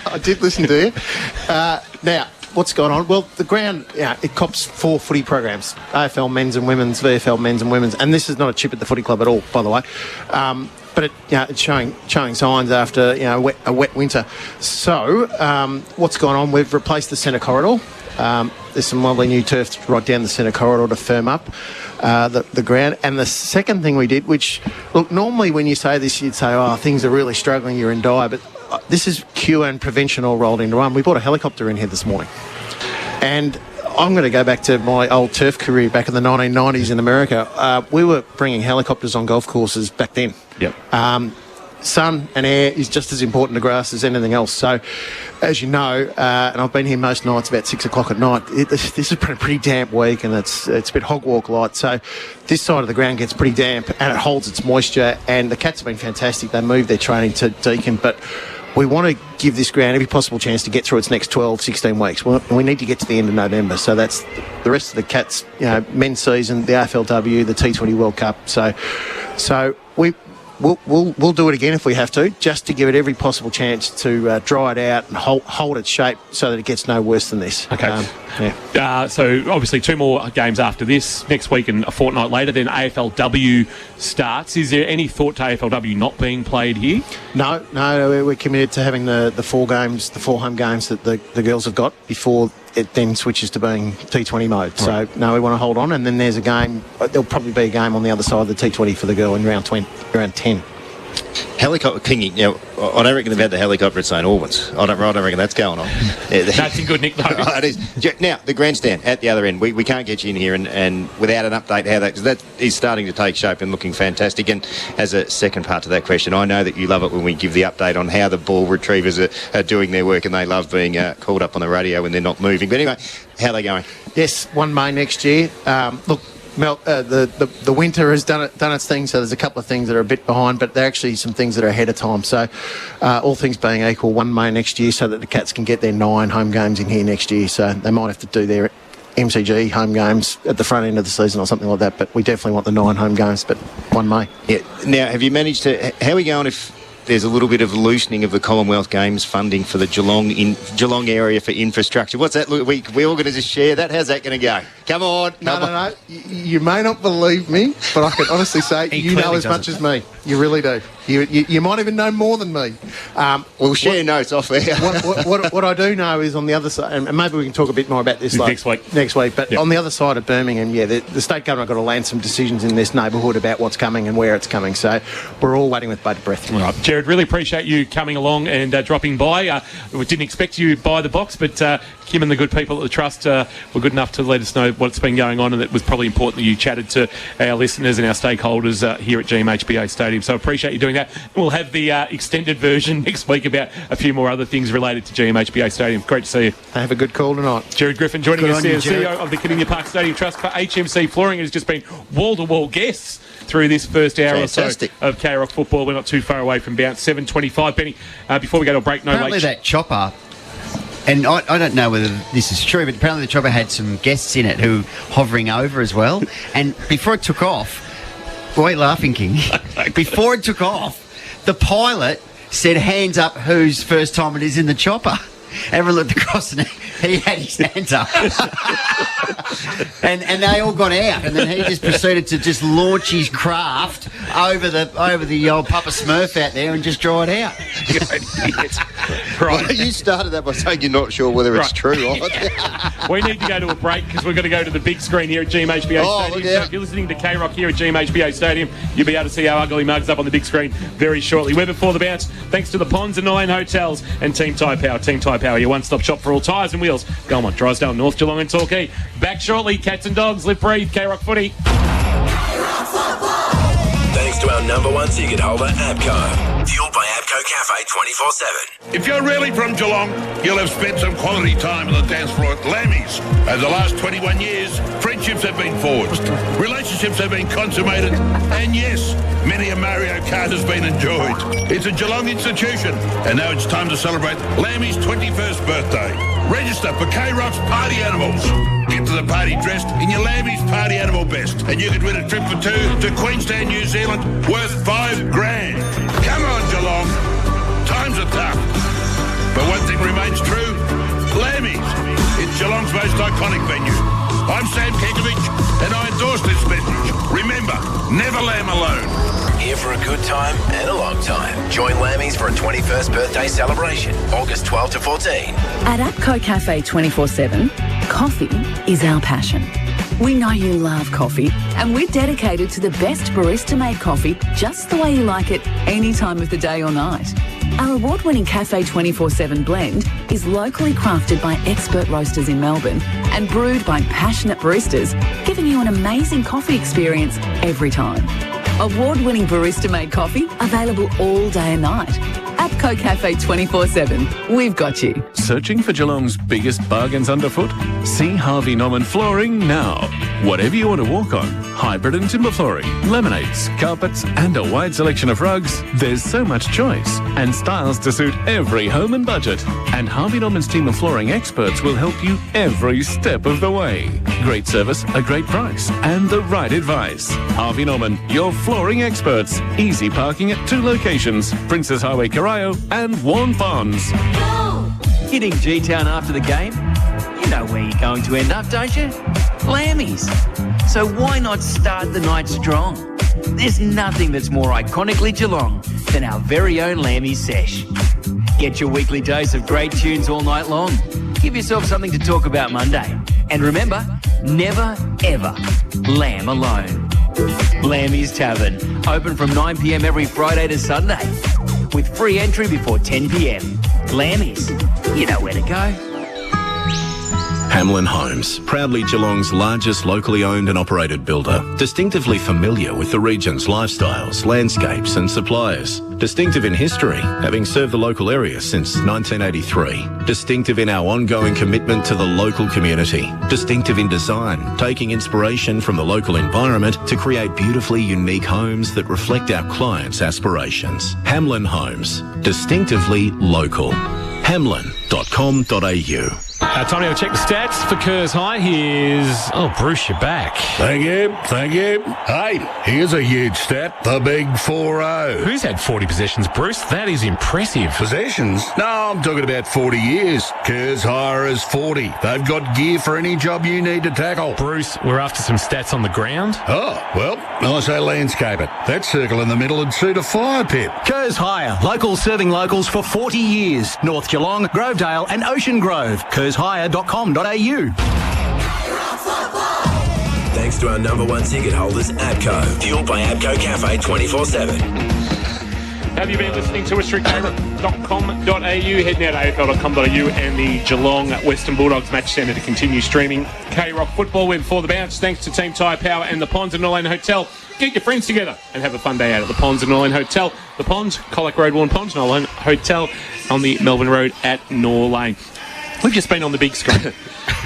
I did listen to you. Now, what's going on? Well, the ground, it cops 4 footy programs: AFL men's and women's, VFL men's and women's, and this is not a chip at the footy club at all, by the way. But it's showing signs after a wet winter. So what's going on? We've replaced the centre corridor. There's some lovely new turf right down the centre corridor to firm up the ground. And the second thing we did, which, look, normally when you say this, you'd say, oh, things are really struggling, you're in dire. But this is cure and prevention all rolled into one. We brought a helicopter in here this morning. And I'm going to go back to my old turf career back in the 1990s in America. We were bringing helicopters on golf courses back then. Yep. Sun and air is just as important to grass as anything else. So, as you know, and I've been here most nights about 6 o'clock at night, this has been a pretty damp week, and it's a bit hog walk light. So this side of the ground gets pretty damp and it holds its moisture, and the cats have been fantastic. They moved their training to Deakin, but we want to give this ground every possible chance to get through its next 12, 16 weeks. We need to get to the end of November. So that's the rest of the cats, men's season, the AFLW, the T20 World Cup. So We'll do it again if we have to, just to give it every possible chance to dry it out and hold its shape so that it gets no worse than this. Okay. So obviously 2 more games after this, next week and a fortnight later, then AFLW starts. Is there any thought to AFLW not being played here? No, we're committed to having the 4 games, the 4 home games that the girls have got before it then switches to being T20 mode. Right. So, no, we want to hold on. And then there's a game, there'll probably be a game on the other side of the T20 for the girl in round 10. Helicopter Kingy. Now, I don't reckon they've had the helicopter at St Albans. I don't reckon that's going on. That's a good nickname. It is. Now, the grandstand at the other end. We can't get you in here and without an update how that is starting to take shape and looking fantastic. And as a second part to that question, I know that you love it when we give the update on how the ball retrievers are doing their work, and they love being called up on the radio when they're not moving. But anyway, how are they going? Yes, 1 May next year. Look, Mel, the winter has done its thing, so there's a couple of things that are a bit behind, but there are actually some things that are ahead of time. So all things being equal, 1 May next year, so that the Cats can get their 9 home games in here next year. So they might have to do their MCG home games at the front end of the season or something like that, but we definitely want the 9 home games, but 1 May. Yeah. Now, have you managed to... How are we going if there's a little bit of loosening of the Commonwealth Games funding for the Geelong area for infrastructure? What's that? We all going to just share that? How's that going to go? Come on. No. You may not believe me, but I can honestly say you know as much as me. You really do. You might even know more than me. We'll share notes off there. What I do know is on the other side, and maybe we can talk a bit more about this next week. But on the other side of Birmingham, the state government got to land some decisions in this neighbourhood about what's coming and where it's coming. So we're all waiting with bated breath. Right. Jared, really appreciate you coming along and dropping by. We didn't expect you by the box, but Kim and the good people at the Trust were good enough to let us know what's been going on, and it was probably important that you chatted to our listeners and our stakeholders here at GMHBA Stadium. So appreciate you doing that. We'll have the extended version next week about a few more other things related to GMHBA Stadium. Great to see you. Have a good call tonight. Jared Griffin joining us here, CEO of the Kardinia Park Stadium Trust for HMC Flooring. It has just been wall-to-wall guests through this first hour or so of K-Rock football. We're not too far away from bounce. 7:25. Benny, before we go to a break, apparently that chopper, and I don't know whether this is true, but apparently the chopper had some guests in it who hovering over as well. And before it took off, why are you laughing, King? Before it took off, the pilot said, hands up whose first time it is in the chopper. Everyone looked across and he had his hands up. and they all got out, and then he just proceeded to just launch his craft over the old Papa Smurf out there and just draw it out. Right. Well, you started that by saying you're not sure whether it's true or not. We need to go to a break because we're going to go to the big screen here at GMHBA Stadium. So if you're listening to K-Rock here at GMHBA Stadium, you'll be able to see our ugly mugs up on the big screen very shortly. We're before the bounce, thanks to the Ponds and 9 Hotels and Team Tyre Power. Team Tyre Power, your one-stop shop for all tyres and wheels. Belmont, Drysdale, North Geelong and Torquay. Back shortly, Cats and Dogs, live, breathe, K-Rock footy. Thanks to our number one ticket holder, ABCO. Fueled by ABCO Cafe 24/7. If you're really from Geelong, you'll have spent some quality time on the dance floor at Lammy's. Over the last 21 years, friendships have been forged, relationships have been consummated, and yes, many a Mario Kart has been enjoyed. It's a Geelong institution, and now it's time to celebrate Lammy's 21st birthday. Register for K-Rock's Party Animals. Get to the party dressed in your Lammy's Party Animal best, and you could win a trip for 2 to Queenstown, New Zealand, worth $5,000. Come on, Geelong. Times are tough, but one thing remains true. Lammy's. It's Geelong's most iconic venue. I'm Sam Kekovich, and I endorse this message. Remember, never lamb alone. Here for a good time and a long time. Join Lammy's for a 21st birthday celebration, August 12 to 14. At APCO Cafe 24/7, coffee is our passion. We know you love coffee, and we're dedicated to the best barista-made coffee just the way you like it any time of the day or night. Our award-winning Cafe 24/7 blend is locally crafted by expert roasters in Melbourne and brewed by passionate baristas, giving you an amazing coffee experience every time. Award-winning barista-made coffee available all day and night. APCO Cafe 24/7. We've got you. Searching for Geelong's biggest bargains underfoot? See Harvey Norman Flooring now. Whatever you want to walk on, hybrid and timber flooring, laminates, carpets and a wide selection of rugs, there's so much choice and styles to suit every home and budget. And Harvey Norman's team of flooring experts will help you every step of the way. Great service, a great price and the right advice. Harvey Norman, your flooring experts. Easy parking at 2 locations, Princess Highway, Corio and Warren Ponds. Hitting G-Town after the game? You know where you're going to end up, don't you? Lammy's. So why not start the night strong? There's nothing that's more iconically Geelong than our very own Lammy's sesh. Get your weekly dose of great tunes all night long. Give yourself something to talk about Monday. And remember, never, ever lamb alone. Lammy's Tavern, open from 9 p.m. every Friday to Sunday, with free entry before 10 p.m. Lammy's, you know where to go. Hamlin Homes, proudly Geelong's largest locally owned and operated builder, distinctively familiar with the region's lifestyles, landscapes and suppliers. Distinctive in history, having served the local area since 1983. Distinctive in our ongoing commitment to the local community. Distinctive in design, taking inspiration from the local environment to create beautifully unique homes that reflect our clients' aspirations. Hamlin Homes, distinctively local. Hamlin.com.au. Time to check the stats for Kerrs High. Here's... Oh, Bruce, you're back. Thank you. Hey, here's a huge stat, the big 4-0. Who's had 40 possessions, Bruce? That is impressive. Possessions? No, I'm talking about 40 years. Kerrs High is 40. They've got gear for any job you need to tackle. Bruce, we're after some stats on the ground. Oh, well, I say landscape it. That circle in the middle would suit a fire pit. Kerrs Hire, locals serving locals for 40 years. North Geelong, Grovedale and Ocean Grove. KerrsHire.com.au. Thanks to our #1 ticket holders, APCO. Fueled by APCO Cafe 24/7. Have you been listening to us through krock.com.au? Head now to afl.com.au and the Geelong Western Bulldogs Match Centre to continue streaming K-Rock football. We're before the bounce. Thanks to Team Tyre Power and the Ponds and Norlane Hotel. Get your friends together and have a fun day out at the Ponds and Norlane Hotel. The Ponds, Colac Road, Warren Ponds, Norlane Hotel on the Melbourne Road at Norlane. We've just been on the big screen.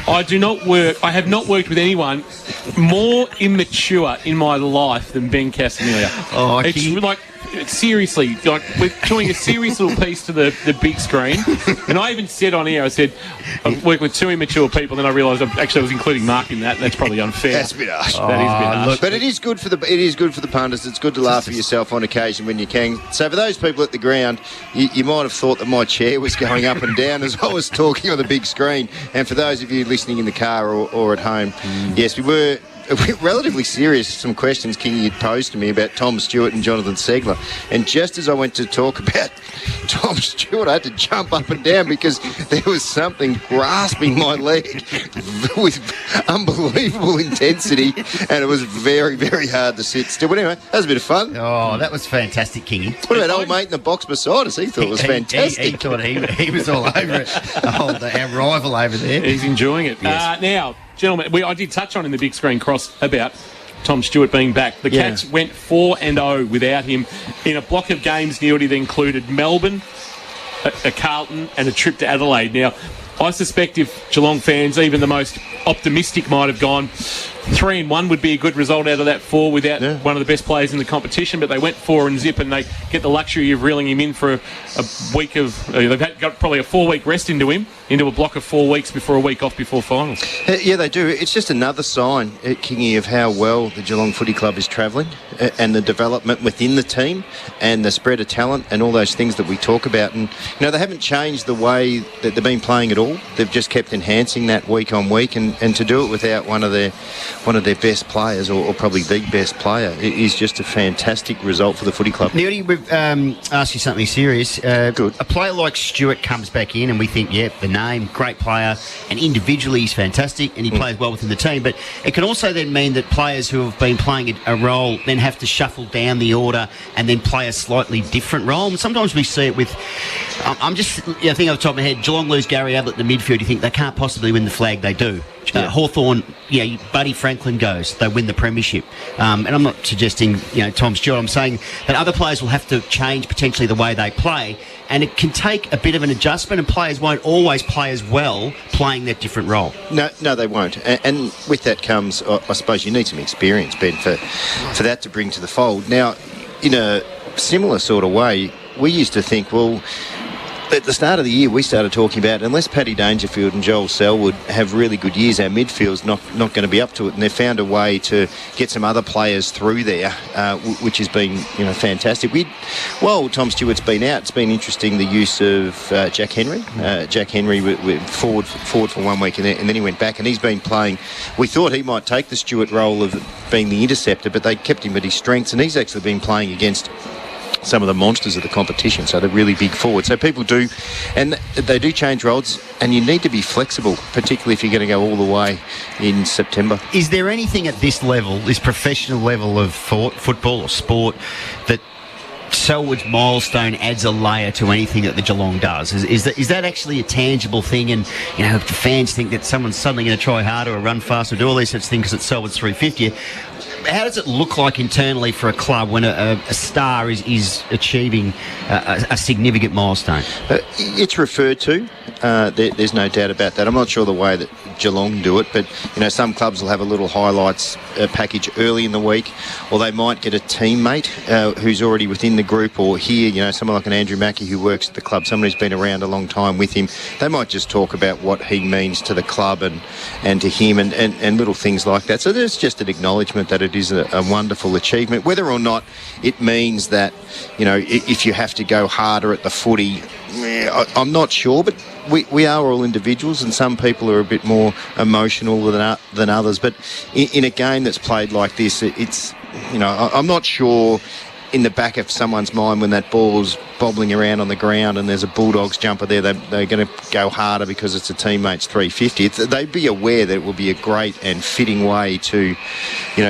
I have not worked with anyone more immature in my life than Ben Casamiglia. Oh, it's like, seriously, like we're doing a serious little piece to the big screen. And I even said on air, I said, I've worked with 2 immature people, then I realised I was including Mark in that. That's probably unfair. That's a bit harsh. That is a bit harsh. But it is good for the punters. It's good to laugh at yourself on occasion when you can. So for those people at the ground, you might have thought that my chair was going up and down as I was talking on the big screen. And for those of you listening in the car or at home, yes, we were relatively serious. Some questions Kingy had posed to me about Tom Stewart and Jonathan Segler. And just as I went to talk about Tom Stewart, I had to jump up and down because there was something grasping my leg with unbelievable intensity, and it was very, very hard to sit still. But anyway, that was a bit of fun. Oh, that was fantastic, Kingy. What about old mate in the box beside us? He thought it was fantastic. He thought he was all over it. Our rival over there. He's enjoying it. Yes. Now, gentlemen, I did touch on in the big screen cross about Tom Stewart being back. The Cats went 4-0 without him in a block of games, Neildy, that included Melbourne, a Carlton and a trip to Adelaide. Now, I suspect if Geelong fans, even the most optimistic might have gone 3-1 would be a good result out of that 4 without one of the best players in the competition, but they went 4-0 and they get the luxury of reeling him in for a week of... they've got probably a 4-week rest into a block of 4 weeks before a week off before finals. Yeah, they do. It's just another sign, Kingy, of how well the Geelong Footy Club is travelling and the development within the team and the spread of talent and all those things that we talk about. And, they haven't changed the way that they've been playing at all. They've just kept enhancing that week on week, and to do it without one of their best players, or probably the best player, is just a fantastic result for the footy club. Neely, we've asked you something serious. Good. A player like Stewart comes back in and we think, the name, great player, and individually he's fantastic and he plays well within the team, but it can also then mean that players who have been playing a role then have to shuffle down the order and then play a slightly different role. And sometimes we see it with, I'm just, I think off the top of my head, Geelong lose Gary Ablett in the midfield, you think they can't possibly win the flag, they do. Hawthorn, Buddy Franklin goes, they win the premiership. And I'm not suggesting, Tom Stewart, I'm saying that other players will have to change potentially the way they play, and it can take a bit of an adjustment, and players won't always play as well playing that different role. No, they won't. And with that comes, I suppose, you need some experience, Ben, for that to bring to the fold. Now, in a similar sort of way, we used to think, well, at the start of the year, we started talking about, unless Paddy Dangerfield and Joel Selwood have really good years, our midfield's not going to be up to it. And they've found a way to get some other players through there, which has been, fantastic. While Tom Stewart's been out, it's been interesting the use of Jack Henry. Jack Henry went forward for 1 week, and then he went back, and he's been playing. We thought he might take the Stewart role of being the interceptor, but they kept him at his strengths, and he's actually been playing against some of the monsters of the competition, so they're really big forward. So people do, and they do change roles, and you need to be flexible, particularly if you're going to go all the way in September. Is there anything at this level, this professional level of football or sport, that Selwood's milestone adds a layer to anything that the Geelong does? Is that actually a tangible thing? And, if the fans think that someone's suddenly going to try harder or run faster or do all these sorts of things because it's Selwood's 350, how does it look like internally for a club when a star is achieving a significant milestone? It's referred to. There's no doubt about that. I'm not sure the way that Geelong do it, but some clubs will have a little highlights package early in the week, or they might get a teammate who's already within the group, or here, someone like an Andrew Mackey who works at the club, someone who's been around a long time with him. They might just talk about what he means to the club and to him and little things like that. So there's just an acknowledgement that it is a wonderful achievement. Whether or not it means that, if you have to go harder at the footy, I'm not sure, but we are all individuals, and some people are a bit more emotional than others. But in a game that's played like this, it's, I'm not sure in the back of someone's mind when that ball's bobbling around on the ground and there's a Bulldogs jumper there, they're going to go harder because it's a teammate's 350. They'd be aware that it would be a great and fitting way to,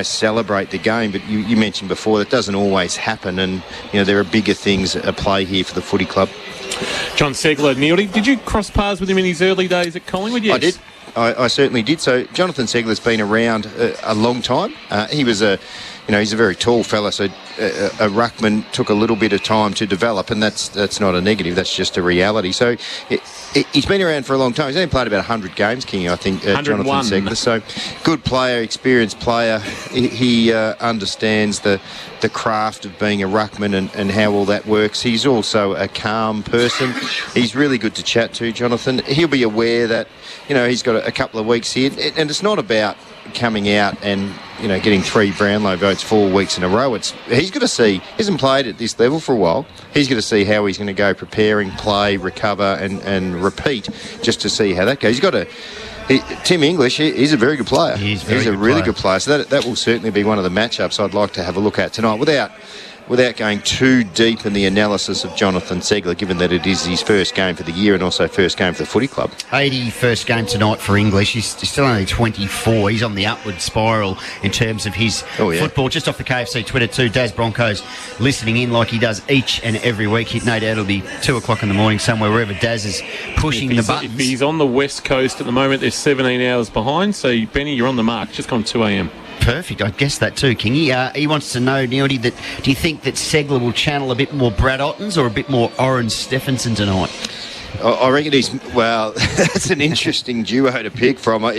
celebrate the game. But you mentioned before that doesn't always happen, and, there are bigger things at play here for the footy club. John Segler, Neildy, did you cross paths with him in his early days at Collingwood? Yes. I did. I certainly did. So Jonathan Segler's been around a long time. He was he's a very tall fella, so a ruckman took a little bit of time to develop, and that's not a negative, that's just a reality. So he's been around for a long time. He's only played about 100 games, King, I think, Jonathan Segler. So good player, experienced player. He understands the craft of being a ruckman and how all that works. He's also a calm person. He's really good to chat to, Jonathan. He'll be aware that, he's got a couple of weeks here, and it's not about coming out and getting 3 Brownlow votes 4 weeks in a row. He's got to see, he hasn't played at this level for a while. He's got to see how he's going to go preparing, play, recover and repeat, just to see how that goes. Tim English, he's a very good player. He's a really good player. So that will certainly be one of the matchups I'd like to have a look at tonight, without going too deep in the analysis of Jonathan Segler, given that it is his first game for the year and also first game for the footy club. 81st game tonight for English. He's still only 24. He's on the upward spiral in terms of his football. Just off the KFC Twitter too, Daz Broncos listening in like he does each and every week. No doubt it'll be 2 o'clock in the morning somewhere, wherever Daz is pushing the buttons. If he's on the west coast at the moment, they're 17 hours behind. So, Benny, you're on the mark. Just gone 2 a.m. Perfect. I guess that too, Kingy. He wants to know, Neildy, do you think that Segler will channel a bit more Brad Ottens or a bit more Oren Stephenson tonight? I reckon he's, well, that's an interesting duo to pick from. I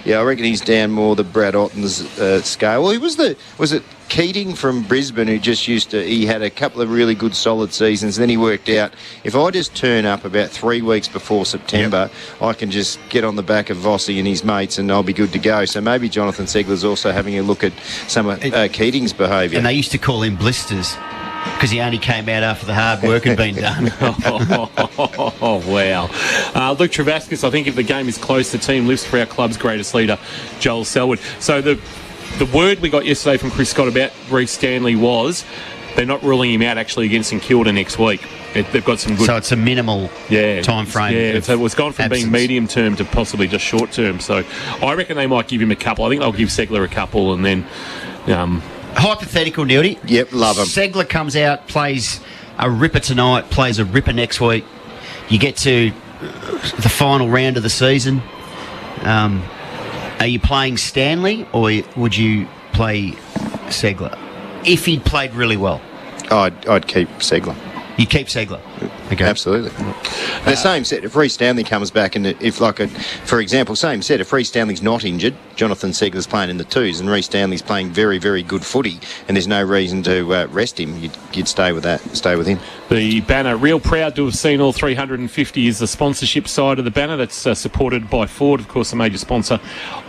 reckon he's down more the Brad Otten's scale. Well, was it Keating from Brisbane who he had a couple of really good solid seasons, then he worked out, if I just turn up about 3 weeks before September, I can just get on the back of Vossi and his mates and I'll be good to go. So maybe Jonathan Segler's also having a look at some of Keating's behaviour. And they used to call him blisters because he only came out after the hard work had been done. Oh, wow. Luke Travascus, I think if the game is close, the team lives for our club's greatest leader, Joel Selwood. So the word we got yesterday from Chris Scott about Reece Stanley was they're not ruling him out actually against St Kilda next week. They've got some good... So it's a minimal time frame. Yeah, so it's gone from absence. being medium term to possibly just short term. So I reckon they might give him a couple. I think they'll give Segler a couple and then... Hypothetical, Nildy. Yep, love him. Segler comes out, plays a ripper tonight, plays a ripper next week. You get to the final round of the season. Are you playing Stanley or would you play Segler? If he'd played really well. I'd keep Segler. You keep Segler? Okay. Absolutely. The same set, if Reece Stanley comes back and for example, same set, if Reece Stanley's not injured, Jonathan Segler's playing in the twos and Reece Stanley's playing very, very good footy and there's no reason to rest him, you'd stay with him. The banner, real proud to have seen all 350, is the sponsorship side of the banner that's supported by Ford, of course, a major sponsor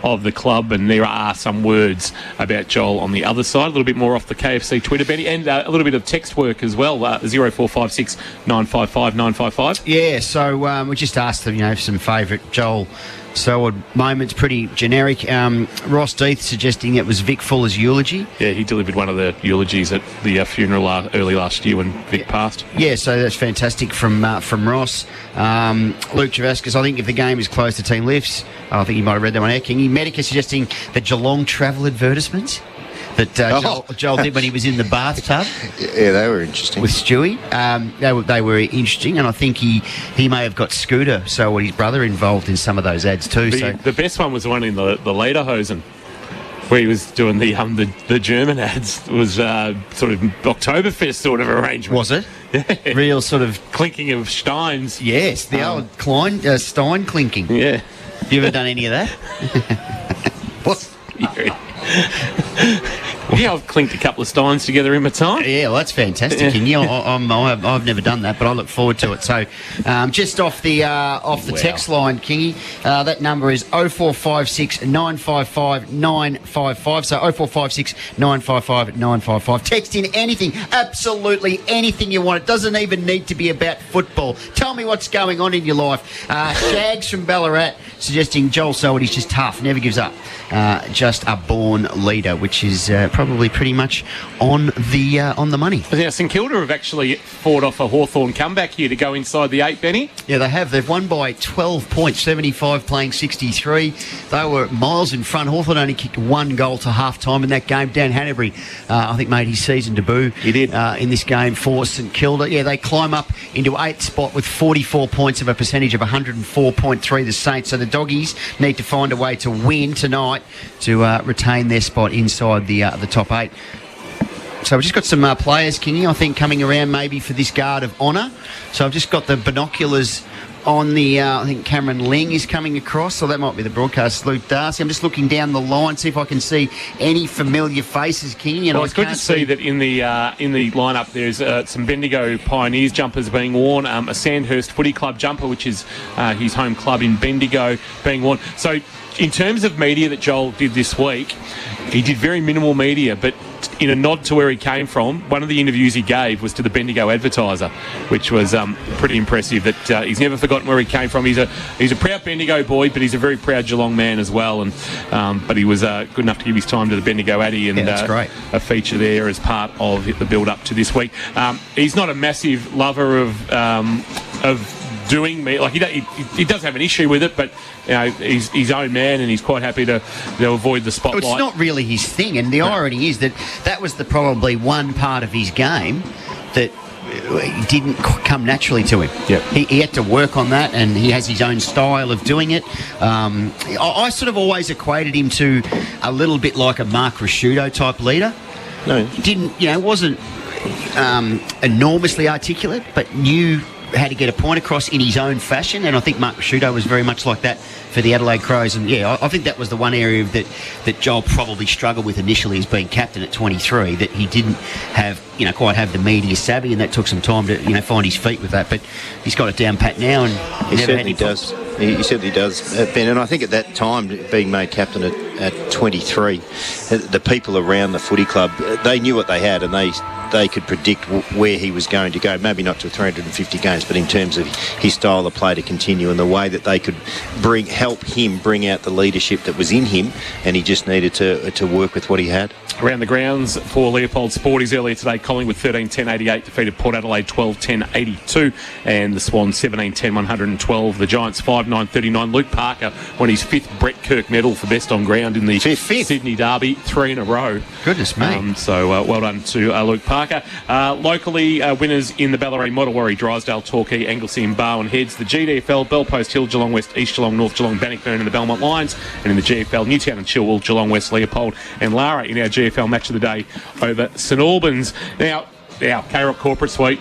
of the club, and there are some words about Joel on the other side, a little bit more off the KFC Twitter, Benny, and a little bit of text work as well, 0456 955 955. Yeah, so we just asked them, some favourite Joel Selwood moments, pretty generic. Ross Death suggesting it was Vic Fuller's eulogy. Yeah, he delivered one of the eulogies at the funeral early last year when Vic passed. Yeah, so that's fantastic from Ross. Luke Travascus, I think if the game is close, the team lifts. I think you might have read that one out, Kingy. Medica suggesting the Geelong travel advertisements that Joel did when he was in the bathtub. Yeah, they were interesting. With Stewie. They were interesting, and I think he may have got Scooter, so his brother, involved in some of those ads too. The best one was the one in the Lederhosen, where he was doing the German ads. It was sort of Oktoberfest sort of arrangement. Was it? Yeah. Real sort of... Clinking of steins. Yes, the old Stein clinking. Yeah. You ever done any of that? What? Yeah, I've clinked a couple of steins together in my time. Yeah, well, that's fantastic. Yeah. And I've never done that, but I look forward to it. So, just off the text line, Kingy, that number is 0456 955 955. So 0456 955 955. Text in anything, absolutely anything you want. It doesn't even need to be about football. Tell me what's going on in your life. Shags from Ballarat suggesting Joel Selwood is just tough, never gives up. Just a born leader, which is probably pretty much on the money. Yeah, St Kilda have actually fought off a Hawthorn comeback here to go inside the 8, Benny. Yeah, they have. They've won by 12 points, 75 playing 63. They were miles in front. Hawthorn only kicked 1 goal to half-time in that game. Dan Hanbury, I think, made his season debut. He did. In this game for St Kilda. Yeah, they climb up into 8th spot with 44 points of a percentage of 104.3, the Saints. So the Doggies need to find a way to win tonight to retain their spot inside the top 8. So we've just got some players, Kingy, I think, coming around maybe for this guard of honour. So I've just got the binoculars on the, I think Cameron Ling is coming across, so that might be the broadcast, Luke Darcy. I'm just looking down the line, see if I can see any familiar faces, Kingy. Well, it's good to see that in the lineup there's some Bendigo Pioneers jumpers being worn, a Sandhurst Footy Club jumper, which is his home club in Bendigo, being worn. So in terms of media that Joel did this week, he did very minimal media, but in a nod to where he came from, one of the interviews he gave was to the Bendigo Advertiser, which was pretty impressive. That he's never forgotten where he came from. He's a proud Bendigo boy, but he's a very proud Geelong man as well. And but he was good enough to give his time to the Bendigo Addy, and that's great. A feature there as part of the build-up to this week. He's not a massive lover of doing me, like he does have an issue with it, but he's his own man and he's quite happy to avoid the spotlight. It's not really his thing, and the irony is that was probably one part of his game that didn't come naturally to him. Yep. He had to work on that, and he has his own style of doing it. I sort of always equated him to a little bit like a Mark Rasciuto type leader. No, wasn't enormously articulate, but knew how to get a point across in his own fashion, and I think Mark Rashudo was very much like that for the Adelaide Crows. And yeah, I think that was the one area that Joel probably struggled with initially as being captain at 23, that he didn't have, quite have the media savvy, and that took some time to, find his feet with that. But he's got it down pat now, and he certainly does. He certainly does, Ben. And I think at that time, being made captain at 23, the people around the footy club, they knew what they had, and they could predict where he was going to go. Maybe not to 350 games, but in terms of his style of play to continue and the way that they could help him bring out the leadership that was in him, and he just needed to work with what he had. Around the grounds for Leopold Sporties earlier today, Collingwood 13-10-88 defeated Port Adelaide 12-10-82, and the Swans 17-10-112. The Giants 5-9-39. Luke Parker won his 5th Brett Kirk medal for best on ground in the Sydney Derby, 3 in a row. Goodness me. So well done to Luke Parker. Locally, winners in the Ballarat, Mottawarri, Drysdale, Torquay, Anglesey and Barwon Heads. The GDFL, Bellpost Hill, Geelong West, East Geelong, North Geelong, Bannockburn and the Belmont Lions. And in the GFL, Newtown and Chilwell, Geelong West, Leopold and Lara in our GFL match of the day over St Albans. Now, K-Rock Corporate Suite.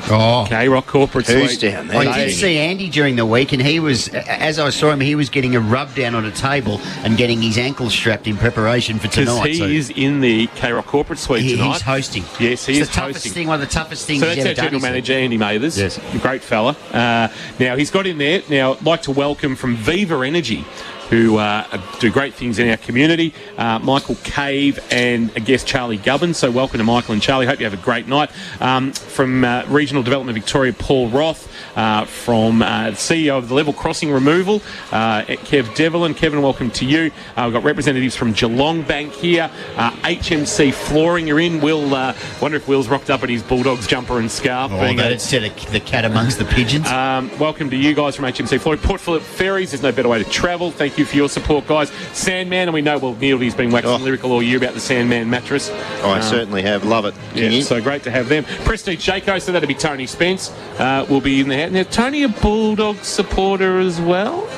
K-Rock Corporate Who's Suite. down there? I did see Andy during the week, and he was, as I saw him, he was getting a rub down on a table and getting his ankles strapped in preparation for tonight. Because he is in the K-Rock Corporate Suite tonight. He's hosting. Yes, he is hosting. One of the toughest things so he's that's ever our done. general manager, Andy Mathers. Yes. A great fella. Now, he's got in there. Now, I'd like to welcome from Viva Energy, who do great things in our community, Michael Cave and a guest, Charlie Gubbins. So welcome to Michael and Charlie. Hope you have a great night. From Regional Development Victoria, Paul Roth. From CEO of the Level Crossing Removal, Kev Devlin. Kevin, welcome to you. We've got representatives from Geelong Bank here. HMC Flooring are in. Will, wonder if Will's rocked up in his Bulldogs jumper and scarf. Instead of the cat amongst the pigeons. Welcome to you guys from HMC Flooring. Port Phillip Ferries, there's no better way to travel. Thank you for your support, guys. Sandman, and we know, Neildy's been waxing lyrical all year about the Sandman mattress. I certainly have. Love it. Yeah, so great to have them. Prestige Jayco, so that'll be Tony Spence. Will be in there. Now, Tony, a Bulldog supporter as well?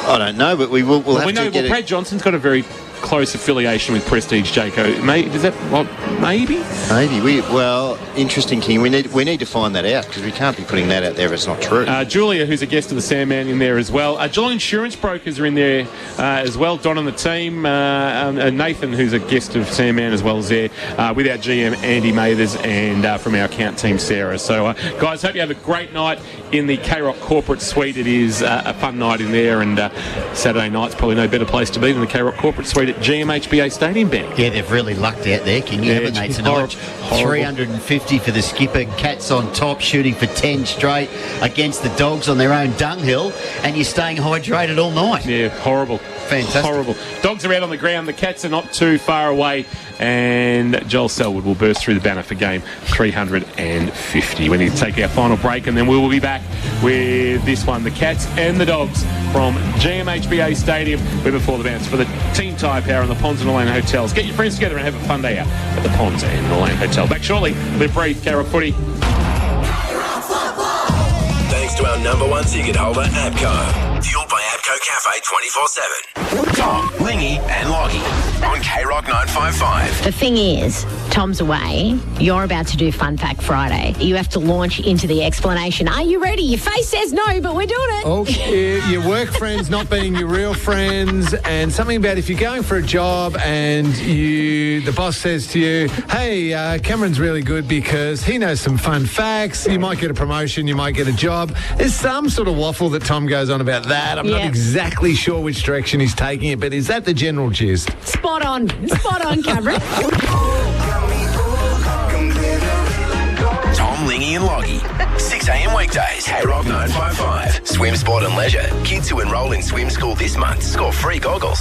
I don't know, but we'll have to get Brad Johnson's got a very close affiliation with Prestige Jayco. Is that maybe? Maybe. Interesting, King. We need to find that out, because we can't be putting that out there if it's not true. Julia, who's a guest of the Sandman, in there as well. Geelong Insurance Brokers are in there as well. Don and the team. Nathan, who's a guest of Sandman as well, is there with our GM Andy Mathers and from our account team Sarah. So guys, hope you have a great night in the K-Rock Corporate Suite. It is a fun night in there, and Saturday night's probably no better place to be than the K-Rock Corporate Suite at GMHBA Stadium Bank. Yeah, they've really lucked out there, King. Haven't they, tonight? 350 for the skipper. Cats on top, shooting for 10 straight against the Dogs on their own dunghill, and you're staying hydrated all night. Yeah, horrible. Fantastic. Horrible. Dogs are out on the ground. The Cats are not too far away, and Joel Selwood will burst through the banner for game 350. We need to take our final break, and then we will be back with this one, the Cats and the Dogs from GMHBA Stadium. We're before the bounce for the Team Tyre Power and the Ponds and Elaine Hotels. Get your friends together and have a fun day out at the Ponds and Elaine Hotel. Back shortly. Live, breathe, K-Rock Footy. Thanks to our number one ticket holder, ABCO. Fueled by ABCO Cafe 24/7. Tom, Lingy and Loggy on K-Rock 955. The thing is, Tom's away. You're about to do Fun Fact Friday. You have to launch into the explanation. Are you ready? Your face says no, but we're doing it. Okay, your work friends not being your real friends, and something about if you're going for a job and the boss says to you, hey, Cameron's really good because he knows some fun facts. You might get a promotion, you might get a job. There's some sort of waffle that Tom goes on about that. I'm not exactly sure which direction he's taking it, but is that the general gist? Spot on, Cameron. Tom, Lingy and Loggy. 6 a.m. weekdays. K-Rock 955. Swim, sport and leisure. Kids who enrol in swim school this month score free goggles.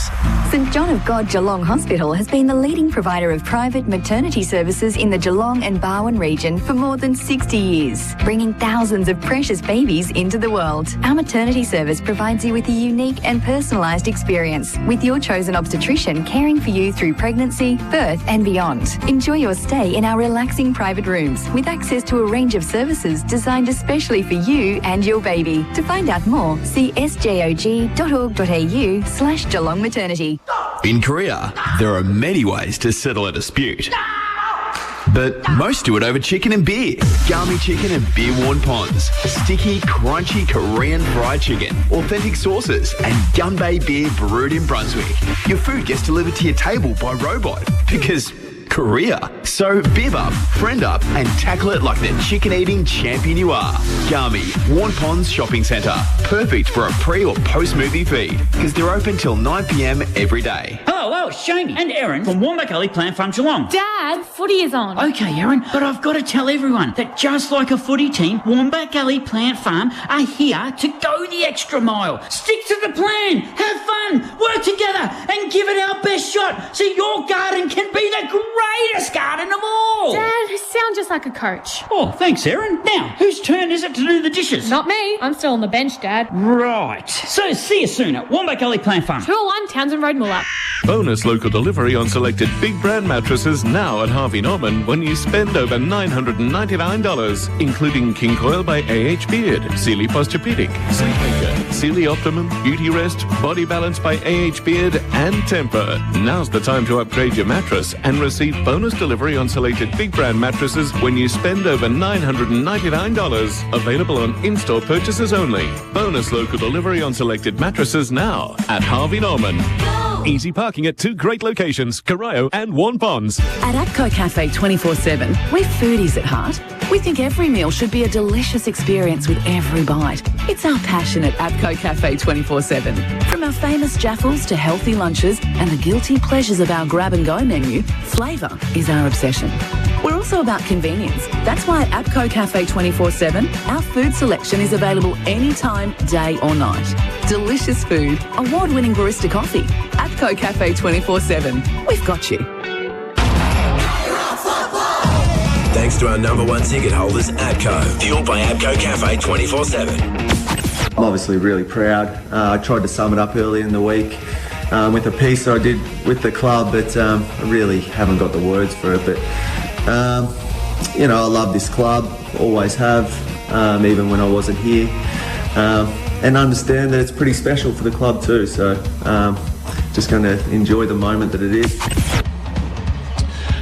St John of God Geelong Hospital has been the leading provider of private maternity services in the Geelong and Barwon region for more than 60 years, bringing thousands of precious babies into the world. Our maternity service provides you with a unique and personalised experience, with your chosen obstetrician caring for you through pregnancy, birth and beyond. Enjoy your stay in our relaxing private rooms, with access to a range of services designed especially for you and your baby. To find out more, see sjog.org.au/Geelong Maternity. In Korea, there are many ways to settle a dispute. but most do it over chicken and beer. Gummy chicken and beer-worn ponds. Sticky, crunchy Korean fried chicken. Authentic sauces and Gunbay beer brewed in Brunswick. Your food gets delivered to your table by robot because Korea. So biv up, friend up and tackle it like the chicken-eating champion you are. Gummy, Warn Ponds Shopping Centre. Perfect for a pre- or post-movie feed because they're open till 9 p.m. every day. Hello, it's Jamie and Erin from Wombat Gully Plant Farm Geelong. Dad, footy is on. Okay, Erin, but I've got to tell everyone that just like a footy team, Wombat Gully Plant Farm are here to go the extra mile. Stick to the plan, have fun, work together and give it our best shot so your garden can be the greatest garden of all. Dad, you sound just like a coach. Oh, thanks, Erin. Now, whose turn is it to do the dishes? Not me. I'm still on the bench, Dad. Right. So see you soon at Wombat Gully Plant Farm. 201 Townsend Road, Moolah. Bonus local delivery on selected big brand mattresses now at Harvey Norman when you spend over $999, including King Coil by A.H. Beard, Sealy Posturepedic, Sleepmaker, Sealy Optimum, Beauty Rest, Body Balance by A.H. Beard, and Temper. Now's the time to upgrade your mattress and receive bonus delivery on selected big brand mattresses when you spend over $999. Available on in-store purchases only. Bonus local delivery on selected mattresses now at Harvey Norman. Easy parking at two great locations, Corio and Warn Ponds. At APCO Cafe 24/7, we're foodies at heart. We think every meal should be a delicious experience with every bite. It's our passion at APCO Cafe 24/7. From our famous jaffles to healthy lunches and the guilty pleasures of our grab-and-go menu, flavour is our obsession. We're also about convenience. That's why at APCO Cafe 24/7, our food selection is available anytime, day or night. Delicious food, award-winning barista coffee. APCO Cafe 24/7. We've got you. Thanks to our #1 ticket holders, APCO. Fueled by APCO Cafe 24/7. I'm obviously really proud. I tried to sum it up early in the week with a piece that I did with the club, but I really haven't got the words for it. But, I love this club, always have, even when I wasn't here. And understand that it's pretty special for the club too. So just going to enjoy the moment that it is.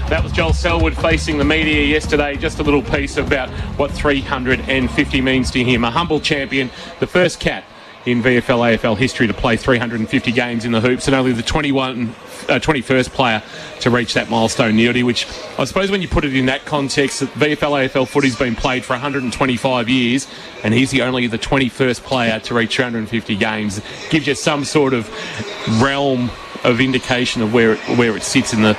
That was Joel Selwood facing the media yesterday. Just a little piece about what 350 means to him. A humble champion, the first cat in VFL AFL history to play 350 games in the hoops, and only the 21st player to reach that milestone nearly, which I suppose when you put it in that context, VFL AFL footy's been played for 125 years and he's the 21st player to reach 350 games. Gives you some sort of realm of indication of where it sits in the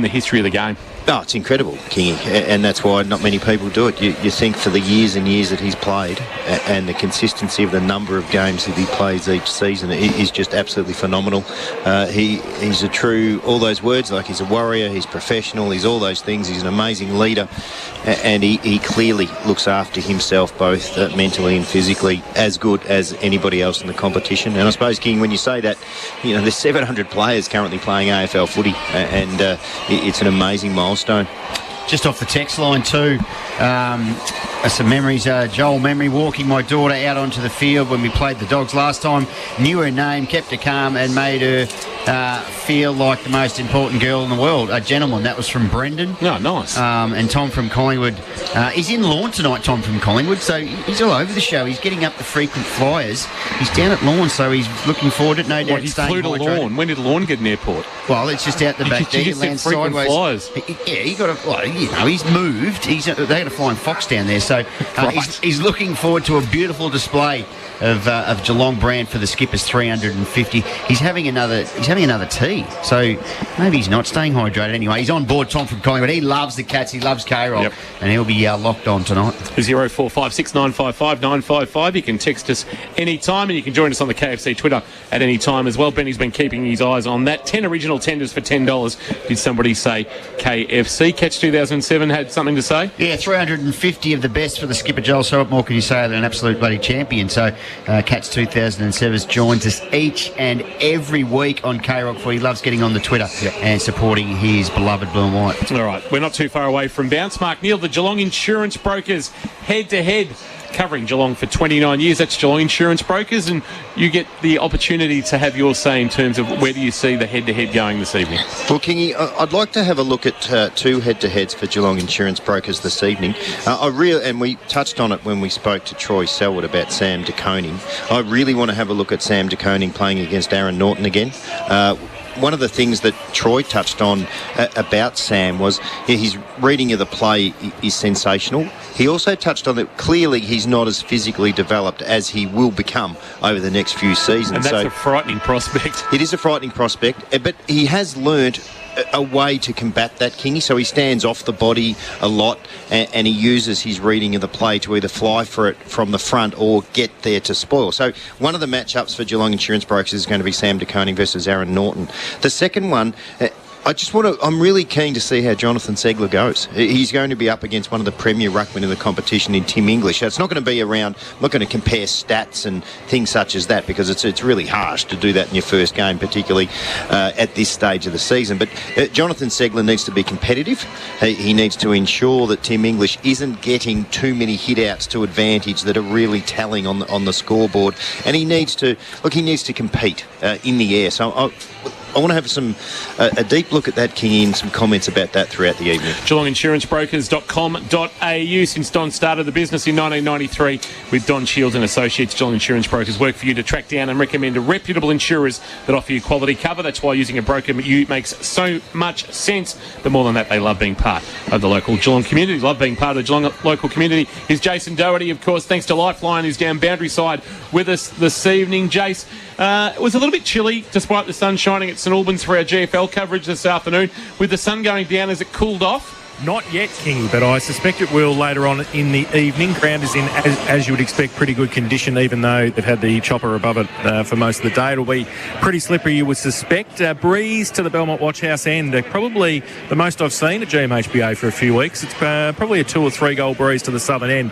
history of the game. Oh, it's incredible, Kingy, and that's why not many people do it. You think for the years and years that he's played and the consistency of the number of games that he plays each season is just absolutely phenomenal. He's a true, all those words, like he's a warrior, he's professional, he's all those things. He's an amazing leader, and he clearly looks after himself both mentally and physically as good as anybody else in the competition. And I suppose, King, when you say that, there's 700 players currently playing AFL footy, and it's an amazing milestone. Just off the text line too, some memories. Joel memory walking my daughter out onto the field when we played the Dogs last time. Knew her name, kept her calm and made her feel like the most important girl in the world. A gentleman. That was from Brendan. Oh, nice. And Tom from Collingwood. He's in Lawn tonight, Tom from Collingwood, so he's all over the show. He's getting up the frequent flyers. He's down at Lawn, so he's looking forward to it. No doubt he flew to Lawn. When did Lawn get an airport? Well, it's just out the back there. He lands frequent sideways. flyers. He got to, he's moved. They're going to fly in Fox down there, so he's looking forward to a beautiful display of Geelong brand for the Skippers 350. He's having another tea, so maybe he's not staying hydrated. Anyway, he's on board. Tom from Collingwood. He loves the Cats. He loves K-Rock, and he'll be locked on tonight. 0456 955 955. You can text us anytime, and you can join us on the KFC Twitter at any time as well. Benny's been keeping his eyes on that. 10 original tenders for $10. Did somebody say KFC? Catch 2007 had something to say? Yeah, 350 of the best for the skipper, Joel. So what more can you say than an absolute bloody champion? So Cats 2007 joins us each and every week on K-Rock for he loves getting on the Twitter and supporting his beloved blue and white. All right, we're not too far away from bounce. Mark Neal, the Geelong Insurance Brokers head-to-head covering Geelong for 29 years. That's Geelong Insurance Brokers, and you get the opportunity to have your say in terms of where do you see the head-to-head going this evening. Well, Kingy, I'd like to have a look at two head-to-heads for Geelong Insurance Brokers this evening. And we touched on it when we spoke to Troy Selwood about Sam De Koning. I really want to have a look at Sam De Koning playing against Aaron Norton again. One of the things that Troy touched on about Sam was his reading of the play is sensational. He also touched on that clearly he's not as physically developed as he will become over the next few seasons. And that's a frightening prospect. It is a frightening prospect, but he has learnt a way to combat that, Kingy. So he stands off the body a lot and he uses his reading of the play to either fly for it from the front or get there to spoil. So one of the matchups for Geelong Insurance Brokers is going to be Sam De Koning versus Aaron Norton. The second one, I'm really keen to see how Jonathan Segler goes. He's going to be up against one of the premier ruckmen in the competition in Tim English. It's not going to be around, I'm not going to compare stats and things such as that because it's really harsh to do that in your first game, particularly at this stage of the season. But Jonathan Segler needs to be competitive. He needs to ensure that Tim English isn't getting too many hit-outs to advantage that are really telling on the scoreboard. And he needs to compete in the air. So I want to have a deep look at that, King, and some comments about that throughout the evening. GeelongInsuranceBrokers.com.au. Since Don started the business in 1993 with Don Shields and Associates, Geelong Insurance Brokers work for you to track down and recommend reputable insurers that offer you quality cover. That's why using a broker makes so much sense. But more than that, they love being part of the local Geelong community. Love being part of the Geelong local community. Is Jason Doherty, of course, thanks to Lifeline, who's down boundary side with us this evening. Jace, it was a little bit chilly despite the sun shining at St Albans for our GFL coverage this afternoon. With the sun going down, has it cooled off? Not yet, Kingy, but I suspect it will later on in the evening. Ground is in, as you would expect, pretty good condition, even though they've had the chopper above it for most of the day. It'll be pretty slippery, you would suspect. Breeze to the Belmont Watchhouse end, probably the most I've seen at GMHBA for a few weeks. It's probably a 2 or 3 goal breeze to the southern end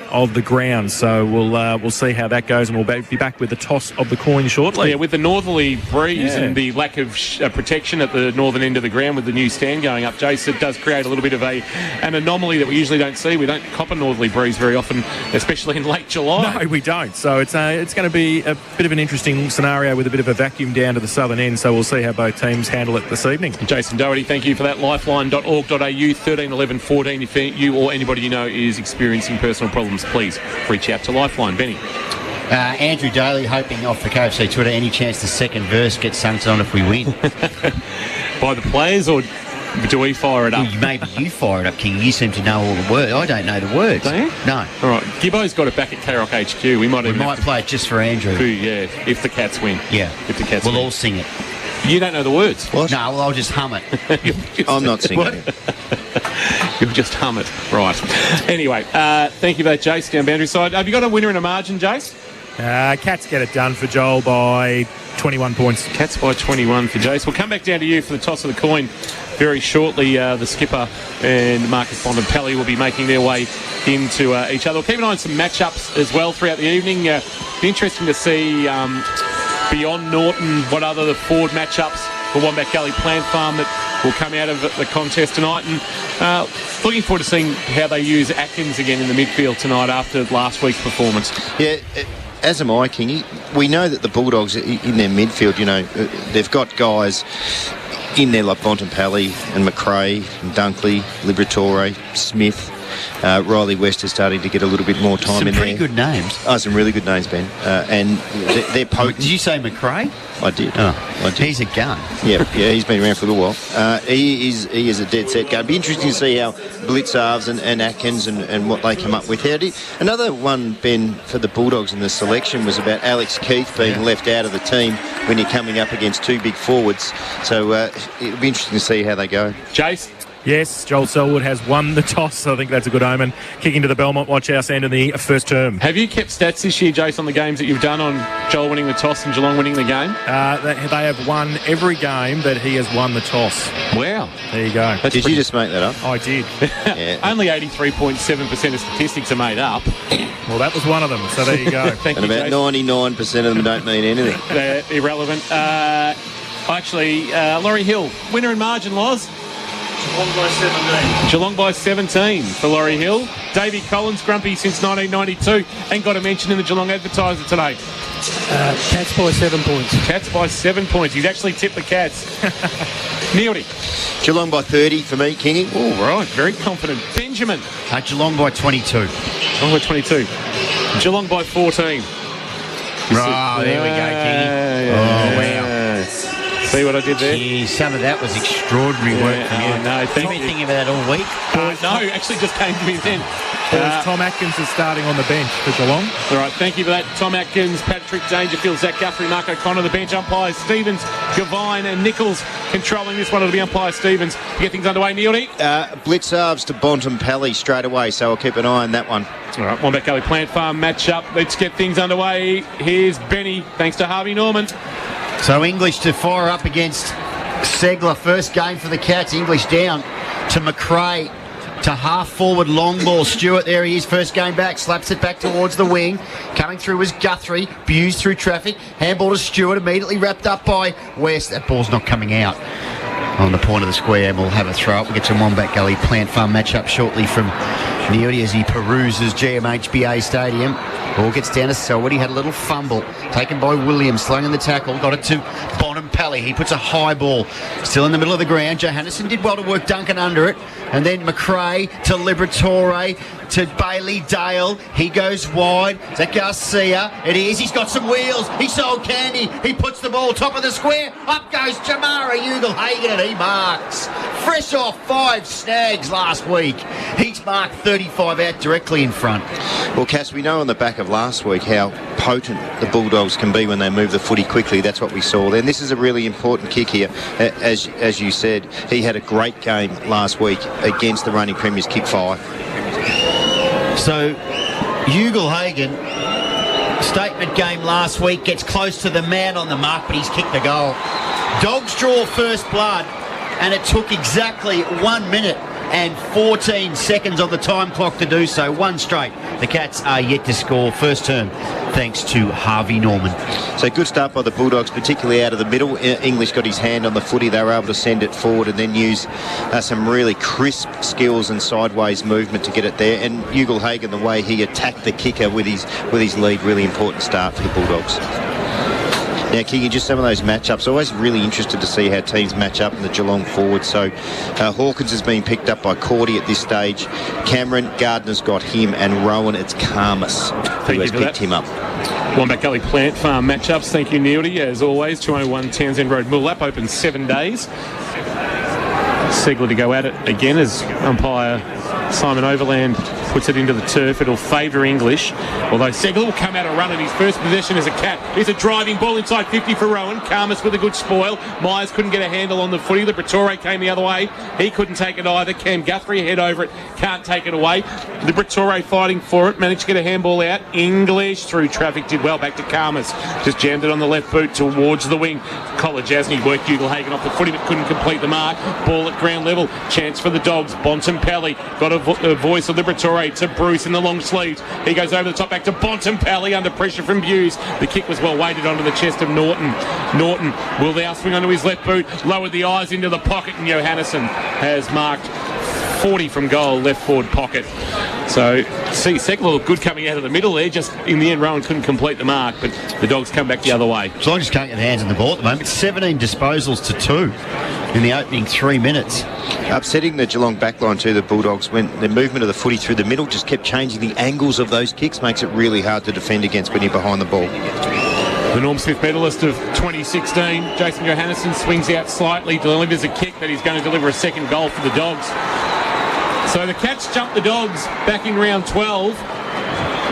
of the ground. So we'll see how that goes, and we'll be back with the toss of the coin shortly. Yeah, with the northerly breeze and the lack of protection at the northern end of the ground with the new stand going up, Jace, it does create a little bit of an anomaly that we usually don't see. We don't cop a northerly breeze very often, especially in late July. No, we don't. So it's going to be a bit of an interesting scenario with a bit of a vacuum down to the southern end. So we'll see how both teams handle it this evening. Jason Doherty, thank you for that. Lifeline.org.au 13 11 14. If you or anybody you know is experiencing personal problems, please reach out to Lifeline. Benny. Andrew Daly hoping off the KFC Twitter any chance the second verse gets sung on if we win. By the players, or do we fire it up? Well, maybe you fire it up, King. You seem to know all the words. I don't know the words. Do you? No. All right. Gibbo's got it back at K-Rock HQ. We might play it just for Andrew. Yeah, if the Cats win. Yeah. If the Cats win. We'll all sing it. You don't know the words. What? No, well, I'll just hum it. I'm not singing it. You'll just hum it. Right. Anyway, thank you for that, Jace, down boundary side. Have you got a winner and a margin, Jace? Cats get it done for Joel by 21 points. Cats by 21 for Jace. We'll come back down to you for the toss of the coin very shortly. The skipper and Marcus Bontempelli will be making their way into each other. We'll keep an eye on some matchups as well throughout the evening. Be interesting to see beyond Norton what other the forward matchups for Wombat Gully Plant Farm that will come out of the contest tonight. And looking forward to seeing how they use Atkins again in the midfield tonight after last week's performance. Yeah. As am I, Kingy. We know that the Bulldogs in their midfield, they've got guys in there like Bontempelli and McRae and Dunkley, Liberatore, Smith. Riley West is starting to get a little bit more time in there. Some pretty good names. Oh, some really good names, Ben. And they're potent. Did you say McRae? I did. Oh, I did. He's a gun. Yeah, he's been around for a little while. He is a dead set gun. It'll be interesting to see how Blitzarves and Atkins and what they come up with. Another one, Ben, for the Bulldogs in the selection was about Alex Keith being left out of the team when you're coming up against two big forwards. So it'll be interesting to see how they go. Jace? Yes, Joel Selwood has won the toss. I think that's a good omen. Kicking to the Belmont Watchhouse end in the first term. Have you kept stats this year, Jace, on the games that you've done on Joel winning the toss and Geelong winning the game? They have won every game that he has won the toss. Wow. There you go. Did you just make that up? I did. Yeah. Only 83.7% of statistics are made up. Well, that was one of them, so there you go. And about 99% of them don't mean anything. They're irrelevant. Laurie Hill, winner and margin, Loz? Geelong by 17 for Laurie Hill. Davey Collins, grumpy since 1992, and got a mention in the Geelong Advertiser today. Cats by 7 points. Cats by 7 points. He's actually tipped the Cats. Neildy. Geelong by 30 for me, Kingy. All right, very confident. Benjamin. Geelong by 22. Geelong by 22. Geelong by 14. Right, there we go, Kingy. Oh, wow. See what I did there? Yeah, some of that was extraordinary work from you. No, You've been thinking about that all week? No, actually just came to me then. Tom Atkins is starting on the bench for Geelong. All right, thank you for that. Tom Atkins, Patrick Dangerfield, Zach Guthrie, Mark O'Connor, the bench umpires, Stevens, Gavine and Nichols controlling this one. It'll be umpire Stevens to get things underway. Neildy? Blitzarves to Bontempelli straight away, so I'll keep an eye on that one. All right, Wombat Gully Plant Farm match up. Let's get things underway. Here's Benny, thanks to Harvey Norman. So English to fire up against Segler. First game for the Cats. English down to McRae. To half forward, long ball. Stewart, there he is, first game back, slaps it back towards the wing. Coming through was Guthrie, Buse through traffic. Handball to Stewart, immediately wrapped up by West. That ball's not coming out on the point of the square, and we'll have a throw up. We'll get some Wombat Gully Plant Farm match up shortly from Neody as he peruses GMHBA Stadium. Ball gets down to Selwood. He had a little fumble taken by Williams, slung in the tackle, got it to Bontempelli. He puts a high ball still in the middle of the ground. Johannesson did well to work Duncan under it, and then McRae to Liberatore to Bailey Dale. He goes wide. Is that Garcia? It is. He's got some wheels. He sold candy. He puts the ball top of the square. Up goes Jamara Ugle-Hagan, and he marks. Fresh off 5 snags last week. He's marked 35 out directly in front. Well, Cass, we know on the back of last week how potent the Bulldogs can be when they move the footy quickly. That's what we saw then. This is a really important kick here. As you said, he had a great game last week against the reigning premiers, kick 5. So, Ugle-Hagan, statement game last week, gets close to the man on the mark, but he's kicked the goal. Dogs draw first blood, and it took exactly 1 minute and 14 seconds on the time clock to do so. One straight. The Cats are yet to score first term, thanks to Harvey Norman. So good start by the Bulldogs, particularly out of the middle. English got his hand on the footy. They were able to send it forward and then use some really crisp skills and sideways movement to get it there. And Ugle-Hagan, the way he attacked the kicker with his lead, really important start for the Bulldogs. Now, Kingy, just some of those matchups. Always really interested to see how teams match up in the Geelong forward. So Hawkins has been picked up by Cordy at this stage. Cameron, Gardner's got him, and Rowan, it's Karmas who has picked him up. Wombat Gully Plant Farm matchups. Thank you, Neildy. As always, 201 Townsend Road, Moolap, open 7 days. Segler to go at it again as umpire Simon Overland puts it into the turf. It'll favour English, although Segler will come out a run in his first possession as a Cat. Here's a driving ball inside 50 for Rowan. Karmas with a good spoil. Myers couldn't get a handle on the footy. Liberatore came the other way. He couldn't take it either. Cam Guthrie head over it. Can't take it away. Liberatore fighting for it. Managed to get a handball out. English through traffic. Did well. Back to Karmas. Just jammed it on the left boot towards the wing. Collar Jasny worked Ugle-Hagan off the footy but couldn't complete the mark. Ball at ground level. Chance for the Dogs. Bontempelli got a voice of Liberatore to Bruce in the long sleeves. He goes over the top back to Bontempelli under pressure from Buse. The kick was well weighted onto the chest of Norton. Norton will now swing onto his left boot, lowered the eyes into the pocket, and Johannesson has marked 40 from goal, left forward pocket. So, see, Segler looked good coming out of the middle there. Just in the end, Rowan couldn't complete the mark, but the Dogs come back the other way. Geelong just can't get their hands on the ball at the moment. 17 disposals to 2 in the opening 3 minutes. Upsetting the Geelong backline too, the Bulldogs, when the movement of the footy through the middle just kept changing the angles of those kicks, makes it really hard to defend against when you're behind the ball. The Norm Smith medalist of 2016, Jason Johannesson, swings out slightly, delivers a kick that he's going to deliver a second goal for the Dogs. So the Cats jump the Dogs back in round 12,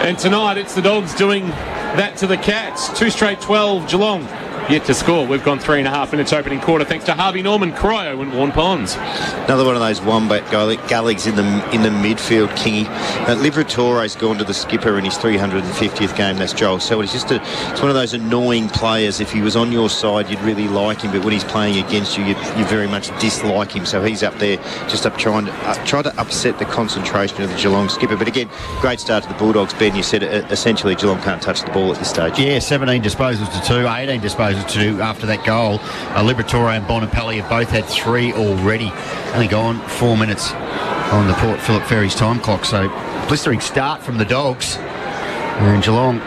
and tonight it's the Dogs doing that to the Cats. 2 straight 12, Geelong yet to score. We've gone 3.5 minutes opening quarter thanks to Harvey Norman, Cryo and Warren Ponds. Another one of those Wombat gullies in the midfield, Kingy. Liberatore's gone to the skipper in his 350th game. That's Joel Selwood. It's one of those annoying players. If he was on your side, you'd really like him, but when he's playing against you, you very much dislike him. So he's up there just up trying to upset the concentration of the Geelong skipper. But again, great start to the Bulldogs. Ben, you said essentially Geelong can't touch the ball at this stage. Yeah, 17 disposals to 2, 18 disposals disposal to do after that goal. Liberatore and Bonampelli have both had 3 already. Only gone 4 minutes on the Port Phillip Ferries time clock. So blistering start from the Dogs. And Geelong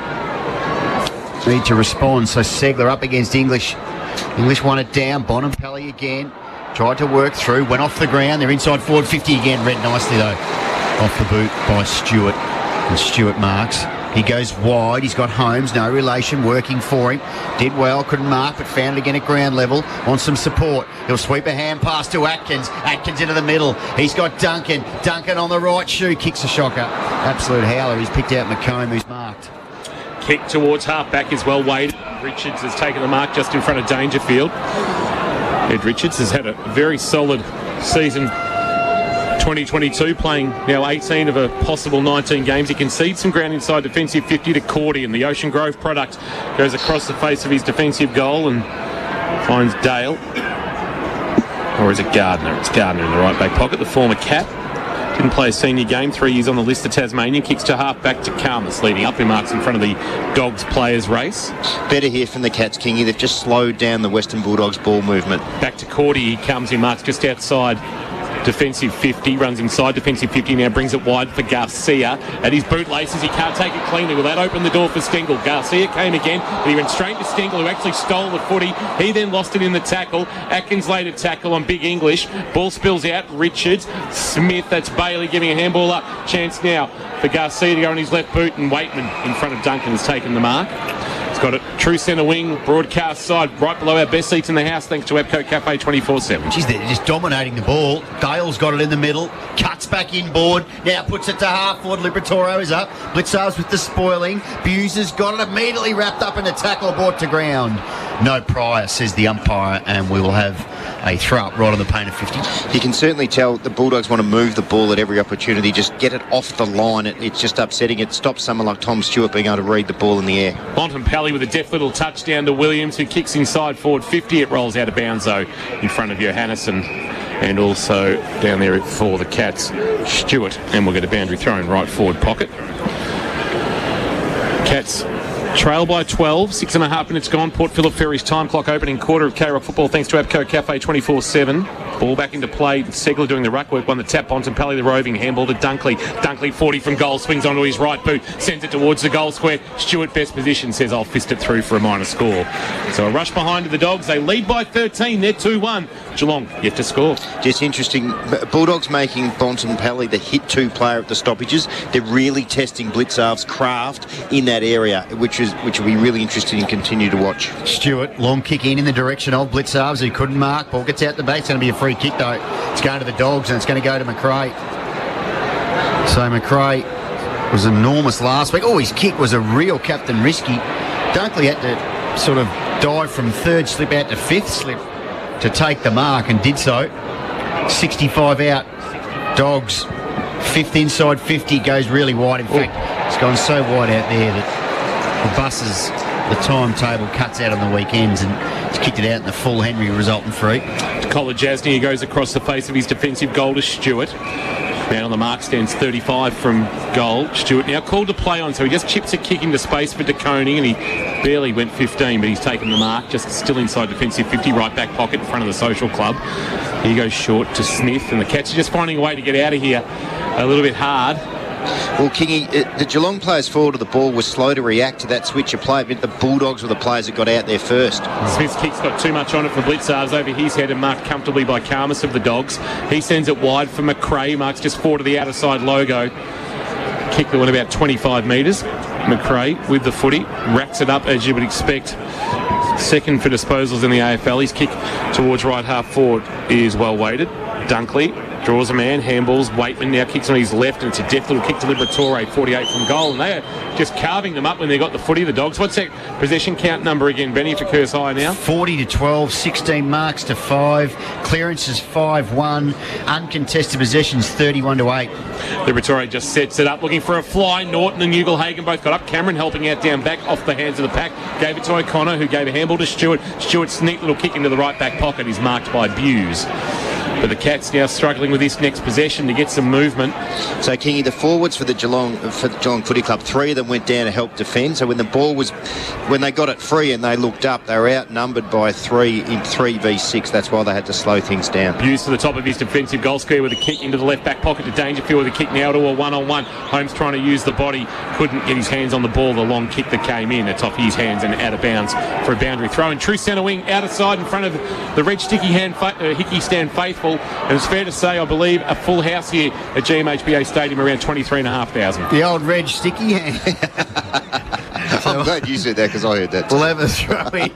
need to respond. So Segler up against English. English won it down. Bonampelli again. Tried to work through. Went off the ground. They're inside forward 50 again. Read nicely though. Off the boot by Stewart. And Stewart marks. He goes wide. He's got Holmes. No relation. Working for him. Did well. Couldn't mark, but found it again at ground level. Wants some support. He'll sweep a hand pass to Atkins. Atkins into the middle. He's got Duncan. Duncan on the right shoe. Kicks a shocker. Absolute howler. He's picked out McComb, who's marked. Kick towards half-back is well weighted. Richards has taken the mark just in front of Dangerfield. Ed Richards has had a very solid season 2022, playing now 18 of a possible 19 games. He concedes some ground inside defensive 50 to Cordy, and the Ocean Grove product goes across the face of his defensive goal and finds Dale. Or is it Gardner? It's Gardner in the right back pocket, the former cap. Didn't play a senior game, 3 years on the list of Tasmanian. Kicks to half back to Karmas, leading up. He marks in front of the Dogs players race. Better here from the Cats, Kingy. They've just slowed down the Western Bulldogs ball movement. Back to Cordy, he comes, he marks just outside defensive 50, runs inside defensive 50, now brings it wide for Garcia. At his bootlaces, he can't take it cleanly. Will that open the door for Stengel? Garcia came again, but he went straight to Stengel, who actually stole the footy. He then lost it in the tackle. Atkins laid a tackle on Big English. Ball spills out. Richards, Smith, that's Bailey giving a handball up. Chance now for Garcia to go on his left boot, and Waitman in front of Duncan has taken the mark. He's got it true centre wing, broadcast side, right below our best seats in the house, thanks to Epco Cafe 24/7. Geez, they're just dominating the ball. Dale's got it in the middle, cuts back inboard, now puts it to half forward. Liberatore is up. Blitzars with the spoiling. Buse has got it immediately wrapped up in a tackle, brought to ground. No prior, says the umpire, and we will have a throw up right on the paint of 50. You can certainly tell the Bulldogs want to move the ball at every opportunity, just get it off the line. It's just upsetting. It stops someone like Tom Stewart being able to read the ball in the air. Bonampelli with a deft little touchdown to Williams, who kicks inside forward 50. It rolls out of bounds though in front of Johannesson, and also down there for the Cats, Stewart, and we'll get a boundary throw in right forward pocket. Cats trail by 12, 6.5 minutes gone. Port Phillip Ferries time clock opening quarter of K-Rock football, thanks to Epco Cafe 24/7. Ball back into play. Segler doing the ruck work. Won the tap. Bonampelli the roving. Handball to Dunkley. Dunkley 40 from goal. Swings onto his right boot. Sends it towards the goal square. Stewart best position. Says I'll fist it through for a minor score. So a rush behind to the Dogs. They lead by 13. They're 2-1. Geelong yet to score. Just interesting. Bulldogs making Bonampelli the hit 2 player at the stoppages. They're really testing Blitzarv's craft in that area, which will be really interesting and continue to watch. Stewart, long kick in the direction of Blitzarves, who couldn't mark. Ball gets out the back. It's going to be a free kick though. It's going to the Dogs and it's going to go to McRae. So McRae was enormous last week. Oh, his kick was a real captain risky. Dunkley had to sort of dive from third slip out to fifth slip to take the mark, and did so. 65 out. Dogs, 5th inside 50, goes really wide. In fact, it's gone so wide out there that the buses, the timetable cuts out on the weekends, and it's kicked it out in the full Henry, resulting free. Collar Jasny, he goes across the face of his defensive goal to Stewart. Man on the mark, stands 35 from goal. Stewart now called to play on, so he just chips a kick into space for De Koning, and he barely went 15, but he's taken the mark, just still inside defensive 50, right back pocket in front of the Social Club. He goes short to Smith, and the Cats are just finding a way to get out of here a little bit hard. Well, Kingy, the Geelong players forward of the ball were slow to react to that switch of play, but the Bulldogs were the players that got out there first. Smith's kick's got too much on it for Blitzarves over his head and marked comfortably by Karmas of the Dogs. He sends it wide for McRae, marks just 4 to the outer side logo. Kick that went about 25 metres. McRae with the footy, racks it up as you would expect. Second for disposals in the AFL. His kick towards right half forward is well weighted. Dunkley draws a man, handballs. Waitman now kicks on his left, and it's a deft little kick to Liberatore, 48 from goal. And they are just carving them up when they got the footy, the Dogs. What's that possession count number again, Benny, for Curse High now? 40 to 12, 16 marks to 5, clearances 5-1, uncontested possessions 31 to 8. Liberatore just sets it up, looking for a fly. Norton and Ugelhagen both got up. Cameron helping out down back, off the hands of the pack. Gave it to O'Connor, who gave a handball to Stewart. Stewart's neat little kick into the right back pocket is marked by Buse. But the Cats now struggling with this next possession to get some movement. So, Kingy, the forwards for the Geelong Footy Club, 3 of them went down to help defend. So when they got it free and they looked up, they were outnumbered by 3 in 3v6. That's why they had to slow things down. Hughes to the top of his defensive goal square with a kick into the left back pocket to Dangerfield with a kick now to a one-on-one. Holmes trying to use the body, couldn't get his hands on the ball. The long kick that came in, it's off his hands and out of bounds for a boundary throw. And true centre wing out of side in front of the Reg Hickey stand faithful. And it's fair to say, I believe, a full house here at GMHBA Stadium, around 23,500. The old Reg Sticky hand. I'm glad you said that because I heard that. Clever throwing.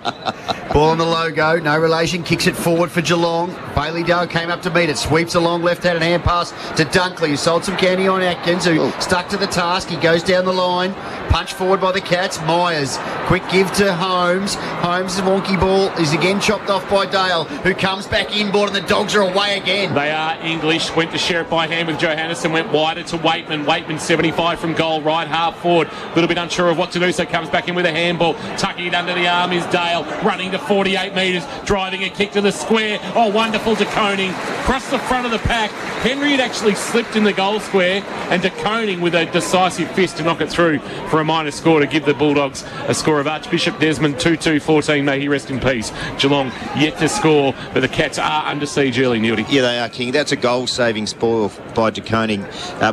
Ball on the logo, no relation, kicks it forward for Geelong. Bailey Dale came up to meet it, sweeps along left-handed hand pass to Dunkley, who sold some candy on Atkins, who stuck to the task. He goes down the line, punch forward by the Cats. Myers, quick give to Holmes. Holmes' wonky ball is again chopped off by Dale, who comes back inboard, and the Dogs are away again. They are English, went to share it by hand with Johannesson, went wider to Waitman. Waitman 75 from goal, right half forward, a little bit unsure of what to do, so comes back in with a handball, tucking it under the arm is Dale, running to 48 metres, driving a kick to the square. Oh, wonderful to Koning, across the front of the pack. Henry had actually slipped in the goal square, and de Koning with a decisive fist to knock it through for a minor score to give the Bulldogs a score of Archbishop Desmond 2-2-14. May he rest in peace. Geelong yet to score, but the Cats are under siege early, Nildy. Yeah, they are, King. That's a goal-saving spoil by de Koning.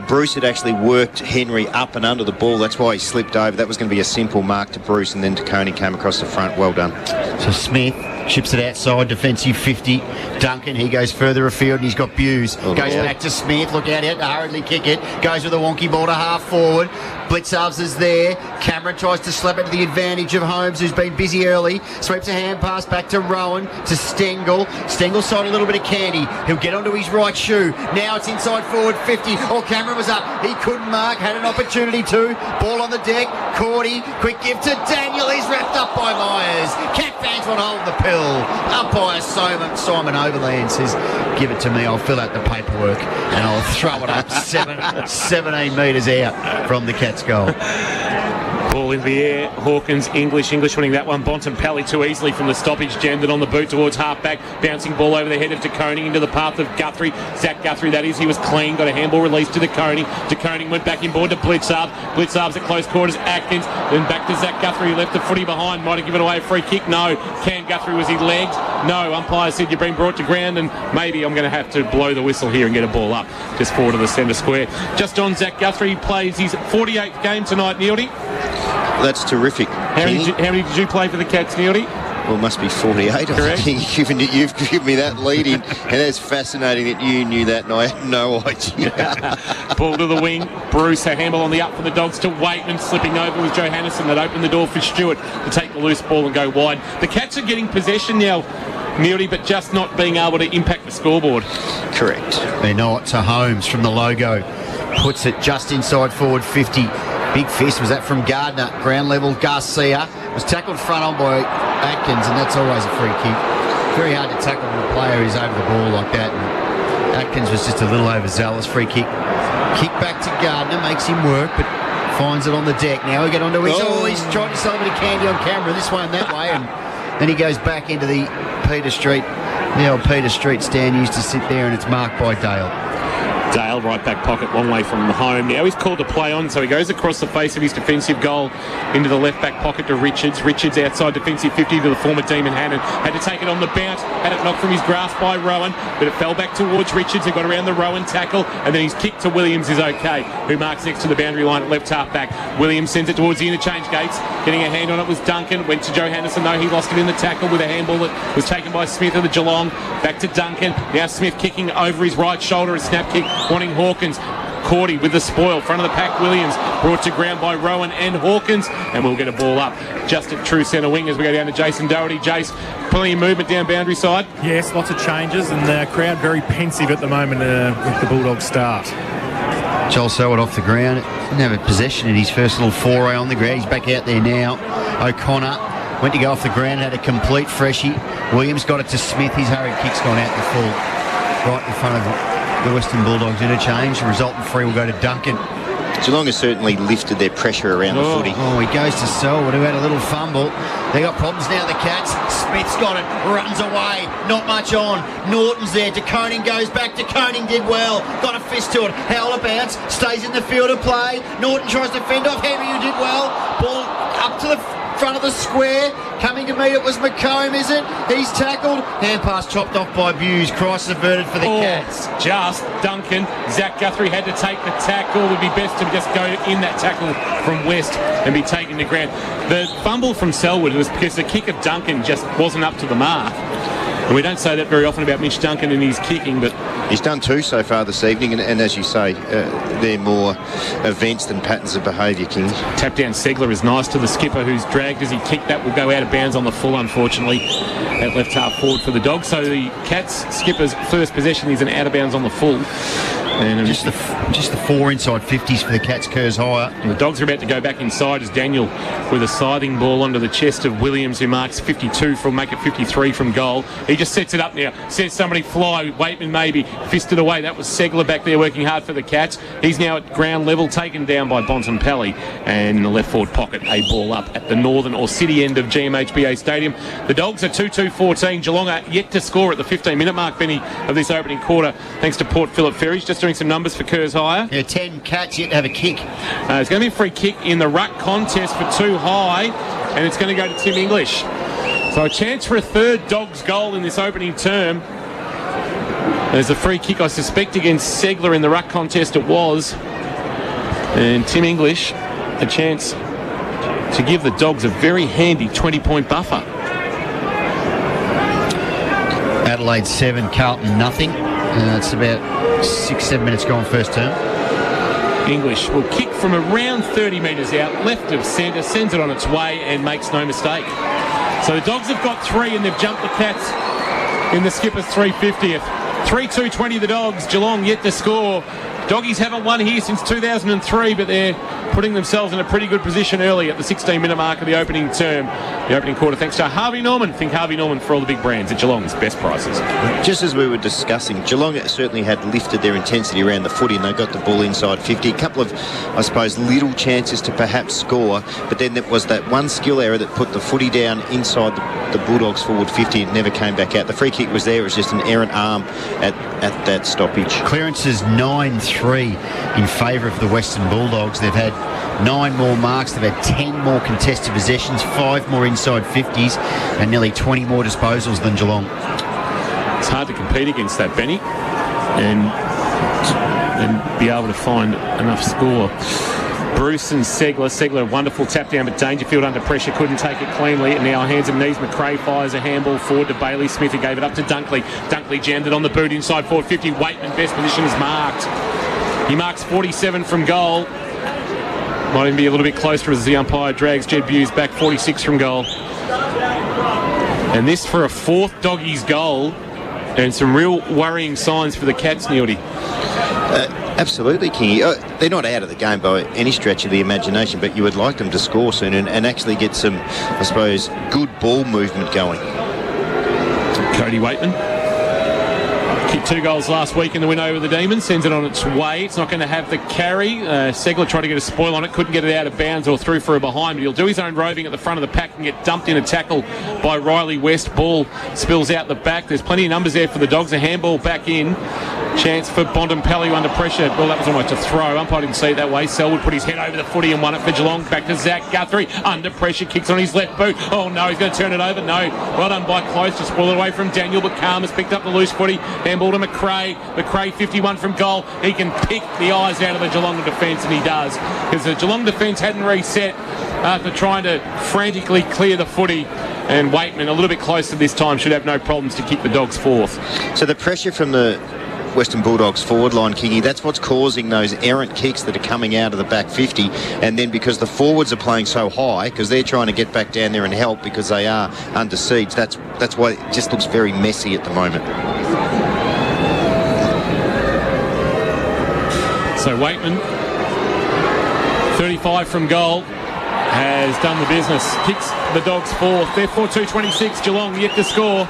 Bruce had actually worked Henry up and under the ball. That's why he slipped over. That was going to be a simple mark to Bruce, and then de Koning came across the front. Well done. So Smith chips it outside, defensive 50. Duncan, he goes further afield, and he's got Buse. Goes back to Smith, look out, he had to hurriedly kick it. Goes with a wonky ball to half forward. Blitzarves is there. Cameron tries to slap it to the advantage of Holmes, who's been busy early. Sweeps a hand pass back to Rowan, to Stengel. Stengel side a little bit of candy. He'll get onto his right shoe. Now it's inside forward 50. Oh, Cameron was up. He couldn't mark. Had an opportunity to. Ball on the deck. Cordy. Quick give to Daniel. He's wrapped up by Myers. Cat fans want to hold the pill. Umpire Simon Overland says, give it to me. I'll fill out the paperwork and I'll throw it up 17 metres out from the Cats' goal. Ball in the air. Hawkins, English winning that one. Bontempelli too easily from the stoppage, jammed it on the boot towards half-back. Bouncing ball over the head of de Koning into the path of Guthrie. Zach Guthrie, that is. He was clean. Got a handball released to de Koning. De Koning went back inboard to Blitzarves. Blitzarves at close quarters. Atkins. Then back to Zach Guthrie, who left the footy behind. Might have given away a free kick. No. Cam Guthrie, was he legged? No. Umpire said you've been brought to ground, and maybe I'm going to have to blow the whistle here and get a ball up just forward of the centre square. Just on Zach Guthrie, plays his 48th game tonight, Neildy. That's terrific. How many did you play for the Cats, Neildy? Well, it must be 48. Correct. You've given me that lead in, and it's fascinating that you knew that, and I had no idea. Ball to the wing. Bruce, a handball on the up for the Dogs to Waitman, slipping over with Johannesson. That opened the door for Stewart to take the loose ball and go wide. The Cats are getting possession now, Neildy, but just not being able to impact the scoreboard. Correct. They're not. To Holmes from the logo. Puts it just inside forward 50. Big fist. Was that from Gardner? Ground level. Garcia was tackled front on by Atkins, and that's always a free kick. Very hard to tackle when a player is over the ball like that. And Atkins was just a little overzealous. Free kick. Kick back to Gardner. Makes him work, but finds it on the deck. Now we get onto his... Oh, he's trying to sell a bit of candy on camera this way and that way, and then he goes back into the Peter Street. The old Peter Street stand used to sit there, and it's marked by Dale. Dale, right back pocket, long way from home. Now he's called to play on, so he goes across the face of his defensive goal into the left back pocket to Richards. Richards outside defensive 50 to the former Demon Hannon. Had to take it on the bounce, had it knocked from his grasp by Rowan, but it fell back towards Richards. He got around the Rowan tackle, and then his kick to Williams is okay, who marks next to the boundary line at left half back. Williams sends it towards the interchange gates. Getting a hand on it was Duncan. Went to Johannesson, though. He lost it in the tackle with a handball that was taken by Smith of the Geelong. Back to Duncan. Now Smith kicking over his right shoulder. A snap kick wanting Hawkins. Cordy with the spoil, front of the pack. Williams brought to ground by Rowan and Hawkins, and we'll get a ball up just at true centre wing as we go down to Jason Doherty. Jace, plenty of movement down boundary side. Yes, lots of changes, and the crowd very pensive at the moment with the Bulldogs start. Joel Selwood off the ground. Didn't have a possession in his first little foray on the ground. He's back out there now. O'Connor went to go off the ground, had a complete freshie. Williams got it to Smith. His hurried kick's gone out the full, right in front of the Western Bulldogs interchange. The resultant free will go to Duncan. Geelong has certainly lifted their pressure around the footy. Oh, he goes to Selwood, who had a little fumble. They got problems now, the Cats. Smith's got it, runs away, not much on. Norton's there, De Koning goes back. De Koning did well, got a fist to it. Howler bounce, stays in the field of play. Norton tries to fend off Heavy, who did well. Ball up to the front of the square. Coming to meet it was McComb, is it? He's tackled. Hand pass chopped off by Buse. Crisis averted for the Cats. Just Duncan. Zach Guthrie had to take the tackle. It would be best to just go in that tackle from West and be taken to ground. The fumble from Selwood was because the kick of Duncan just wasn't up to the mark. And we don't say that very often about Mitch Duncan and his kicking, but he's done two so far this evening, and as you say, they're more events than patterns of behaviour, King. Tap down Segler is nice to the skipper, who's dragged as he kicked. That will go out of bounds on the full, unfortunately, at left half forward for the Dogs. So the Cats skipper's first possession is an out of bounds on the full. And just the 4 inside 50s for the Cats, Kerrs higher. And the Dogs are about to go back inside as Daniel with a scything ball onto the chest of Williams, who marks 52 from make it 53 from goal. He just sets it up now, says somebody fly. Waitman maybe fisted away. That was Segler back there working hard for the Cats. He's now at ground level, taken down by Bontempelli, and in the left forward pocket, a ball up at the northern or city end of GMHBA Stadium. The Dogs are 2-2-14. Geelong are yet to score at the 15-minute mark, Benny, of this opening quarter, thanks to Port Phillip Ferries. Just doing some numbers for Kerrs higher. Yeah, 10 Cats yet to have a kick. It's going to be a free kick in the ruck contest for Too High, and it's going to go to Tim English. So a chance for a third Dogs goal in this opening term. There's a free kick, I suspect, against Segler in the ruck contest. It was. And Tim English, a chance to give the Dogs a very handy 20-point buffer. Adelaide 7, Carlton nothing. It's about 6-7 minutes gone first term. English will kick from around 30 metres out, left of centre, sends it on its way and makes no mistake. So the Dogs have got 3 and they've jumped the Cats in the skipper's 350th. 3-2-20 the Dogs. Geelong yet to score. Doggies haven't won here since 2003, but they're putting themselves in a pretty good position early at the 16-minute mark of the opening term, the opening quarter, thanks to Harvey Norman. Think Harvey Norman for all the big brands at Geelong's best prices. Just as we were discussing, Geelong certainly had lifted their intensity around the footy, and they got the ball inside 50. A couple of, I suppose, little chances to perhaps score, but then there was that one skill error that put the footy down inside the Bulldogs forward 50 and never came back out. The free kick was there. It was just an errant arm at that stoppage. Clearances 9-3 in favour of the Western Bulldogs. They've had 9 more marks. They've had 10 more contested possessions, 5 more inside 50s, and nearly 20 more disposals than Geelong. It's hard to compete against that, Benny, and be able to find enough score. Bruce and Segler, wonderful tap down, but Dangerfield under pressure, couldn't take it cleanly, and now hands and knees. McRae fires a handball forward to Bailey Smith, who gave it up to Dunkley. Dunkley jammed it on the boot inside forward 50. Waitman, best position is marked. He marks 47 from goal. Might even be a little bit closer as the umpire drags Jed Buse back, 46 from goal. And this for a 4th Doggies goal, and some real worrying signs for the Cats, Neildy. Absolutely, Kingy. They're not out of the game by any stretch of the imagination, but you would like them to score soon and actually get some, I suppose, good ball movement going. Cody Waitman kicked 2 goals last week in the win over the Demons, sends it on its way. It's not going to have the carry. Segler tried to get a spoil on it, couldn't get it out of bounds or through for a behind, but he'll do his own roving at the front of the pack and get dumped in a tackle by Riley West. Ball spills out the back. There's plenty of numbers there for the Dogs. A handball back in. Chance for Bontempelli under pressure. Well, that was almost a throw. Umpire didn't see it that way. Selwood put his head over the footy and won it for Geelong. Back to Zach Guthrie. Under pressure. Kicks on his left boot. Oh, no. He's going to turn it over. No. Well done by Close to spoil it away from Daniel, but Calm has picked up the loose footy. Handball to McRae. McRae 51 from goal. He can pick the eyes out of the Geelong defence, and he does. Because the Geelong defence hadn't reset after trying to frantically clear the footy. And Waitman, a little bit closer this time, should have no problems to kick the Dogs 4th. So the pressure from the Western Bulldogs forward line, Kingy, that's what's causing those errant kicks that are coming out of the back 50, and then because the forwards are playing so high, because they're trying to get back down there and help because they are under siege, that's why it just looks very messy at the moment. So Waitman, 35 from goal, has done the business. Kicks the Dogs 4th. They're 4-2-26. Geelong yet to score.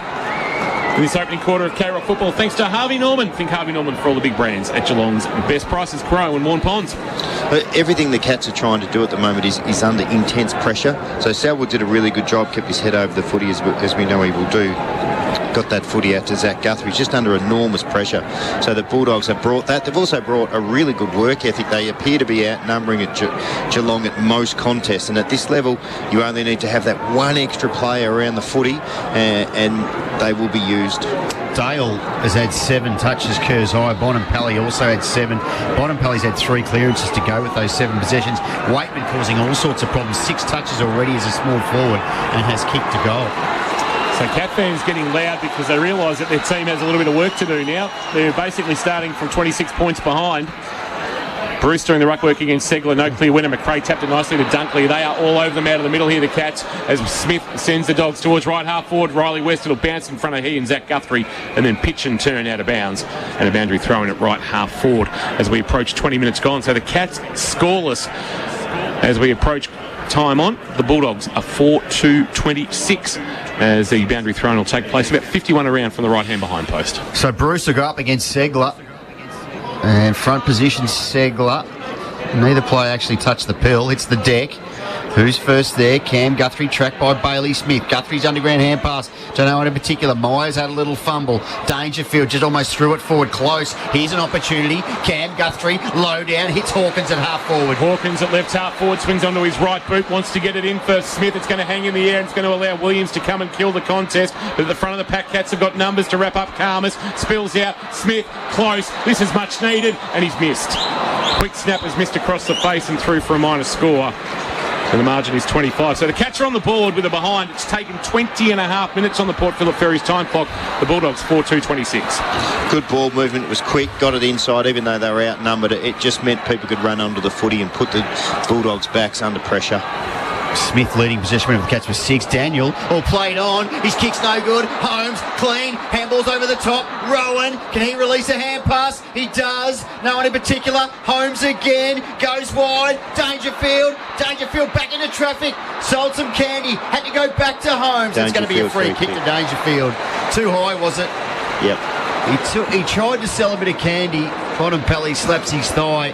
In this opening quarter of K-Rock football, thanks to Harvey Norman. Think Harvey Norman for all the big brands at Geelong's best prices, Crow and Warren Ponds. Everything the Cats are trying to do at the moment is under intense pressure. So Selwood did a really good job, kept his head over the footy as we know he will do. Got that footy out to Zach Guthrie, just under enormous pressure. So the Bulldogs have brought that. They've also brought a really good work ethic. They appear to be outnumbering at Geelong at most contests, and at this level you only need to have that one extra player around the footy and they will be used. Dale has had 7 touches, Kerrs high. Bonampelli also had 7. Bonampelli's had 3 clearances to go with those 7 possessions. Waitman causing all sorts of problems. 6 touches already as a small forward and has kicked a goal. So Cat fans getting loud because they realise that their team has a little bit of work to do now. They're basically starting from 26 points behind. Bruce doing the ruck work against Segler. No clear winner. McRae tapped it nicely to Dunkley. They are all over them out of the middle here, the Cats, as Smith sends the Dogs towards right half forward. Riley West, it'll bounce in front of he and Zach Guthrie, and then pitch and turn out of bounds. And a boundary throw in at right half forward as we approach 20 minutes gone. So the Cats scoreless as we approach time on. The Bulldogs are 4-2-26 as the boundary throw will take place about 51 around from the right hand behind post. So Bruce will go up against Segler. And front position, Segler. Neither player actually touched the pill. It's the deck. Who's first there? Cam Guthrie, tracked by Bailey Smith. Guthrie's underground hand pass. Don't know in particular. Myers had a little fumble. Dangerfield just almost threw it forward close. Here's an opportunity. Cam Guthrie, low down, hits Hawkins at half forward. Hawkins at left half forward, swings onto his right boot, wants to get it in for Smith. It's going to hang in the air. It's going to allow Williams to come and kill the contest. But at the front of the pack, Cats have got numbers to wrap up Karmas. Spills out. Smith, close. This is much needed. And he's missed. Quick snap has missed across the face and through for a minor score. And the margin is 25. So the Cats are on the board with a behind. It's taken 20 and a half minutes on the Port Phillip Ferries time clock. The Bulldogs 4-2-26. Good ball movement. It was quick. Got it inside even though they were outnumbered. It just meant people could run onto the footy and put the Bulldogs' backs under pressure. Smith leading possession of the Cats with 6. Daniel all played on. His kick's no good. Holmes clean. Handball's over the top. Rowan, can he release a hand pass? He does. No one in particular. Holmes again. Goes wide. Dangerfield back into traffic. Sold some candy. Had to go back to Holmes. It's going to be a free kick to Dangerfield. Too high, was it? Yep. He tried to sell a bit of candy. Bonampelli slaps his thigh,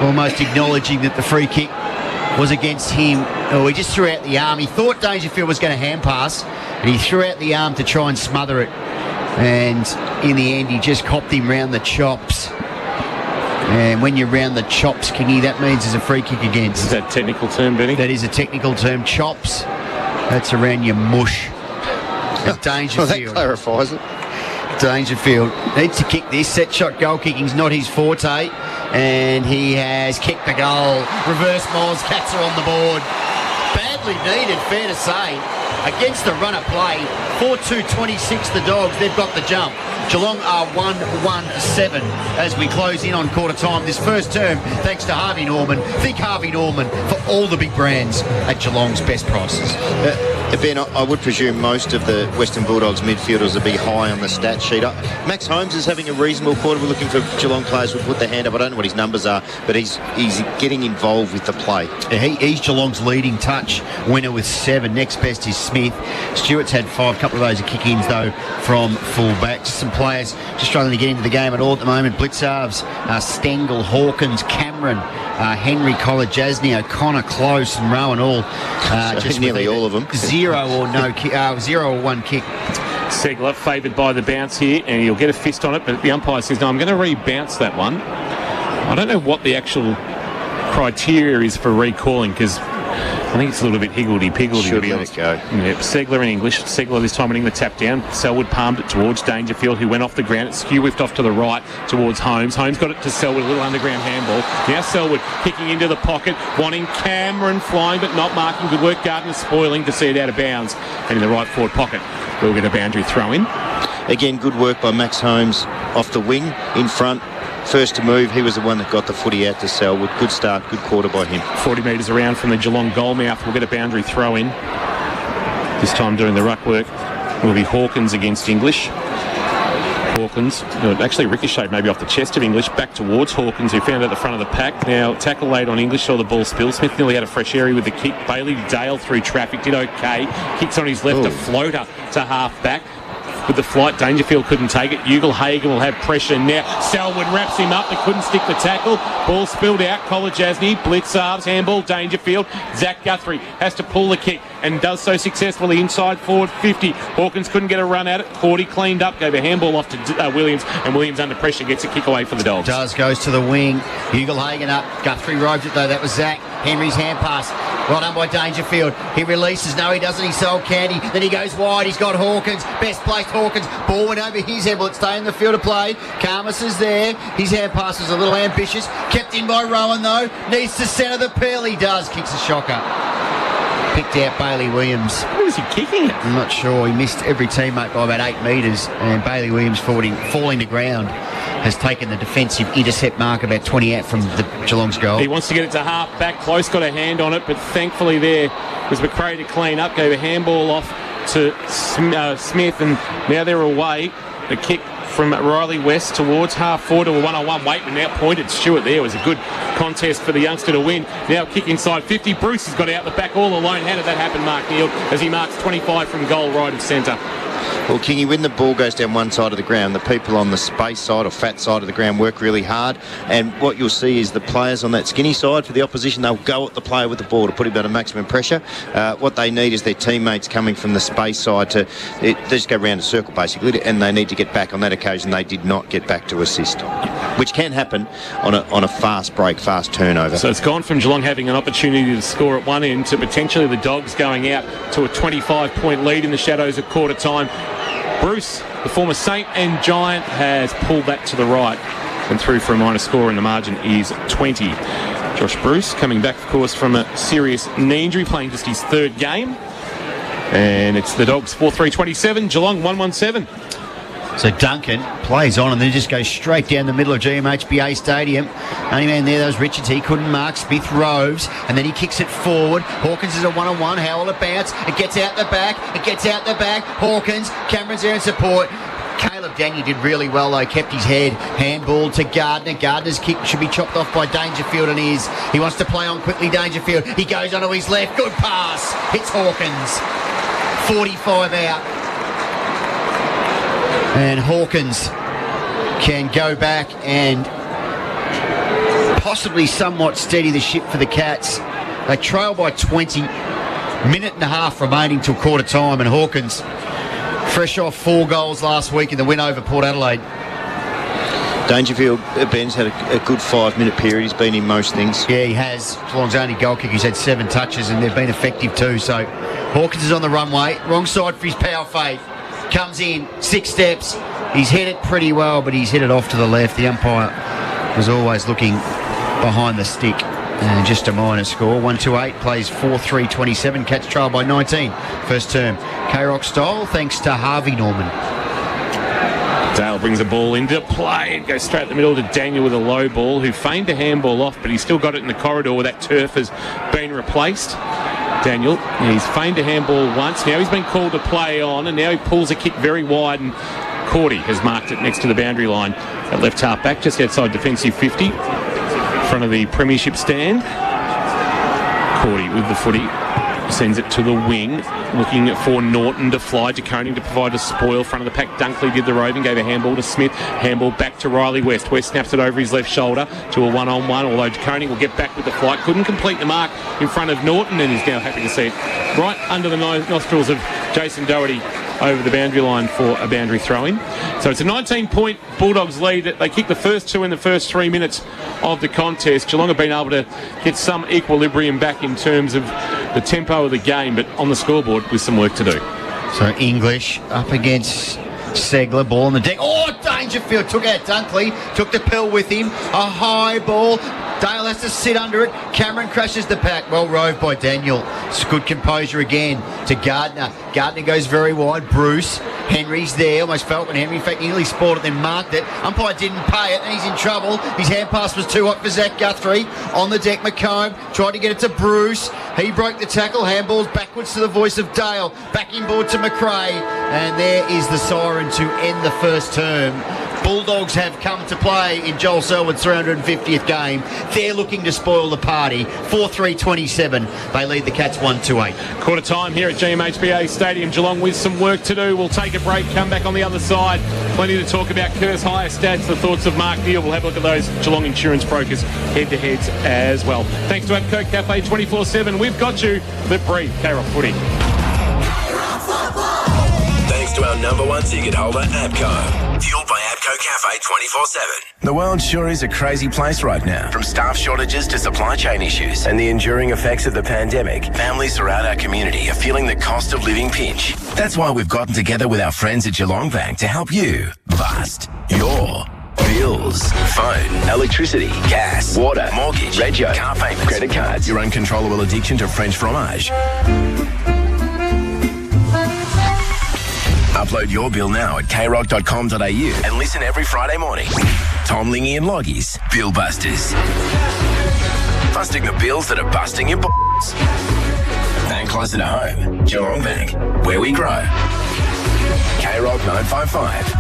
almost acknowledging that the free kick was against him. Oh, he just threw out the arm. He thought Dangerfield was going to hand pass, and he threw out the arm to try and smother it. And in the end, he just copped him round the chops. And when you're round the chops, Kingy, that means there's a free kick against. Is that a technical term, Benny? That is a technical term. Chops, that's around your mush. Dangerfield. Well, that clarifies it. Dangerfield needs to kick this. Set shot goal kicking's not his forte. And he has kicked the goal. Reverse Moz, Cats are on the board. Badly needed, fair to say. Against the run of play, 4-2-26 the Dogs. They've got the jump. Geelong are 1-1-7 as we close in on quarter time. This first term, thanks to Harvey Norman. Think Harvey Norman for all the big brands at Geelong's best prices. Ben, I would presume most of the Western Bulldogs midfielders will be high on the stat sheet. Max Holmes is having a reasonable quarter. We're looking for Geelong players who put their hand up. I don't know what his numbers are, but he's getting involved with the play. He's Geelong's leading touch winner with 7. Next best is Smith. Stewart's had 5. A couple of those are kick-ins, though, from full-back. Just some players just struggling to get into the game at all at the moment. Blitzarves, Stengel, Hawkins, Cameron, Henry, Collar, Jasny, O'Connor, Close and Rowan all. Just nearly all of them. 0 or 1 kick. Segler favoured by the bounce here, and he'll get a fist on it, but the umpire says, no, I'm going to re-bounce that one. I don't know what the actual criteria is for recalling, because I think it's a little bit higgledy-piggledy. Should let it go. Yep. Segler in English. Segler this time winning the tap down. Selwood palmed it towards Dangerfield, who went off the ground. It skew-whiffed off to the right towards Holmes. Holmes got it to Selwood, a little underground handball. Now Selwood kicking into the pocket, wanting Cameron flying but not marking. Good work. Gardner spoiling to see it out of bounds. And in the right forward pocket, we'll get a boundary throw in. Again, good work by Max Holmes off the wing in front. First to move, he was the one that got the footy out to Selwood. Good start, good quarter by him. 40 metres around from the Geelong goal mouth. We'll get a boundary throw in. This time doing the ruck work will be Hawkins against English. Hawkins, actually ricocheted maybe off the chest of English, back towards Hawkins, who found at the front of the pack. Now, tackle late on English, saw the ball spill. Smith nearly had a fresh area with the kick. Bailey Dale through traffic, did okay. Kicks on his left, a floater to half back. with the flight. Dangerfield couldn't take it. Ugle-Hagan will have pressure now. Selwood wraps him up. They couldn't stick the tackle. Ball spilled out. Kolodjasny, blitz arms, handball, Dangerfield. Zach Guthrie has to pull the kick and does so successfully inside forward 50. Hawkins couldn't get a run at it. Cordy cleaned up, gave a handball off to Williams, and Williams under pressure gets a kick away for the Dogs. Goes to the wing. Ugle-Hagan up. Guthrie robes it though. That was Zach. Henry's hand pass. Well done by Dangerfield. He releases. No, he doesn't. He sold Candy. Then he goes wide. He's got Hawkins. Best placed Hawkins. Ball went over his head. Will it stay in the field of play? Karmas is there. His hand pass was a little ambitious. Kept in by Rowan though. Needs to centre the peel. He does. Kicks a shocker. Picked out Bailey Williams. Who was he kicking it? I'm not sure. He missed every teammate by about 8 metres, and Bailey Williams falling to ground has taken the defensive intercept mark about 20 out from the Geelong's goal. He wants to get it to half back close, got a hand on it, but thankfully there was McRae to clean up, gave a handball off to Smith, and now they're away. The kick from Riley West towards half forward to a one-on-one. Waitman now pointed Stewart there. It was a good contest for the youngster to win. Now kick inside 50. Bruce has got out the back all alone. How did that happen, Mark Neal, as he marks 25 from goal right of centre? Well, Kingy, when the ball goes down one side of the ground, the people on the space side or fat side of the ground work really hard, and what you'll see is the players on that skinny side for the opposition, they'll go at the player with the ball to put him under maximum pressure. What they need is their teammates coming from the space side they just go round a circle basically, and they need to get back. On that occasion, they did not get back to assist, which can happen on a fast break, fast turnover. So it's gone from Geelong having an opportunity to score at one end to potentially the Dogs going out to a 25-point lead in the shadows at quarter time. Bruce, the former Saint and Giant, has pulled that to the right and through for a minor score, and the margin is 20. Josh Bruce coming back, of course, from a serious knee injury, playing just his third game. And it's the Dogs 4-3-27, Geelong 1-1-7. So Duncan plays on and then just goes straight down the middle of GMHBA Stadium. Only man there, that was Richards. He couldn't mark. Smith roves and then he kicks it forward. Hawkins is a one-on-one. Howell a bounce. It gets out the back. Hawkins. Cameron's there in support. Caleb Daniel did really well though, kept his head. Handball to Gardner. Gardner's kick should be chopped off by Dangerfield, and he wants to play on quickly. Dangerfield. He goes onto his left. Good pass. Hits Hawkins. 45 out. And Hawkins can go back and possibly somewhat steady the ship for the Cats. They trail by 20. Minute and a half remaining till quarter time, and Hawkins, fresh off 4 goals last week in the win over Port Adelaide. Dangerfield, Ben's had a good 5-minute period. He's been in most things. Yeah, he has. Geelong's only goal kick. He's had 7 touches and they've been effective too. So Hawkins is on the runway. Wrong side for his power fade. Comes in, 6 steps. He's hit it pretty well, but he's hit it off to the left. The umpire was always looking behind the stick. And just a minor score. 1-2-8, plays 4-3-27. Cats trail by 19. First term. Krock style, thanks to Harvey Norman. Dale brings the ball into play. It goes straight in the middle to Daniel with a low ball, who feigned a handball off, but he's still got it in the corridor where that turf has been replaced. Daniel, he's feigned a handball once. Now he's been called to play on, and now he pulls a kick very wide, and Cordy has marked it next to the boundary line at left half back, just outside defensive 50, in front of the premiership stand. Cordy with the footy, sends it to the wing, looking for Norton to fly, De Koning to provide a spoil. Front of the pack, Dunkley did the roving, gave a handball to Smith, handball back to Riley West. West snaps it over his left shoulder to a one-on-one, although De Koning will get back with the flight. Couldn't complete the mark in front of Norton, and is now happy to see it right under the nostrils of Jason Doherty over the boundary line for a boundary throw-in. So it's a 19-point Bulldogs lead. They kicked the first 2 in the first 3 minutes of the contest. Geelong have been able to get some equilibrium back in terms of the tempo of the game, but on the scoreboard with some work to do. So English up against Segler, ball on the deck. Oh, Dangerfield took out Dunkley, took the pill with him. A high ball. Dale has to sit under it. Cameron crashes the pack. Well roved by Daniel. It's good composure again to Gardner. Gardner goes very wide. Bruce. Henry's there. Almost felt when Henry, in fact, nearly spoiled it, then marked it. Umpire didn't pay it, and he's in trouble. His hand pass was too hot for Zach Guthrie. On the deck, McComb tried to get it to Bruce. He broke the tackle. Handballs backwards to the voice of Dale. Back inboard to McRae. And there is the siren to end the first term. Bulldogs have come to play in Joel Selwood's 350th game. They're looking to spoil the party. 4-3-27. They lead the Cats 1-8. Quarter time here at GMHBA Stadium, Geelong with some work to do. We'll take a break, come back on the other side. Plenty to talk about. Curse higher stats, the thoughts of Mark Neal. We'll have a look at those Geelong insurance brokers head-to-heads as well. Thanks to APCO Cafe 24/7. We've got you. Live Breathe, K-Rock Footy. Thanks to our number one ticket holder, APCO. Fueled by APCO Cafe 24/7. The world sure is a crazy place right now. From staff shortages to supply chain issues and the enduring effects of the pandemic, families throughout our community are feeling the cost of living pinch. That's why we've gotten together with our friends at Geelong Bank to help you bust your bills. Phone, electricity, gas, water, mortgage, rego, car payments, credit cards, your uncontrollable addiction to French fromage. Upload your bill now at krock.com.au and listen every Friday morning. Tom, Lingy and Loggy's Bill Busters. Busting the bills that are busting your balls. And closer to home, Geelong Bank, where we grow. K-Rock 955.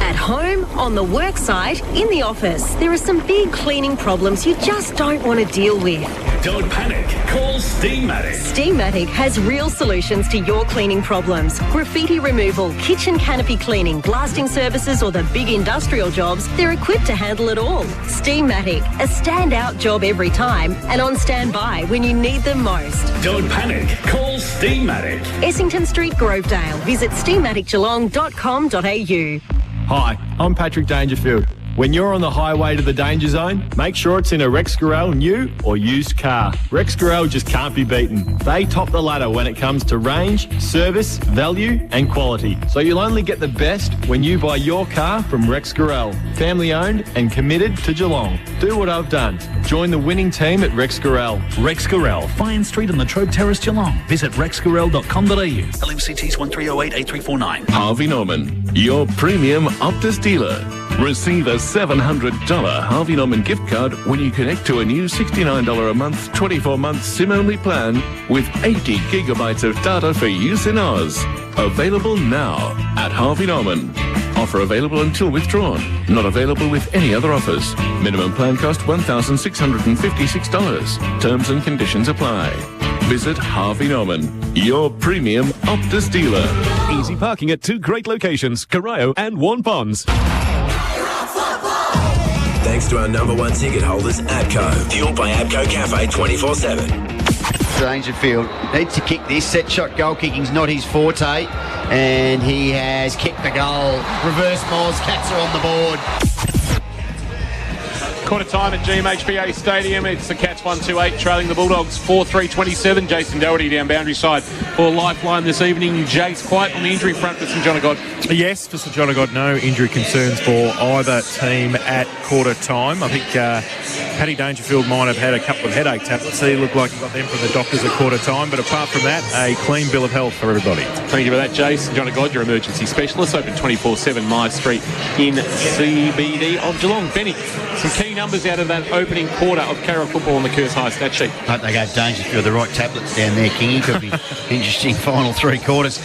At home, on the work site, in the office, there are some big cleaning problems you just don't want to deal with. Don't panic. Call Steamatic. Steamatic has real solutions to your cleaning problems. Graffiti removal, kitchen canopy cleaning, blasting services or the big industrial jobs, they're equipped to handle it all. Steamatic, a standout job every time and on standby when you need them most. Don't panic. Call Steamatic. Essington Street, Grovedale. Visit steamaticgeelong.com.au. Hi, I'm Patrick Dangerfield. When you're on the highway to the danger zone, make sure it's in a Rex Gorell new or used car. Rex Gorell just can't be beaten. They top the ladder when it comes to range, service, value and quality. So you'll only get the best when you buy your car from Rex Gorell. Family owned and committed to Geelong. Do what I've done. Join the winning team at Rex Gorell. Rex Gorell, Fine Street on the Trobe Terrace, Geelong. Visit rexgorell.com.au. LMCTs 1308 8349. Harvey Norman, your premium Optus dealer. Receive a $700 Harvey Norman gift card when you connect to a new $69 a month, 24-month SIM-only plan with 80 gigabytes of data for use in Oz. Available now at Harvey Norman. Offer available until withdrawn. Not available with any other offers. Minimum plan cost $1,656. Terms and conditions apply. Visit Harvey Norman, your premium Optus dealer. Easy parking at two great locations, Corio and Warn Ponds. Thanks to our number one ticket holders, APCO. Fueled by APCO Cafe 24/7. Dangerfield needs to kick this. Set shot goal kicking's not his forte. And he has kicked the goal. Reverse Moz, Cats are on the board. Quarter time at GMHBA Stadium. It's the Cats 1-8 trailing the Bulldogs 4-3-27. Jason Doherty down boundary side for Lifeline this evening. Jace, quiet on the injury front for St John of God. Yes, for St John of God, no injury concerns for either team at quarter time. I think Paddy Dangerfield might have had a couple of headache tablets. He looked like he got them from the doctors at quarter time. But apart from that, a clean bill of health for everybody. Thank you for that, Jace. St John of God, your emergency specialist, open 24/7 Myers Street in CBD of Geelong. Benny, some key numbers out of that opening quarter of K-Rock football on the Curse High stat sheet. I hope they gave Dangerfield the right tablets down there, Kingy. Could be interesting final three quarters.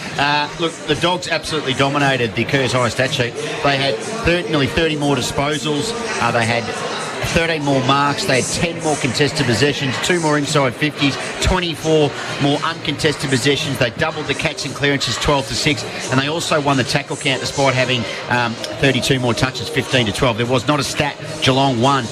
Look, the Dogs absolutely dominated the Curse High stat sheet. They had nearly 30 more disposals. They had 13 more marks. They had 10 more contested possessions, 2 more inside 50s, 24 more uncontested possessions. They doubled the catch and clearances 12-6, and they also won the tackle count despite having 32 more touches, 15-12. There was not a stat Geelong won.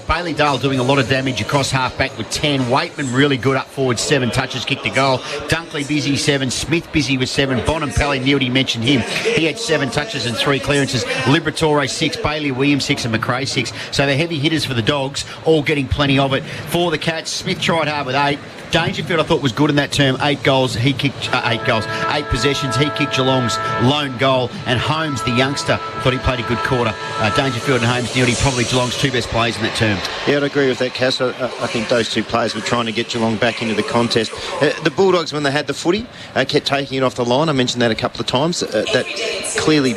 Bailey Dale doing a lot of damage across half-back with 10. Waitman really good up forward, 7 touches, kicked a goal. Dunkley busy, 7. Smith busy with 7. Bonampelli, Neildy mentioned him. He had 7 touches and 3 clearances. Liberatore, 6. Bailey Williams, 6. And McRae, 6. So the heavy hitters for the Dogs, all getting plenty of it. For the Cats, Smith tried hard with 8. Dangerfield, I thought, was good in that term. 8 goals. He kicked 8 goals. 8 possessions. He kicked Geelong's lone goal. And Holmes, the youngster, thought he played a good quarter. Dangerfield and Holmes, Neildy, probably Geelong's 2 best players in that term. Yeah, I'd agree with that, Cass. I think those 2 players were trying to get Geelong back into the contest. The Bulldogs, when they had the footy, kept taking it off the line. I mentioned that a couple of times. That clearly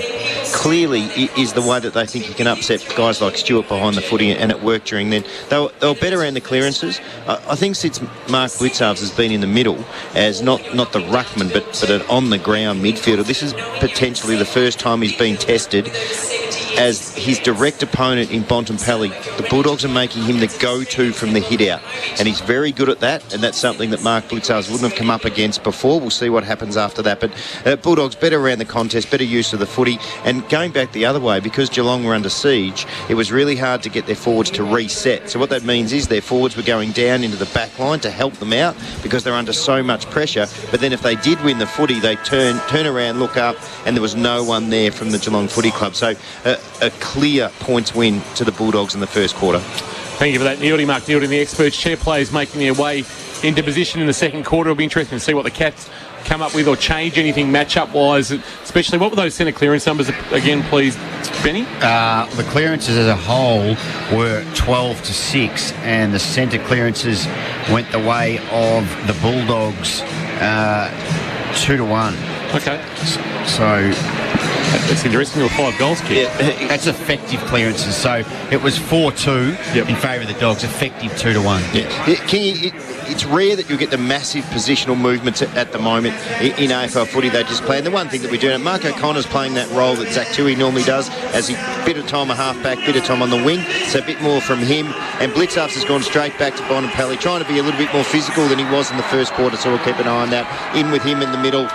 clearly is the way that they think you can upset guys like Stewart behind the footy, and it worked during then. They were better around the clearances. I think since Mark Blitzarves has been in the middle as not the ruckman but an on-the-ground midfielder, this is potentially the first time he's been tested as his direct opponent in Bontempelli. The Bulldogs are making him the go-to from the hit-out, and he's very good at that, and that's something that Mark Blitzarves wouldn't have come up against before. We'll see what happens after that, but Bulldogs better around the contest, better use of the footy, and going back the other way, because Geelong were under siege, it was really hard to get their forwards to reset. So what that means is their forwards were going down into the back line to help them out because they're under so much pressure, but then if they did win the footy, they turn around, look up, and there was no one there from the Geelong Footy Club. So a clear points win to the Bulldogs in the first quarter. Thank you for that, Neildy. Mark Neildy, the Experts chair players making their way into position in the second quarter. It'll be interesting to see what the Cats come up with or change anything matchup-wise, especially what were those centre clearance numbers again, please, Benny? The clearances as a whole were 12-6, and the centre clearances went the way of the Bulldogs 2-1. Okay. So that's interesting. There were 5 goals kicked. Yeah, that's effective clearances. So it was 4-2 in favour of the Dogs, effective 2-1. Yeah. It's rare that you'll get the massive positional movements at the moment in AFL footy. They just play. And the one thing that we do, Mark O'Connor's playing that role that Zach Tui normally does, as he bit of time a half-back, bit of time on the wing, so a bit more from him. And Blitzarves has gone straight back to Bontempelli, trying to be a little bit more physical than he was in the first quarter, so we'll keep an eye on that. In with him in the middle,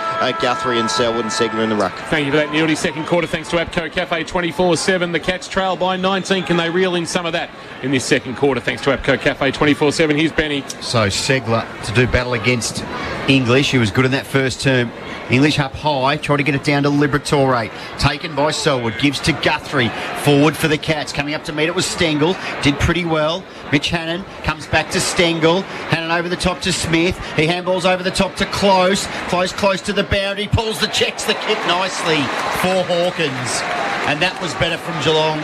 Guthrie and Selwood and Segler in the ruck. Thank you for that, Neildy. Second quarter, thanks to APCO Cafe 24/7. The Cats trail by 19. Can they reel in some of that in this second quarter, thanks to APCO Cafe 24/7? Here's Benny. So Segler to do battle against English, who was good in that first term. English up high, try to get it down to Liberatore. Taken by Selwood, gives to Guthrie. Forward for the Cats. Coming up to meet it was Stengel. Did pretty well. Mitch Hannon comes back to Stengel. Hannon over the top to Smith. He handballs over the top to Close. Close to the boundary. Pulls the checks the kick nicely for Hawkins. And that was better from Geelong.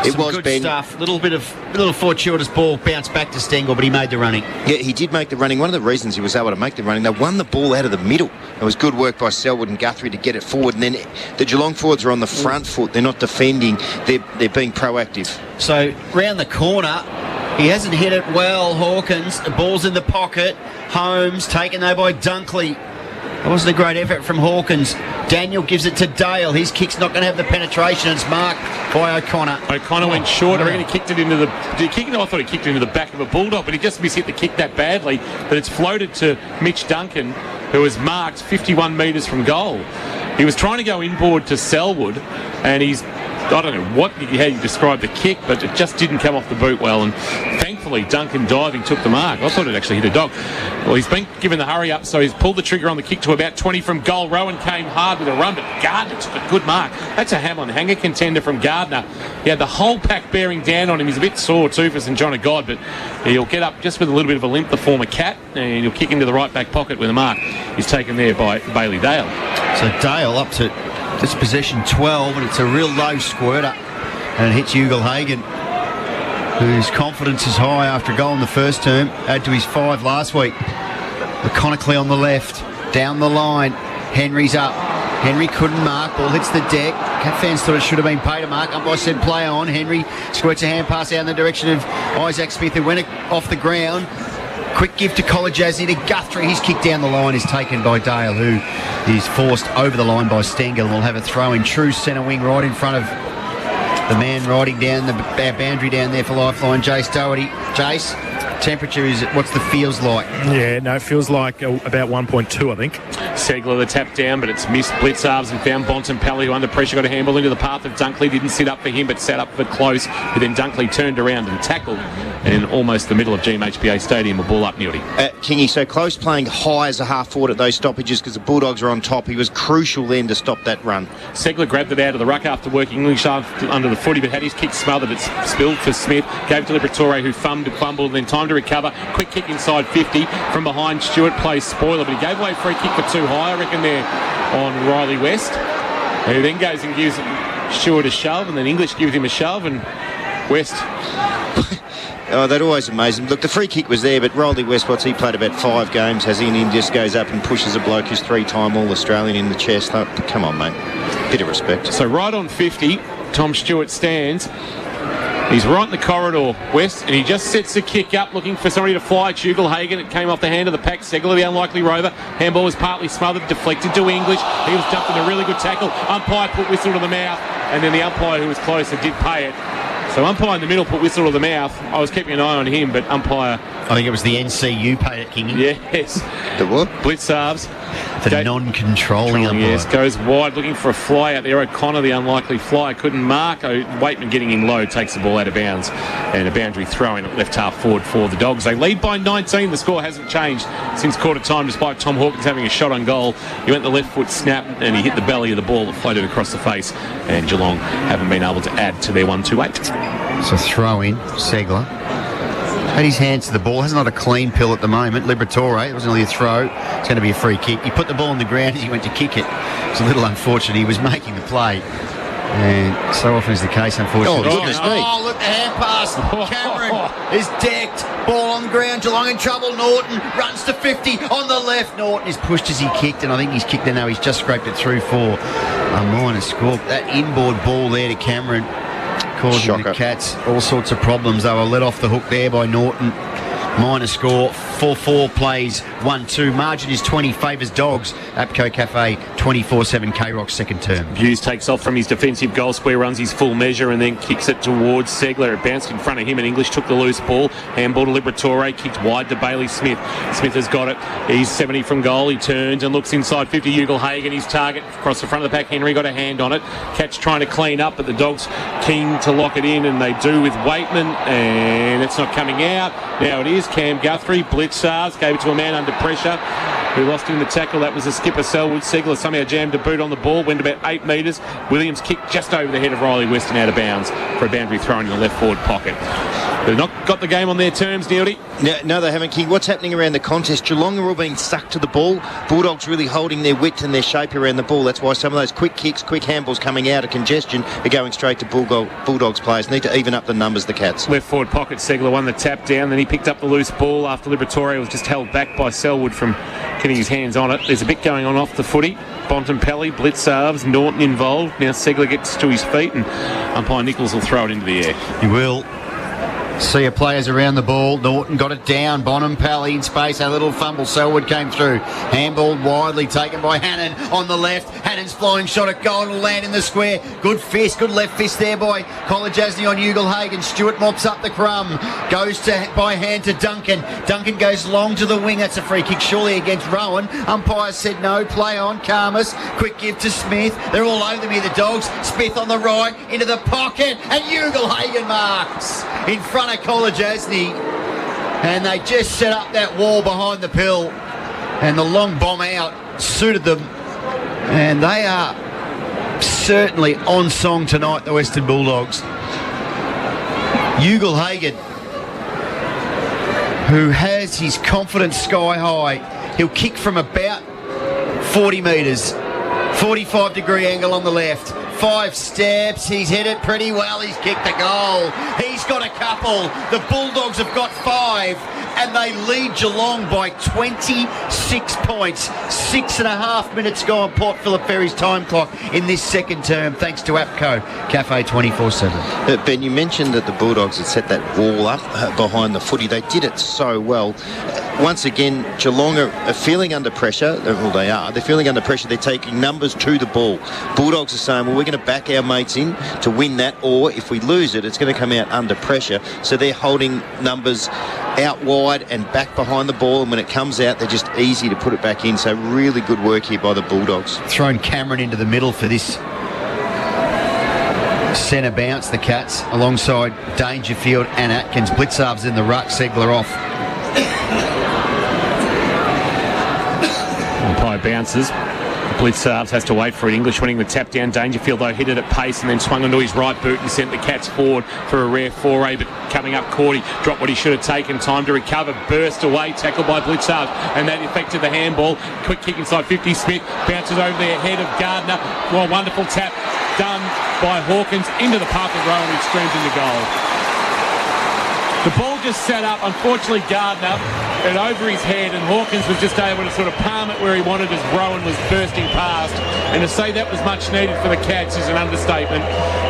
It was good Ben. stuff. Little fortuitous ball bounced back to Stengel, but he made the running. Yeah, he did make the running. One of the reasons he was able to make the running, they won the ball out of the middle. It was good work by Selwood and Guthrie to get it forward. And then the Geelong forwards are on the front foot. They're not defending. They're being proactive. So round the corner, he hasn't hit it well. Hawkins, the ball's in the pocket. Holmes taken though by Dunkley. That wasn't a great effort from Hawkins. Daniel gives it to Dale. His kick's not going to have the penetration. It's marked by O'Connor. O'Connor went short. I reckon he kicked it into the... I thought he kicked it into the back of a Bulldog, but he just mishit the kick that badly that it's floated to Mitch Duncan, who was marked 51 metres from goal. He was trying to go inboard to Selwood, and he's... I don't know how you describe the kick, but it just didn't come off the boot well, and thankfully Duncan diving took the mark. I thought it actually hit a dog. Well, he's been given the hurry up, so he's pulled the trigger on the kick to about 20 from goal. Rowan came hard with a run, but Gardner took a good mark. That's a ham-on-hanger contender from Gardner. He had the whole pack bearing down on him. He's a bit sore too for St John of God, but he'll get up just with a little bit of a limp, the former Cat, and he'll kick into the right back pocket with a mark. He's taken there by Bailey Dale. So Dale up to this possession 12, and it's a real low squirter, and it hits Ugle-Hagan, whose confidence is high after a goal in the first term, add to his 5 last week. Laconically on the left, down the line, Henry's up. Henry couldn't mark, ball hits the deck. Cat fans thought it should have been paid a mark. Umpire said play on. Henry squirts a hand pass out in the direction of Isaac Smith, who went off the ground. Quick give to Colajazzi to Guthrie. His kick down the line is taken by Dale, who is forced over the line by Stengel, and will have a throw in true centre wing right in front of the man riding down the boundary down there for Lifeline, Jace Doherty. Jace, temperature is, what's the feels like? Yeah, no, it feels like about 1.2, I think. Segler the tap down, but it's missed Blitzarves and found Bontempelli, who under pressure got a handball into the path of Dunkley. Didn't sit up for him, but sat up for Close. But then Dunkley turned around and tackled, and in almost the middle of GMHBA Stadium, a ball up Neildy. Kingy, so Close playing high as a half forward at those stoppages because the Bulldogs are on top. He was crucial then to stop that run. Segler grabbed it out of the ruck after working English under the footy, but had his kick smothered. It's spilled for Smith. Gave to Liberatore, who fumbled, and then time to recover. Quick kick inside 50 from behind. Stewart plays spoiler, but he gave away a free kick for too high, I reckon, there on Riley West, who then goes and gives Stewart a shove, and then English gives him a shove, and West Oh, that always amazes me. Look, the free kick was there, but Roldy West, he played about 5 games, has he? And he just goes up and pushes a bloke who's 3-time All-Australian in the chest. Oh, come on, mate. Bit of respect. So right on 50, Tom Stewart stands. He's right in the corridor, West, and he just sets the kick up, looking for somebody to fly. It's Ugelhagen. It came off the hand of the pack. Segler, the unlikely rover. Handball was partly smothered, deflected to English. He was dumped in a really good tackle. Umpire put whistle to the mouth, and then the umpire who was closer did pay it. So umpire in the middle put whistle to the mouth. I was keeping an eye on him, but umpire... I think it was the NCU paid it, Kingy. Yes. The what? Blitzarves. The non-controlling umpire. Yes, goes wide, looking for a fly out there. O'Connor, the unlikely fly, couldn't mark. Waitman getting in low, takes the ball out of bounds. And a boundary throw in at left half forward for the Dogs. They lead by 19. The score hasn't changed since quarter time, despite Tom Hawkins having a shot on goal. He went the left foot snap, and he hit the belly of the ball that floated across the face. And Geelong haven't been able to add to their 1-2-8. So throw in, Segler. Had his hands to the ball. Hasn't got a clean pill at the moment. Liberatore, it wasn't really a throw. It's going to be a free kick. He put the ball on the ground as he went to kick it. It's a little unfortunate. He was making the play. And so often is the case, unfortunately. Oh, goodness me. Oh, look, the hand pass. Cameron is decked. Ball on the ground. Geelong in trouble. Norton runs to 50 on the left. Norton is pushed as he kicked, and I think he's kicked there now. He's just scraped it through for a minor score. That inboard ball there to Cameron causing the Cats all sorts of problems. They were let off the hook there by Norton. Minor score, 4-4 plays 1-2. Margin is 20, favours Dogs. APCO Cafe 24/7 K-Rock's second term. Hughes takes off from his defensive goal square, runs his full measure, and then kicks it towards Segler. It bounced in front of him, and English took the loose ball. Handball to Liberatore, kicked wide to Bailey Smith. Smith has got it. He's 70 from goal. He turns and looks inside 50. Ugelhagen, his target, across the front of the pack. Henry got a hand on it. Catch trying to clean up, but the Dogs keen to lock it in, and they do with Waitman, and it's not coming out. Now it is. Cam Guthrie, Blitzars, gave it to a man under pressure who lost in the tackle. That was a skipper, Selwood. Segler somehow jammed a boot on the ball, went about 8 metres. Williams kicked just over the head of Riley Weston out of bounds for a boundary throw in the left forward pocket. They've not got the game on their terms, Neildy. No, they haven't, King. What's happening around the contest? Geelong are all being sucked to the ball. Bulldogs really holding their width and their shape around the ball. That's why some of those quick kicks, quick handballs coming out of congestion are going straight to Bulldogs players. Need to even up the numbers, the Cats. Left forward pocket, Segler won the tap down, then he picked up the loose ball after Liberatore was just held back by Selwood from getting his hands on it. There's a bit going on off the footy. Bontempelli, Blitzarves, Norton involved. Now Segler gets to his feet, and umpire Nichols will throw it into the air. He will. See players around the ball. Norton got it down. Bontempelli in space. A little fumble. Selwood came through. Handballed widely, taken by Hannon on the left. Hannon's flying shot at goal. Will land in the square. Good fist. Good left fist there by Kolajasny on Ugelhagen. Stewart mops up the crumb. Goes by hand to Duncan. Duncan goes long to the wing. That's a free kick surely against Rowan. Umpire said no. Play on. Karmas. Quick give to Smith. They're all over me, the Dogs. Smith on the right. Into the pocket. And Ugelhagen marks in front of Kolajasny, and they just set up that wall behind the pill, and the long bomb out suited them, and they are certainly on song tonight, the Western Bulldogs. Ugelhagen, who has his confidence sky high, he'll kick from about 40 metres, 45-degree angle on the left. 5 steps, he's hit it pretty well, he's kicked a goal. He's got a couple. The Bulldogs have got 5, and they lead Geelong by 26 points. 6.5 minutes gone, Port Phillip Ferry's time clock in this second term, thanks to APCO Cafe 24/7. Ben, you mentioned that the Bulldogs had set that wall up behind the footy. They did it so well. Once again, Geelong are feeling under pressure. Well, they are. They're feeling under pressure. They're taking numbers to the ball. Bulldogs are saying, well, we're going to back our mates in to win that, or if we lose it, it's going to come out under pressure. So they're holding numbers out wide and back behind the ball, and when it comes out, they're just easy to put it back in. So really good work here by the Bulldogs. Thrown Cameron into the middle for this centre bounce, the Cats, alongside Dangerfield and Atkins. Blitzarves in the ruck, Segler off. Umpire bounces. Blitzarves has to wait for it. English winning the tap down. Dangerfield, though, hit it at pace and then swung onto his right boot and sent the Cats forward for a rare foray. But coming up, Cordy dropped what he should have taken. Time to recover. Burst away. Tackled by Blitzarves. And that affected the handball. Quick kick inside 50. Smith bounces over the head of Gardner. Well, wonderful tap done by Hawkins into the path of Rowan, which streams into goal. The ball just set up, unfortunately Gardner, and over his head, and Hawkins was just able to sort of palm it where he wanted as Rowan was bursting past. And to say that was much needed for the Cats is an understatement.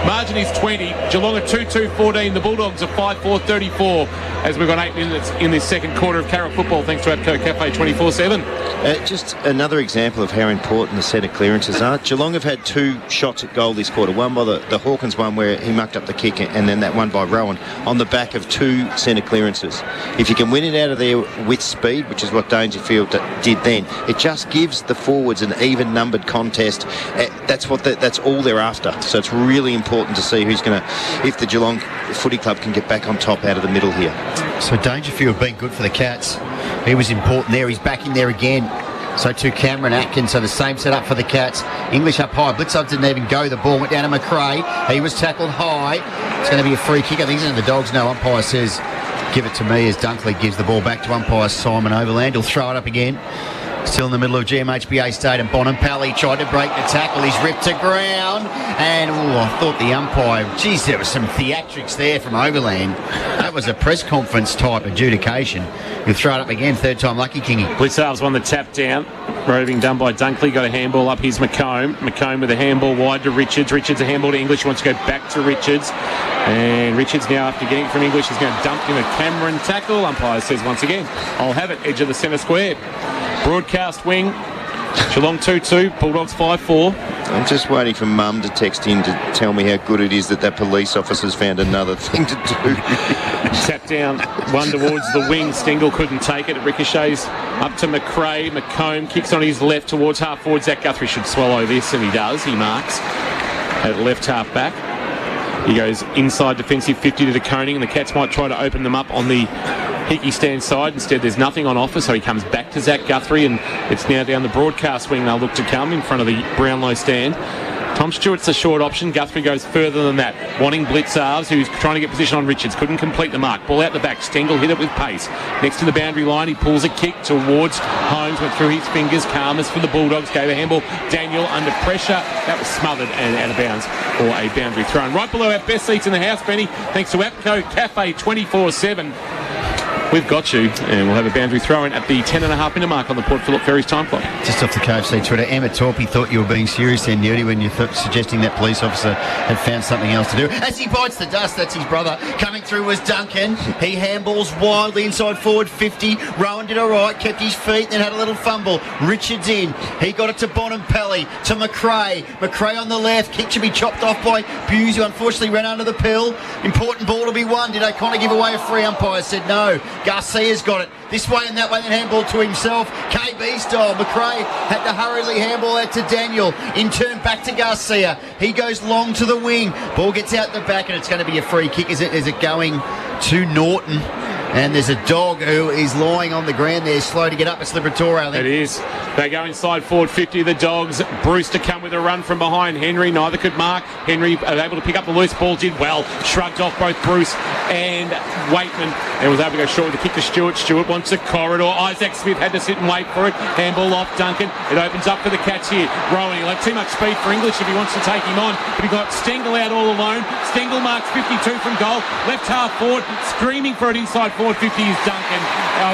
Margin is 20. Geelong are 2-2-14. The Bulldogs are 5-4-34 as we've got 8 minutes in this second quarter of Carrot football, thanks to APCO Cafe 24/7. Just another example of how important the centre clearances are. Geelong have had 2 shots at goal this quarter. One by the Hawkins one where he mucked up the kick, and then that one by Rowan on the back of 2 centre clearances. If you can win it out of there with speed, which is what Dangerfield did then, it just gives the forwards an even-numbered contest. That's all they're after. So it's really important to see who's going to, if the Geelong Footy Club can get back on top out of the middle here. So Dangerfield being good for the Cats. He was important there. He's back in there again. So to Cameron Atkins. So the same setup for the Cats. English up high. Blitzov didn't even go. The ball went down to McRae. He was tackled high. It's going to be a free kick. I think the Dogs know. Umpire says, give it to me, as Dunkley gives the ball back to umpire Simon Overland. He'll throw it up again. Still in the middle of GMHBA Stadium. Bonampelli tried to break the tackle. He's ripped to ground. And, I thought the umpire, geez, there was some theatrics there from Overland. That was a press conference type adjudication. He'll throw it up again. Third time lucky, Kingy. Blitzarves won the tap down. Roving done by Dunkley. Got a handball up. Here's McComb. McComb with a handball wide to Richards. Richards a handball to English. He wants to go back to Richards. And Richards now, after getting it from English, is going to dump in a Cameron tackle. Umpire says once again, I'll have it. Edge of the centre square. Broadcast wing. Geelong 2-2. Bulldogs 5-4. I'm just waiting for Mum to text in to tell me how good it is that police officer's found another thing to do. Tap down, one towards the wing. Stengel couldn't take it. It ricochets up to McRae. McComb kicks on his left towards half forward. Zach Guthrie should swallow this, and he does. He marks at left half back. He goes inside defensive 50 to De Koning, and the Cats might try to open them up on the Hickey stand side. Instead, there's nothing on offer, so he comes back to Zach Guthrie, and it's now down the broadcast wing. They'll look to come in front of the Brownlow stand. Tom Stewart's a short option. Guthrie goes further than that, wanting Blitzarves, who's trying to get position on Richards. Couldn't complete the mark. Ball out the back. Stengel hit it with pace. Next to the boundary line, he pulls a kick towards Holmes. Went through his fingers. Calmers for the Bulldogs. Gave a handball. Daniel under pressure. That was smothered and out of bounds for a boundary throw. And right below our best seats in the house, Benny, thanks to APCO Cafe 24/7. We've got you, and we'll have a boundary throw in at the 10.5 minute mark on the Port Phillip Ferries time clock. Just off the KFC Twitter, Emma Torpy thought you were being serious there, Nudie, when you suggesting that police officer had found something else to do. As he bites the dust, that's his brother. Coming through was Duncan. He handballs wildly inside forward 50. Rowan did all right, kept his feet, then had a little fumble. Richards in. He got it to Bonampelli, to McRae. McRae on the left. Kick should be chopped off by Buse, who unfortunately ran under the pill. Important ball to be won. Did O'Connor give away a free? Umpire said no. Garcia's got it this way and that way, then handball to himself. KB style. McRae had to hurriedly handball out to Daniel. In turn, back to Garcia. He goes long to the wing. Ball gets out the back, and it's going to be a free kick. Is it going to Norton? And there's a dog who is lying on the ground there, slow to get up. It's Liberatore, I think. It is. They go inside forward 50, the Dogs. Bruce to come with a run from behind Henry. Neither could mark. Henry able to pick up the loose ball, did well. Shrugged off both Bruce and Waitman, and was able to go short with the kick to Stewart. Stewart wants a corridor. Isaac Smith had to sit and wait for it. Handball off Duncan. It opens up for the Cats here. Rowan, he'll have too much speed for English if he wants to take him on. But he got Stengel out all alone. Stengel marks 52 from goal. Left half forward, screaming for it inside forward 50 is Duncan.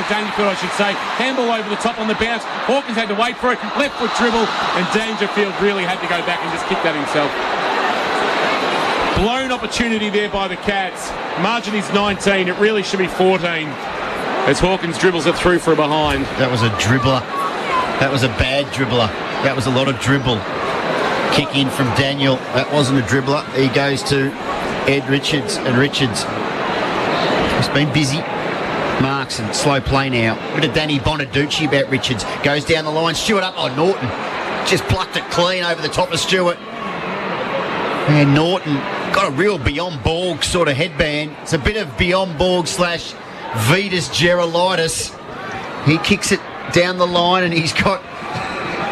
Dangerfield, I should say. Handball over the top on the bounce. Hawkins had to wait for it. Left foot dribble, and Dangerfield really had to go back and just kick that himself. Blown opportunity there by the Cats. Margin is 19. It really should be 14 as Hawkins dribbles it through for a behind. That was a dribbler. That was a bad dribbler. That was a lot of dribble. Kick in from Daniel. That wasn't a dribbler. He goes to Ed Richards, and Richards has been busy. Marks and slow play now. Bit of Danny Bonaducci about Richards. Goes down the line. Stewart up on Norton. Just plucked it clean over the top of Stewart. And Norton got a real Beyond Borg sort of headband. It's a bit of Beyond Borg / Vetus Gerolitis. He kicks it down the line, and he's got,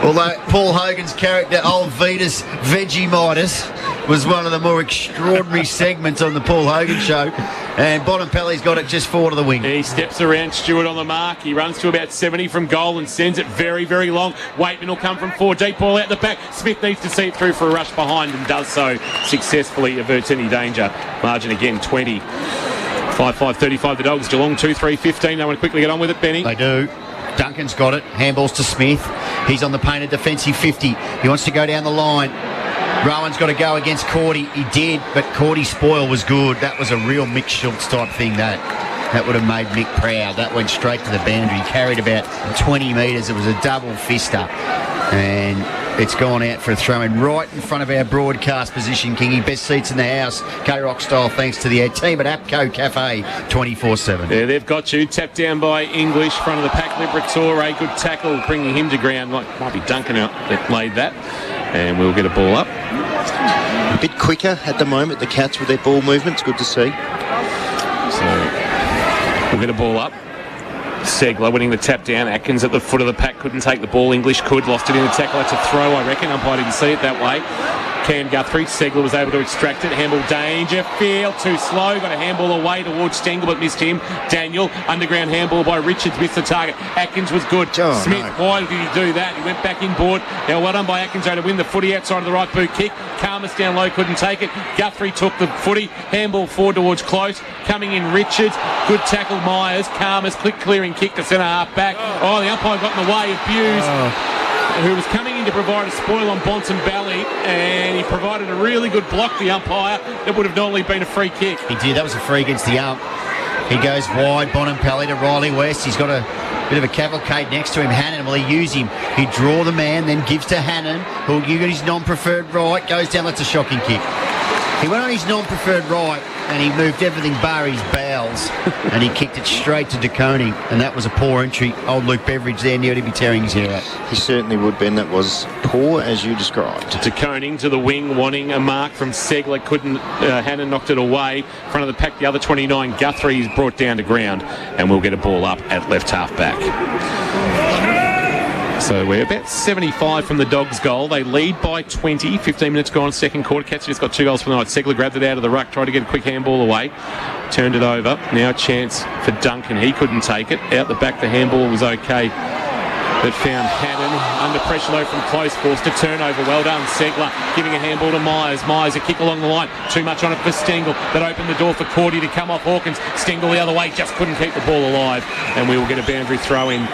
although Paul Hogan's character, old Vetus Vegemitis, was one of the more extraordinary segments on the Paul Hogan show. And Bonampelli's got it just forward of the wing. He steps around Stewart on the mark. He runs to about 70 from goal and sends it very, very long. Waitman will come from 4 deep. Ball out the back. Smith needs to see it through for a rush behind and does so successfully. Averts any danger. Margin again 20. 5-5-35 the Dogs. Geelong 2-3-15. They want to quickly get on with it, Benny. They do. Duncan's got it. Handballs to Smith. He's on the painted defensive 50. He wants to go down the line. Rowan's got to go against Cordy. He did, but Cordy's spoil was good. That was a real Mick Schultz type thing, that would have made Mick proud. That went straight to the boundary. He carried about 20 metres. It was a double fister. And it's gone out for a throw-in right in front of our broadcast position, Kingy. Best seats in the house, K-Rock style, thanks to the team at APCO Cafe 24/7. Yeah, they've got you. Tapped down by English, front of the pack, Liberatore. Good tackle, bringing him to ground. Might be Duncan out that laid that. And we'll get a ball up. A bit quicker at the moment, the Cats, with their ball movement. It's good to see. So we'll get a ball up. Segler winning the tap down. Atkins at the foot of the pack couldn't take the ball. English could. Lost it in the tackle. That's a throw, I reckon. Umpire didn't see it that way. Cam Guthrie. Segler was able to extract it. Handball Dangerfield. Too slow. Got a handball away towards Stengel, but missed him. Daniel. Underground handball by Richards. Missed the target. Atkins was good. Smith. Why did he do that? He went back inboard. Now well done by Atkins to win the footy outside of the right boot kick. Karmas down low. Couldn't take it. Guthrie took the footy. Handball forward towards close. Coming in Richards. Good tackle Myers. Karmas. Quick clearing kick to centre half back. Oh, the umpire got in the way of Buse, who was coming in to provide a spoil on Bontempelli, and he provided a really good block, the umpire. That would have normally been a free kick. He did. That was a free against the ump. He goes wide, Bontempelli to Riley West. He's got a bit of a cavalcade next to him. Hannon, will he use him? He draw the man, then gives to Hannon, who'll give it his non-preferred right, goes down. That's a shocking kick. He went on his non-preferred right, and he moved everything bar his bowels, and he kicked it straight to De Koning, and that was a poor entry. Old Luke Beveridge there knew to be tearing his hair out. He certainly would, Ben. That was poor, as you described. De Koning to the wing, wanting a mark from Segler. Couldn't. Hannon knocked it away. Front of the pack, the other 29. Guthrie is brought down to ground, and we'll get a ball up at left half back. So we're about 75 from the Dogs' goal. They lead by 20. 15 minutes gone, second quarter. Cats just got 2 goals for the night. Segler grabbed it out of the ruck, tried to get a quick handball away. Turned it over. Now a chance for Duncan. He couldn't take it. Out the back, the handball was okay. But found Hannon under pressure low from close, forced a turnover. Well done, Segler giving a handball to Myers. Myers a kick along the line. Too much on it for Stengel. That opened the door for Cordy to come off Hawkins. Stengel the other way, just couldn't keep the ball alive. And we will get a boundary throw in.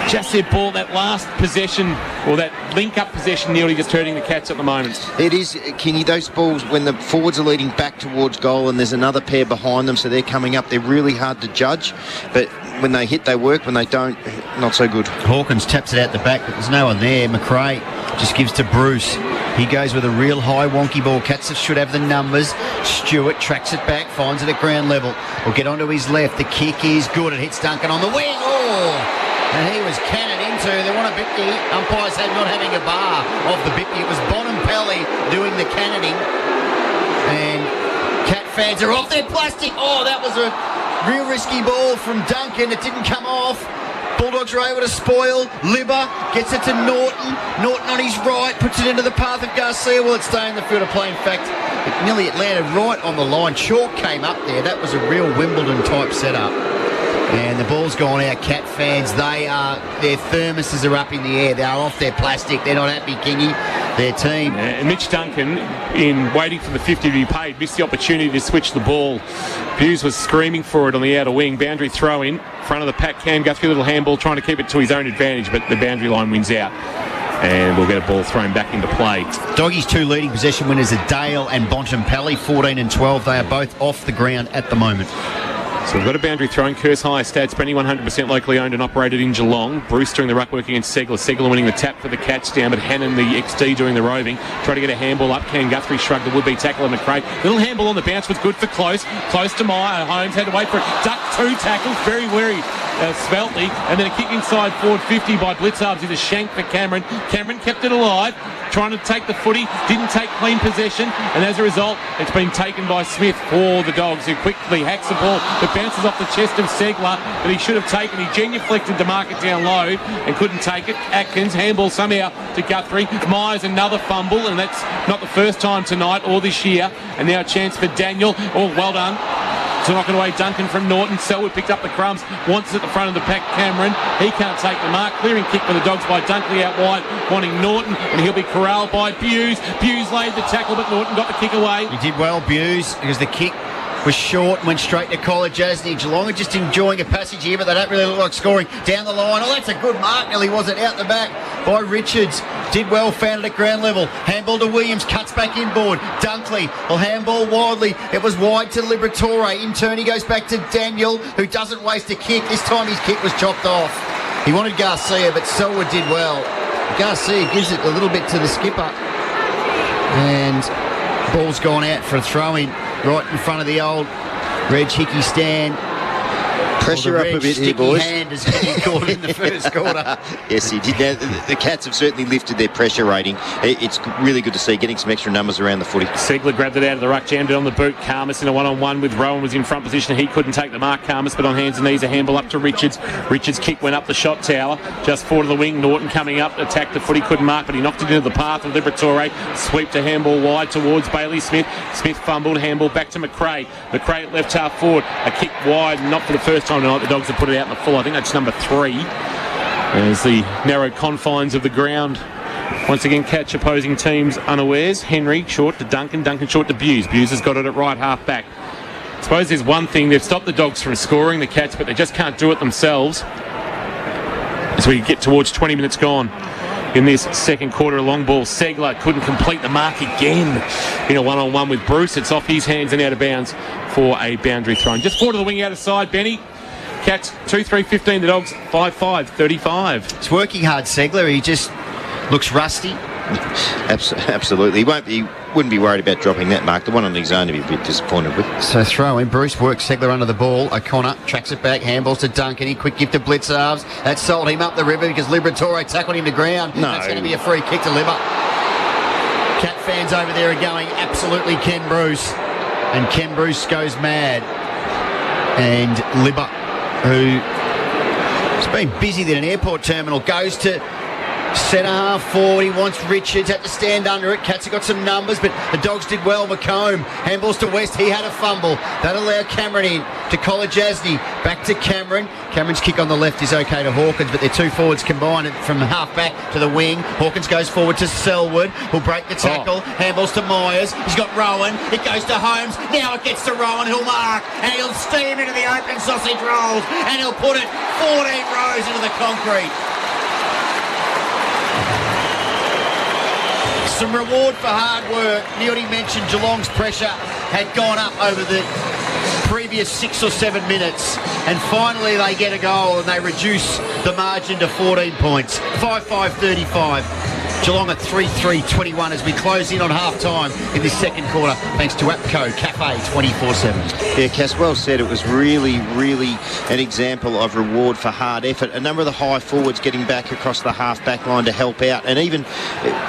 Just their ball, that last possession, or that link-up possession, nearly just hurting the Cats at the moment. It is, Kenny, those balls, when the forwards are leading back towards goal and there's another pair behind them, so they're coming up, they're really hard to judge. But when they hit, they work. When they don't, not so good. Hawkins taps it out the back, but there's no one there. McRae just gives to Bruce. He goes with a real high wonky ball. Cats should have the numbers. Stewart tracks it back, finds it at ground level. Will get onto his left. The kick is good. It hits Duncan on the wing. Oh! And he was cannoned into. They want a Bippy. Umpires had not having a bar of the Bippy. It was Bontempelli doing the cannoning. And Cat fans are off their plastic. Oh, that was a real risky ball from Duncan. It didn't come off. Bulldogs are able to spoil. Libber gets it to Norton. Norton on his right puts it into the path of Garcia. Will it stay in the field of play? In fact, it landed right on the line. Chalk came up there. That was a real Wimbledon type setup. And the ball's gone out. Cat fans, their thermoses are up in the air. They're off their plastic. They're not happy, Kingy. Their team. And Mitch Duncan, in waiting for the 50 to be paid, missed the opportunity to switch the ball. Buse was screaming for it on the outer wing. Boundary throw in. Front of the pack, Cam Guthrie, little handball, trying to keep it to his own advantage, but the boundary line wins out. And we'll get a ball thrown back into play. Doggies' 2 leading possession winners are Dale and Bontempelli, 14 and 12. They are both off the ground at the moment. So we've got a boundary throw in. Curse High Stats, Benny 100% locally owned and operated in Geelong. Bruce doing the ruck work against Segler. Segler winning the tap for the Cats down, but Hannon, the XD, doing the roving. Try to get a handball up. Cam Guthrie shrugged the would-be tackler McRae. Little handball on the bounce was good for close. Close to Meyer. Holmes had to wait for it. Duck 2 tackles. Very wary. Sveltly. And then a kick inside forward 50 by Blitzarves into Shank for Cameron. Cameron kept it alive. Trying to take the footy. Didn't take clean possession. And as a result, it's been taken by Smith for the Dogs, who quickly hacks the ball. It bounces off the chest of Segler that he should have taken. He genuflected to mark it down low and couldn't take it. Atkins, handball somehow to Guthrie. Myers, another fumble, and that's not the first time tonight or this year. And now a chance for Daniel. Oh, well done. To knock it away, Duncan from Norton. Selwood picked up the crumbs. Wants it at the front of the pack, Cameron. He can't take the mark. Clearing kick for the Dogs by Dunkley out wide, wanting Norton, and he'll be corralled by Buse. Buse laid the tackle, but Norton got the kick away. He did well, Buse, because the kick was short and went straight to College Asney. Geelong are just enjoying a passage here, but they don't really look like scoring. Down the line. Oh, that's a good mark. Nearly wasn't out the back by Richards. Did well, found it at ground level. Handball to Williams, cuts back inboard. Dunkley will handball wildly. It was wide to Liberatore. In turn, he goes back to Daniel, who doesn't waste a kick. This time his kick was chopped off. He wanted Garcia, but Selwood did well. Garcia gives it a little bit to the skipper. And ball's gone out for a throw-in right in front of the old Reg Hickey stand. Pressure up a bit here, boys. Hand as he caught in the first quarter. Yes, he did. Now, the Cats have certainly lifted their pressure rating. It's really good to see getting some extra numbers around the footy. Segler grabbed it out of the ruck, jammed it on the boot. Karmas in a one-on-one with Rowan was in front position. He couldn't take the mark, Karmas, but on hands and knees, a handball up to Richards. Richards' kick went up the shot tower, just forward of the wing. Norton coming up, attacked the footy, couldn't mark, but he knocked it into the path of Liberatore. Sweep to handball wide towards Bailey Smith. Smith fumbled, handball back to McRae. McRae at left half forward, a kick wide, not for the first time tonight. The Dogs have put it out in the full. I think that's number 3. As the narrow confines of the ground once again catch opposing teams unawares. Henry short to Duncan, Duncan short to Buse. Buse has got it at right half back. I suppose there's one thing, they've stopped the Dogs from scoring, the Cats, but they just can't do it themselves. As we get towards 20 minutes gone in this second quarter, a long ball. Segler couldn't complete the mark again in a one-on-one with Bruce. It's off his hands and out of bounds for a boundary throw. Just forward to the wing out of side, Benny. Cats 2-3-15, the Dogs 5-5-35. It's working hard, Segler. He just looks rusty. Absolutely. He wouldn't be worried about dropping that mark. The one on his own to be a bit disappointed with. So throw in. Bruce works Segler under the ball. O'Connor tracks it back. Handballs to Duncan. He quick gift to Blitzarves. That sold him up the river because Liberatore tackled him to ground. No. That's going to be a free kick to Libba. Cat fans over there are going absolutely Ken Bruce. And Ken Bruce goes mad. And Libba, who's been busied at an airport terminal, goes to centre half forward. He wants Richards, had to stand under it. Cats have got some numbers, but the Dogs did well. McComb, handballs to West. He had a fumble. That allowed Cameron in to College Asney. Back to Cameron. Cameron's kick on the left is okay to Hawkins, but their two forwards combined from half back to the wing. Hawkins goes forward to Selwood, who'll break the tackle. Handballs to Myers. He's got Rowan. It goes to Holmes. Now it gets to Rowan, who'll mark, and he'll steam into the open sausage rolls, and he'll put it 14 rows into the concrete. Some reward for hard work. Neody mentioned Geelong's pressure had gone up over the previous 6 or 7 minutes, and finally they get a goal and they reduce the margin to 14 points. 5-5-35. Geelong at 3-3-21 as we close in on half-time in this second quarter, thanks to APCO Cafe 24/7. Yeah, Cass, well said. It was really, really an example of reward for hard effort. A number of the high forwards getting back across the half-back line to help out. And even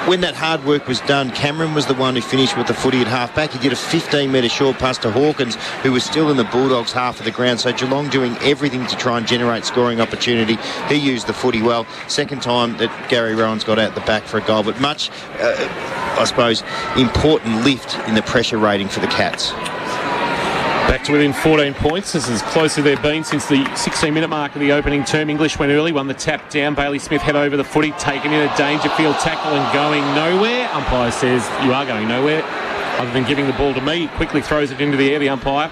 when that hard work was done, Cameron was the one who finished with the footy at half-back. He did a 15-metre short pass to Hawkins, who was still in the Bulldogs' half of the ground. So Geelong doing everything to try and generate scoring opportunity. He used the footy well. Second time that Gary Rowan's got out the back for a goal, but much, I suppose, important lift in the pressure rating for the Cats. Back to within 14 points. This is closer they've been since the 16-minute mark of the opening term. English went early, won the tap down. Bailey Smith head over the footy, taken in a Dangerfield tackle and going nowhere. Umpire says, you are going nowhere, other than giving the ball to me. Quickly throws it into the air, the umpire.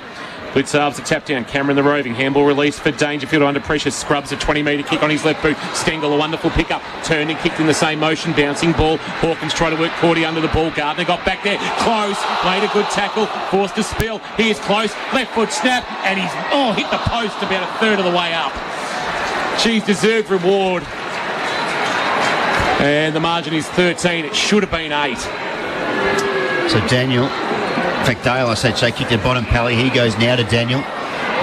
Blitzarves a tap down. Cameron the roving. Handball release for Dangerfield under pressure. Scrubs a 20-metre kick on his left boot. Stengel a wonderful pick-up. Turned and kicked in the same motion. Bouncing ball. Hawkins tried to work Cordy under the ball. Gardner got back there. Close. Made a good tackle. Forced to spill. He is close. Left foot snap. And he's hit the post about a third of the way up. She's deserved reward. And the margin is 13. It should have been 8. So Daniel, in fact Dale, I said, so kicked at bottom Pally. He goes now to Daniel.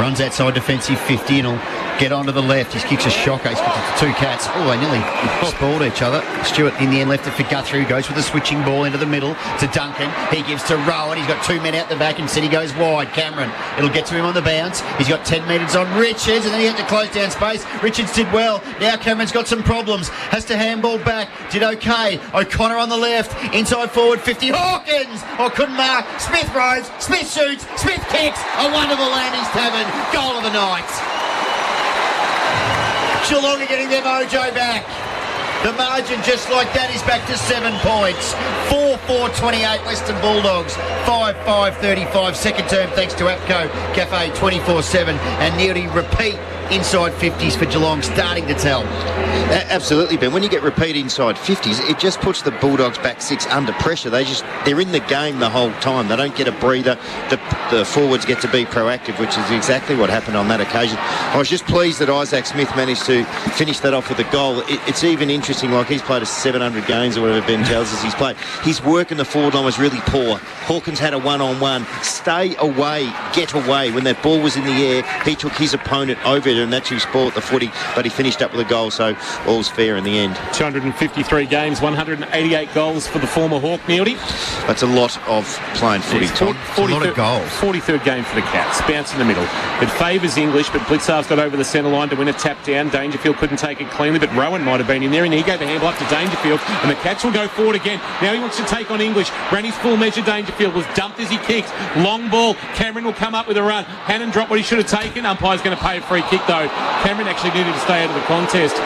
Runs outside defensive 50 and he'll get onto the left. His kick's a shocker. He's kicked it to two Cats. Oh, they nearly spoiled each other. Stewart in the end left it for Guthrie, who goes with a switching ball into the middle to Duncan. He gives to Rowan. He's got 2 men out the back and said he goes wide. Cameron, it'll get to him on the bounce. He's got 10 metres on Richards and then he had to close down space. Richards did well. Now Cameron's got some problems. Has to handball back. Did okay. O'Connor on the left. Inside forward 50. Hawkins! Couldn't mark. Smith roves. Smith shoots. Smith kicks. A wonderful Landys Tavern. Goal of the night. Geelong are getting their mojo back. The margin just like that is back to 7 points. 4-4-28 Western Bulldogs. 5-5-35 second term thanks to APCO Cafe 24/7 and nearly repeat inside 50s for Geelong starting to tell. Absolutely, Ben. When you get repeat inside 50s, it just puts the Bulldogs back six under pressure. They're in the game the whole time. They don't get a breather. The forwards get to be proactive, which is exactly what happened on that occasion. I was just pleased that Isaac Smith managed to finish that off with a goal. It's even interesting, like he's played 700 games or whatever Ben tells us he's played. His work in the forward line was really poor. Hawkins had a one-on-one. Stay away, get away. When that ball was in the air, he took his opponent over it, and that's who spoilt the footy, but he finished up with a goal, so all's fair in the end. 253 games, 188 goals for the former Hawk, Neildy. That's a lot of playing footy, Tom. A lot of goals. 43rd game for the Cats. Bounce in the middle. It favours English, but Blitzar's got over the centre line to win a tap down. Dangerfield couldn't take it cleanly, but Rowan might have been in there, and he gave a handle up to Dangerfield, and the Cats will go forward again. Now he wants to take on English. Ran his full measure. Dangerfield was dumped as he kicked. Long ball. Cameron will come up with a run. Hannon dropped what he should have taken. Umpire's going to pay a free kick, though. Cameron actually needed to stay out of the contest.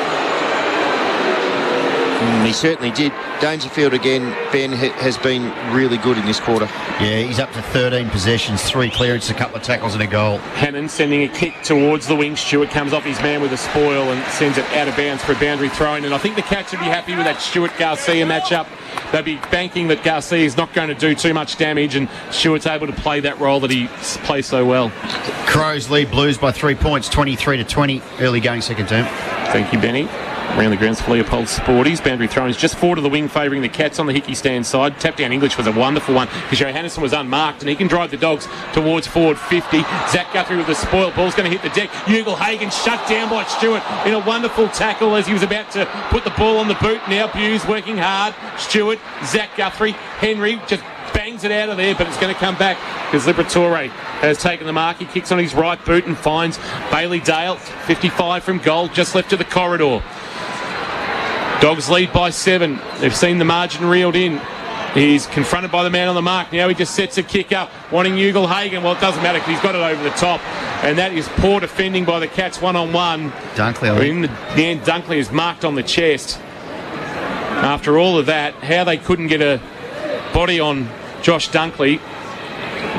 He certainly did. Dangerfield again, Ben, has been really good in this quarter. Yeah, he's up to 13 possessions, 3 clearances, a couple of tackles and a goal. Hannon sending a kick towards the wing. Stewart comes off his man with a spoil and sends it out of bounds for a boundary throw-in. And I think the Cats would be happy with that Stewart-Garcia matchup. They'd be banking that Garcia is not going to do too much damage, and Stewart's able to play that role that he plays so well. Crows lead Blues by 3 points, 23-20, early going second term. Thank you, Benny. Around the grounds for Leopold Sporties. Boundary throw is just forward of the wing, favouring the Cats on the Hickey stand side. Tap down English was a wonderful one because Johannesson was unmarked, and he can drive the Dogs towards forward 50. Zach Guthrie with the spoil. Ball's going to hit the deck. Ugle-Hagan shut down by Stewart in a wonderful tackle as he was about to put the ball on the boot. Now Buse working hard. Stewart, Zach Guthrie, Henry just bangs it out of there, but it's going to come back because Liberatore has taken the mark. He kicks on his right boot and finds Bailey Dale, 55 from goal, just left to the corridor. Dogs lead by 7. They've seen the margin reeled in. He's confronted by the man on the mark. Now he just sets a kick up, wanting Ugle-Hagan. Well, it doesn't matter because he's got it over the top. And that is poor defending by the Cats one-on-one. Dunkley. In the end, Dunkley is marked on the chest. After all of that, how they couldn't get a body on Josh Dunkley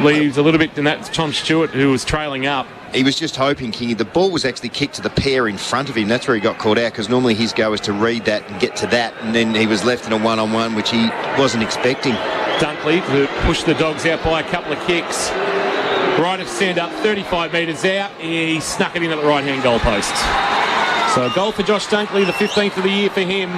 leaves a little bit, and that's Tom Stewart who was trailing up. He was just hoping, Kingy. The ball was actually kicked to the pair in front of him. That's where he got caught out, because normally his go is to read that and get to that, and then he was left in a one-on-one, which he wasn't expecting. Dunkley to push the Dogs out by a couple of kicks. Right of send up, 35 metres out. He snuck it in at the right-hand goal post. So a goal for Josh Dunkley, the 15th of the year for him.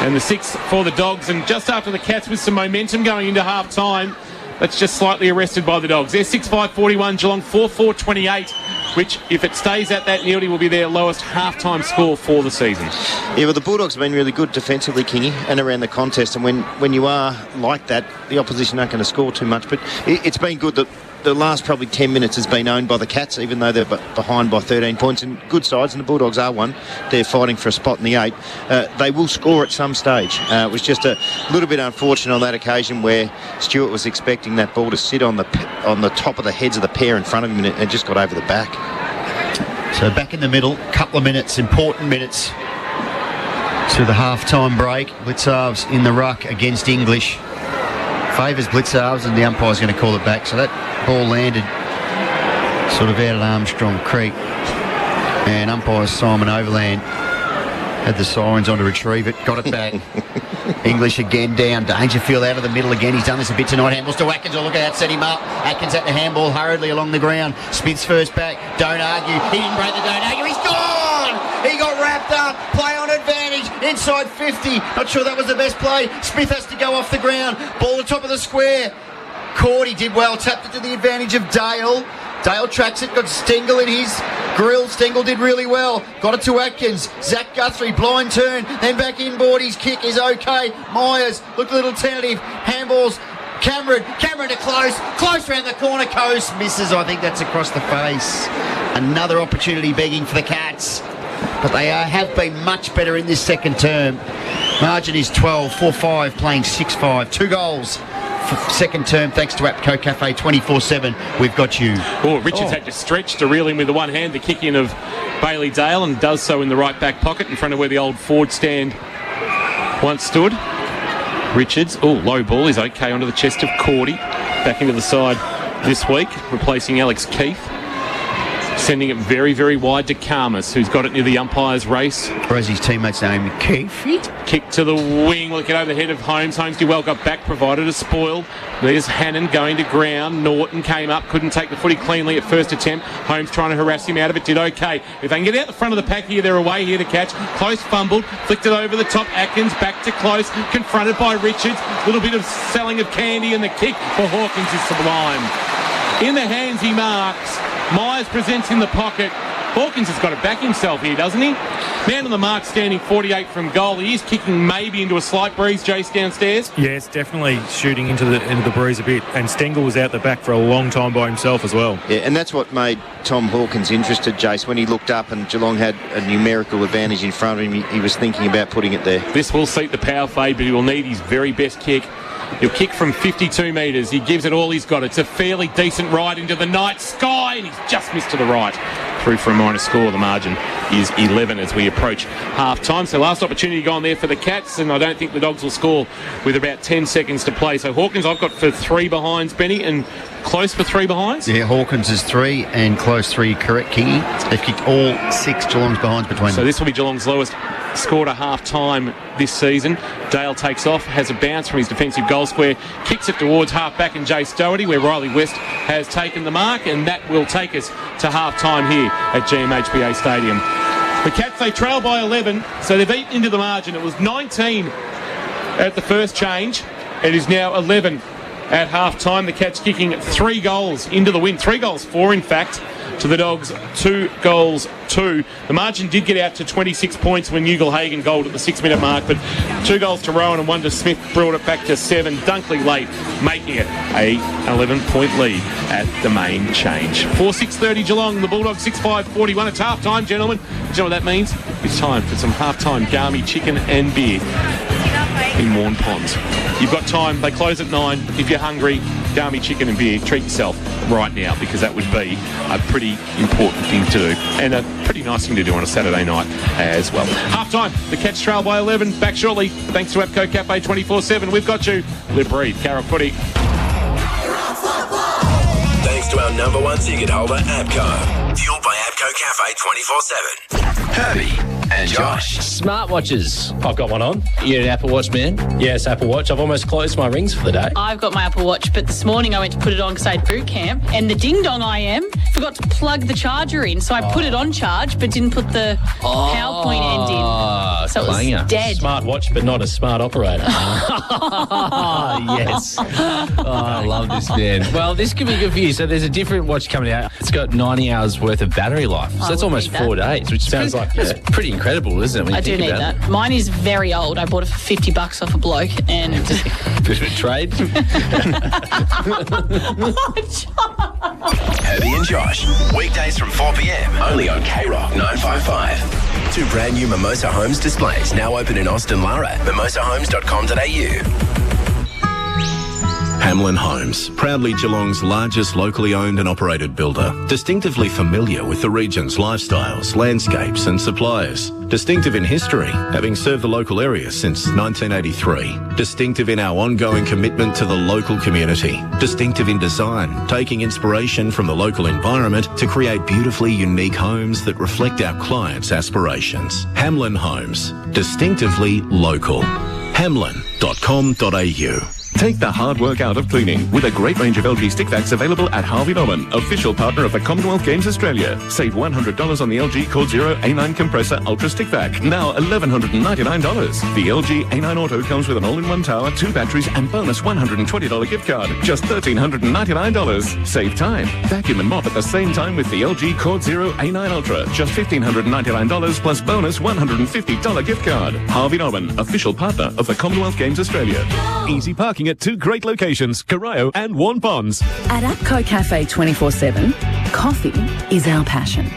And the 6th for the Dogs. And just after the Cats with some momentum going into half-time, that's just slightly arrested by the Dogs. They're 6-5-41, Geelong 4-4-28, which, if it stays at that, Neildy will be their lowest half-time score for the season. Yeah, well, the Bulldogs have been really good defensively, Kingy, and around the contest. And when you are like that, the opposition aren't going to score too much. But it's been good that the last probably 10 minutes has been owned by the Cats, even though they're behind by 13 points. And good sides, and the Bulldogs are one. They're fighting for a spot in the 8. They will score at some stage. It was just a little bit unfortunate on that occasion where Stewart was expecting that ball to sit on the top of the heads of the pair in front of him, and it just got over the back. So back in the middle, couple of minutes, important minutes to the half-time break. Blitzarves in the ruck against English. Favours Blitzarves, and the umpire's going to call it back. So that ball landed sort of out at Armstrong Creek, and umpire Simon Overland had the sirens on to retrieve it, got it back. English again down. Dangerfield out of the middle again. He's done this a bit tonight. Handballs to Atkins. Oh, look out, set him up. Atkins at the handball hurriedly along the ground. Smith's first back. Don't argue. He didn't break the don't argue. He's gone! He got wrapped up. Play on advantage. Inside 50. Not sure that was the best play. Smith has to go off the ground. Ball on top of the square. Cordy did well. Tapped it to the advantage of Dale. Dale tracks it, got Stengel in his grill. Stengel did really well. Got it to Atkins. Zach Guthrie, blind turn, then back inboard. His kick is okay. Myers looked a little tentative. Handballs. Cameron to close round the corner. Coast misses. I think that's across the face. Another opportunity begging for the Cats. But they have been much better in this second term. Margin is 12, 4-5, playing 6-5. 2 goals. Second term, thanks to APCO Cafe 24/7. We've got you. Oh, Richards had to stretch to reel in with the one hand. The kick in of Bailey Dale, and does so in the right back pocket in front of where the old Ford stand once stood. Richards, low ball, is okay onto the chest of Cordy. Back into the side this week, replacing Alex Keith. Sending it very, very wide to Karmas, who's got it near the umpire's race. Whereas his teammate's name Keith. Kick to the wing, will get over the head of Holmes. Holmes did well, got back, provided a spoil. There's Hannon going to ground. Norton came up, couldn't take the footy cleanly at first attempt. Holmes trying to harass him out of it, did okay. If they can get out the front of the pack here, they're away here to catch. Close fumbled, flicked it over the top. Atkins back to Close, confronted by Richards. Little bit of selling of candy, and the kick for Hawkins is sublime. In the hands he marks. Myers presents in the pocket. Hawkins has got to back himself here, doesn't he? Man on the mark, standing 48 from goal. He is kicking maybe into a slight breeze, Jace, downstairs. Yes, definitely shooting into the breeze a bit. And Stengel was out the back for a long time by himself as well. Yeah, and that's what made Tom Hawkins interested, Jace. When he looked up and Geelong had a numerical advantage in front of him, he was thinking about putting it there. This will seat the power fade, but he will need his very best kick. He'll kick from 52 metres. He gives it all he's got. It's a fairly decent ride into the night sky, and he's just missed to the right. Through for a minor score. The margin is 11 as we approach half-time. So last opportunity gone there for the Cats, and I don't think the Dogs will score with about 10 seconds to play. So Hawkins, I've got for 3 behinds, Benny, and Close for 3 behinds? Yeah, Hawkins is 3 and Close 3, correct, Kingy. They've kicked all 6 Geelong's behinds between them. So this will be Geelong's lowest scored a half-time this season. Dale takes off, has a bounce from his defensive goal square, kicks it towards half-back and Jace Doherty, where Riley West has taken the mark, and that will take us to half-time here at GMHBA Stadium. The Cats, they trail by 11, so they've eaten into the margin. It was 19 at the first change. It is now 11 at half-time. The Cats kicking 3 goals into the win. 3 goals 4, in fact, to the Dogs, 2 goals 2. The margin did get out to 26 points when Ugle-Hagan goaled at the 6-minute mark, but 2 goals to Rowan and 1 to Smith brought it back to 7. Dunkley late, making it a 11-point lead at the main change. 4:6:30 Geelong, the Bulldogs 6:5:41. It's half-time, gentlemen. Do you know what that means? It's time for some half-time Garmy chicken and beer in Warn Ponds. You've got time. They close at 9. If you're hungry, Garmy chicken and beer, treat yourself right now, because that would be a pretty important thing to do and a pretty nice thing to do on a Saturday night as well. Half time, the Cats trail by 11. Back shortly, thanks to APCO Cafe 24/7. We've got you. Live, breathe, Carol Footy. Thanks to our number 1 ticket holder, APCO. Fueled by APCO Cafe 24/7. Herbie and Josh. Smartwatches. I've got one on. You're an Apple Watch man? Yes, Apple Watch. I've almost closed my rings for the day. I've got my Apple Watch, but this morning I went to put it on because I had boot camp, and the ding-dong forgot to plug the charger in, so I put it on charge but didn't put the PowerPoint end in. So it was dead. Smart watch, but not a smart operator. Yes. I love this, man. Well, this could be good for you. So there's a different watch coming out. It's got 90 hours worth of battery life. So that's almost 4 days, which sounds like pretty incredible, isn't it? When you think need about that. Mine is very old. I bought it for $50 off a bloke, and bit of a trade. Herbie and Josh, weekdays from 4 p.m. only on Krock 955. 2 brand new Mimosa Homes displays now open in Austin Lara. mimosahomes.com.au. Hamlin Homes, proudly Geelong's largest locally owned and operated builder. Distinctively familiar with the region's lifestyles, landscapes and suppliers. Distinctive in history, having served the local area since 1983. Distinctive in our ongoing commitment to the local community. Distinctive in design, taking inspiration from the local environment to create beautifully unique homes that reflect our clients' aspirations. Hamlin Homes, distinctively local. Hamlin.com.au. Take the hard work out of cleaning with a great range of LG stick vacs available at Harvey Norman, official partner of the Commonwealth Games Australia. Save $100 on the LG Cord Zero A9 Compressor Ultra Stick Vac, now $1,199. The LG A9 Auto comes with an all-in-one tower, 2 batteries and bonus $120 gift card, just $1,399. Save time. Vacuum and mop at the same time with the LG Cord Zero A9 Ultra, just $1,599 plus bonus $150 gift card. Harvey Norman, official partner of the Commonwealth Games Australia. Easy parking at 2 great locations, Corio and Warn Ponds. At APCO Cafe 24/7, coffee is our passion.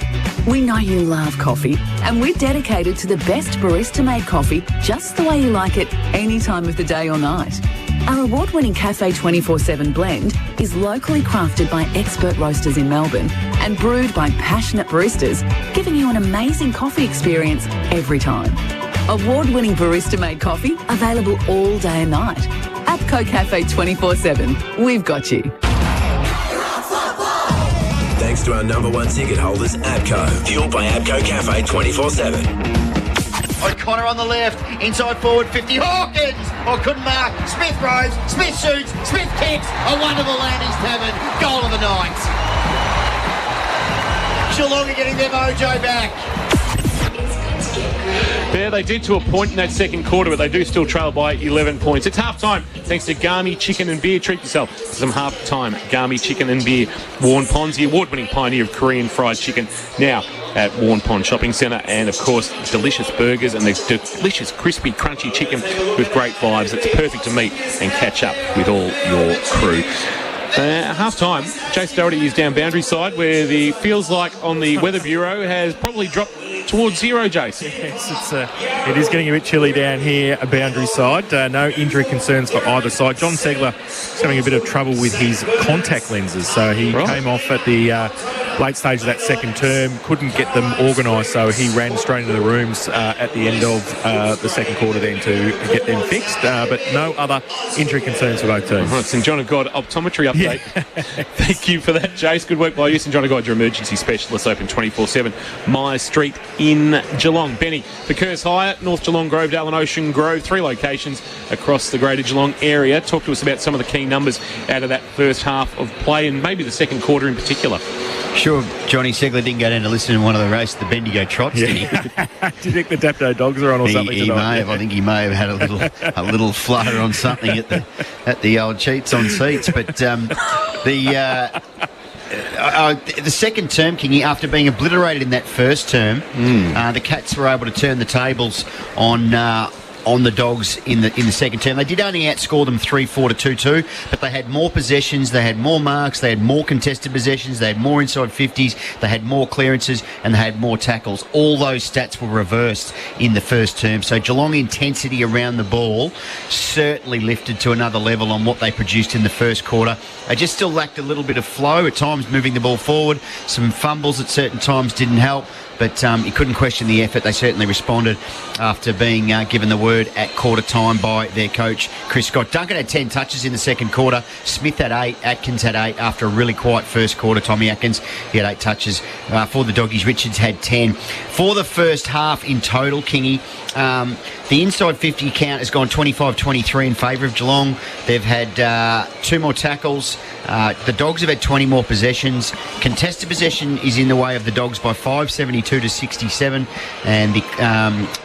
We know you love coffee, and we're dedicated to the best barista-made coffee just the way you like it, any time of the day or night. Our award-winning Cafe 24/7 blend is locally crafted by expert roasters in Melbourne and brewed by passionate baristas, giving you an amazing coffee experience every time. Award-winning barista-made coffee available all day and night. APCO Cafe 24/7. We've got you. Thanks to our number one ticket holders, APCO. Fueled by APCO Cafe 24/7. O'Connor on the left, inside forward 50. Hawkins! Couldn't mark. Smith rows, Smith shoots, Smith kicks. A wonderful landing tavern. Goal of the night. Geelong are getting their mojo back. Yeah, they did to a point in that second quarter, but they do still trail by 11 points. It's half-time, thanks to Garmy Chicken and Beer. Treat yourself to some half-time Garmy Chicken and Beer. Warren Ponds, the award-winning pioneer of Korean fried chicken, now at Warren Pond Shopping Centre. And, of course, delicious burgers and the delicious, crispy, crunchy chicken with great vibes. It's perfect to meet and catch up with all your crew. Half-time, Jace Doherty is down boundary side, where the feels like on the Weather Bureau has probably dropped towards zero, Jace. Yes, it is getting a bit chilly down here, a boundary side. No injury concerns for either side. John Segler is having a bit of trouble with his contact lenses, so he came off at the late stage of that second term, couldn't get them organised, so he ran straight into the rooms at the end of the second quarter then to get them fixed, but no other injury concerns for both teams. Right, St John of God optometry update. Yeah. Thank you for that, Jace. Good work by you. St John of God, your emergency specialist, open 24/7. Myers Street in Geelong. Benny, the Curse Hire, North Geelong, Grovedale and Ocean Grove, 3 locations across the greater Geelong area. Talk to us about some of the key numbers out of that first half of play and maybe the second quarter in particular. Sure, Johnny Segler didn't go down to listen to one of the race, the Bendigo Trots, did he? Do you think the Dapto Dogs are on or something he tonight? May have. I think he may have had a little flutter on something at the old Cheats on Seats. But the second term, Kingy, after being obliterated in that first term, the Cats were able to turn the tables on the Dogs in the second term. They did only outscore them 3-4 to 2-2, but they had more possessions, they had more marks, they had more contested possessions, they had more inside 50s, they had more clearances, and they had more tackles. All those stats were reversed in the first term. So Geelong intensity around the ball certainly lifted to another level on what they produced in the first quarter. They just still lacked a little bit of flow, at times moving the ball forward. Some fumbles at certain times didn't help. But you couldn't question the effort. They certainly responded after being given the word at quarter time by their coach, Chris Scott. Duncan had 10 touches in the second quarter. Smith had 8. Atkins had 8 after a really quiet first quarter. Tommy Atkins, he had 8 touches for the Doggies. Richards had 10. For the first half in total, Kingy, the inside 50 count has gone 25-23 in favour of Geelong. They've had 2 more tackles. The Dogs have had 20 more possessions. Contested possession is in the way of the Dogs by 5, 72 to 67, and the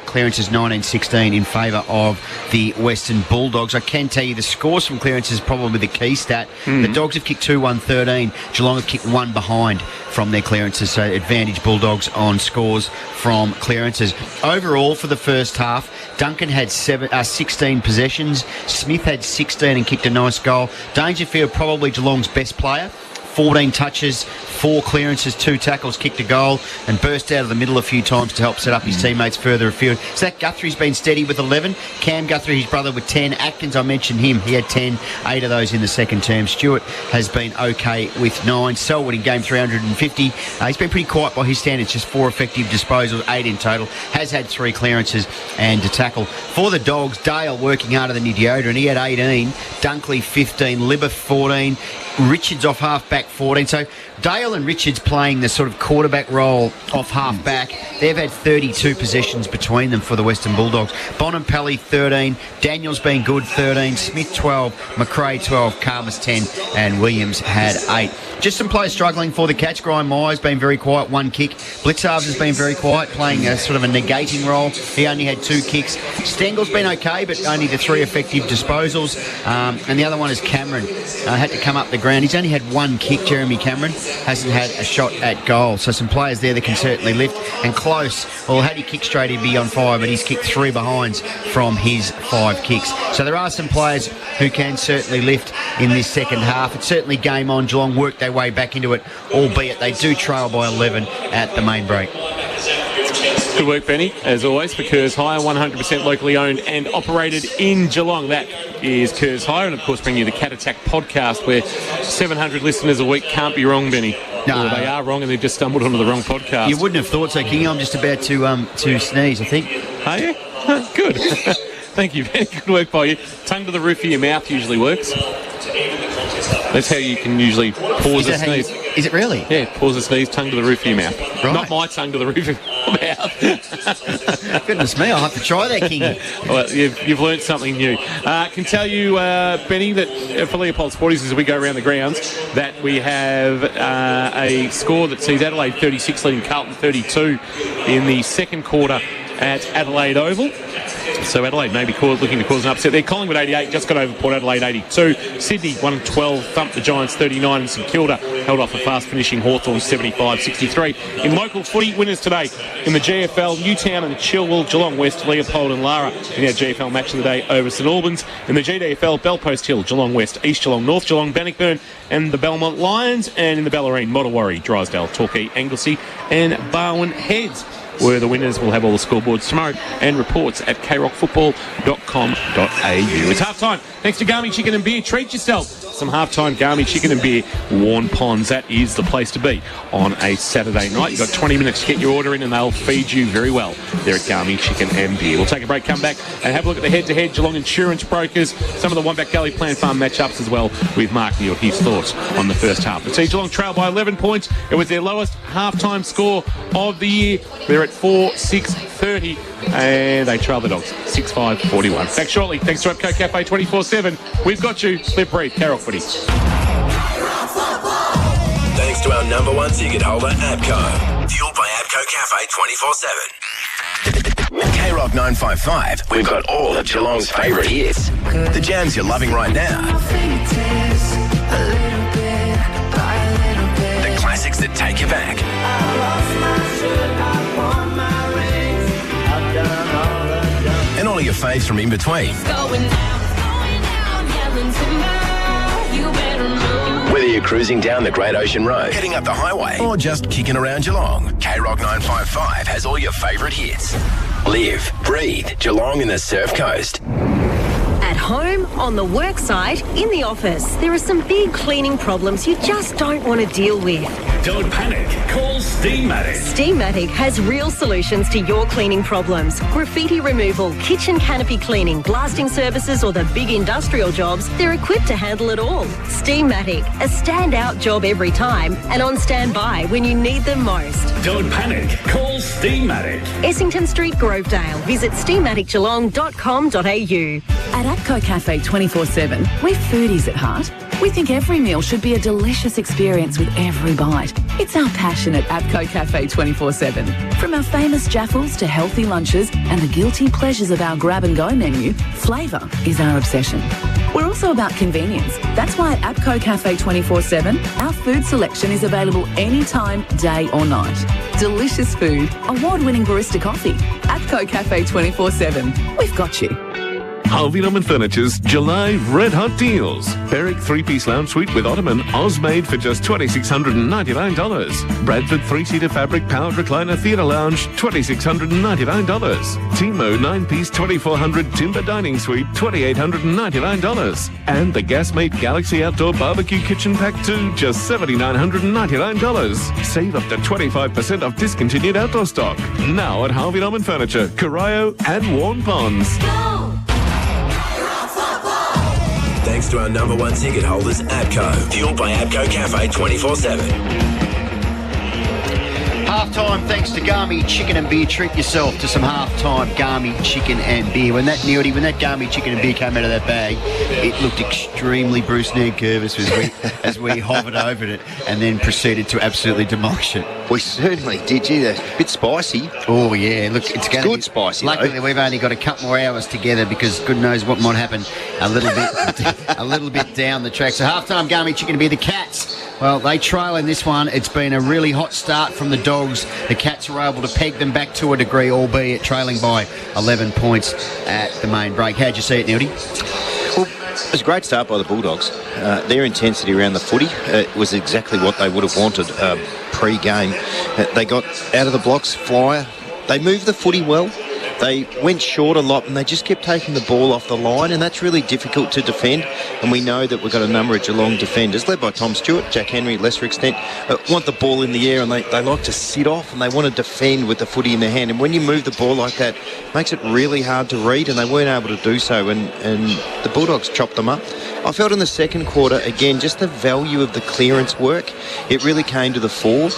clearance is 19-16 in favour of the Western Bulldogs. I can tell you the scores from clearance is probably the key stat. The Dogs have kicked 2-1-13. Geelong have kicked 1 behind from their clearances, so advantage Bulldogs on scores from clearances. Overall, for the first half, Duncan had 16 possessions. Smith had 16 and kicked a nice goal. Dangerfield, probably Geelong's best player. 14 touches, 4 clearances, 2 tackles, kicked a goal, and burst out of the middle a few times to help set up his teammates further afield. Zach Guthrie's been steady with 11. Cam Guthrie, his brother, with 10. Atkins, I mentioned him, he had 10, 8 of those in the second term. Stewart has been okay with 9. Selwood in game 350. He's been pretty quiet by his standards, just 4 effective disposals, 8 in total. Has had 3 clearances and a tackle. For the Dogs, Dale working harder than Deodorant. He had 18. Dunkley 15. Libba 14. Richards off half-back 14. So Dale and Richards playing the sort of quarterback role off half-back. They've had 32 possessions between them for the Western Bulldogs. Bonampelli 13. Daniels been good 13. Smith 12. McRae 12. Karmas 10. And Williams had 8. Just some players struggling for the Cats. Grime Myers been very quiet, 1 kick. Blitzarves has been very quiet, playing a sort of a negating role. He only had 2 kicks. Stengel's been okay, but only the 3 effective disposals. And the other one is Cameron. Had to come up the ground. He's only had 1 kick, Jeremy Cameron. Hasn't had a shot at goal. So some players there that can certainly lift. And Close, well, had he kicked straight, he'd be on fire, but he's kicked 3 behinds from his 5 kicks. So there are some players who can certainly lift in this second half. It's certainly game on. Geelong worked their way back into it, albeit they do trail by 11 at the main break. Good work, Benny, as always, for Kerr's Hire, 100% locally owned and operated in Geelong. That is Kerr's Hire, and of course bring you the Cat Attack podcast, where 700 listeners a week can't be wrong, Benny. No. Or they are wrong and they've just stumbled onto the wrong podcast. You wouldn't have thought so, King. I'm just about to sneeze, I think. Are you? Good. Thank you, Benny. Good work by you. Tongue to the roof of your mouth usually works. That's how you can usually pause a sneeze. Is it really? Yeah, pause a sneeze, tongue to the roof of your mouth. Right. Not my tongue to the roof of your mouth. Goodness me, I'll have to try that, King. Well, you've learned something new. Can tell you, Benny, that for Leopold Sporties, as we go around the grounds, that we have a score that sees Adelaide 36 leading Carlton 32 in the second quarter at Adelaide Oval. So Adelaide may be looking to cause an upset there. Collingwood 88 just got over Port Adelaide 82. Sydney 1-12 thumped the Giants 39, and St Kilda held off a fast finishing Hawthorn 75-63. In local footy, winners today in the GFL, Newtown and Chilwell, Geelong West, Leopold and Lara in our GFL match of the day over St Albans. In the GDFL, Belpost Hill, Geelong West, East Geelong, North Geelong, Bannockburn and the Belmont Lions. And in the Bellarine, Mottawari, Drysdale, Torquay, Anglesey and Barwon Heads were the winners. We'll have all the scoreboards tomorrow and reports at krockfootball.com.au. It's half-time. Thanks to Garmy Chicken and Beer. Treat yourself. Some half-time Garmy Chicken and Beer, Warn Ponds. That is the place to be on a Saturday night. You've got 20 minutes to get your order in and they'll feed you very well there at Garmy Chicken and Beer. We'll take a break, come back and have a look at the head-to-head Geelong Insurance Brokers, some of the Wombat Gully Plant Farm matchups as well with Mark Neal, his thoughts on the first half. But see, Geelong trail by 11 points. It was their lowest half-time score of the year. They're at 4-6-30 and they trail the Dogs 6-5-41. Back shortly. Thanks to Abco Cafe 24/7. We've got you. Live, breathe, Carol Footy. Thanks to our number one ticket holder, Abco. Fueled by Abco Cafe 24/7. At K-Rock 955, we've got all of Geelong's favourite hits. The jams you're loving right now. The classics that take you back. And all of your faves from in between. Whether you're cruising down the Great Ocean Road, heading up the highway, or just kicking around Geelong, K-Rock 955 has all your favourite hits. Live, breathe, Geelong and the Surf Coast. At home, on the work site, in the office, there are some big cleaning problems you just don't want to deal with. Don't panic. Call Steamatic. Steamatic has real solutions to your cleaning problems. Graffiti removal, kitchen canopy cleaning, blasting services or the big industrial jobs, they're equipped to handle it all. Steamatic, a standout job every time and on standby when you need them most. Don't panic. Call Steamatic. Essington Street, Grovedale. Visit steamaticgeelong.com.au. At Atco Cafe 24/7, we're foodies at heart. We think every meal should be a delicious experience with every bite. It's our passion at Atco Cafe 24/7. From our famous jaffles to healthy lunches and the guilty pleasures of our grab-and-go menu, flavour is our obsession. We're also about convenience. That's why at Atco Cafe 24/7, our food selection is available anytime, day or night. Delicious food, award-winning barista coffee. Atco Cafe 24/7. We've got you. Harvey Norman Furniture's July Red Hot Deals. Berwick 3-piece lounge suite with ottoman, Osmade for just $2,699. Bradford 3-seater fabric powered recliner theatre lounge, $2,699. Timo 9-piece 2,400 timber dining suite, $2,899. And the Gasmate Galaxy Outdoor Barbecue Kitchen Pack 2, just $7,999. Save up to 25% off discontinued outdoor stock. Now at Harvey Norman Furniture, Corio and Warn Ponds. Thanks to our number one ticket holders, Abco. Fueled by Abco Cafe 24/7. Half-time, thanks to Garmy Chicken and Beer. Treat yourself to some half-time Garmy Chicken and Beer. When that Garmy Chicken and Beer came out of that bag, it looked extremely Bruce Ned Curvis as we hovered over it and then proceeded to absolutely demolish it. We certainly did, gee. That's a bit spicy. Oh, yeah. Look, it's going to good be spicy, luckily, though. we've only got a couple more hours together because good knows what might happen a little bit down the track. So half-time Garmy Chicken and Beer, the Cats. Well, they trail in this one. It's been a really hot start from the Dogs. The Cats were able to peg them back to a degree, albeit trailing by 11 points at the main break. How'd you see it, Nildy? Well, it was a great start by the Bulldogs. Their intensity around the footy was exactly what they would have wanted pre-game. They got out of the blocks, Flyer, they moved the footy well. They went short a lot and they just kept taking the ball off the line, and that's really difficult to defend. And we know that we've got a number of Geelong defenders, led by Tom Stewart, Jack Henry, lesser extent, want the ball in the air, and they like to sit off and they want to defend with the footy in their hand. And when you move the ball like that, it makes it really hard to read, and they weren't able to do so. And the Bulldogs chopped them up. I felt in the second quarter, again, just the value of the clearance work. It really came to the fore.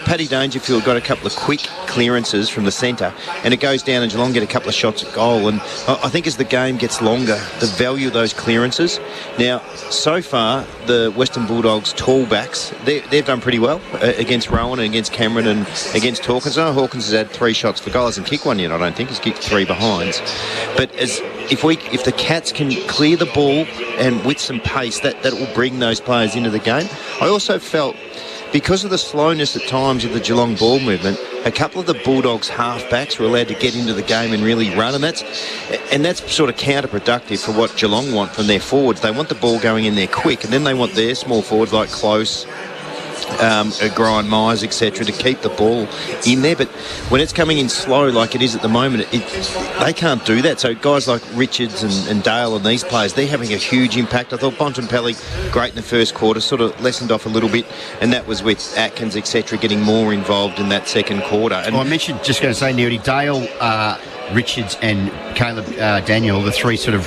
Paddy Dangerfield got a couple of quick clearances from the centre, and it goes down and Geelong get a couple of shots at goal. And I think as the game gets longer, the value of those clearances. Now, so far, the Western Bulldogs tall backs, they've done pretty well against Rowan and against Cameron and against Hawkins. Oh, Hawkins has had 3 shots for goal. Hasn't kicked one yet, I don't think. He's kicked 3 behinds. But if the Cats can clear the ball and with some pace, that will bring those players into the game. I also felt, because of the slowness at times of the Geelong ball movement, a couple of the Bulldogs half-backs were allowed to get into the game and really run, and that's sort of counterproductive for what Geelong want from their forwards. They want the ball going in there quick, and then they want their small forwards like Close, Grind Myers, etc., to keep the ball in there. But when it's coming in slow like it is at the moment, they can't do that. So guys like Richards and Dale and these players, they're having a huge impact. I thought Bontempelli, great in the first quarter, sort of lessened off a little bit, and that was with Atkins, etc., getting more involved in that second quarter. And I mentioned, just going to say, Nearly, Dale, Richards and Caleb Daniel, the 3 sort of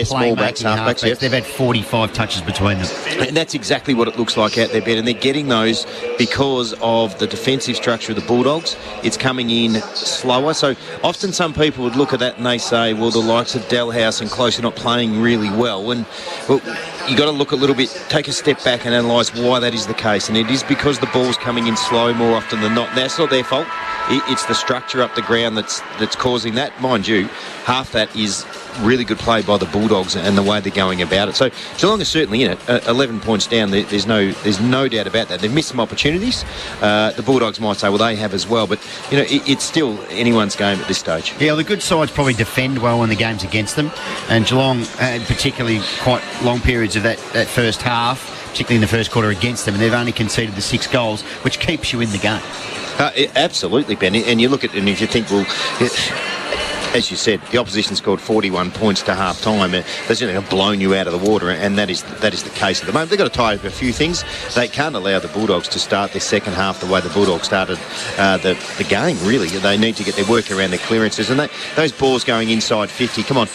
small backs, half-backs. Yep. They've had 45 touches between them. And that's exactly what it looks like out there, Ben. And they're getting those because of the defensive structure of the Bulldogs. It's coming in slower. So often some people would look at that and they say, well, the likes of Delhouse and Close are not playing really well. And you got to look a little bit, take a step back and analyse why that is the case. And it is because the ball's coming in slow more often than not. That's not their fault. It's the structure up the ground that's causing that. Mind you, half that is really good play by the Bulldogs and the way they're going about it. So Geelong is certainly in it. 11 points down. There's no doubt about that. They've missed some opportunities. The Bulldogs might say, well, they have as well. But it's still anyone's game at this stage. Yeah, the good sides probably defend well when the game's against them, and Geelong had particularly quite long periods of that first half, particularly in the first quarter against them, and they've only conceded the 6 goals, which keeps you in the game. Absolutely, Ben. And you look at it, and if you think, well, as you said, the opposition scored 41 points to half-time. They're certainly blown you out of the water, and that is the case at the moment. They've got to tie up a few things. They can't allow the Bulldogs to start their second half the way the Bulldogs started the game, really. They need to get their work around their clearances, and those balls going inside 50, come on,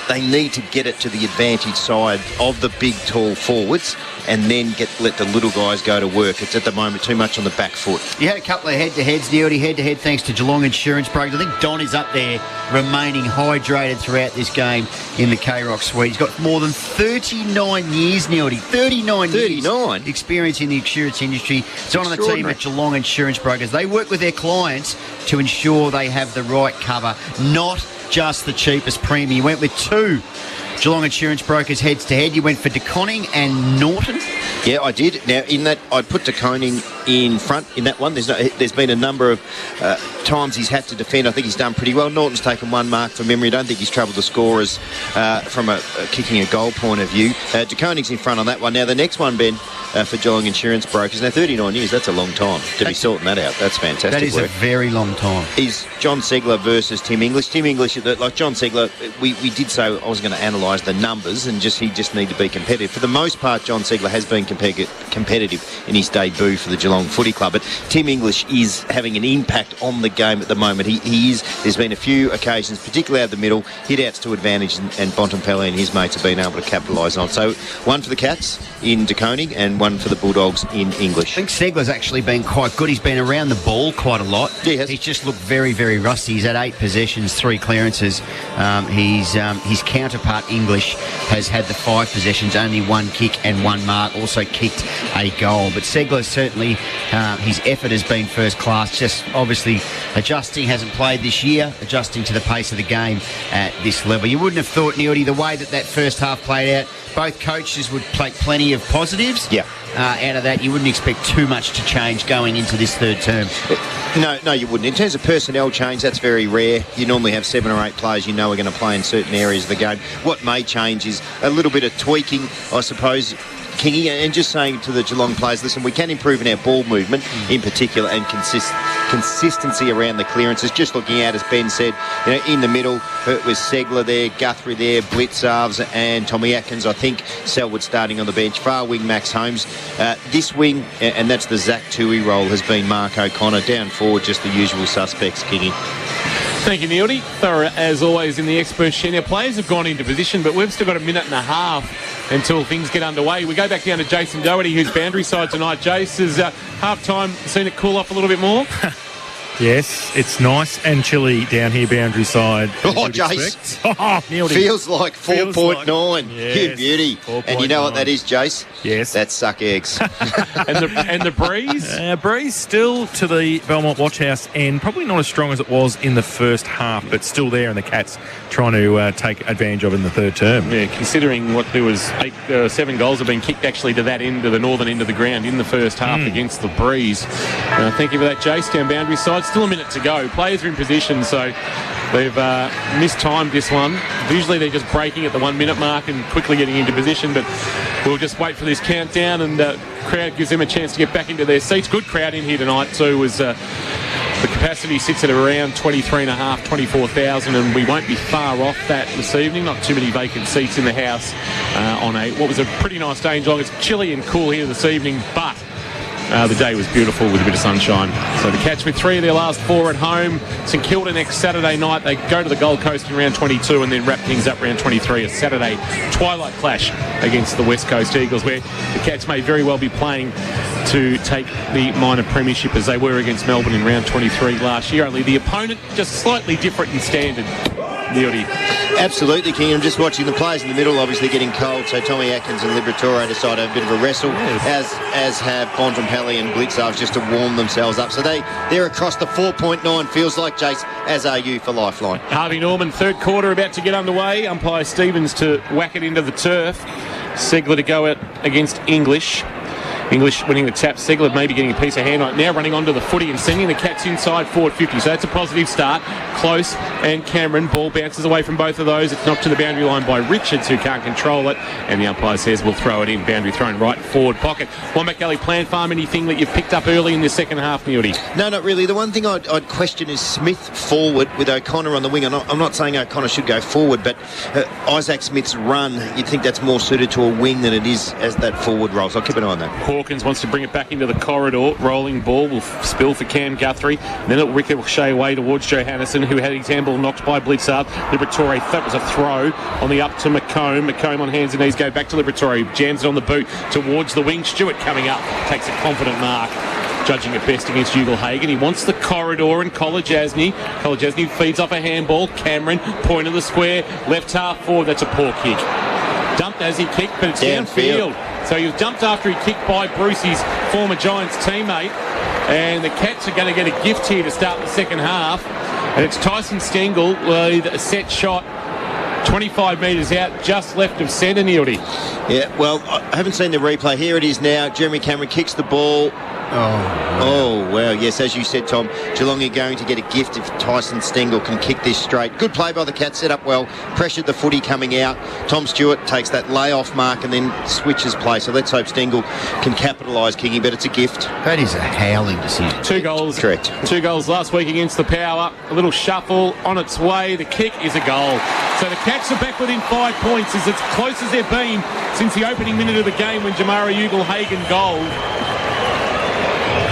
they need to get it to the advantage side of the big, tall forwards, and then let the little guys go to work. It's at the moment too much on the back foot. You had a couple of head-to-heads, Nearly, head-to-head thanks to Geelong Insurance Brokers. I think Don is up there remaining hydrated throughout this game in the K-Rock suite. He's got more than 39 years, Nearly. 39 years experience in the insurance industry. He's on the team at Geelong Insurance Brokers. They work with their clients to ensure they have the right cover, not just the cheapest premium. You went with 2 Geelong Insurance Brokers heads-to-head. You went for DeConning and Norton. Yeah, I did. Now, in that, I'd put DeConning in front in that one. There's been a number of times he's had to defend. I think he's done pretty well. Norton's taken 1 mark from memory. I don't think he's troubled the scorers from a kicking a goal point of view. DeConning's in front on that one. Now, the next one, Ben, for Geelong Insurance Brokers. Now, 39 years, that's a long time to be sorting that out. That's fantastic. That is work. A very long time. Is John Segler versus Tim English. Tim English, like John Segler, we did say I was going to analyse the numbers and he just need to be competitive. For the most part, John Segler has been competitive in his debut for the Geelong Footy Club, but Tim English is having an impact on the game at the moment. He is. There's been a few occasions, particularly out of the middle, hit-outs to advantage, and Bontempelli and his mates have been able to capitalise on. So 1 for the Cats in DeConing and 1 for the Bulldogs in English. I think Segler's actually been quite good. He's been around the ball quite a lot. Yeah, he has. He's just looked very, very rusty. He's had 8 possessions, 3 clearances. His counterpart English has had the 5 possessions, only 1 kick and 1 mark, also kicked a goal. But Segler certainly, his effort has been first class, just obviously adjusting, hasn't played this year, adjusting to the pace of the game at this level. You wouldn't have thought, Neody, the way that first half played out, both coaches would take plenty of positives. Yeah. Out of that, you wouldn't expect too much to change going into this third term. No, you wouldn't. In terms of personnel change, that's very rare. You normally have 7 or 8 players you know are going to play in certain areas of the game. What may change is a little bit of tweaking, I suppose, Kingy, and just saying to the Geelong players, listen, we can improve in our ball movement in particular and consistency around the clearances. Just looking out, as Ben said, in the middle, it was Segler there, Guthrie there, Blitzarves and Tommy Atkins. I think Selwood starting on the bench. Far wing, Max Holmes. This wing, and that's the Zach Tui role, has been Mark O'Connor. Down forward, just the usual suspects, Kingy. Thank you, Neildy. Thorough as always in the expert shed. Our players have gone into position, but we've still got a minute and a half until things get underway. We go back down to Jason Doherty, who's boundary side tonight. Jace, has half-time seen it cool off a little bit more? Yes, it's nice and chilly down here, boundary side. Oh, Jace. Neildy. Feels like 4.9. Yes, You beauty. 4.9. And you know what that is, Jace? Yes. That's suck eggs. and the breeze? Breeze still to the Belmont Watch House end. Probably not as strong as it was in the first half, but still there, and the Cats trying to take advantage of it in the third term. Yeah, considering what there was 7 goals have been kicked actually to that end, to the northern end of the ground in the first half against the breeze. Thank you for that, Jace, down boundary side. Still a minute to go. Players are in position, so they've mistimed this one. Usually they're just breaking at the 1 minute mark and quickly getting into position, but we'll just wait for this countdown, and the crowd gives them a chance to get back into their seats. Good crowd in here tonight too, as the capacity sits at around 23,500, 24,000, and we won't be far off that this evening. Not too many vacant seats in the house on what was a pretty nice day in Geelong. It's chilly and cool here this evening, but the day was beautiful with a bit of sunshine. So the Cats with 3 of their last 4 at home. St Kilda next Saturday night. They go to the Gold Coast in round 22 and then wrap things up round 23. A Saturday twilight clash against the West Coast Eagles, where the Cats may very well be playing to take the minor premiership as they were against Melbourne in round 23 last year. Only the opponent just slightly different in standard. Neildy. Absolutely, King. I'm just watching the players in the middle, obviously getting cold. So Tommy Atkins and Liberatore decide to have a bit of a wrestle, as have Bondrompelli and Blitzarves, just to warm themselves up. So they're across the 4.9, feels like, Jace, as are you for Lifeline. Harvey Norman, third quarter about to get underway. Umpire Stevens to whack it into the turf. Segler to go out against English. English winning the tap. Segler maybe getting a piece of hand right now, running onto the footy and sending the Cats inside forward 50. So that's a positive start. Close and Cameron. Ball bounces away from both of those. It's knocked to the boundary line by Richards, who can't control it. And the umpire says we'll throw it in. Boundary thrown right forward pocket. Wombat Gully Plant Farm, anything that you've picked up early in the second half, Neildy? No, not really. The one thing I'd question is Smith forward with O'Connor on the wing. I'm not saying O'Connor should go forward, but Isaac Smith's run, you'd think that's more suited to a wing than it is as that forward role. So I'll keep an eye on that. Hawkins wants to bring it back into the corridor. Rolling ball will spill for Cam Guthrie. And then it'll ricochet away towards Johannisen, who had his handball knocked by Blitzard. Liberatore, that was a throw on the up to McComb. McComb on hands and knees, go back to Liberatore. Jams it on the boot towards the wing. Stewart coming up, takes a confident mark. Judging at best against Ugle-Hagan. He wants the corridor and Kolajasny. Kolajasny feeds off a handball. Cameron, point of the square. Left half forward. That's a poor kick. Dumped as he kicked, but it's downfield. So he was dumped after he kicked by Brucey's former Giants teammate. And the Cats are going to get a gift here to start the second half. And it's Tyson Stengel with a set shot 25 metres out, just left of centre, Neildy. Yeah, well, I haven't seen the replay. Here it is now. Jeremy Cameron kicks the ball. Oh, wow. Yes, as you said, Tom, Geelong are going to get a gift if Tyson Stengel can kick this straight. Good play by the Cats, set up well, pressured the footy coming out. Tom Stewart takes that layoff mark and then switches play. So let's hope Stengel can capitalise, Kingy, but it's a gift. That is a howling decision. 2 goals. Correct. 2 goals last week against the Power. A little shuffle on its way. The kick is a goal. So the Cats are back within 5 points. It's as close as they've been since the opening minute of the game when Jamara Ugle-Hagan goaled.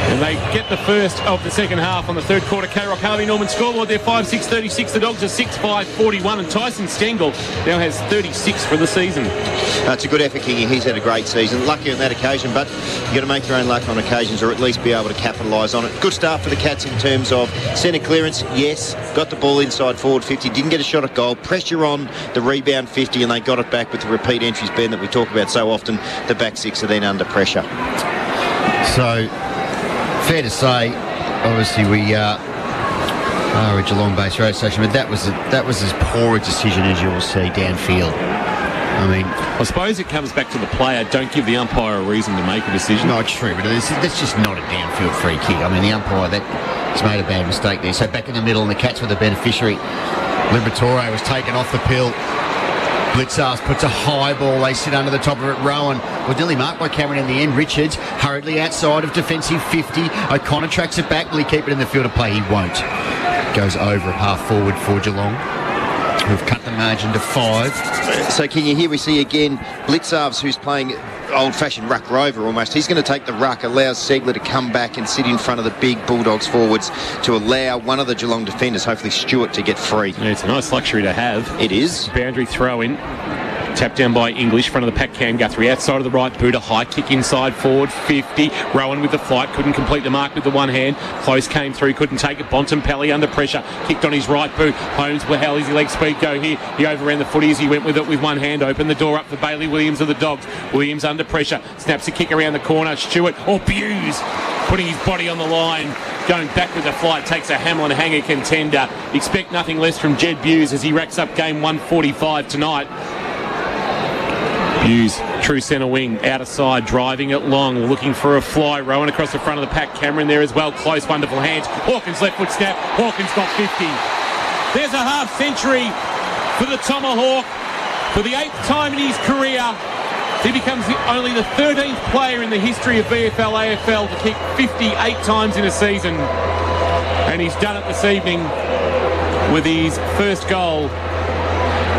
And they get the first of the second half on the third quarter. K-Rock Harvey Norman scoreboard there, 5-6-36. The Dogs are 6-5-41. And Tyson Stengel now has 36 for the season. It's a good effort, Kingy. He's had a great season. Lucky on that occasion, but you've got to make your own luck on occasions or at least be able to capitalise on it. Good start for the Cats in terms of centre clearance. Yes, got the ball inside forward 50. Didn't get a shot at goal. Pressure on the rebound 50 and they got it back with the repeat entries, Ben, that we talk about so often. The back six are then under pressure. So, fair to say, obviously we are a Geelong-based radio station, but that was as poor a decision as you will see downfield. I mean, I suppose it comes back to the player. Don't give the umpire a reason to make a decision. No, true, but that's just not a downfield free kick. I mean, the umpire has made a bad mistake there. So back in the middle, and the Cats were the beneficiary. Liberatore was taken off the pill. Blitzars puts a high ball. They sit under the top of it. Rowan was nearly marked by Cameron in the end. Richards hurriedly outside of defensive 50. O'Connor tracks it back. Will he keep it in the field of play? He won't. Goes over at half forward for Geelong. We've cut the margin to 5. So, King, here we see again Blitzarves, who's playing old-fashioned ruck rover almost. He's going to take the ruck, allows Segler to come back and sit in front of the big Bulldogs forwards to allow one of the Geelong defenders, hopefully Stewart, to get free. Yeah, it's a nice luxury to have. It is. Boundary throw in. Tapped down by English, front of the pack, Cam Guthrie, outside of the right boot, a high kick inside forward, 50. Rowan with the flight, couldn't complete the mark with the one hand. Close came through, couldn't take it. Bontempelli under pressure, kicked on his right boot. Holmes, well, how does his leg speed go here? He overran the footy as he went with it with one hand. Opened the door up for Bailey Williams of the Dogs. Williams under pressure, snaps a kick around the corner. Stewart, or Buse, putting his body on the line. Going back with the flight, takes a Hamlin hanger contender. Expect nothing less from Jed Buse as he racks up game 145 tonight. Hughes, true centre wing, out of side, driving it long, looking for a fly. Rowan across the front of the pack, Cameron there as well. Close, wonderful hands. Hawkins left foot snap. Hawkins got 50. There's a half century for the Tomahawk. For the 8th time in his career, he becomes only the 13th player in the history of VFL AFL to kick 58 times in a season. And he's done it this evening with his first goal.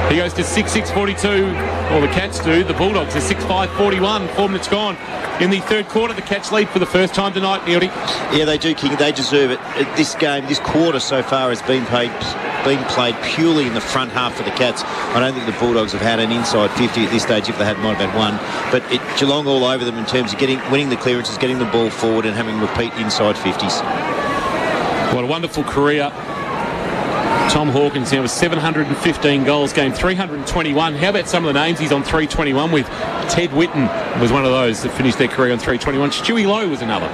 He goes to 6-6-42, or the Cats do. The Bulldogs are 6-5-41. 4 minutes gone. In the third quarter, the Cats lead for the first time tonight, Neildy. Yeah, they do, King. They deserve it. This game, this quarter so far has been played purely in the front half for the Cats. I don't think the Bulldogs have had an inside 50 at this stage. If they had, might have had one. But Geelong all over them in terms of winning the clearances, getting the ball forward and having repeat inside 50s. What a wonderful career. Tom Hawkins now with 715 goals, game 321. How about some of the names he's on 321 with? Ted Whitten was one of those that finished their career on 321. Stewie Lowe was another.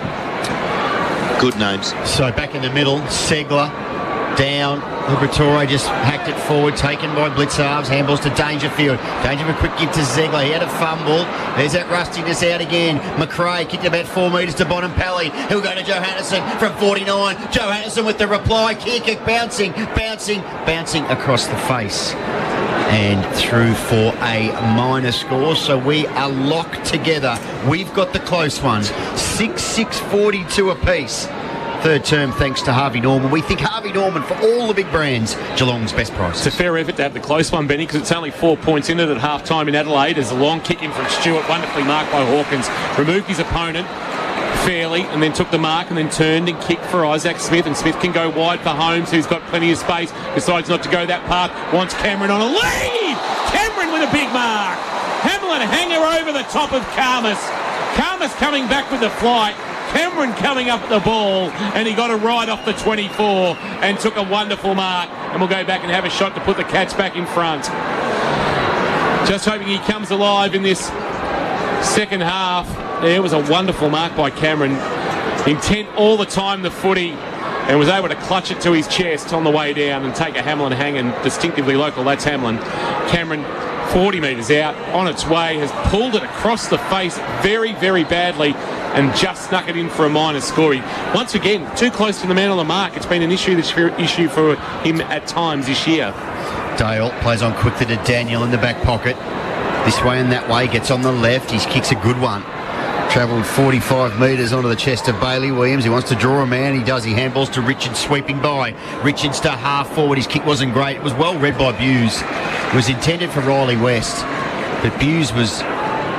Good names. So back in the middle, Segler down. Liberatore just hacked it forward, taken by Blitzarves. Handballs to Dangerfield. Dangerfield, quick give to Zegler. He had a fumble. There's that rustiness out again. McRae kicked about 4 metres to Bontempelli. He'll go to Johannesson from 49. Johannesson with the reply kick, bouncing across the face. And through for a minor score. So we are locked together. We've got the close ones. 6-6-42 apiece. Third term thanks to Harvey Norman. We think Harvey Norman for all the big brands, Geelong's best price. It's a fair effort to have the close one, Benny, because it's only 4 points in it at half-time in Adelaide. There's a long kick in from Stewart, wonderfully marked by Hawkins. Removed his opponent fairly and then took the mark and then turned and kicked for Isaac Smith, and Smith can go wide for Holmes, who's got plenty of space, decides not to go that path, wants Cameron on a lead! Cameron with a big mark! Hamlin hanger over the top of Karmas. Karmas coming back with the flight. Cameron coming up at the ball, and he got a ride off the 24 and took a wonderful mark. And we'll go back and have a shot to put the Cats back in front. Just hoping he comes alive in this second half. There was a wonderful mark by Cameron. Intent all the time, the footy, and was able to clutch it to his chest on the way down and take a Hamlin hang, and distinctively local, that's Hamlin. Cameron, 40 metres out, on its way, has pulled it across the face very, very badly and just snuck it in for a minor score. Once again, too close to the man on the mark. It's been an issue for him at times this year. Dale plays on quickly to Daniel in the back pocket. This way and that way, gets on the left. His kick's a good one. Travelled 45 metres onto the chest of Bailey Williams. He wants to draw a man. He does. He handballs to Richards, sweeping by. Richards to half forward. His kick wasn't great. It was well read by Buse. It was intended for Riley West, but Buse was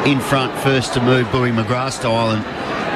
in front first to move, Bowie McGrath style, and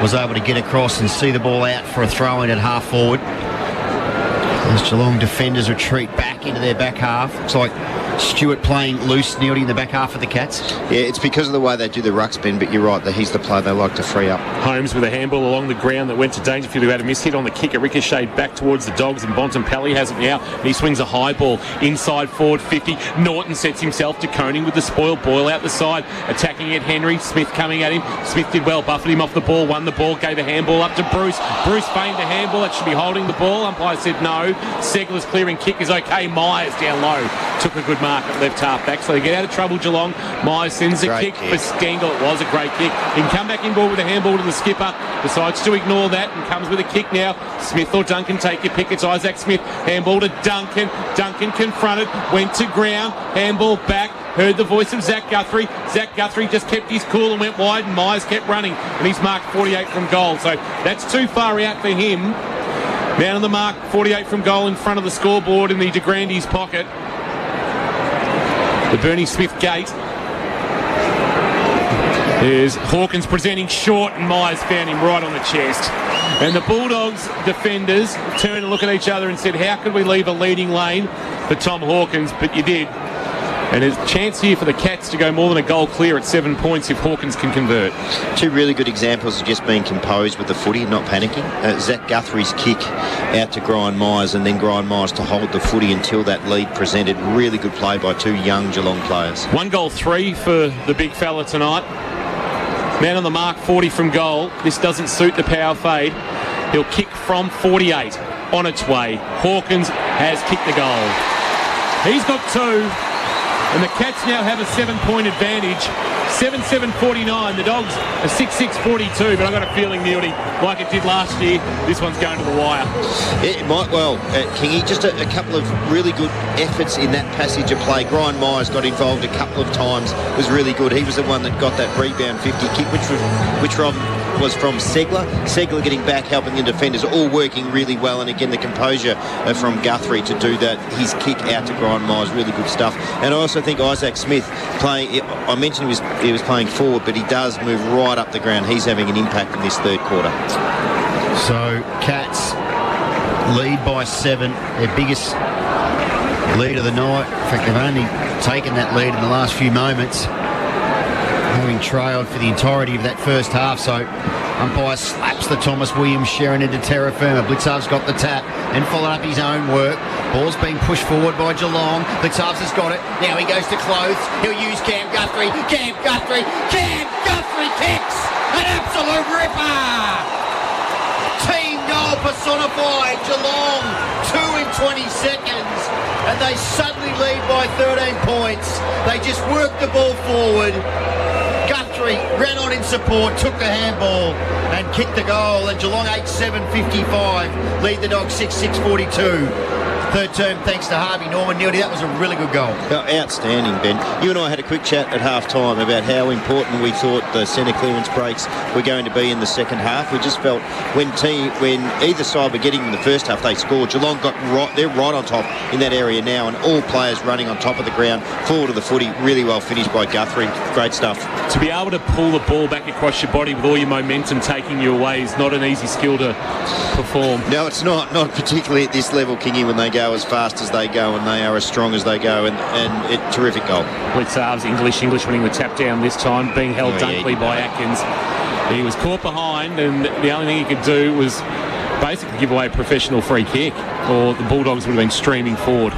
was able to get across and see the ball out for a throw-in at half forward. As Geelong defenders retreat back into their back half. Looks like Stewart playing loose, Neildy, in the back half of the Cats. Yeah, it's because of the way they do the ruck spin, but you're right, that he's the player they like to free up. Holmes with a handball along the ground that went to Dangerfield, who had a miss hit on the kick. It ricocheted back towards the Dogs, and Bontempelli has it now. And he swings a high ball inside forward 50. Norton sets himself to Koning with the spoiled Boyle out the side, attacking at Henry. Smith coming at him. Smith did well, buffeted him off the ball, won the ball, gave a handball up to Bruce. Bruce feigned a handball, that should be holding the ball. Umpire said no. Segler's clearing kick is okay. Myers down low took a good mark at left half back, so they get out of trouble, Geelong. Myers sends a kick for Stengel. It was a great kick. He can come back in ball with a handball to the skipper, decides to ignore that and comes with a kick now. Smith or Duncan, take your pick. It's Isaac Smith. Handball to Duncan. Duncan confronted, went to ground, handball back. heard the voice of Zach Guthrie. Zach Guthrie just kept his cool and went wide, and Myers kept running, and he's marked 48 from goal. So that's too far out for him. Man on the mark, 48 from goal in front of the scoreboard in the De Grandy's pocket. The Bernie Smith gate. There's Hawkins presenting short, and Myers found him right on the chest. And the Bulldogs defenders turned and looked at each other and said, how could we leave a leading lane for Tom Hawkins? But you did. And there's a chance here for the Cats to go more than a goal clear at 7 points if Hawkins can convert. Two really good examples of just being composed with the footy, not panicking. Zach Guthrie's kick out to Brian Myers, and then Brian Myers to hold the footy until that lead presented. Really good play by two young Geelong players. 1-3 for the big fella tonight. Man on the mark, 40 from goal. This doesn't suit the power fade. He'll kick from 48 on its way. Hawkins has kicked the goal. He's got two. And the Cats now have a 7-point advantage. 7-7-49. The Dogs are 6-6-42. But I've got a feeling, Muley, like it did last year, this one's going to the wire. It might well, Kingy. Just a couple of really good efforts in that passage of play. Brian Myers got involved a couple of times. Was really good. He was the one that got that rebound 50 kick, which was from Segler. Segler getting back, helping the defenders, all working really well. And again, the composure from Guthrie to do that. His kick out to Brian Myers, really good stuff. And I also think Isaac Smith playing. I mentioned he was playing forward, but he does move right up the ground. He's having an impact in this third quarter. So Cats lead by 7, their biggest lead of the night. In fact, they've only taken that lead in the last few moments, having trailed for the entirety of that first half. So umpire slaps the Thomas Williams Sharon into terra firma. Blitzarv's got the tap and followed up his own work. Ball's being pushed forward by Geelong. Blitzarv's has got it. Now he goes to close. He'll use Cam Guthrie. Cam Guthrie kicks! An absolute ripper! Team goal personified. Geelong 2 in 20 seconds. And they suddenly lead by 13 points. They just worked the ball forward. Guthrie ran on in support, took the handball and kicked the goal. And Geelong 8-7-55 lead the Dogs 6-6-42. Third term thanks to Harvey Norman. Nearly, that was a really good goal. Outstanding, Ben. You and I had a quick chat at half-time about how important we thought the centre clearance breaks were going to be in the second half. We just felt when either side were getting in the first half, they scored. Geelong they're right on top in that area now, and all players running on top of the ground, forward of the footy. Really well finished by Guthrie. Great stuff. To be able to pull the ball back across your body with all your momentum taking you away is not an easy skill to perform. No, it's not particularly at this level, Kingy, when they go as fast as they go and they are as strong as they go, and terrific goal. Blitzarv's English winning the tap down this time, being held Dunkley by Atkins. He was caught behind, and the only thing he could do was basically give away a professional free kick, or the Bulldogs would have been streaming forward.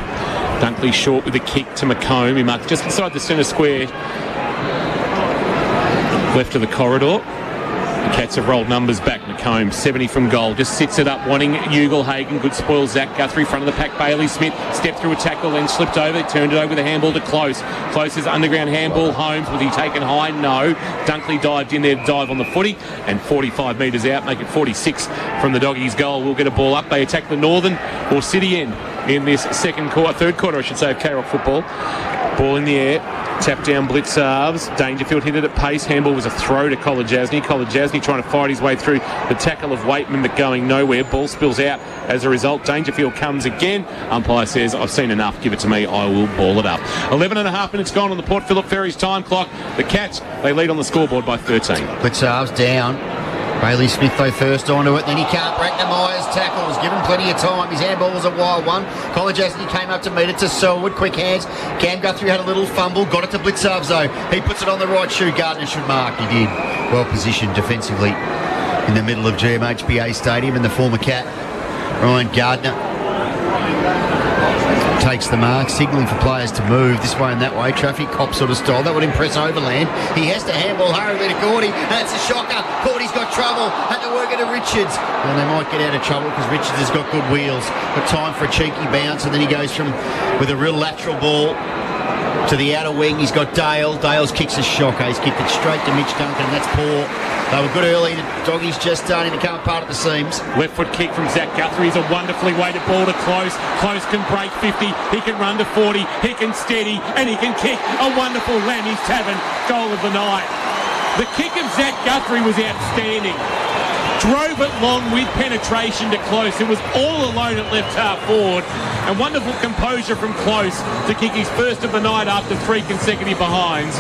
Dunkley short with a kick to McComb. He marked just inside the centre square, left of the corridor. The Cats have rolled numbers back. McComb, 70 from goal, just sits it up, wanting Ugle-Hagan. Good spoil, Zach Guthrie, front of the pack. Bailey Smith stepped through a tackle, then slipped over, turned it over with a handball to Close. Close's underground handball. Holmes, was he taken high? No. Dunkley dived in there to dive on the footy, and 45 metres out, make it 46 from the Doggies' goal. We'll get a ball up. They attack the Northern or City end in this third quarter, I should say, of K-Rock football. Ball in the air. Tap down Blitzarves. Dangerfield hit it at pace. Handball was a throw to Kolajasny. Kolajasny trying to fight his way through the tackle of Waitman, but going nowhere. Ball spills out as a result. Dangerfield comes again. Umpire says, I've seen enough. Give it to me. I will ball it up. 11 and a half minutes gone on the Port Phillip Ferries time clock. The Cats, they lead on the scoreboard by 13. Blitzarves down. Bailey Smith, though, first onto it. Then he can't break the Myers tackle. Was given plenty of time. His handball was a wild one. Kolajasny came up to meet it to Selwood. Quick hands. Cam Guthrie had a little fumble. Got it to Blitzarves, though. He puts it on the right shoe. Gardner should mark. He did. Well positioned defensively in the middle of GMHBA Stadium. And the former Cat, Ryan Gardner, takes the mark, signalling for players to move this way and that way. Traffic cop sort of style. That would impress Overland. He has to handball hurriedly to Gordy. That's a shocker. Gordy's got trouble. Had to work it to Richards. And they might get out of trouble because Richards has got good wheels. But time for a cheeky bounce, and then he goes with a real lateral ball to the outer wing. He's got Dale. Dale's kick's a shocker. He's kicked it straight to Mitch Duncan. That's poor. They were good early. The doggies just starting to come apart at the seams. Left foot kick from Zach Guthrie is a wonderfully weighted ball to Close. Close can break 50. He can run to 40. He can steady. And he can kick a wonderful Lammy's Tavern goal of the night. The kick of Zach Guthrie was outstanding. Drove it long with penetration to Close. It was all alone at left half forward. And wonderful composure from Close to kick his first of the night after 3 consecutive behinds.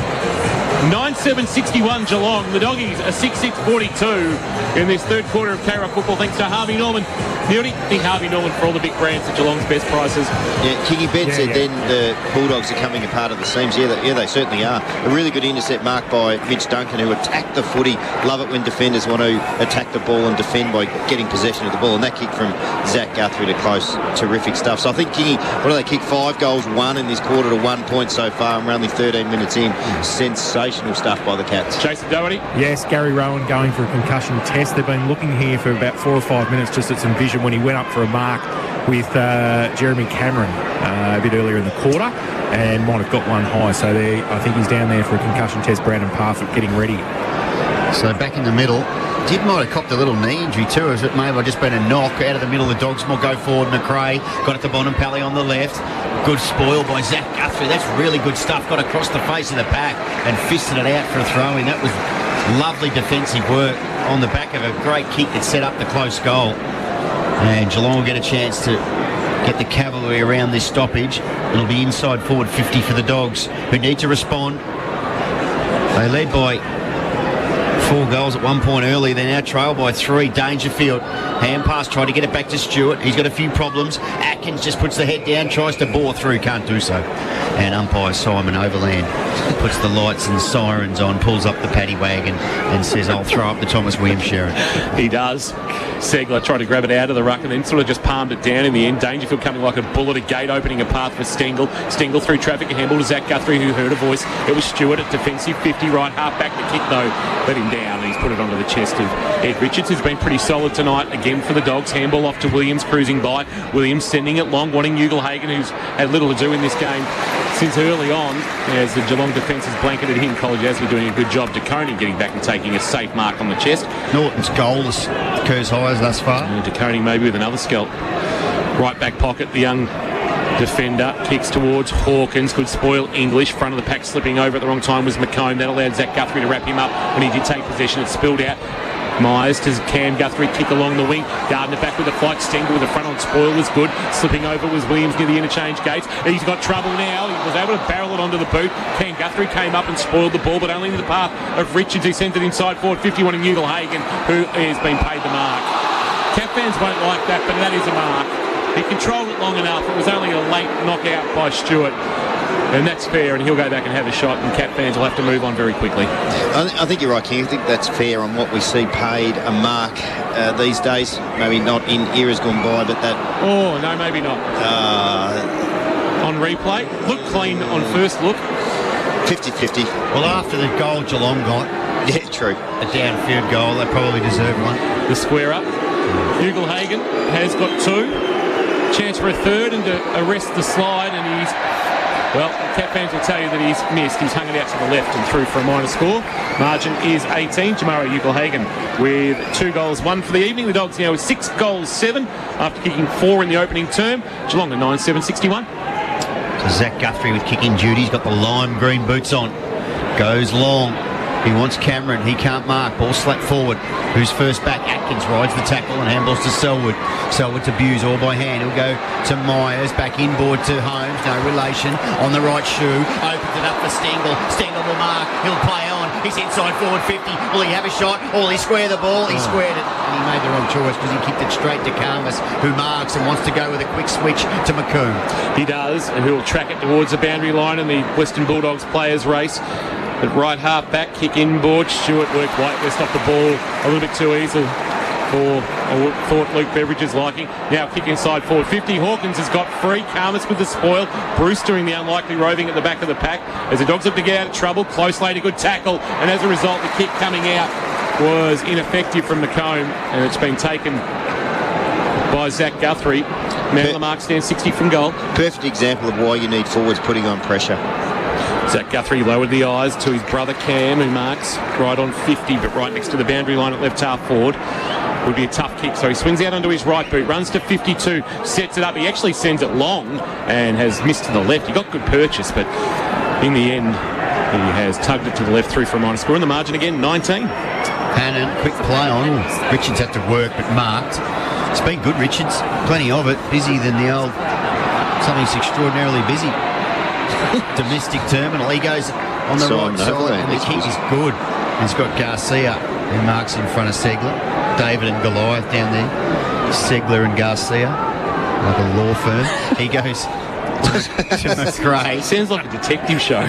9-7-61 Geelong. The doggies are 6-6-42 in this third quarter of K-Rock football, thanks to Harvey Norman. Beauty, think Harvey Norman for all the big brands at Geelong's best prices. Yeah, Kiggy Ben said then the Bulldogs are coming apart at the seams. Yeah, they certainly are. A really good intercept mark by Mitch Duncan, who attacked the footy. Love it when defenders want to attack the ball and defend by getting possession of the ball. And that kick from Zach Guthrie to Close, terrific stuff. So I think Kiggy, what do they kick? 5 goals, 1 in this quarter to 1 point so far, and we're only 13 minutes in. Sensational stuff by the Cats. Jason Doherty? Yes, Gary Rowan going for a concussion test. They've been looking here for about 4 or 5 minutes just at some vision when he went up for a mark with Jeremy Cameron a bit earlier in the quarter and might have got one high. So I think he's down there for a concussion test. Brandon Parfitt getting ready. So back in the middle. Might have copped a little knee injury too, as it may have just been a knock out of the middle. The Dogs will go forward. McRae got it to Bonampally on the left. Good spoil by Zach Guthrie. That's really good stuff. Got across the face of the pack and fisted it out for a throw-in. That was lovely defensive work on the back of a great kick that set up the close goal. And Geelong will get a chance to get the cavalry around this stoppage. It'll be inside forward 50 for the Dogs, who need to respond. They led by 4 goals at one point early. They now trail by 3. Dangerfield, hand pass, tried to get it back to Stewart. He's got a few problems. Atkins just puts the head down, tries to bore through, can't do so. And umpire Simon Overland puts the lights and sirens on, pulls up the paddy wagon and says, I'll throw up the Thomas Williams Sharon. He does. Segler tried to grab it out of the ruck and then sort of just palmed it down in the end. Dangerfield coming like a bullet, a gate opening a path for Stengel. Stengel through traffic, a handball to Zach Guthrie, who heard a voice. It was Stewart at defensive 50, right half back. The kick though let him down and he's put it onto the chest of Ed Richards, who's been pretty solid tonight again for the Dogs. Handball off to Williams, cruising by. Williams sending it long, wanting Ugle-Hagan, who's had little to do in this game since early on, as the Geelong defence has blanketed him. College Asley doing a good job. DeConey getting back and taking a safe mark on the chest. Norton's goalless occurs highs thus far. DeConey maybe with another scalp. Right back pocket, the young defender kicks towards Hawkins. Could spoil English. Front of the pack slipping over at the wrong time was McComb. That allowed Zach Guthrie to wrap him up when he did take possession. It spilled out. Myers to Cam Guthrie, kick along the wing. Gardner back with a flight. Stengel with the front on spoil was good. Slipping over was Williams near the interchange gates. He's got trouble now. He was able to barrel it onto the boot. Cam Guthrie came up and spoiled the ball, but only in the path of Richards. He sent it inside forward 51 and Ugle-Hagan, who has been paid the mark. Cat fans won't like that, but that is a mark. He controlled it long enough. It was only a late knockout by Stewart. And that's fair, and he'll go back and have a shot, and Cat fans will have to move on very quickly. I think you're right, King. I think that's fair on what we see paid a mark these days. Maybe not in eras gone by, but that... Oh, no, maybe not. On replay, looked clean on first look. 50-50. Well, after the goal Geelong got... Yeah, true. A downfield goal, they probably deserve one. The square up. Ugle-Hagan has got 2. Chance for a third and to arrest the slide, and he's... Well, Cat fans will tell you that he's missed. He's hung it out to the left and through for a minor score. Margin is 18. Jamara Ugle-Hagan with 2 goals, 1 for the evening. The Dogs now with 6 goals, 7 after kicking 4 in the opening term. Geelong at 9-7-61. So Zach Guthrie with kicking duty. He's got the lime green boots on. Goes long. He wants Cameron. He can't mark. Ball slapped forward. Who's first back? Atkins rides the tackle and handballs to Selwood. Selwood to Buse all by hand. He'll go to Myers. Back inboard to Holmes. No relation. On the right shoe. Opens it up for Stengel. Stengel will mark. He'll play on. He's inside forward 50. Will he have a shot? Or will he square the ball? He squared it. And he made the wrong choice because he kicked it straight to Carmus, who marks and wants to go with a quick switch to McComb. He does, and he'll track it towards the boundary line in the Western Bulldogs players race. At right half back, kick inboard. Stewart worked Whitelist off the ball a little bit too easy for thought Luke Beveridge's liking. Now kick inside forward 50. Hawkins has got free. Carmus with the spoil. Bruce doing the unlikely roving at the back of the pack. As the Dogs look to get out of trouble. Close late, a good tackle. And as a result, the kick coming out was ineffective from McComb. And it's been taken by Zach Guthrie. Man, the mark stands 60 from goal. Perfect example of why you need forwards putting on pressure. Zach Guthrie lowered the eyes to his brother Cam, who marks right on 50, but right next to the boundary line at left half forward. Would be a tough kick. So he swings out onto his right boot, runs to 52, sets it up. He actually sends it long and has missed to the left. He got good purchase, but in the end, he has tugged it to the left through for a minor score. In the margin again, 19. Hannon, quick play on. Richards had to work, but marked. It's been good, Richards. Plenty of it. Busier than the old... Something's extraordinarily busy. Domestic terminal. He goes on the right side, and the kick is good. He's got Garcia, who marks in front of Segler. David and Goliath down there. Segler and Garcia, like a law firm. He goes to Gray. Sounds like a detective show.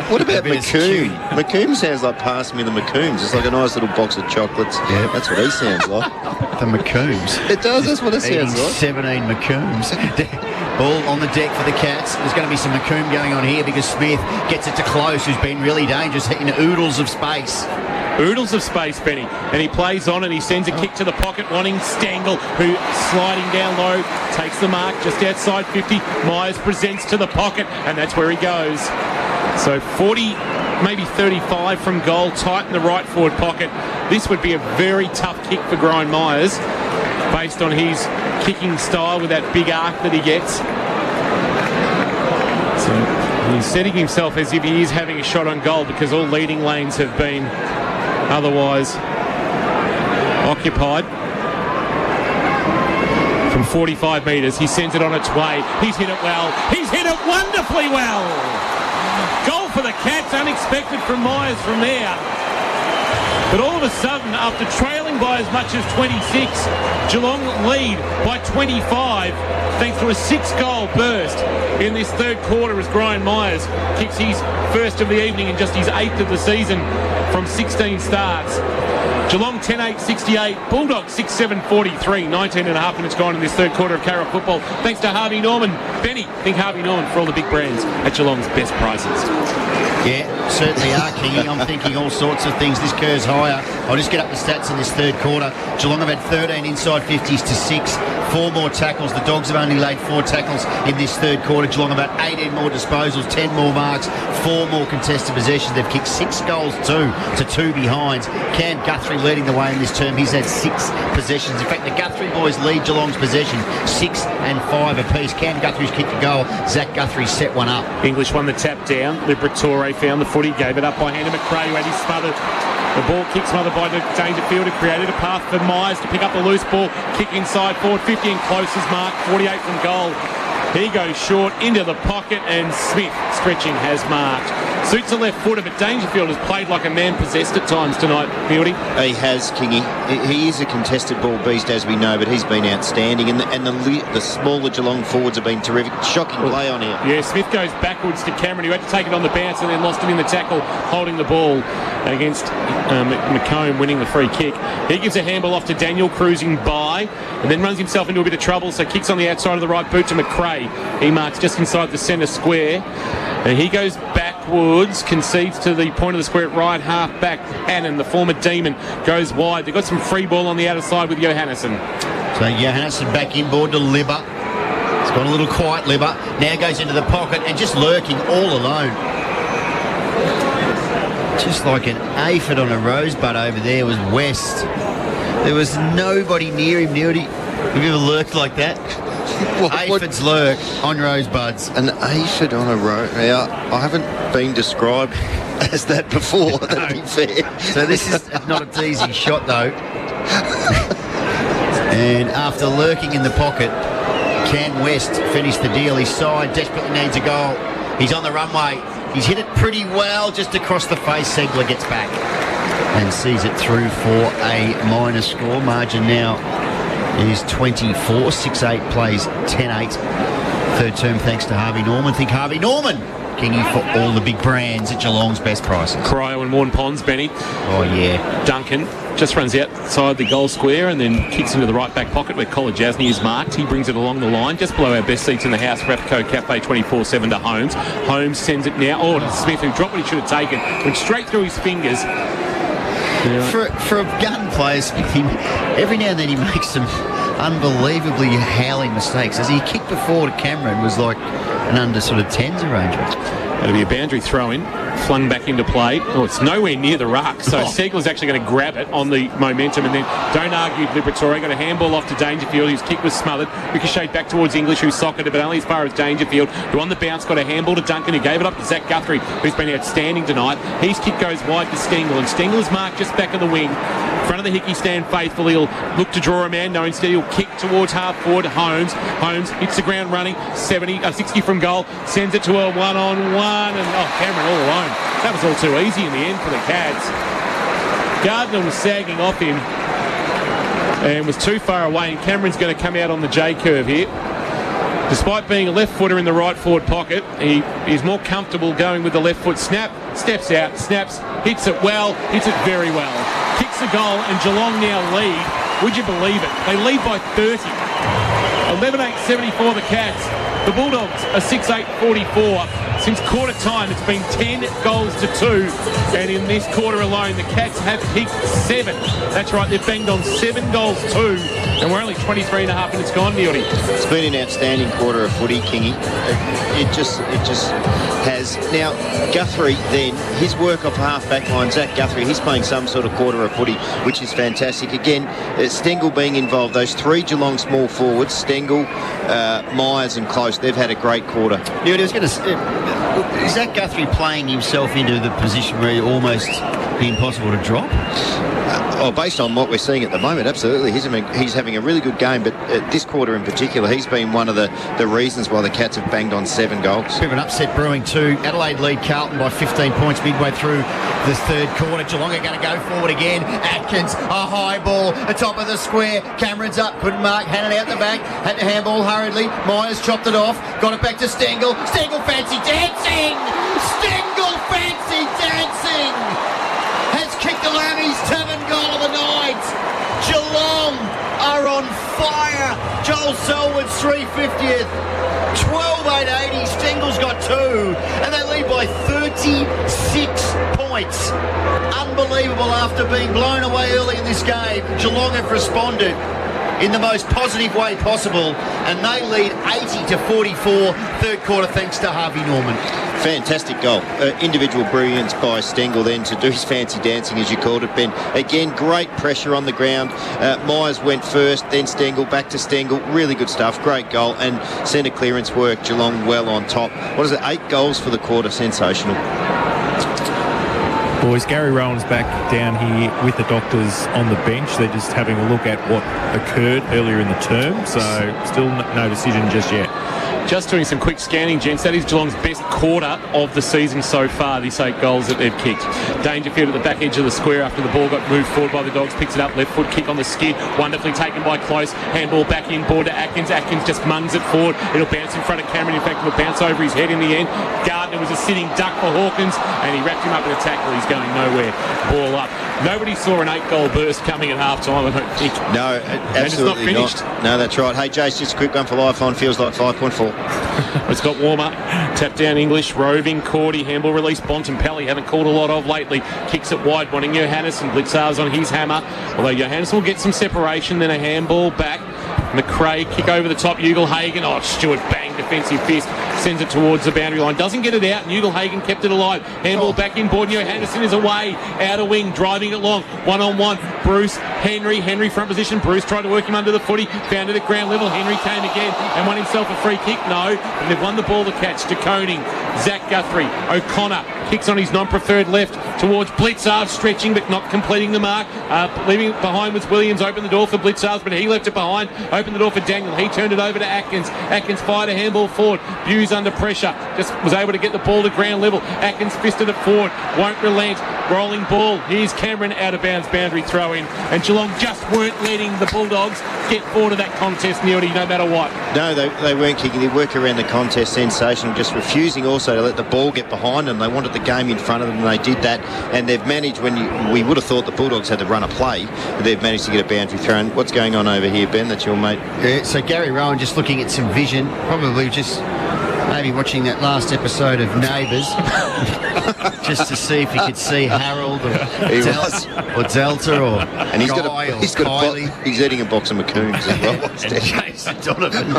What about McComb? McComb sounds like pass me the McCombs. It's like a nice little box of chocolates. Yeah. That's what he sounds like. The McCombs. It does, that's what it sounds like. 17 McCombs. Ball on the deck for the Cats. There's going to be some McComb going on here because Smith gets it to Close, who's been really dangerous in oodles of space. Oodles of space, Benny. And he plays on and he sends a kick to the pocket, wanting Stangl, who sliding down low, takes the mark just outside 50. Myers presents to the pocket, and that's where he goes. So 40, maybe 35 from goal, tight in the right forward pocket. This would be a very tough kick for Brian Myers, based on his kicking style with that big arc that he gets. So he's setting himself as if he is having a shot on goal, because all leading lanes have been otherwise occupied. From 45 metres, he sends it on its way. He's hit it well. He's hit it wonderfully well. Goal for the Cats, unexpected from Myers from there. But all of a sudden, after trailing by as much as 26, Geelong lead by 25 thanks to a 6-goal burst in this third quarter as Brian Myers kicks his first of the evening and just his 8th of the season from 16 starts. Geelong 10-8-68, Bulldogs 6-7-43, 19 and a half minutes gone in this third quarter of Carra football. Thanks to Harvey Norman. Benny, think Harvey Norman for all the big brands at Geelong's best prices. Yeah, certainly are, Kingy. I'm thinking all sorts of things. This curve's higher. I'll just get up the stats in this third quarter. Geelong have had 13 inside 50s to 6. 4 more tackles. The Dogs have only laid 4 tackles in this third quarter. Geelong have had 18 more disposals, 10 more marks, 4 more contested possessions. They've kicked 6 goals to 2 behinds. Cam Guthrie leading the way in this term. He's had 6 possessions. In fact, the Guthrie boys lead Geelong's possession 6 and 5 apiece. Cam Guthrie's kicked a goal. Zach Guthrie set one up. English won the tap down. Liberatore found the footy, gave it up by hand to McRae, who had his smothered. The ball kick smothered by the Dangerfield, who created a path for Myers to pick up the loose ball, kick inside forward 50 and close as mark, 48 from goal. He goes short into the pocket, and Smith, stretching, has marked. Suits a left footer, but Dangerfield has played like a man possessed at times tonight, Fieldy. He has, Kingy. He is a contested ball beast, as we know, but he's been outstanding. And the smaller Geelong forwards have been terrific. Shocking play on here. Yeah, Smith goes backwards to Cameron, who had to take it on the bounce and then lost it in the tackle, holding the ball against McComb, winning the free kick. He gives a handball off to Daniel, cruising by, and then runs himself into a bit of trouble, so kicks on the outside of the right boot to McRae. He marks just inside the centre square. And he goes backwards, concedes to the point of the square at right half back. Hannon, the former Demon, goes wide. They've got some free ball on the outer side with Johannesson. So Johannesson back inboard to Libba. It's got a little quiet Libba. Now goes into the pocket and just lurking all alone. Just like an aphid on a rosebud over there was West. There was nobody near him, Newdy. Have you ever lurked like that? Aphids lurk on rosebuds. An aphid on a rose. Now, I haven't been described as that before, that'd be fair. So this is not an easy shot, though. And after lurking in the pocket, can West finish the deal? His side desperately needs a goal. He's on the runway. He's hit it pretty well just across the face. Segler gets back and sees it through for a minor score. Margin now is 24. 6-8 plays 10-8. Third term thanks to Harvey Norman. Think Harvey Norman, Kingy, for all the big brands at Geelong's best prices. Cryo and Warren Ponds, Benny. Oh, yeah. Duncan just runs outside the goal square and then kicks into the right back pocket where Colin Jasny is marked. He brings it along the line, just below our best seats in the house, Rapco Cafe 24/7 to Holmes. Holmes sends it now. Oh, to Smith, who dropped what he should have taken. Went straight through his fingers. Yeah. For a gun player, Smith, every now and then he makes some unbelievably howling mistakes. As he kicked before to Cameron was like an under sort of 10s arrangement. That'll be a boundary throw-in, flung back into play. Oh, it's nowhere near the ruck, so Segler's actually going to grab it on the momentum, and then don't argue Liberatore. Got a handball off to Dangerfield, whose kick was smothered. Ricocheted back towards English, who socketed it, but only as far as Dangerfield, who on the bounce got a handball to Duncan, who gave it up to Zach Guthrie, who's been outstanding tonight. His kick goes wide to Stengel, and Stengel's marked just back of the wing. Front of the Hickey stand faithfully. He'll look to draw a man. No, instead he'll kick towards half forward. Holmes hits the ground running. 60 from goal. Sends it to a one-on-one. And Cameron all alone. That was all too easy in the end for the Cats. Gardner was sagging off him and was too far away. And Cameron's going to come out on the J curve here. Despite being a left footer in the right forward pocket, he is more comfortable going with the left foot. Steps out, snaps, hits it well, hits it very well. Kicks the goal, and Geelong now lead. Would you believe it? They lead by 30. 11-8-74 the Cats. The Bulldogs are 6-8-44. Since quarter time, it's been 10 goals to 2. And in this quarter alone, the Cats have kicked 7. That's right, they've banged on 7 goals too. And we're only 23 and a half minutes gone, Neody. It's been an outstanding quarter of footy, Kingy. It just has. Now, Guthrie then, his work off half-back line, Zach Guthrie, he's playing some sort of quarter of footy, which is fantastic. Again, Stengel being involved, those 3 Geelong small forwards, Stengel, Myers and Close, they've had a great quarter. Yeah, I was going to say, is Zach Guthrie playing himself into the position where he almost be impossible to drop? Based on what we're seeing at the moment, absolutely. He's having a really good game, but this quarter in particular, he's been one of the reasons why the Cats have banged on 7 goals. Bit of an upset brewing too. Adelaide lead Carlton by 15 points midway through the third quarter. Geelong are going to go forward again. Atkins, a high ball, the top of the square. Cameron's up, couldn't mark, had it out the back, had to handball hurriedly. Myers chopped it off, got it back to Stengel. Stengel fancy dancing! Stengel fancy dancing! Has kicked the Lambie's 7th goal of the night. Geelong are on fire. Joel Selwood's 350th. 12-8-80. Stengel's got 2. And they lead by 36 points. Unbelievable after being blown away early in this game. Geelong have responded in the most positive way possible, and they lead 80-44 third quarter thanks to Harvey Norman. Fantastic goal. Individual brilliance by Stengel then to do his fancy dancing, as you called it, Ben. Again, great pressure on the ground. Myers went first, then Stengel, back to Stengel. Really good stuff. Great goal. And centre clearance work. Geelong well on top. What is it? 8 goals for the quarter. Sensational. Boys, Gary Rowan's back down here with the doctors on the bench. They're just having a look at what occurred earlier in the term, so still no decision just yet. Just doing some quick scanning, gents. That is Geelong's best quarter of the season so far, these 8 goals that they've kicked. Dangerfield at the back edge of the square after the ball got moved forward by the Dogs. Picks it up, left foot kick on the skid. Wonderfully taken by Close. Handball back in, board to Atkins. Atkins just mungs it forward. It'll bounce in front of Cameron. In fact, it'll bounce over his head in the end. Gardner was a sitting duck for Hawkins, and he wrapped him up in a tackle. He's going nowhere. Ball up. Nobody saw an 8-goal burst coming at half-time, I don't think. No, absolutely not. No, that's right. Hey, Jace, just a quick one for Lifeline. Feels like 5.4. It's got warmer. Tap down English. Roving. Cordy. Handball release. Bontempelli. Haven't called a lot of lately. Kicks it wide. Wanting Johannesson. Blitzar's on his hammer. Although Johannesson will get some separation. Then a handball back. McRae. Kick over the top. Ugle-Hagan. Oh, Stewart. Bang. Defensive fist. Sends it towards the boundary line. Doesn't get it out. And Ugle-Hagan kept it alive. Handball back in board. Johannesson is away. Outer wing. Driving it long. 1-on-1. Bruce. Henry. Henry front position. Bruce tried to work him under the footy. Found it at ground level. Henry came again and won himself a free kick. No. And they've won the ball to catch. De Koning. Zach Guthrie. O'Connor. Kicks on his non-preferred left towards Blitzar. Stretching but not completing the mark. Leaving it behind was Williams. Opened the door for Blitzar, but he left it behind. Opened the door for Daniel. He turned it over to Atkins. Atkins fired a handball forward. Hughes under pressure. Just was able to get the ball to ground level. Atkins fisted it forward. Won't relent. Rolling ball. Here's Cameron out of bounds. Boundary throw in. And Geelong just weren't letting the Bulldogs get forward of that contest, Neody, no matter what. No, they weren't kicking. They work around the contest. Sensational. Just refusing also to let the ball get behind them. They wanted the game in front of them, and they did that. And they've managed, we would have thought the Bulldogs had to run a play, but they've managed to get a boundary throw. And what's going on over here, Ben? That's your mate. Yeah, so Gary Rowan just looking at some vision, probably just maybe watching that last episode of Neighbours just to see if he could see Harold or Delta or and he's Guy he's eating a box of Macoons as well. Jason Donovan.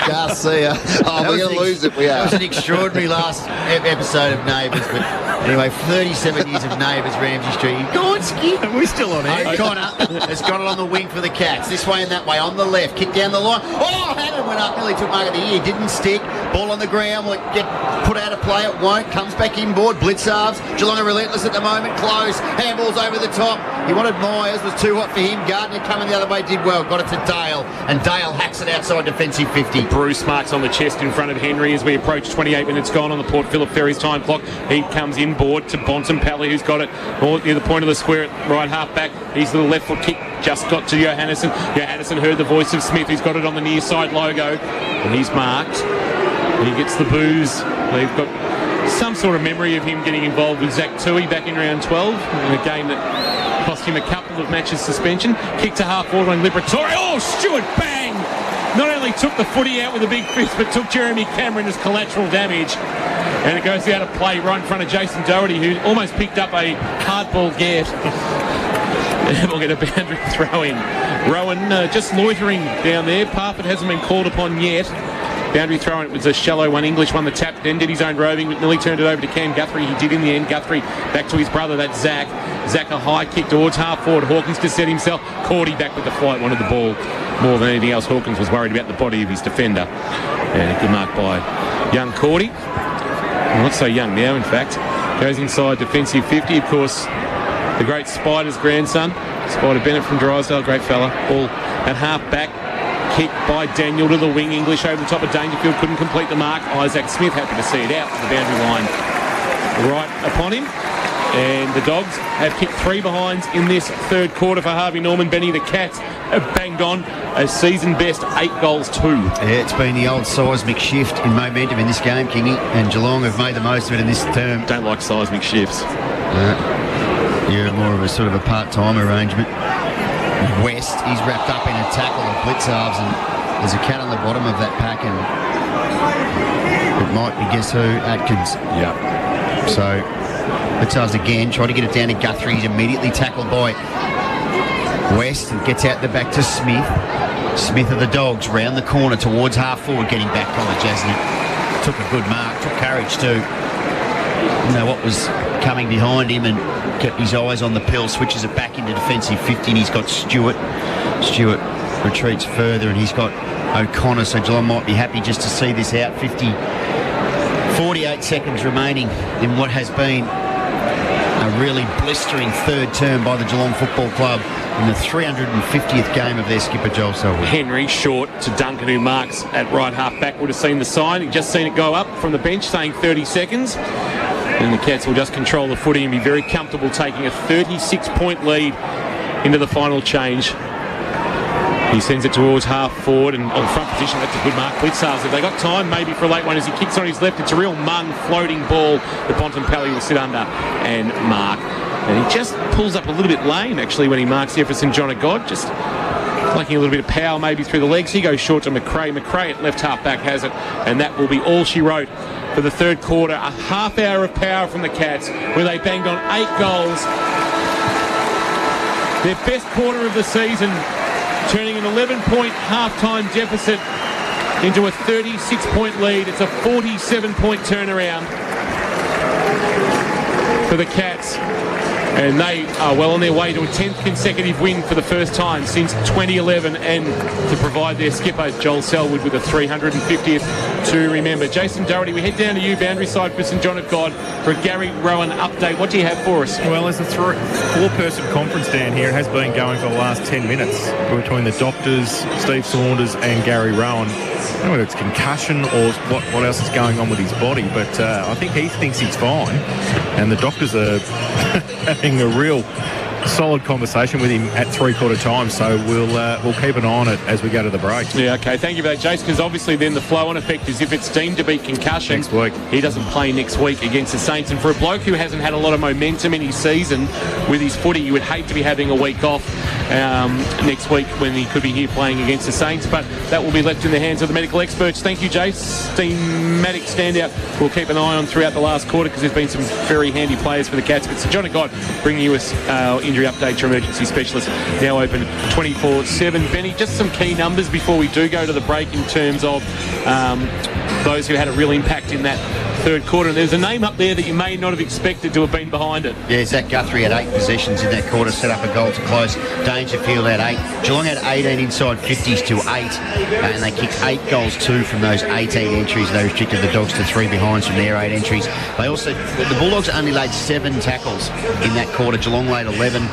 Gus, see ya. Oh, we're going to lose it. We are. That was an extraordinary last episode of Neighbours. But anyway, 37 years of Neighbours, Ramsey Street. Gorski. We're still on air. O'Connor has got it on the wing for the Cats. This way and that way. On the left. Kick down the line. Oh, Haddon went up. Nearly took mark of the year. Didn't stick. Ball on the ground. Will it get put out of play? It won't. Comes back inboard. Blitzarves. Geelong are relentless at the moment. Close. Handballs over the top. He wanted Myers. Was too hot for him. Gardner coming the other way. Did well. Got it to Dale. And Dale hacks it outside defensive 50. Bruce marks on the chest in front of Henry as we approach 28 minutes gone on the Port Phillip Ferries time clock. He comes inboard to Bontempelli, who's got it near the point of the square at right half back. He's little left foot kick just got to Johannesson. Johannesson heard the voice of Smith, who's got it on the near side logo, and he's marked. And he gets the boos. They've got some sort of memory of him getting involved with Zach Tui back in round 12 in a game that cost him a couple of matches suspension. Kick to half forward on Liberatore. Oh, Stewart, bang! Not only took the footy out with a big fist, but took Jeremy Cameron as collateral damage. And it goes out of play right in front of Jason Doherty, who almost picked up a hardball get. We'll get a boundary throw in. Rowan just loitering down there. Parfitt hasn't been called upon yet. Boundary throw in. It was a shallow one. English won the tap, then did his own roving. McNilly turned it over to Cam Guthrie. He did in the end. Guthrie back to his brother, that's Zach. Zach a high kick towards half forward. Hawkins to set himself. Cordy back with the flight, wanted the ball more than anything else. Hawkins was worried about the body of his defender. And a good mark by young Cordy. Not so young now, in fact. Goes inside defensive 50. Of course, the great Spider's grandson, Spider Bennett from Drysdale, great fella. Ball at half back. Kick by Daniel to the wing. English over the top of Dangerfield. Couldn't complete the mark. Isaac Smith happy to see it out to the boundary line. Right upon him. And the Dogs have kicked 3 behinds in this third quarter for Harvey Norman. Benny, the Cats have banged on a season best 8 goals 2. Yeah, it's been the old seismic shift in momentum in this game, Kingy, and Geelong have made the most of it in this term. Don't like seismic shifts. You're more of a sort of a part-time arrangement. West, he's wrapped up in a tackle of Blitzarves, and there's a cat on the bottom of that pack, and it might be, guess who, Atkins. Yeah. So Blitzarves again, try to get it down to Guthrie. He's immediately tackled by West and gets out the back to Smith. Smith of the Dogs round the corner towards half forward, getting back college, hasn't he? Took a good mark, took courage too. You know what was coming behind him and kept his eyes on the pill, switches it back into defensive 50, and he's got Stewart. Stewart retreats further, and he's got O'Connor, so Geelong might be happy just to see this out. 48 seconds remaining in what has been a really blistering third term by the Geelong Football Club in the 350th game of their skipper, Joel Selwood. Henry short to Duncan, who marks at right half back. Would have seen the sign. He'd just seen it go up from the bench saying 30 seconds. And the Cats will just control the footy and be very comfortable taking a 36-point lead into the final change. He sends it towards half forward and on front position. That's a good mark. Blitzarves, if they got time maybe for a late one as he kicks on his left, it's a real mung floating ball that Bontempelli will sit under and mark. And he just pulls up a little bit lame actually when he marks Jefferson John God, just lacking a little bit of power maybe through the legs. He goes short to McRae. McRae at left half back has it, and that will be all she wrote for the third quarter. A half hour of power from the Cats where they banged on 8 goals. Their best quarter of the season, turning an 11-point half-time deficit into a 36-point lead. It's a 47-point turnaround for the Cats. And they are well on their way to a 10th consecutive win for the first time since 2011, and to provide their skipper, Joel Selwood, with a 350th to remember. Jason Doherty, we head down to you, boundary side for St John of God, for a Gary Rowan update. What do you have for us? Well, there's a 4-person conference down here. It has been going for the last 10 minutes between the doctors, Steve Saunders and Gary Rowan. I don't know whether it's concussion or what else is going on with his body, but I think he thinks he's fine, and the doctors are having a real solid conversation with him at three-quarter time, so we'll keep an eye on it as we go to the break. Yeah, okay, thank you for that, Jason, because obviously then the flow-on effect is if it's deemed to be concussion, next week he doesn't play next week against the Saints. And for a bloke who hasn't had a lot of momentum in his season with his footy, you would hate to be having a week off next week when he could be here playing against the Saints, but that will be left in the hands of the medical experts. Thank you, Jason dramatic standout we'll keep an eye on throughout the last quarter because there's been some very handy players for the Cats. But Sir John and God bringing you a injury update to emergency specialist, now open 24/7. Benny, just some key numbers before we do go to the break in terms of those who had a real impact in that third quarter. And there's a name up there that you may not have expected to have been behind it. Yeah, Zach Guthrie had 8 possessions in that quarter, set up a goal to close. Dangerfield had 8. Geelong had 18 inside 50s to 8, and they kicked 8 goals, 2 from those 18 entries. They restricted the Dogs to 3 behinds from their 8 entries. They also, the Bulldogs only laid 7 tackles in that quarter. Geelong laid 11.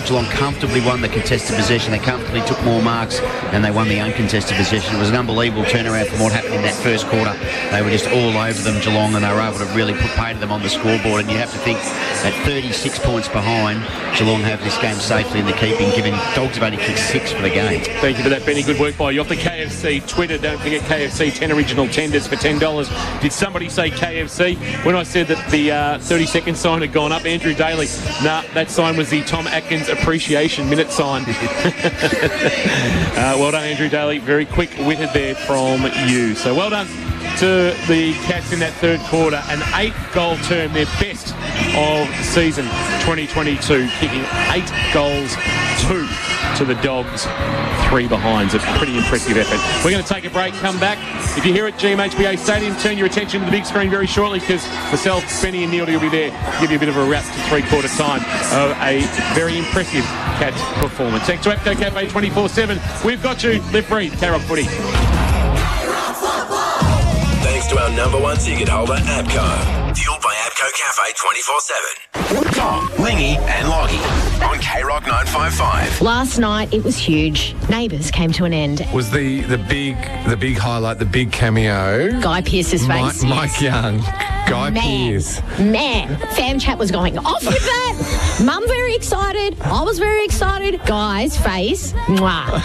Geelong comfortably won the contested possession. They comfortably took more marks, and they won the uncontested possession. It was an unbelievable turnaround from what happened in that first quarter. They were just all over them, Geelong, and they were able to really put pain to them on the scoreboard. And you have to think at 36 points behind, Geelong have this game safely in the keeping, given Dogs have only kicked 6 for the game. Thank you for that, Benny. Good work by you. Off the KFC Twitter, don't forget KFC 10 original tenders for $10. Did somebody say KFC? When I said that the 30-second sign had gone up, Andrew Daly, that sign was the Tom Atkins appreciation minute sign. Well done, Andrew Daly. Very quick-witted there from you. So well done to the Cats in that third quarter. An 8-goal term, their best of season 2022, kicking 8 goals, 2 to the Dogs, 3 behinds. A pretty impressive effort. We're going to take a break, come back. If you're here at GMHBA Stadium, turn your attention to the big screen very shortly because myself, Benny and Neil will be there to give you a bit of a wrap to three-quarter time of a very impressive Cats performance. Thanks to APCO Cafe 24/7. We've got you. Live, breathe. Krock footy. Thanks to our number 1 ticket holder, APCO. Fueled by APCO Cafe 24/7. Tom, Lingy and Loggy on Krock 955. Last night it was huge. Neighbours came to an end. Was the big highlight, the big cameo? Guy Pearce's face. Mike Young. Guy Pearce. Man, fam chat was going off with that. Mum very excited. I was very excited. Guy's face. Mwah.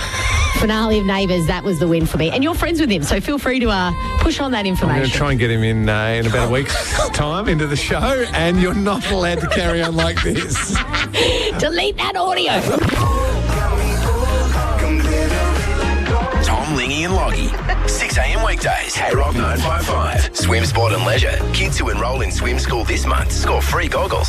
Finale of Neighbours, that was the win for me. And you're friends with him, so feel free to push on that information. I'm going to try and get him in about a week's time into the show, and you're not allowed to carry on like this. Delete that audio. Tom, Lingy and Loggy. 6 a.m. weekdays. Krock 955. Swim, sport and leisure. Kids who enrol in swim school this month score free goggles.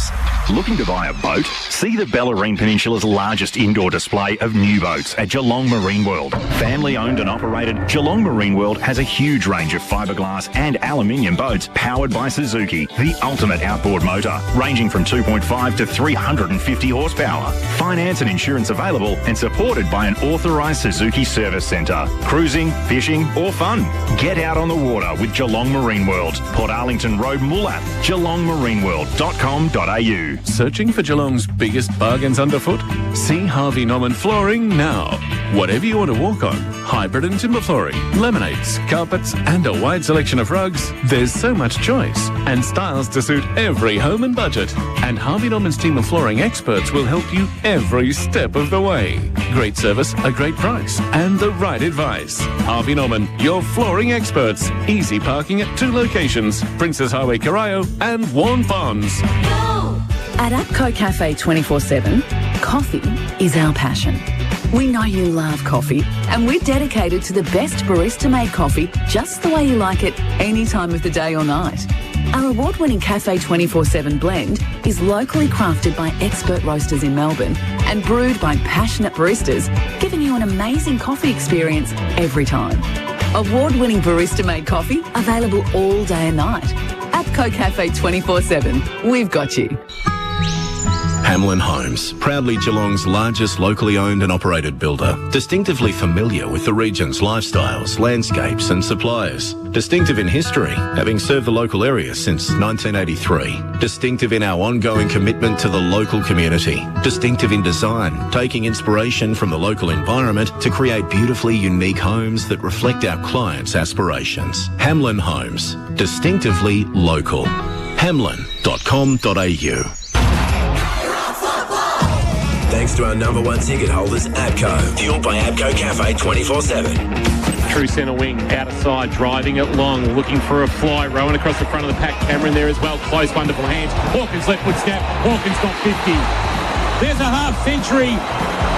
Looking to buy a boat? See the Bellarine Peninsula's largest indoor display of new boats at Geelong Marine World. Family owned and operated, Geelong Marine World has a huge range of fiberglass and aluminium boats powered by Suzuki, the ultimate outboard motor, ranging from 2.5 to 350 horsepower. Finance and insurance available and supported by an authorised Suzuki service centre. Cruising, fishing or fun. Get out on the water with Geelong Marine World. Port Arlington Road, Moolap. GeelongMarineWorld.com.au. Searching for Geelong's biggest bargains underfoot? See Harvey Norman Flooring now. Whatever you want to walk on, hybrid and timber flooring, laminates, carpets and a wide selection of rugs, there's so much choice and styles to suit every home and budget. And Harvey Norman's team of flooring experts will help you every step of the way. Great service, a great price and the right advice. Harvey Norman, your flooring experts. Easy parking at 2 locations, Princess Highway, Corio and Warn Ponds. At APCO Cafe 24/7, coffee is our passion. We know you love coffee, and we're dedicated to the best barista-made coffee just the way you like it, any time of the day or night. Our award-winning Cafe 24/7 blend is locally crafted by expert roasters in Melbourne and brewed by passionate baristas, giving you an amazing coffee experience every time. Award-winning barista-made coffee available all day and night. APCO Cafe 24/7. We've got you. Hamlin Homes, proudly Geelong's largest locally owned and operated builder. Distinctively familiar with the region's lifestyles, landscapes and suppliers. Distinctive in history, having served the local area since 1983. Distinctive in our ongoing commitment to the local community. Distinctive in design, taking inspiration from the local environment to create beautifully unique homes that reflect our clients' aspirations. Hamlin Homes, distinctively local. Hamlin.com.au. Thanks to our number 1 ticket holders, APCO. Fueled by APCO Cafe 24/7. True centre wing, outer side, driving it long, looking for a fly. Rowan across the front of the pack. Cameron there as well. Close, wonderful hands. Hawkins left foot snap. Hawkins got 50. There's a half century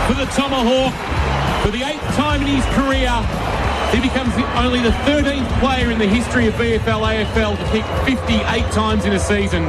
for the Tomahawk for the 8th time in his career. He becomes only the 13th player in the history of VFL AFL to kick 58 times in a season.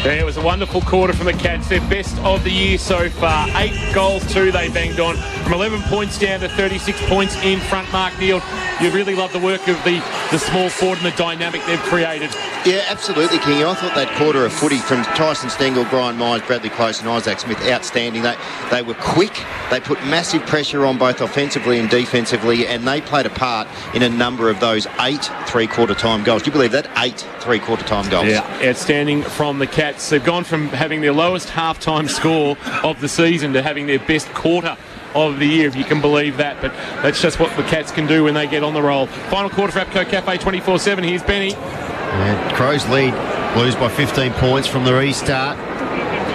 Yeah, it was a wonderful quarter from the Cats. Their best of the year so far. 8 goals, 2 they banged on. From 11 points down to 36 points in front. Mark Neal, you really love the work of the small forward and the dynamic they've created. Yeah, absolutely, King. I thought that quarter of footy from Tyson Stengel, Brian Myers, Bradley Close and Isaac Smith, outstanding. They were quick. They put massive pressure on both offensively and defensively, and they played a part in a number of those 8 three-quarter time goals. Do you believe that? 8 three-quarter time goals. Yeah, outstanding from the Cats. They've gone from having their lowest half-time score of the season to having their best quarter of the year, if you can believe that. But that's just what the Cats can do when they get on the roll. Final quarter for APCO Cafe 24/7. Here's Benny. Yeah, Crows lead Blues by 15 points from the restart.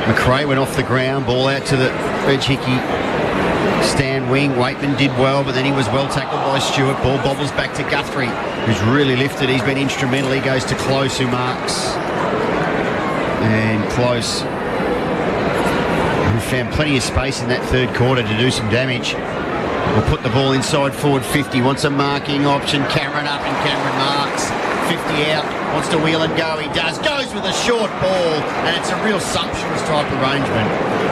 McRae went off the ground, ball out to the Reg Hickey stand wing. Waitman did well, but then he was well tackled by Stewart. Ball bobbles back to Guthrie, who's really lifted. He's been instrumental. He goes to Close, who marks. And Close, who found plenty of space in that third quarter to do some damage, will put the ball inside forward 50. Wants a marking option. Cameron up and Cameron marks. 50 out. Wants to wheel and go. He does. Goes with a short ball. And it's a real sumptuous type arrangement.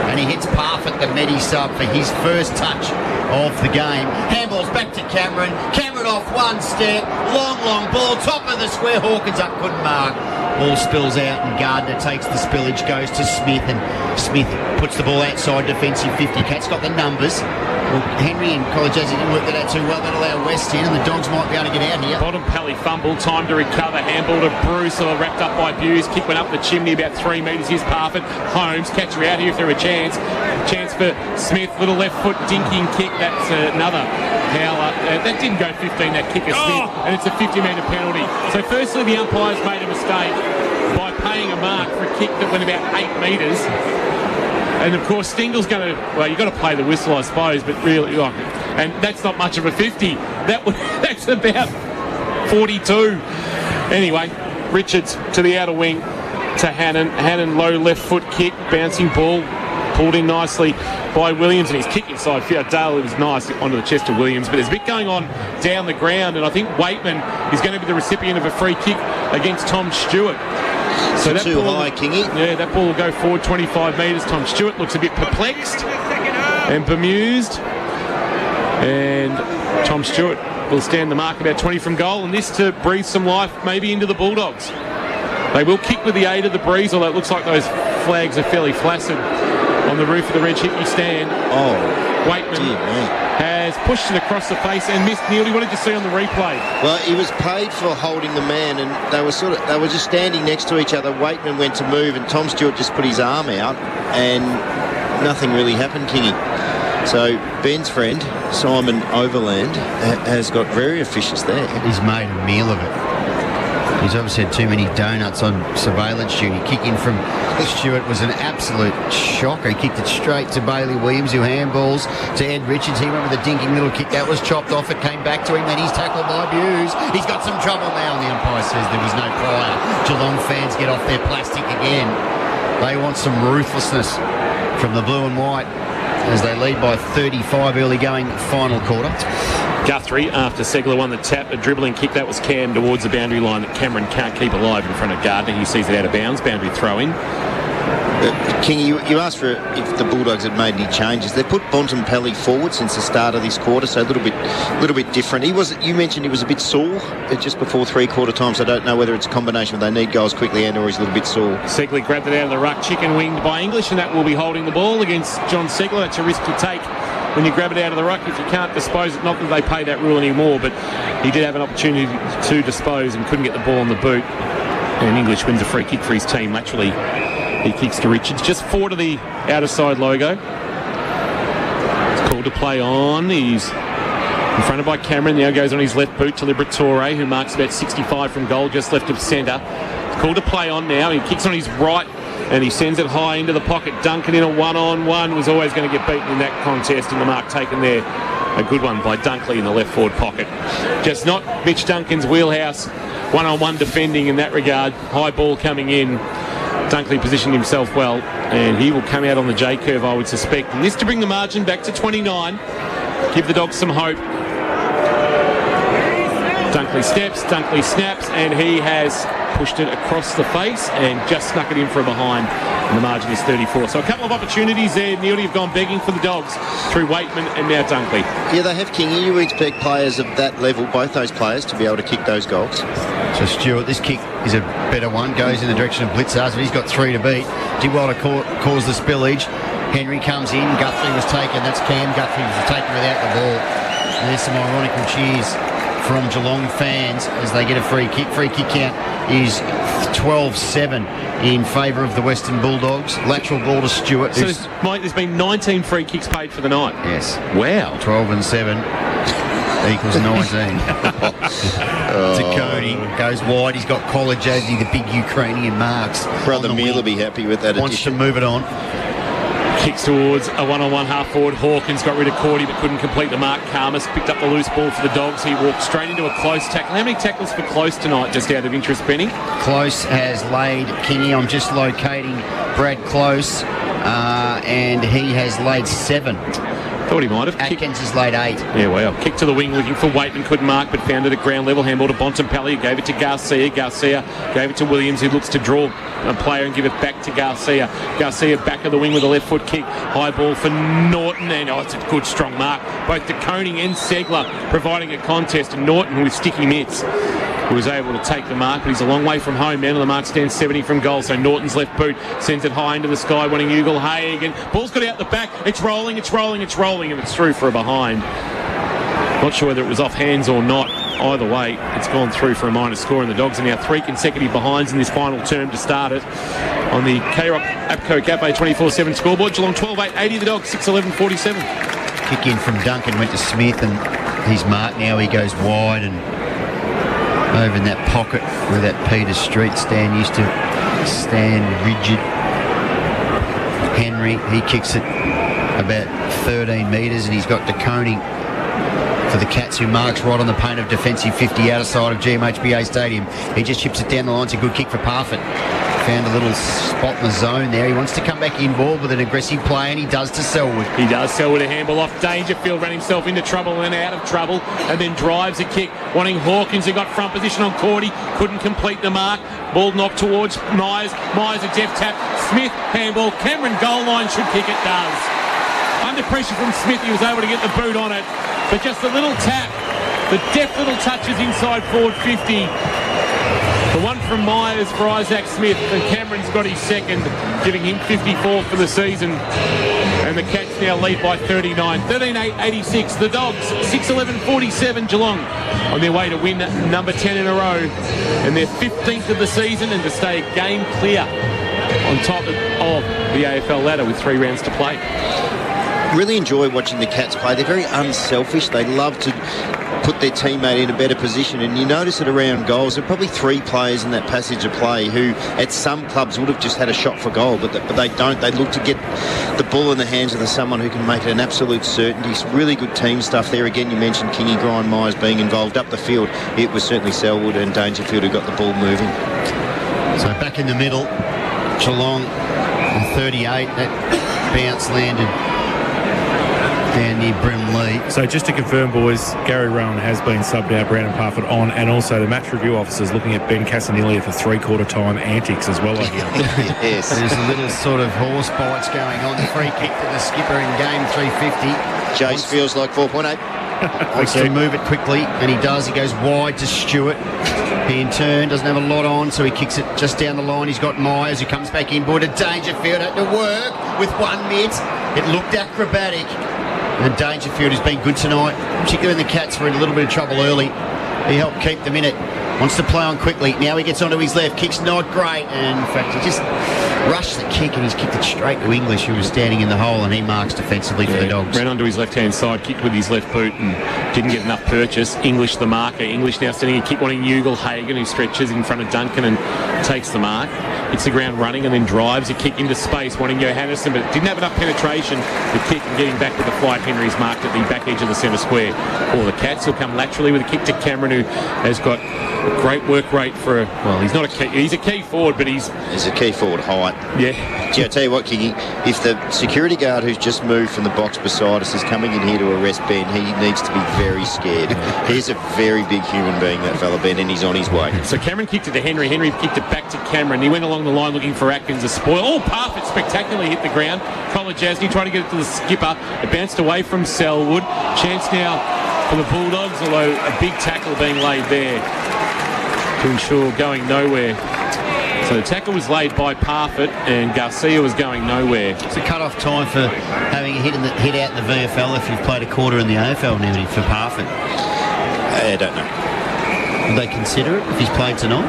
And he hits Parfitt, the Medi sub, for his first touch of the game. Handballs back to Cameron. Cameron off one step. Long ball. Top of the square. Hawkins up. Couldn't mark. Ball spills out and Gardner takes the spillage, goes to Smith, and Smith puts the ball outside defensive 50. Cat's got the numbers. Well, Henry and College Jazzy didn't work that out too well. That allow West in, and the Dogs might be able to get out here. Bottom Pally fumble, time to recover. Handball to Bruce, or wrapped up by Buse. Kick went up the chimney about 3 metres. Here's Parfitt. Holmes, catch her out here if there a chance. Chance for Smith, little left foot dinking kick. That's another howler. That didn't go 15, that kick of Smith, and it's a 50-metre penalty. So firstly, the umpires made a mistake by paying a mark for a kick that went about 8 metres. And of course, Stengel's going to, well, you've got to play the whistle, I suppose, but really, and that's not much of a 50. That's about 42. Anyway, Richards to the outer wing to Hannon. Hannon, low left foot kick, bouncing ball, pulled in nicely by Williams, and his kick inside Dale was nice onto the chest of Williams. But there's a bit going on down the ground, and I think Waitman is going to be the recipient of a free kick against Tom Stewart. So that too ball, high, Kingy. Yeah, that ball will go forward 25 metres. Tom Stewart looks a bit perplexed and bemused. And Tom Stewart will stand the mark about 20 from goal, and this to breathe some life maybe into the Bulldogs. They will kick with the aid of the breeze, although it looks like those flags are fairly flaccid on the roof of the Reg Hickey stand. Waitman has pushed it across the face and missed. Neil, what did you see on the replay? Well, he was paid for holding the man, and they were just standing next to each other. Waitman went to move, and Tom Stewart just put his arm out, and nothing really happened, Kingy. So Ben's friend Simon Overland has got very officious there. He's made a meal of it. He's obviously had too many donuts on surveillance duty. Kicking from Stewart was an absolute shocker. He kicked it straight to Bailey Williams, who handballs to Ed Richards. He went with a dinking little kick. That was chopped off. It came back to him. Then he's tackled by Buse. He's got some trouble now, and the umpire says there was no prior. Geelong fans get off their plastic again. They want some ruthlessness from the blue and white as they lead by 35 early going final quarter. Guthrie, after Segler won the tap, a dribbling kick, that was Cam towards the boundary line that Cameron can't keep alive in front of Gardner. He sees it out of bounds, boundary throw in. King, you asked for if the Bulldogs had made any changes. They put Bontempelli forward since the start of this quarter, so a little bit different. You mentioned he was a bit sore just before three-quarter time, so I don't know whether it's a combination where they need goals quickly and or he's a little bit sore. Segler grabbed it out of the ruck, chicken-winged by English, and that will be holding the ball against John Segler. That's a risk you take when you grab it out of the ruck if you can't dispose it. Not that they pay that rule anymore, but he did have an opportunity to dispose and couldn't get the ball on the boot. And English wins a free kick for his team. Laterally, he kicks to Richards. Just forward of the outer side logo. It's called to play on. He's confronted by Cameron. Now goes on his left boot to Liberatore, who marks about 65 from goal, just left of centre. It's called to play on now. He kicks on his right, and he sends it high into the pocket. Duncan in a one-on-one, was always going to get beaten in that contest, and the mark taken there. A good one by Dunkley in the left forward pocket. Just not Mitch Duncan's wheelhouse. One-on-one defending in that regard. High ball coming in. Dunkley positioned himself well, and he will come out on the J curve, I would suspect. And this to bring the margin back to 29. give the Dogs some hope. Dunkley steps, Dunkley snaps, and he has pushed it across the face and just snuck it in from behind. And the margin is 34. So a couple of opportunities there. Nearly have gone begging for the Dogs through Waitman and now Dunkley. Yeah, they have, Kingy. You expect players of that level, both those players, to be able to kick those goals. So Stewart, this kick is a better one. Goes in the direction of Blitzars, but he's got 3 to beat. Dewalder caused the spillage. Henry comes in. Guthrie was taken. That's Cam Guthrie was taken without the ball. And there's some ironical cheers from Geelong fans as they get a free kick. Free kick count is 12-7 in favour of the Western Bulldogs. Lateral ball to Stewart. So, Mike, there's been 19 free kicks paid for the night. Yes. Wow. 12 and 7 equals 19. Taccone goes wide. He's got Collar Jazzy, the big Ukrainian marks. Brother Meal will be happy with that Wants addition. to move it on. Kicks towards a one-on-one half forward. Hawkins got rid of Cordy but couldn't complete the mark. Karmas picked up the loose ball for the Dogs. He walked straight into a close tackle. How many tackles for Close tonight, just out of interest, Benny? Close has laid Kingy. I'm just locating Brad Close, and he has laid 7. Thought he might have. Atkins has laid 8. Yeah, well, kick to the wing looking for Waitman, couldn't mark but found it at ground level. Handball to Bontempelli, who gave it to Garcia. Garcia gave it to Williams, who looks to draw a player and give it back to Garcia. Garcia back of the wing with a left foot kick. High ball for Norton, and it's a good strong mark. Both DeConing and Segler providing a contest, and Norton with sticky mitts was able to take the mark, but he's a long way from home. Man of the mark stands 70 from goal, so Norton's left boot sends it high into the sky, wanting Ugle-Hagan. Ball's got out the back. It's rolling, and it's through for a behind. Not sure whether it was off hands or not. Either way, it's gone through for a minor score, and the Dogs are now 3 consecutive behinds in this final term to start it. On the Krock APCO Cafe 24/7 scoreboard, Geelong 12-8-80, the Dogs 6-11-47. Kick in from Duncan, went to Smith, and he's marked now. He goes wide and over in that pocket where that Peter Street stand used to stand rigid. Henry, he kicks it about 13 metres, and he's got DeConing for the Cats, who marks right on the paint of defensive 50 outside of GMHBA Stadium. He just chips it down the line. It's a good kick for Parfitt. Found a little spot in the zone there. He wants to come back inboard with an aggressive play, and he does to Selwood. He does. Selwood a handball off Dangerfield, ran himself into trouble and out of trouble, and then drives a kick, wanting Hawkins, who got front position on Cordy, couldn't complete the mark. Ball knocked towards Myers. Myers a deft tap. Smith handball. Cameron goal line should kick it. Does. Under pressure from Smith, he was able to get the boot on it, but just a little tap. The deft little touches inside forward 50. The one from Myers for Isaac Smith, and Cameron's got his second, giving him 54 for the season. And the Cats now lead by 39. 13-8-86. The Dogs 6-11-47. Geelong on their way to win number 10 in a row, and their 15th of the season, and to stay a game clear on top of the AFL ladder with 3 rounds to play. Really enjoy watching the Cats play. They're very unselfish. They love to put their teammate in a better position, and you notice it around goals. There are probably 3 players in that passage of play who at some clubs would have just had a shot for goal, but they don't. They look to get the ball in the hands of someone who can make it an absolute certainty. Some really good team stuff there. Again, you mentioned Kingy, Grind, Myers being involved up the field. It was certainly Selwood and Dangerfield who got the ball moving. So back in the middle, Geelong on 38. That bounce landed down near Brimley. So just to confirm, boys, Gary Rowan has been subbed out, Brandon Parfitt on, and also the match review officers looking at Ben Casanilli for 3/4 time antics as well, I hear. Yes. There's a little sort of horse bites going on. Free kick to the skipper in game 350. Jace feels like 4.8. Wants to move it quickly, and he does. He goes wide to Stewart. He in turn doesn't have a lot on, so he kicks it just down the line. He's got Myers, who comes back inboard to Dangerfield. Had to work with 1 mitt. It looked acrobatic. And Dangerfield has been good tonight, particularly when the Cats were in a little bit of trouble early. He helped keep them in it. Wants to play on quickly. Now he gets onto his left. Kick's not great. And in fact, he just rushed the kick, and he's kicked it straight to English, who was standing in the hole, and he marks defensively for the Dogs. Ran onto his left-hand side, kicked with his left boot and didn't get enough purchase. English the marker. English now sending a kick, wanting Ugle-Hagan, who stretches in front of Duncan and takes the mark. hits the ground running and then drives a kick into space, wanting Johannesson, but didn't have enough penetration to kick and getting back with the flight. Henry's marked at the back edge of the centre square for the Cats. He'll come laterally with a kick to Cameron, who has got a great work rate for he's not a key, he's a key forward, but he's a key forward height. Yeah. Gee, I tell you what, Kingy, if the security guard who's just moved from the box beside us is coming in here to arrest Ben, he needs to be very scared. He's a very big human being, that fella Ben, and he's on his way. So Cameron kicked it to Henry. Henry kicked it back to Cameron. He went along the line looking for Atkins, a spoil. Oh, Parfitt spectacularly hit the ground. Collar Jasny trying to get it to the skipper. It bounced away from Selwood. Chance now for the Bulldogs, although a big tackle being laid there to ensure going nowhere. So the tackle was laid by Parfitt and Garcia was going nowhere. It's a cut-off time for having a hit out in the VFL if you've played a quarter in the AFL now for Parfitt. I don't know. Would they consider it if he's played tonight?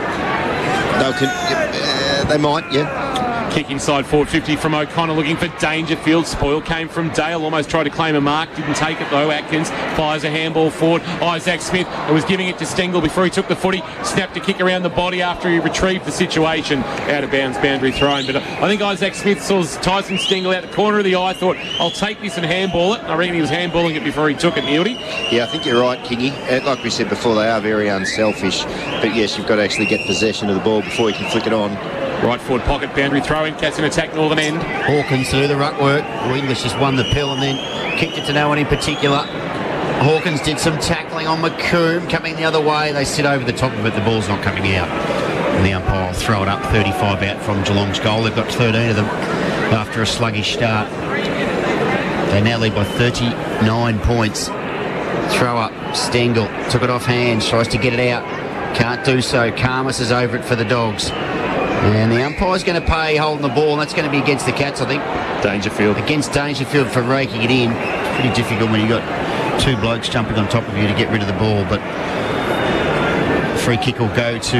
They might, yeah. Kick inside forward 50 from O'Connor, looking for Dangerfield. Spoil came from Dale, almost tried to claim a mark, didn't take it though. Atkins fires a handball forward. Isaac Smith was giving it to Stengel before he took the footy, snapped a kick around the body after he retrieved the situation. Out of bounds, boundary thrown. But I think Isaac Smith saw Tyson Stengel out the corner of the eye, thought, I'll take this and handball it. I reckon he was handballing it before he took it, Neildy. Yeah, I think you're right, Kingy. Like we said before, they are very unselfish. But yes, you've got to actually get possession of the ball before you can flick it on. Right forward pocket, boundary throw-in, Cats in attack, northern end. Hawkins through the ruck work. English just won the pill and then kicked it to no one in particular. Hawkins did some tackling on McComb, coming the other way. They sit over the top of it, the ball's not coming out. And the umpire will throw it up, 35 out from Geelong's goal. They've got 13 of them after a sluggish start. They now lead by 39 points. Throw up, Stengel took it off hands, tries to get it out. Can't do so. Karmas is over it for the Dogs. And the umpire's going to pay holding the ball, and that's going to be against the Cats, I think. Dangerfield. Against Dangerfield for raking it in. It's pretty difficult when you've got two blokes jumping on top of you to get rid of the ball, but the free kick will go to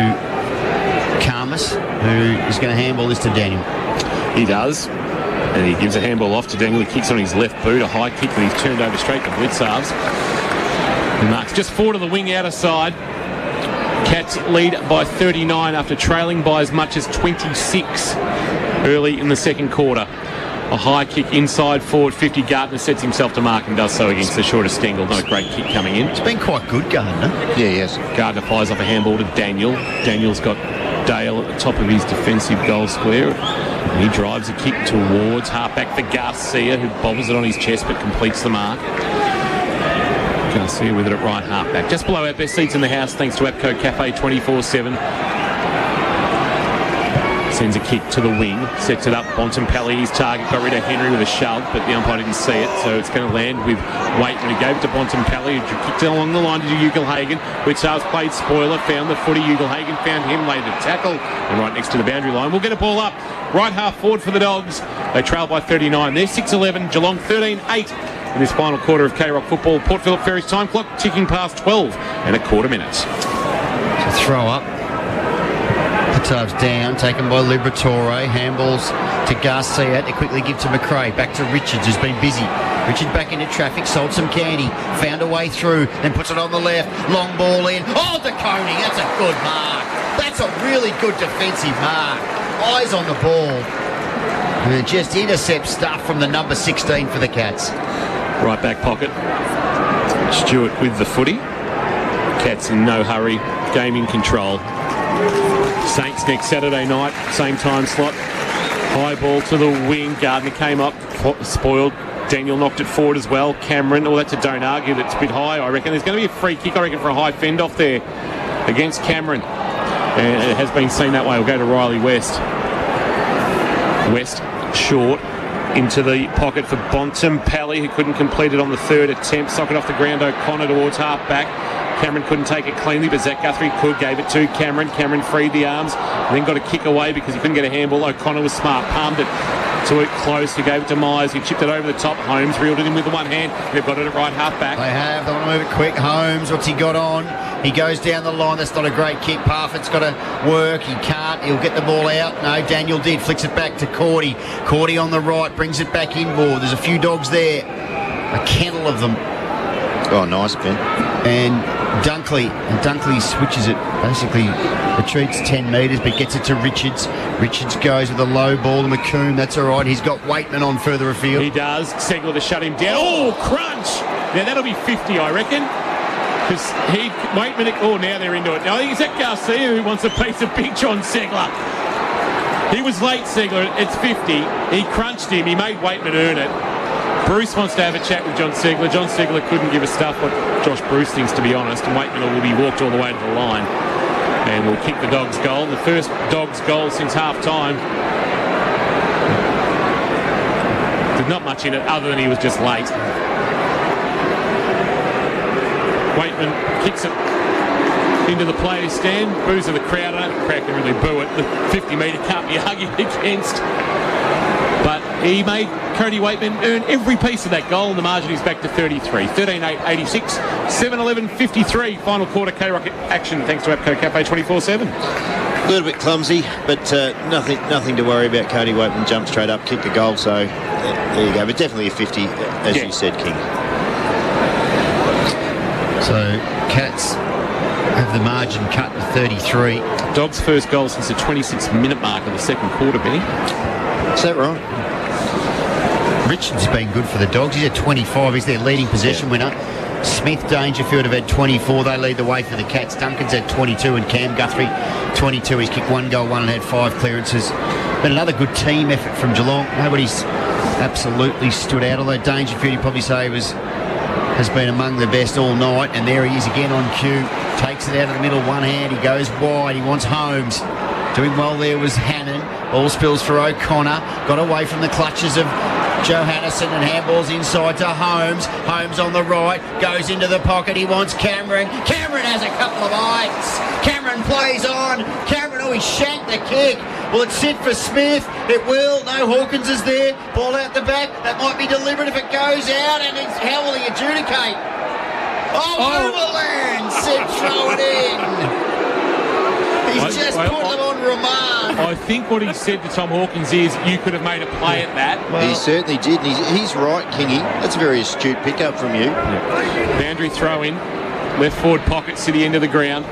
Karmas, who is going to handball this to Daniel. He does. And he gives a handball off to Daniel. He kicks on his left boot, a high kick, and he's turned over straight to Blitzarves. And Mark's just forward of the wing outer side. Cats lead by 39 after trailing by as much as 26 early in the second quarter. A high kick inside forward 50. Gardner sets himself to mark and does so against the shorter Stengel. Not a great kick coming in. It's been quite good, Gardner. Yeah, yes. Gardner fires off a handball to Daniel. Daniel's got Dale at the top of his defensive goal square. And he drives a kick towards halfback for Garcia, who bobbles it on his chest but completes the mark. Garcia with it at right halfback. Just below our best seats in the house, thanks to APCO Cafe 24/7. Sends a kick to the wing, sets it up. Bontempelli, his target, got rid of Henry with a shove, but the umpire didn't see it, so it's going to land with Waitman, who gave it to Bontempelli, who kicked it along the line to Ugelhagen, which played spoiler, found the footy. Ugelhagen found him, laid a tackle, and right next to the boundary line. We'll get a ball up. Right half forward for the Dogs. They trail by 39. They're 6-11, Geelong 13-8. In this final quarter of K-Rock football. Port Phillip Ferry's time clock ticking past 12 and a quarter minutes. To throw up. Patav's down, taken by Liberatore. Handballs to Garcia to quickly give to McRae. Back to Richards, who's been busy. Richard back into traffic, sold some candy, found a way through, then puts it on the left. Long ball in. Oh, De Koning, that's a good mark. That's a really good defensive mark. Eyes on the ball. And just intercept stuff from the number 16 for the Cats. Right back pocket. Stewart with the footy. Cats in no hurry. Game in control. Saints next Saturday night. Same time slot. High ball to the wing. Gardner came up. Spoiled. Daniel knocked it forward as well. Cameron. Oh, that's a don't argue. That's a bit high, I reckon. There's going to be a free kick, I reckon, for a high fend off there against Cameron. And it has been seen that way. We'll go to Riley West. West short. Into the pocket for Bontempelli, who couldn't complete it on the third attempt. Sock it off the ground, O'Connor towards half-back. Cameron couldn't take it cleanly, but Zach Guthrie could. Gave it to Cameron. Cameron freed the arms, and then got a kick away because he couldn't get a handball. O'Connor was smart, palmed it to it close. He gave it to Myers. He chipped it over the top. Holmes reeled it in with the one hand. They've got it at right half-back. They have. They want to move it quick. Holmes, what's he got on? He goes down the line. That's not a great kick. Parfitt's got to work. He can't. He'll get the ball out. No, Daniel did. Flicks it back to Cordy. Cordy on the right. Brings it back inboard. There's a few Dogs there. A kennel of them. Oh, nice, Ben. And Dunkley switches it, basically retreats 10 metres but gets it to Richards. Richards goes with a low ball to McComb. That's all right. He's got Waitman on further afield. He does. Segler to shut him down. Oh, crunch! Now that'll be 50, I reckon. Because Waitman, now they're into it. Now I think it's that Garcia who wants a piece of Big John Segler. He was late, Segler. It's 50. He crunched him. He made Waitman earn it. Bruce wants to have a chat with John Segler. John Segler couldn't give a stuff what Josh Bruce thinks, to be honest, and Waitman will be walked all the way to the line. And we'll kick the Dogs' goal. The first Dogs' goal since half-time. There's not much in it other than he was just late. Waitman kicks it into the players' stand. Boos of the crowd. I don't crowd can really boo it. The 50-metre can't be argued against. But he made Cody Waitman earn every piece of that goal, and the margin is back to 33. 13-8, 86, 7-11, 53. Final quarter K-Rock action thanks to APCO Cafe 24/7. A little bit clumsy, but nothing to worry about. Cody Waitman jumped straight up, kicked the goal, so there you go. But definitely a 50, as you said, King. So Cats have the margin cut to 33. Dogs' first goal since the 26-minute mark of the second quarter, Benny. Is that right? Richards has been good for the Dogs. He's at 25. He's their leading possession winner. Smith, Dangerfield have had 24. They lead the way for the Cats. Duncan's had 22 and Cam Guthrie 22. He's kicked one goal, one and had 5 clearances. Been another good team effort from Geelong. Nobody's absolutely stood out, although Dangerfield, you'd probably say, has been among the best all night. And there he is again on cue. Takes it out of the middle, one hand. He goes wide. He wants Holmes. Doing well there was Hannon. Ball spills for O'Connor. Got away from the clutches of Johannisen and handballs inside to Holmes. Holmes on the right. Goes into the pocket. He wants Cameron. Cameron has a couple of bites. Cameron plays on. Cameron, he shanked the kick. Will it sit for Smith? It will. No, Hawkins is there. Ball out the back. That might be deliberate if it goes out. And how will he adjudicate? Overland said throw it in. He's just put them on remand. I think what he said to Tom Hawkins is you could have made a play at that. Well, he certainly did. He's right, Kingy. That's a very astute pickup from you. Boundary throw in. Left forward pockets to the end of the ground.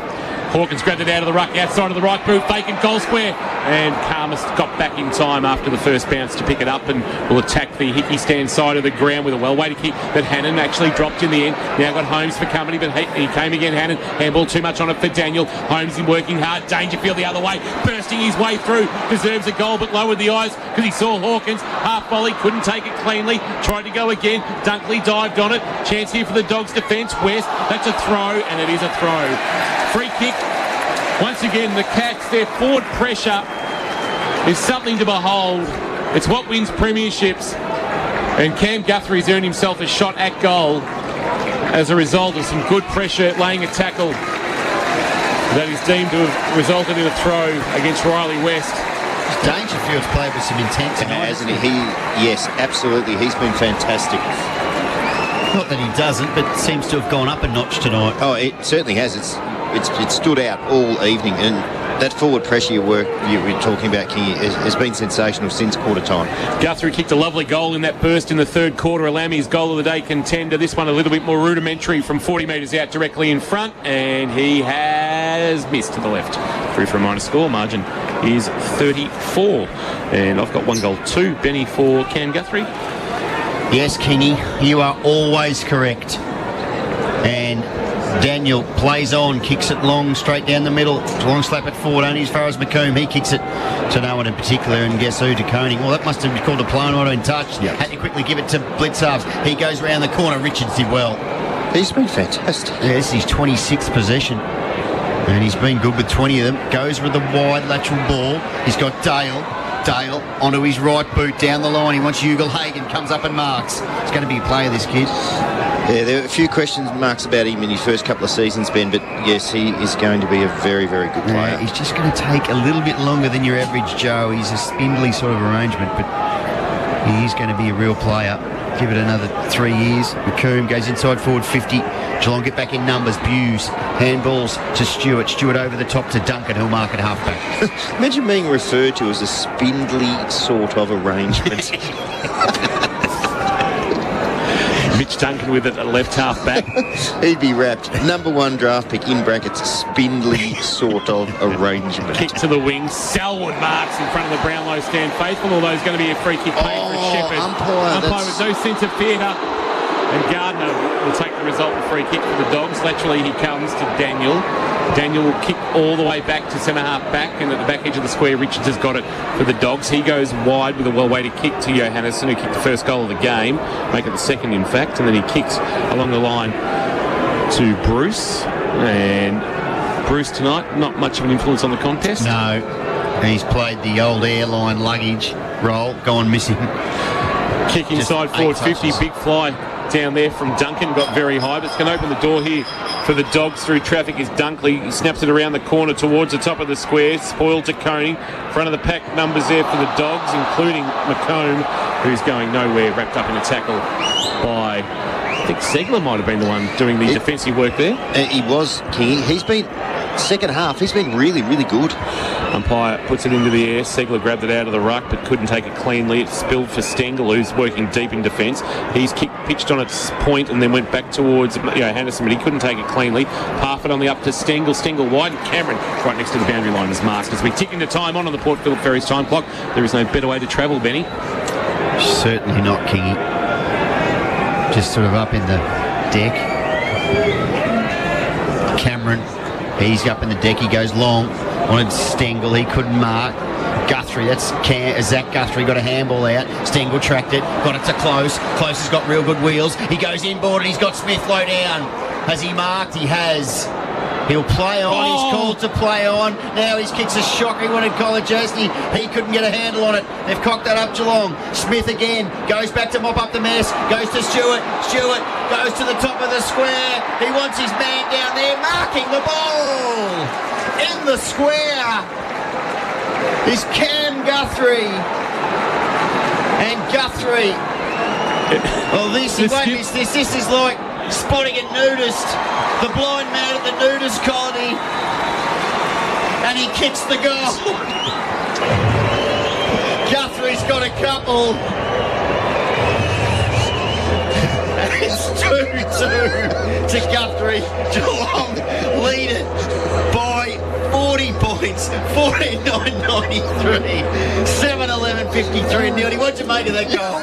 Hawkins grabbed it out of the ruck, outside of the right boot, vacant goal square. And Karmas got back in time after the first bounce to pick it up and will attack the Hickey stand side of the ground with a well-weighted kick. But Hannon actually dropped in the end. Now got Holmes for company, but he came again, Hannon. Handball too much on it for Daniel. Holmes is working hard. Dangerfield the other way, bursting his way through. Deserves a goal, but lowered the eyes because he saw Hawkins. Half volley, couldn't take it cleanly. Tried to go again. Dunkley dived on it. Chance here for the Dogs' defence. West, that's a throw, and it is a throw. Free kick. Once again, the Cats, their forward pressure is something to behold. It's what wins premierships. And Cam Guthrie's earned himself a shot at goal as a result of some good pressure, laying a tackle that is deemed to have resulted in a throw against Riley West. Dangerfield's played with some intent tonight, hasn't he? Yes, absolutely. He's been fantastic. Not that he doesn't, but seems to have gone up a notch tonight. Oh, it certainly has. It stood out all evening, and that forward pressure you were talking about, Kingy, has been sensational since quarter time. Guthrie kicked a lovely goal in that burst in the third quarter. Alami's goal of the day contender. This one a little bit more rudimentary from 40 metres out directly in front, and he has missed to the left. Through for a minor score. Margin is 34. And I've got 1 goal, 2. Benny for Cam Guthrie. Yes, Kingy, you are always correct. And Daniel plays on, kicks it long, straight down the middle. Long slap it forward, only as far as McComb. He kicks it to no one in particular, and guess who? To Koenig. Well, that must have been called a play not in touch. Yep. Had to quickly give it to Blitzarves. He goes round the corner. Richards did well. He's been fantastic. Yes, he's 26th possession. And he's been good with 20 of them. Goes with the wide lateral ball. He's got Dale onto his right boot down the line. He wants Ugle-Hagan, comes up and marks. He's going to be a player, this kid. Yeah, there are a few question marks about him in his first couple of seasons, Ben, but yes, he is going to be a very, very good player. Yeah, he's just going to take a little bit longer than your average Joe. He's a spindly sort of arrangement, but he's going to be a real player. Give it another 3 years. McComb goes inside forward 50. Geelong get back in numbers. Buse. Handballs to Stewart. Stewart over the top to Duncan, who'll mark at halfback. Imagine being referred to as a spindly sort of arrangement. Mitch Duncan with it at left half back. He'd be wrapped. Number 1 draft pick, in brackets, spindly sort of arrangement. Kick to the wing. Selwood marks in front of the Brownlow stand faithful, although there's going to be a free kick paid for Shepherd. Umpire with no sense of theatre. And Gardner will take the resultant free kick for the Dogs. Laterally he comes to Daniel. Daniel will kick all the way back to centre half back, and at the back edge of the square Richards has got it for the Dogs. He goes wide with a well-weighted kick to Johannesson, who kicked the first goal of the game, make it the second in fact, and then he kicks along the line to Bruce. And Bruce tonight, not much of an influence on the contest. No, he's played the old airline luggage role, gone missing. Kick inside forward 50, big fly down there from Duncan, got very high, but it's going to open the door here for the Dogs through traffic is Dunkley. He snaps it around the corner towards the top of the square, spoiled to Coney. Front of the pack numbers there for the Dogs, including McComb, who's going nowhere, wrapped up in a tackle by, I think Segler might have been the one doing the defensive work there. He was, King. He's been, second half, he's been really, really good. Umpire puts it into the air. Segler grabbed it out of the ruck but couldn't take it cleanly. It spilled for Stengel, who's working deep in defence. He's pitched on its point and then went back towards Henderson, but he couldn't take it cleanly. Parfitt on the up to Stengel. Stengel wide, and Cameron right next to the boundary line is marked. As we tick into time on the Port Phillip Ferries time clock, there is no better way to travel, Benny. Certainly not, Kingy. Just sort of up in the deck. Cameron, he's up in the deck. He goes long. Wanted Stengel, he couldn't mark. Guthrie, that's Zach Guthrie, got a handball out. Stengel tracked it, got it to Close. Close has got real good wheels. He goes inboard and he's got Smith low down. Has he marked? He has. He'll play on. He's called to play on. Now his kick's a shocker. He wanted Colajasny. He couldn't get a handle on it. They've cocked that up Geelong. Smith again goes back to mop up the mess. Goes to Stewart. Stewart goes to the top of the square. He wants his man down there marking the ball. In the square is Cam Guthrie. And Guthrie. Well, this, he won't miss this. This is like spotting a nudist. The blind man at the nudist colony. And he kicks the goal. Guthrie's got a couple. It's 2-2 to Guthrie. Geelong lead it by 40 points. 49.93. 7-11.53 and Neely. What'd you make of that goal?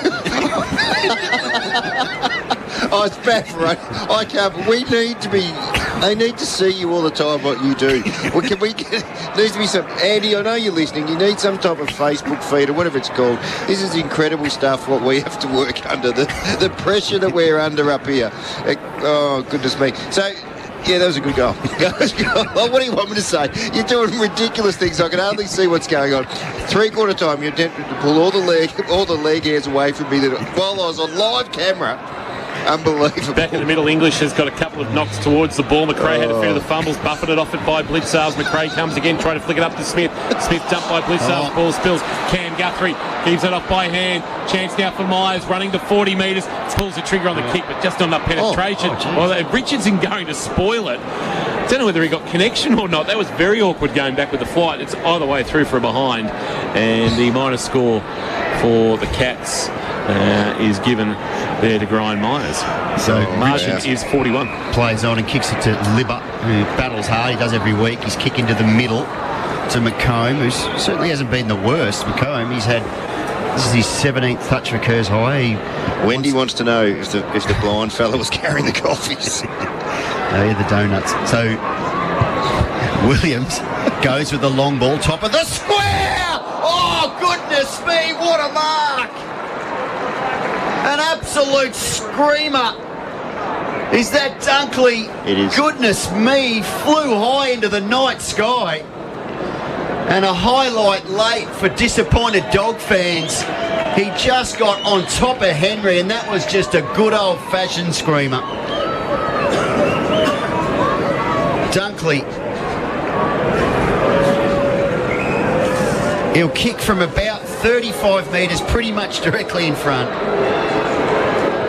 Oh, it's bad, right? I can't. But we need to be. They need to see you all the time, what you do. Well, can we get? Needs to be some. Andy, I know you're listening. You need some type of Facebook feed or whatever it's called. This is incredible stuff. What we have to work under, the pressure that we're under up here. Oh goodness me. So. Yeah, that was a good goal. Well, what do you want me to say? You're doing ridiculous things. I can hardly see what's going on. Three-quarter time, you attempted to pull all the leg hairs away from me while I was on live camera. Unbelievable. Back in the middle, English has got a couple of knocks towards the ball. McRae had a few of the fumbles, buffeted off it by Blitzars. McRae comes again, trying to flick it up to Smith. Smith dumped by Blitzars. Ball spills. Cam Guthrie keeps it off by hand. Chance now for Myers, running to 40 metres. Pulls the trigger on the kick, but just not enough penetration. Richardson going to spoil it. Don't know whether he got connection or not. That was very awkward going back with the flight. It's either way through for a behind. And the minor score for the Cats is given there to Brian Myers. So margin is 41. Plays on and kicks it to Libber, who battles hard. He does every week. He's kicking to the middle to McComb, who certainly hasn't been the worst. McComb, this is his 17th touch for Kerr's High. Wendy wants to know if the blind fella was carrying the coffees. Yeah, the donuts. So Williams goes with the long ball, top of the square. Oh, goodness me, what a mark. An absolute screamer. Is that Dunkley? It is. Goodness me, flew high into the night sky. And a highlight late for disappointed Dog fans. He just got on top of Henry, and that was just a good old-fashioned screamer. Dunkley. He'll kick from about 35 metres, pretty much directly in front.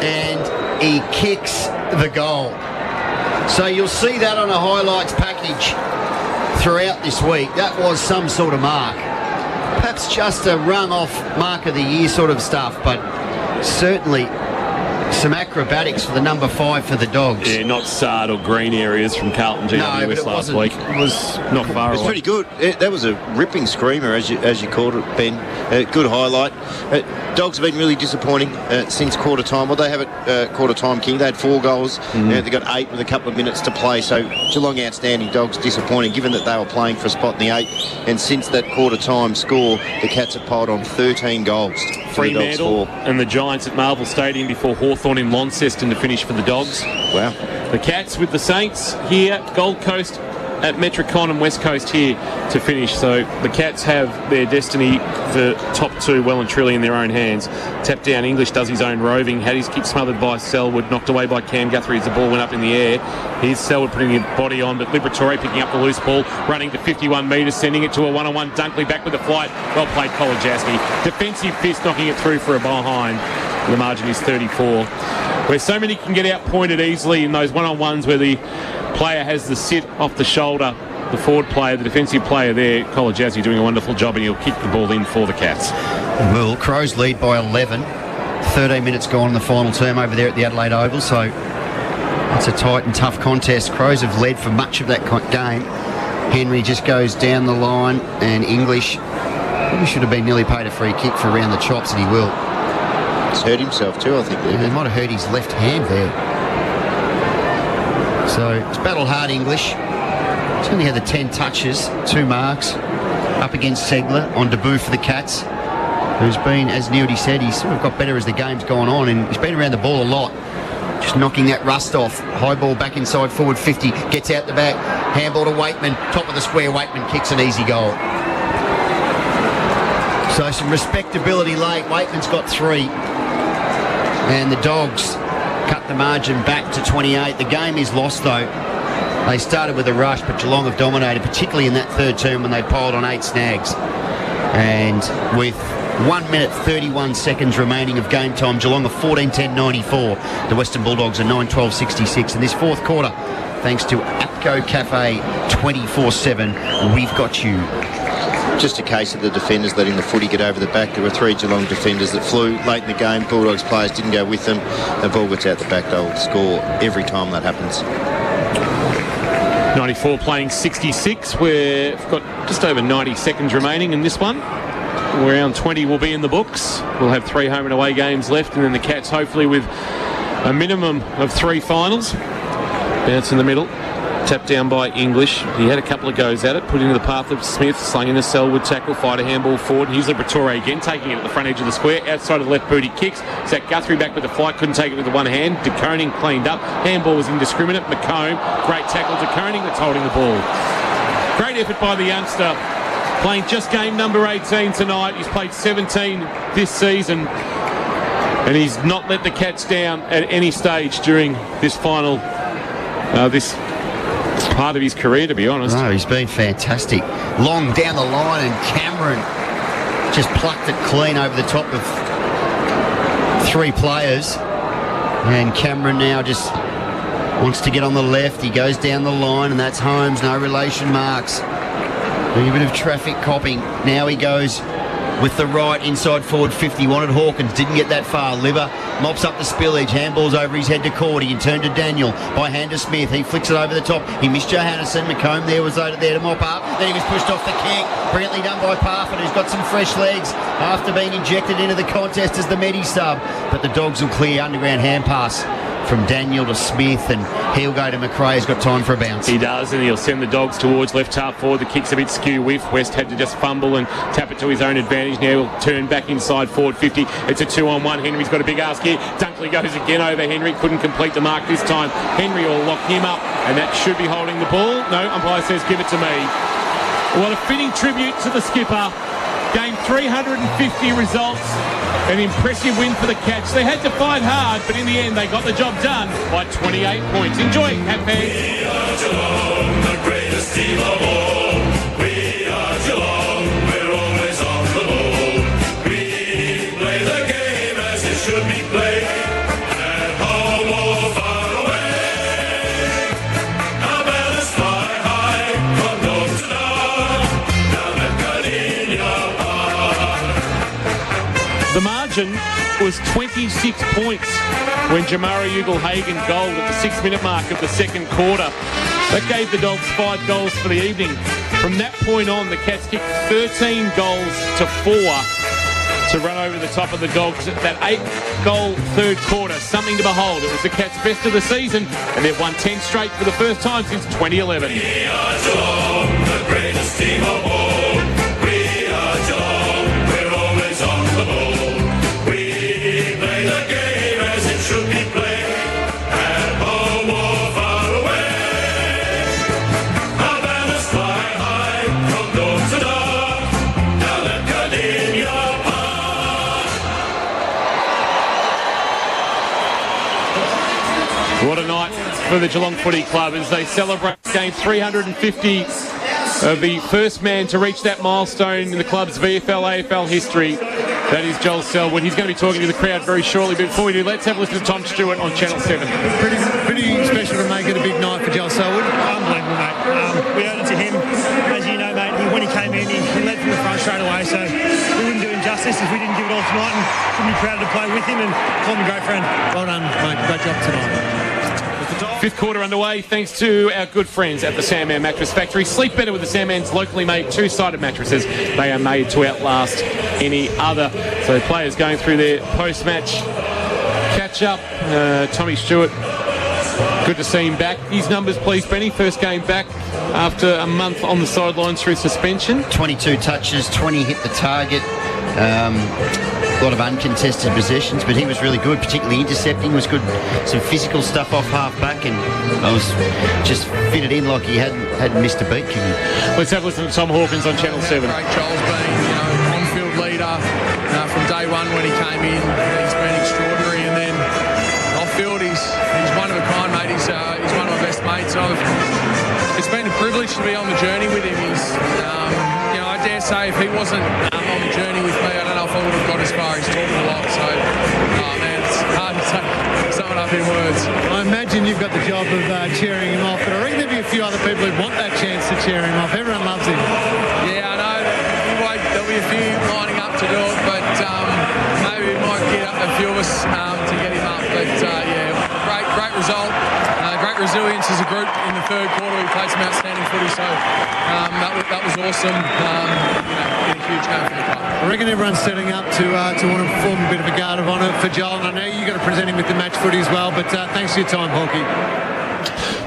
And he kicks the goal. So you'll see that on a highlights package throughout this week. That was some sort of mark. Perhaps just a run-off mark of the year sort of stuff, but certainly some acrobatics for the number 5 for the Dogs. Yeah, not Sard or Green areas from Carlton GWS last week. It was not far away. It was pretty good. That was a ripping screamer, as you called it, Ben. Good highlight. Dogs have been really disappointing since quarter time. Well, they have it quarter time, King. They had 4 goals. They got 8 with a couple of minutes to play. So Geelong outstanding, Dogs disappointing, given that they were playing for a spot in the 8. And since that quarter time score, the Cats have piled on 13 goals. Fremantle and the Giants at Marvel Stadium before Hawthorn in Launceston to finish for the Dogs. Wow. The Cats with the Saints here, Gold Coast at Metricon and West Coast here to finish. So the Cats have their destiny, the top 2 well and truly in their own hands. Tapped down, English does his own roving, had his kick smothered by Selwood, knocked away by Cam Guthrie as the ball went up in the air. Here's Selwood putting his body on, but Liberatore picking up the loose ball, running to 51 metres, sending it to a 1-on-1. Dunkley back with the flight. Well played, Kolodziejski. Defensive fist knocking it through for a behind. The margin is 34. Where so many can get outpointed easily in those 1-on-1s where the player has the sit off the shoulder, the forward player, the defensive player there, Kolodziejski doing a wonderful job, and he'll kick the ball in for the Cats. Well, Crows lead by 11. 13 minutes gone in the final term over there at the Adelaide Oval, so it's a tight and tough contest. Crows have led for much of that game. Henry just goes down the line, and English probably should have been nearly paid a free kick for around the chops, and he will. He's hurt himself too, I think. He might have hurt his left hand there. So it's battle hard, English. He's only had the 10 touches, 2 marks, up against Segler on debut for the Cats, who's been, as Neody said, he's sort of got better as the game's gone on, and he's been around the ball a lot, just knocking that rust off. High ball back inside forward 50, gets out the back, handball to Waitman, top of the square, Waitman kicks an easy goal. So some respectability late. Waitman's got 3, and the Dogs cut the margin back to 28. The game is lost though. They started with a rush, but Geelong have dominated, particularly in that third term when they piled on 8 snags. And with 1 minute 31 seconds remaining of game time, Geelong are 14-10-94. The Western Bulldogs are 9-12-66. In this fourth quarter, thanks to APCO Cafe 24/7, we've got you. Just a case of the defenders letting the footy get over the back. There were 3 Geelong defenders that flew late in the game. Bulldogs players didn't go with them. The ball gets out the back. They'll score every time that happens. 94 playing 66. We've got just over 90 seconds remaining in this one. Round 20 will be in the books. We'll have 3 home and away games left, and then the Cats hopefully with a minimum of 3 finals. Bounce in the middle. Tapped down by English. He had a couple of goes at it, put into the path of Smith, slung in a Selwood tackle, fight a handball forward. Here's Liberatore again, taking it at the front edge of the square, outside of the left boot he kicks. Zach Guthrie back with the flight, couldn't take it with the one hand. De Koning cleaned up. Handball was indiscriminate. McComb, great tackle. De Koning that's holding the ball. Great effort by the youngster. Playing just game number 18 tonight. He's played 17 this season, and he's not let the Cats down at any stage during this final, this part of his career, to be honest. No, he's been fantastic. Long down the line, and Cameron just plucked it clean over the top of 3 players. And Cameron now just wants to get on the left. He goes down the line, and that's Holmes. No relation marks. A bit of traffic copping. Now he goes with the right inside forward 50. Wanted Hawkins, didn't get that far. Liver mops up the spillage, handballs over his head to Cordy, and turned to Daniel by hand to Smith. He flicks it over the top. He missed Johannesson. McComb there was there to mop up. Then he was pushed off the kick. Brilliantly done by Parfitt, who's got some fresh legs after being injected into the contest as the Medi sub. But the Dogs will clear underground hand pass from Daniel to Smith, and he'll go to McRae. He's got time for a bounce. He does, and he'll send the Dogs towards left half forward. The kick's a bit skew whiff. West had to just fumble and tap it to his own advantage. Now he'll turn back inside forward 50. It's a 2-on-1. Henry's got a big ask here. Dunkley goes again over Henry. Couldn't complete the mark this time. Henry will lock him up, and that should be holding the ball. No, umpire says give it to me. What a fitting tribute to the skipper. Game 350 results. An impressive win for the Cats. They had to fight hard, but in the end they got the job done by 28 points. Enjoy, Cat fans. We are Geelong, the greatest team of all. We are Geelong, we're always on the ball. We play the game as it should be played. At home or far away. Our banners fly high from north to north. Down at Cardinia Park. The margin was 26 points when Jamara Ugle-Hagan goaled at the 6-minute mark of the second quarter. That gave the Dogs 5 goals for the evening. From that point on, the Cats kicked 13 goals to 4 to run over the top of the Dogs. That 8-goal third quarter, something to behold. It was the Cats' best of the season, and they've won 10 straight for the first time since 2011. We are Geelong, the greatest team of all. We are Geelong, we're always on the ball. We play the game as it should be played. At home or far away. Our banners fly high from dawn to dark. Down at Cardinia Park. What a night for the Geelong Footy Club as they celebrate game 350 of the first man to reach that milestone in the club's VFL-AFL history. That is Joel Selwood. He's going to be talking to the crowd very shortly. But before we do, let's have a listen to Tom Stewart on Channel 7. Pretty special to make it a big night for Joel Selwood. Unbelievable, mate. We owed it to him. As you know, mate, when he came in, he led from the front straight away. So we wouldn't do him justice if we didn't give it all tonight. And couldn't be proud to play with him and call him a great friend. Well done, mate. Great job tonight. Fifth quarter underway thanks to our good friends at the Sandman Mattress Factory. Sleep better with the Sandman's locally made two-sided mattresses. They are made to outlast any other. So players going through their post-match catch-up. Tommy Stewart, good to see him back. His numbers, please, Benny. First game back after a month on the sidelines through suspension. 22 touches, 20 hit the target. A lot of uncontested possessions, but he was really good, particularly intercepting was good. Some physical stuff off half-back, and I was just fitted in like he hadn't missed a beat kicking. Let's have a listen to Tom Hawkins on Channel 7. Great Joel's been, on-field leader from day one when he came in. He's been extraordinary, and then off-field he's one of a kind, mate. He's one of my best mates. It's been a privilege to be on the journey with him. I dare say if he wasn't on the journey with me, I don't know if I would have got as far. He's talking a lot, so man, it's hard to sum it up in words. I imagine you've got the job of cheering him off, but I reckon there'll be a few other people who want that chance to cheer him off. Everyone loves him. Yeah, I know. There'll be a few lining up to do it, but maybe we might get a few of us to get him up. But great result. Great resilience as a group in the third quarter. We played some outstanding footy, so that was awesome. A huge game for the club. I reckon everyone's setting up to want to perform a bit of a guard of honour for Joel. And I know you're going to present him with the match footy as well, but thanks for your time, Hawkie.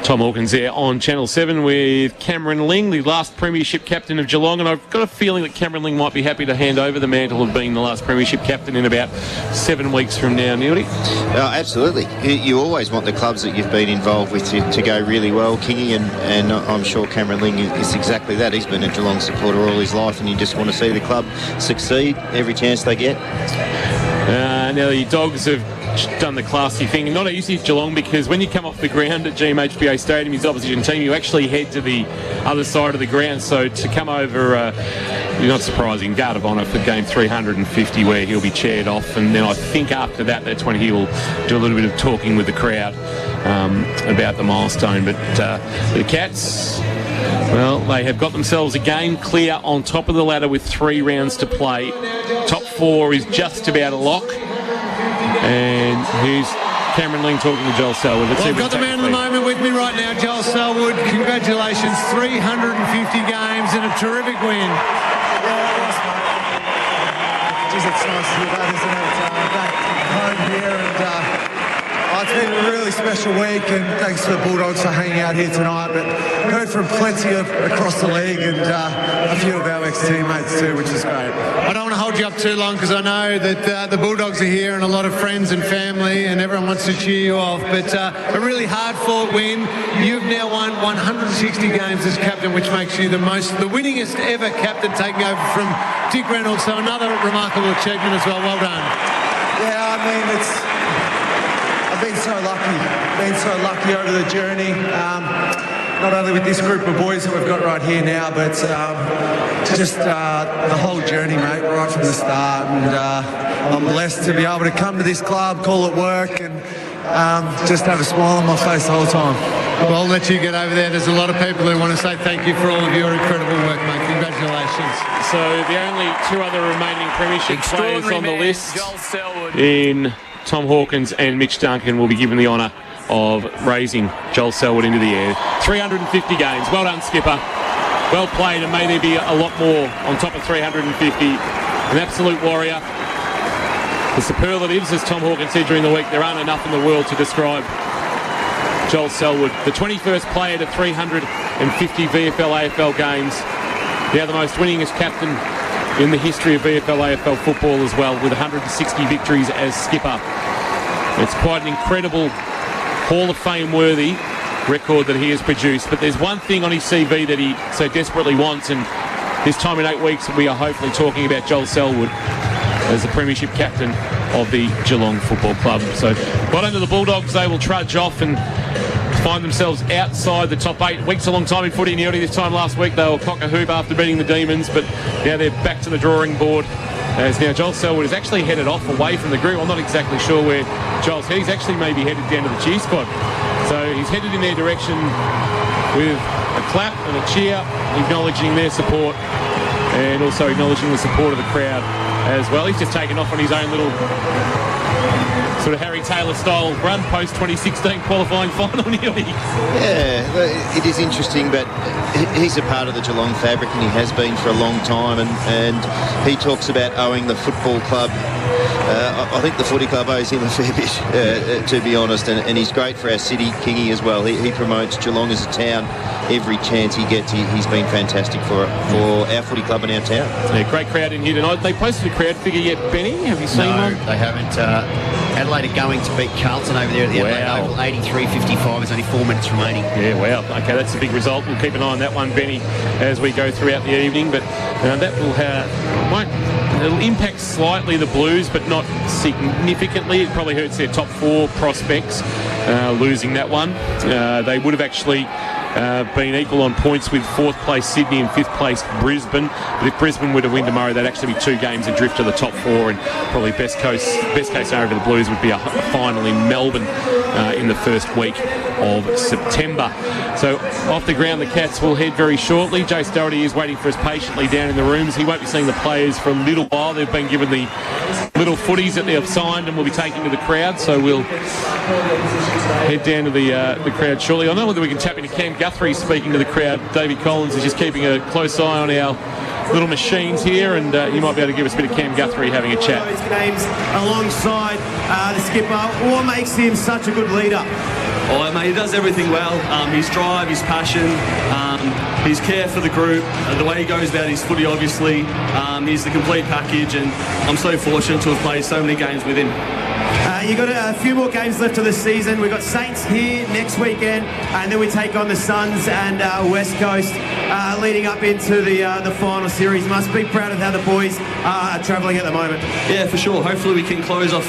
Tom Hawkins there on Channel 7 with Cameron Ling, the last premiership captain of Geelong, and I've got a feeling that Cameron Ling might be happy to hand over the mantle of being the last premiership captain in about 7 weeks from now, Neely. Absolutely. You always want the clubs that you've been involved with to go really well, Kingy, and I'm sure Cameron Ling is exactly that. He's been a Geelong supporter all his life, and you just want to see the club succeed every chance they get. Now the Dogs have done the classy thing. Not easy at Geelong, because when you come off the ground at GMHBA Stadium, his opposition team, you actually head to the other side of the ground. So to come over, not surprising, guard of honour for game 350, where he'll be chaired off, and then I think after that's when he'll do a little bit of talking with the crowd about the milestone. But the Cats, well, they have got themselves a game clear on top of the ladder with 3 rounds to play. Top 4 is just about a lock. And here's Cameron Ling talking to Joel Selwood. Well, I've got the man of the moment with me right now, Joel Selwood. Congratulations, 350 games and a terrific win. Geez, it's nice to hear that, isn't it? Back home here, and it's been a really special week, and thanks to the Bulldogs for hanging out here tonight. But heard from plenty across the league, and a few of our ex-teammates too, which is great. I don't want to hold you up too long, because I know that the Bulldogs are here and a lot of friends and family, and everyone wants to cheer you off. But a really hard-fought win. You've now won 160 games as captain, which makes you the winningest ever captain, taking over from Dick Reynolds. So another remarkable achievement as well. Well done. Yeah, I mean, I've been so lucky over the journey. Not only with this group of boys that we've got right here now, but just the whole journey, mate, right from the start. And I'm blessed to be able to come to this club, call it work, and just have a smile on my face the whole time. Well, I'll let you get over there. There's a lot of people who want to say thank you for all of your incredible work, mate. Congratulations. So the only two other remaining premiership players on the list in Tom Hawkins and Mitch Duncan will be given the honour of raising Joel Selwood into the air. 350 games. Well done, skipper. Well played, and may there be a lot more on top of 350. An absolute warrior. The superlatives, as Tom Hawkins said during the week, there aren't enough in the world to describe Joel Selwood. The 21st player to 350 VFL AFL games. Now the most winningest captain in the history of VFL AFL football as well, with 160 victories as skipper. It's quite an incredible Hall of Fame worthy record that he has produced. But there's one thing on his CV that he so desperately wants, and this time in 8 weeks we are hopefully talking about Joel Selwood as the premiership captain of the Geelong Football Club. So well done to the Bulldogs. They will trudge off and find themselves outside the top 8. Weeks a long time in footy. Nearly this time last week they were cock a hoop after beating the Demons, but now they're back to the drawing board, as now Joel Selwood is actually headed off away from the group. I'm not exactly sure where Joel's headed. He's actually maybe headed down to the cheer squad. So he's headed in their direction with a clap and a cheer, acknowledging their support and also acknowledging the support of the crowd as well. He's just taken off on his own little sort of Harry Taylor style run post 2016 qualifying final nearly. Yeah, it is interesting, but he's a part of the Geelong fabric, and he has been for a long time, and he talks about owing the football club. I think the footy club owes him a fair bit, to be honest, and he's great for our city, Kingy, as well. He promotes Geelong as a town every chance he gets. He's been fantastic for our footy club and our town. Yeah, great crowd in here tonight. They posted a crowd figure yet, Benny? Have you seen one? No, they haven't. Adelaide are going to beat Carlton over there at the Adelaide Oval. 83-55. There's only 4 minutes remaining. Yeah, wow. Okay, that's a big result. We'll keep an eye on that one, Benny, as we go throughout the evening. But that it'll impact slightly the Blues, but not significantly. It probably hurts their top 4 prospects, losing that one. They would have actually been equal on points with 4th place Sydney and 5th place Brisbane. But if Brisbane were to win tomorrow, they'd actually be 2 games adrift to the top 4, and probably best case scenario for the Blues would be a final in Melbourne in the first week of September. So off the ground, the Cats will head very shortly. Jace Doherty is waiting for us patiently down in the rooms. He won't be seeing the players for a little while. They've been given the little footies that they have signed and will be taken to the crowd. So we'll head down to the crowd shortly. I don't know whether we can tap into Cam Guthrie speaking to the crowd. Davey Collins is just keeping a close eye on our little machines here, and you might be able to give us a bit of Cam Guthrie having a chat. Those games alongside the skipper. What makes him such a good leader? Oh, mate, he does everything well. His drive, his passion, his care for the group, the way he goes about his footy, obviously. He's the complete package, and I'm so fortunate to have played so many games with him. You've got a few more games left of the season. We've got Saints here next weekend, and then we take on the Suns and West Coast leading up into the final series. Must be proud of how the boys are travelling at the moment. Yeah, for sure. Hopefully we can close off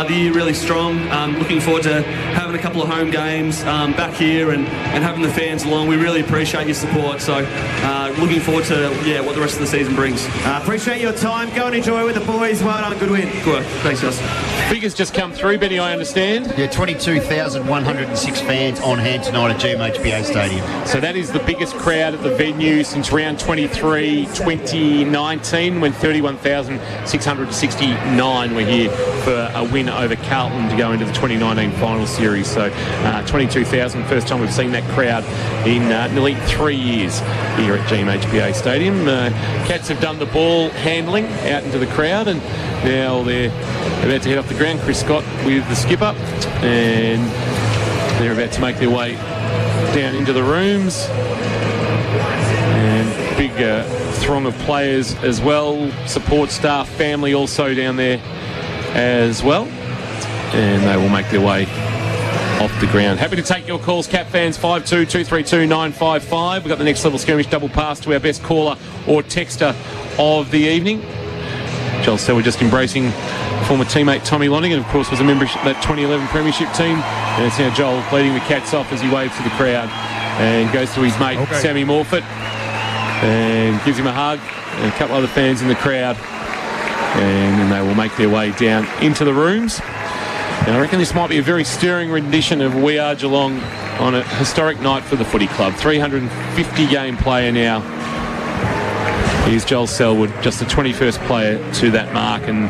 the year really strong. Looking forward to having a couple of home games back here and having the fans along. We really appreciate your support. So looking forward to what the rest of the season brings. Appreciate your time. Go and enjoy with the boys. Well done. Good win. Good work. Thanks, guys. Figures just come through, Benny, I understand. Yeah, 22,106 fans on hand tonight at GMHBA Stadium. So that is the biggest crowd at the venue since round 23, 2019, when 31,669 were here for a win over Carlton to go into the 2019 final series. So 22,000, first time we've seen that crowd in nearly 3 years here at GMHBA Stadium. Cats have done the ball handling out into the crowd, and now they're about to head off the ground. Chris Scott with the skipper, and they're about to make their way down into the rooms, and big throng of players as well, support staff, family also down there as well, and they will make their way off the ground. Happy to take your calls, Cat fans. 52-232-955. We've got the next level skirmish double pass to our best caller or texter of the evening. Joel Selwood just embracing former teammate Tommy Lonergan, of course, was a member of that 2011 Premiership team. And it's now Joel leading the Cats off as he waves to the crowd and goes to his mate, Sammy Morfitt, and gives him a hug, and a couple other fans in the crowd. And then they will make their way down into the rooms. And I reckon this might be a very stirring rendition of We Are Geelong on a historic night for the footy club. 350-game player now. Here's Joel Selwood, just the 21st player to that mark. And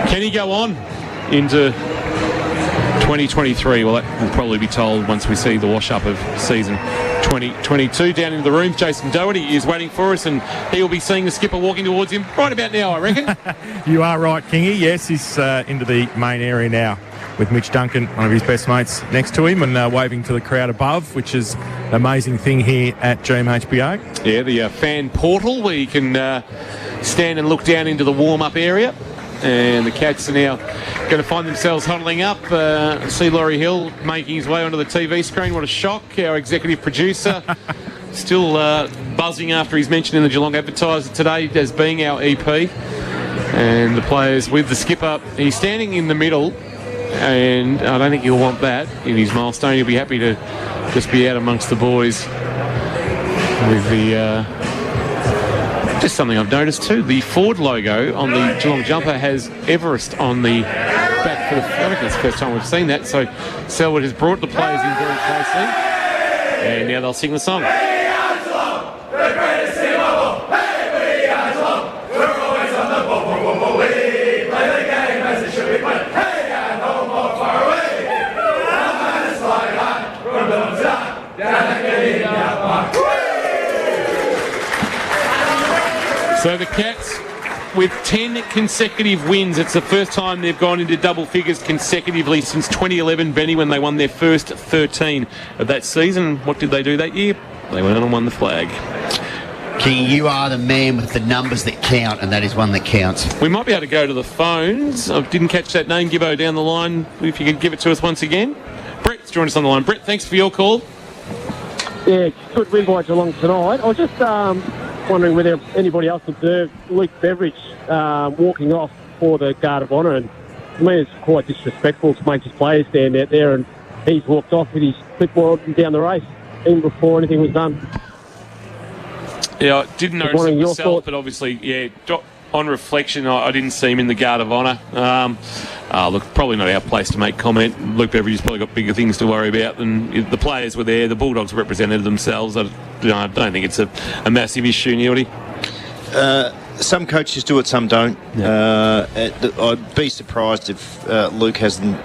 can he go on into 2023? Well, that will probably be told once we see the wash-up of season 2022. Down in the room, Jason Doherty is waiting for us, and he will be seeing the skipper walking towards him right about now, I reckon. You are right, Kingy. Yes, he's into the main area now with Mitch Duncan, one of his best mates, next to him, and waving to the crowd above, which is an amazing thing here at GMHBA. Yeah, the fan portal where you can stand and look down into the warm-up area. And the Cats are now going to find themselves huddling up. See Laurie Hill making his way onto the TV screen. What a shock. Our executive producer still buzzing after his mention in the Geelong Advertiser today as being our EP. And the players with the skipper. He's standing in the middle, and I don't think he'll want that in his milestone. He'll be happy to just be out amongst the boys with the... Just something I've noticed too, the Ford logo on the Geelong jumper has Everest on the back. I reckon it's the first time we've seen that. So Selwood has brought the players in very closely, and now they'll sing the song. So the Cats, with 10 consecutive wins, it's the first time they've gone into double figures consecutively since 2011, Benny, when they won their first 13 of that season. What did they do that year? They went on and won the flag. King, you are the man with the numbers that count, and that is one that counts. We might be able to go to the phones. I didn't catch that name, Gibbo, down the line. If you could give it to us once again. Brett's joined us on the line. Brett, thanks for your call. Yeah, good win by Geelong tonight. I was just wondering whether anybody else observed Luke Beveridge walking off for the Guard of Honour, and to me it's quite disrespectful to make his players stand out there, and he's walked off with his clipboard down the race even before anything was done. Yeah, I didn't notice it myself, but obviously, yeah, on reflection, I didn't see him in the Guard of Honour. Look, probably not our place to make comment. Luke Beveridge's probably got bigger things to worry about than the players were there. The Bulldogs represented themselves. I don't think it's a massive issue, Neildy. Some coaches do it, some don't. Yeah. I'd be surprised if Luke hasn't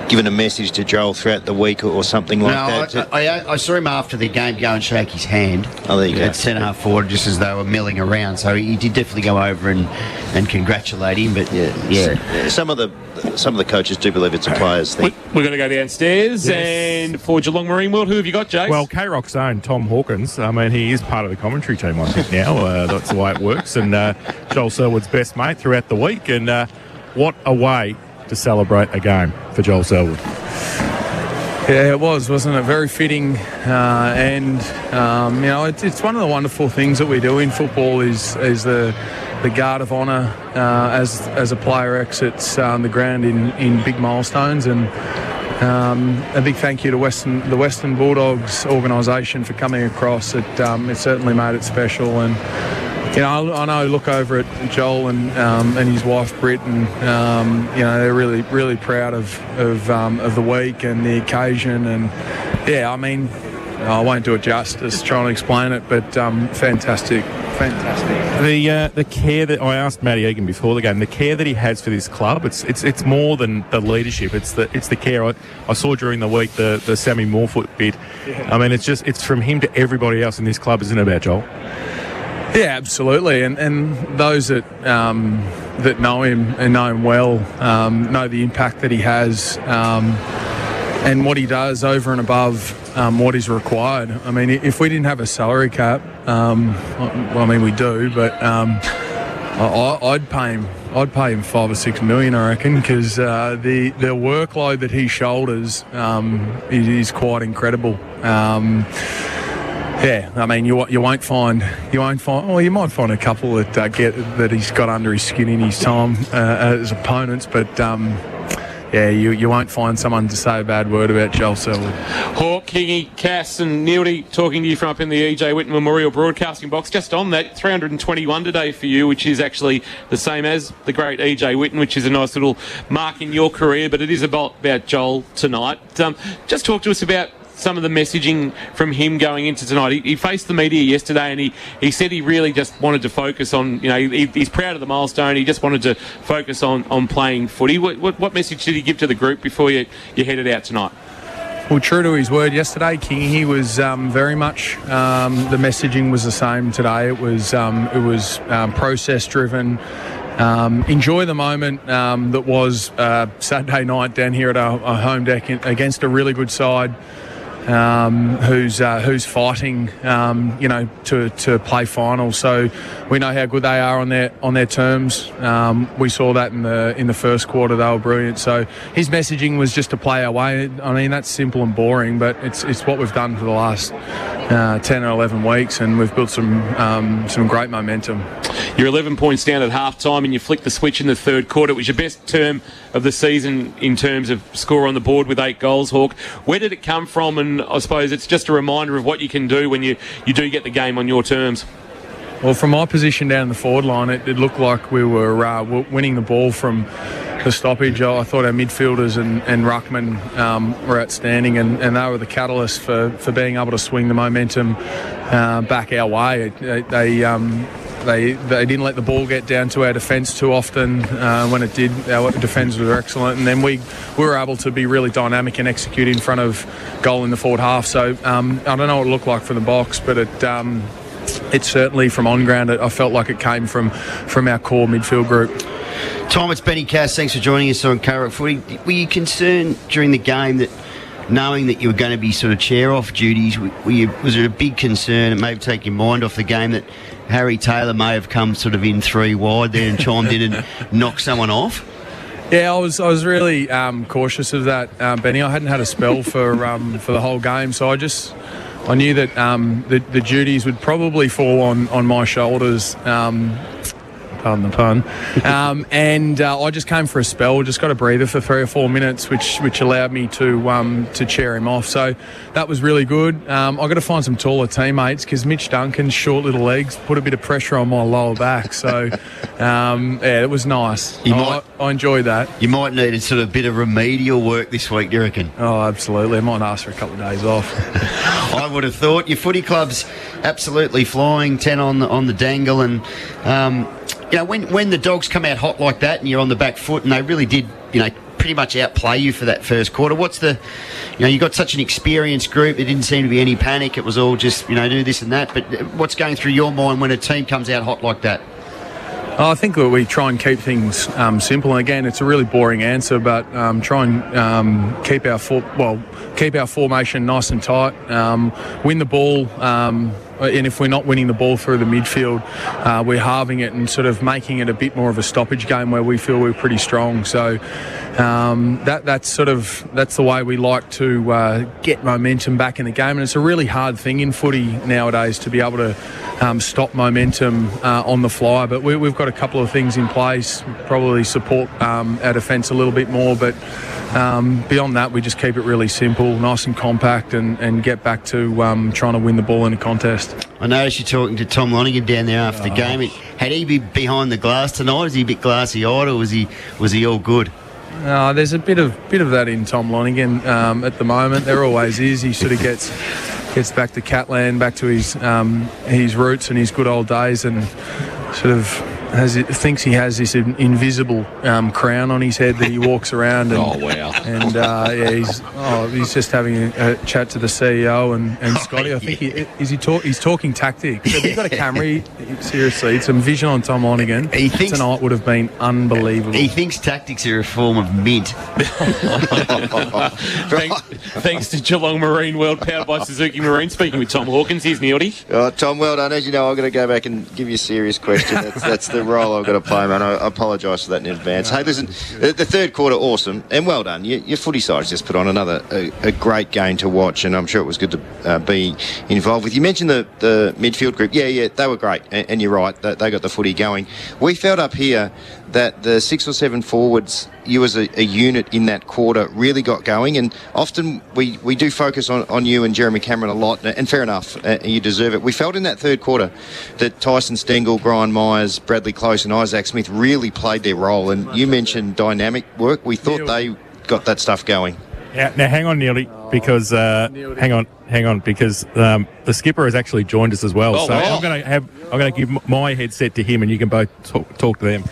given a message to Joel throughout the week or something like that. I saw him after the game go and shake his hand. Oh, there you go. At centre-half forward, just as they were milling around. So he did definitely go over and congratulate him. But yeah. Some of the coaches do believe it's a player's thing. We're going to go downstairs, and for Geelong Marine World, who have you got, Jace? Well, K-Rock's own Tom Hawkins. I mean, he is part of the commentary team, I think, now. That's the way it works. And Joel Selwood's best mate throughout the week. And what a way to celebrate a game for Joel Selwood. Yeah, it wasn't it? Very fitting, and it's one of the wonderful things that we do in football is the Guard of Honour as a player exits the ground in big milestones, and a big thank you to the Western Bulldogs organisation for coming across. It certainly made it special, and I know. Look over at Joel and his wife Britt, and they're really, really proud of the week and the occasion. And yeah, I mean, I won't do it justice trying to explain it, but fantastic. The care that I asked Matty Egan before the game, the care that he has for this club, it's more than the leadership. It's the care. I saw during the week the Sammy Morefoot bit. Yeah. I mean, it's from him to everybody else in this club, isn't it, about Joel? Yeah, absolutely, and those that know him and know him well know the impact that he has and what he does over and above what is required. I mean, if we didn't have a salary cap, we do, but I'd pay him. I'd pay him $5 or $6 million, I reckon, because the workload that he shoulders is quite incredible. Yeah, I mean, you won't find. Well, you might find a couple that he's got under his skin in his time as opponents, but yeah, you won't find someone to say a bad word about Joel Selwood. Hawk, Kingy, Cass and Neildy talking to you from up in the E.J. Whitten Memorial Broadcasting Box. Just on that, 321 today for you, which is actually the same as the great E.J. Whitten, which is a nice little mark in your career, but it is about Joel tonight. Just talk to us about some of the messaging from him going into tonight. He faced the media yesterday and he said he really just wanted to focus on, he's proud of the milestone. He just wanted to focus on playing footy. What message did he give to the group before you headed out tonight? Well, true to his word yesterday, King, he was very much, the messaging was the same today. It was process driven. Enjoy the moment that was Saturday night down here at our home deck against a really good side. Who's fighting, to play finals. So we know how good they are on their terms. We saw that in the first quarter. They were brilliant. So his messaging was just to play our way. I mean, that's simple and boring, but it's what we've done for the last 10 or 11 weeks, and we've built some great momentum. You're 11 points down at half-time and you flicked the switch in the third quarter. It was your best term of the season in terms of score on the board with 8 goals, Hawk. Where did it come from? And I suppose it's just a reminder of what you can do when you do get the game on your terms. Well, from my position down the forward line, it looked like we were winning the ball from the stoppage. I thought our midfielders and ruckman were outstanding, and they were the catalyst for being able to swing the momentum back our way. They didn't let the ball get down to our defence too often. When it did, our defence was excellent, and then we were able to be really dynamic and execute in front of goal in the forward half. So I don't know what it looked like from the box, but it certainly from on ground, I felt like it came from our core midfield group. Tom, it's Benny Cass. Thanks for joining us on Krock Footy. Were you concerned during the game that, knowing that you were going to be sort of chair-off duties, was it a big concern? It may have taken your mind off the game that Harry Taylor may have come sort of in 3 wide there and chimed in and knocked someone off? Yeah, I was really cautious of that, Benny. I hadn't had a spell for the whole game, so I knew that the duties would probably fall on my shoulders. Pardon the pun. And I just came for a spell, just got a breather for 3 or 4 minutes, which allowed me to chair him off. So that was really good. I've got to find some taller teammates because Mitch Duncan's short little legs put a bit of pressure on my lower back. So, it was nice. I enjoyed that. You might need a sort of bit of remedial work this week, do you reckon? Oh, absolutely. I might ask for a couple of days off. I would have thought. Your footy club's absolutely flying, 10 on the dangle, and when the Dogs come out hot like that and you're on the back foot, and they really did, pretty much outplay you for that first quarter. What's you got such an experienced group. There didn't seem to be any panic. It was all just, do this and that. But what's going through your mind when a team comes out hot like that? I think that we try and keep things simple. And again, it's a really boring answer, but try and keep our formation nice and tight. Win the ball. And if we're not winning the ball through the midfield, we're halving it and sort of making it a bit more of a stoppage game where we feel we're pretty strong. So that's the way we like to get momentum back in the game. And it's a really hard thing in footy nowadays to be able to stop momentum on the fly. But we've got a couple of things in place, probably support our defence a little bit more. But beyond that, we just keep it really simple, nice and compact, and get back to trying to win the ball in a contest. I noticed you talking to Tom Lonergan down there after the game. Had he been behind the glass tonight? Is he a bit glassy-eyed, or was he all good? There's a bit of that in Tom Lonergan at the moment. There always is. He sort of gets back to Catland, back to his roots and his good old days, and sort of thinks he has this invisible crown on his head that he walks around. And, oh wow! And he's just having a chat to the CEO and Scotty. I think he's talking tactics. Have you got a camera? Seriously, some vision on Tom Lonergan. Tonight would have been unbelievable. He thinks tactics are a form of mint. Thanks to Geelong Marine World, powered by Suzuki Marine. Speaking with Tom Hawkins, here's Neildy. Tom, well done. As you know, I've got to go back and give you a serious question. That's the role I've got to play, man. I apologise for that in advance. Hey, listen, the third quarter, awesome, and well done. Your footy side's just put on another a great game to watch, and I'm sure it was good to be involved with. You mentioned the midfield group. Yeah, they were great, and you're right. They got the footy going. We felt up here that the 6 or 7 forwards, you as a unit in that quarter really got going, and often we do focus on you and Jeremy Cameron a lot, and fair enough, you deserve it. We felt in that third quarter that Tyson Stengel, Brian Myers, Bradley Close and Isaac Smith really played their role, and you mentioned dynamic work. We thought they got that stuff going. Yeah, now hang on, Neely, because hang on, because the skipper has actually joined us as well. Oh, so wow. I'm going to give my headset to him, and you can both talk to them.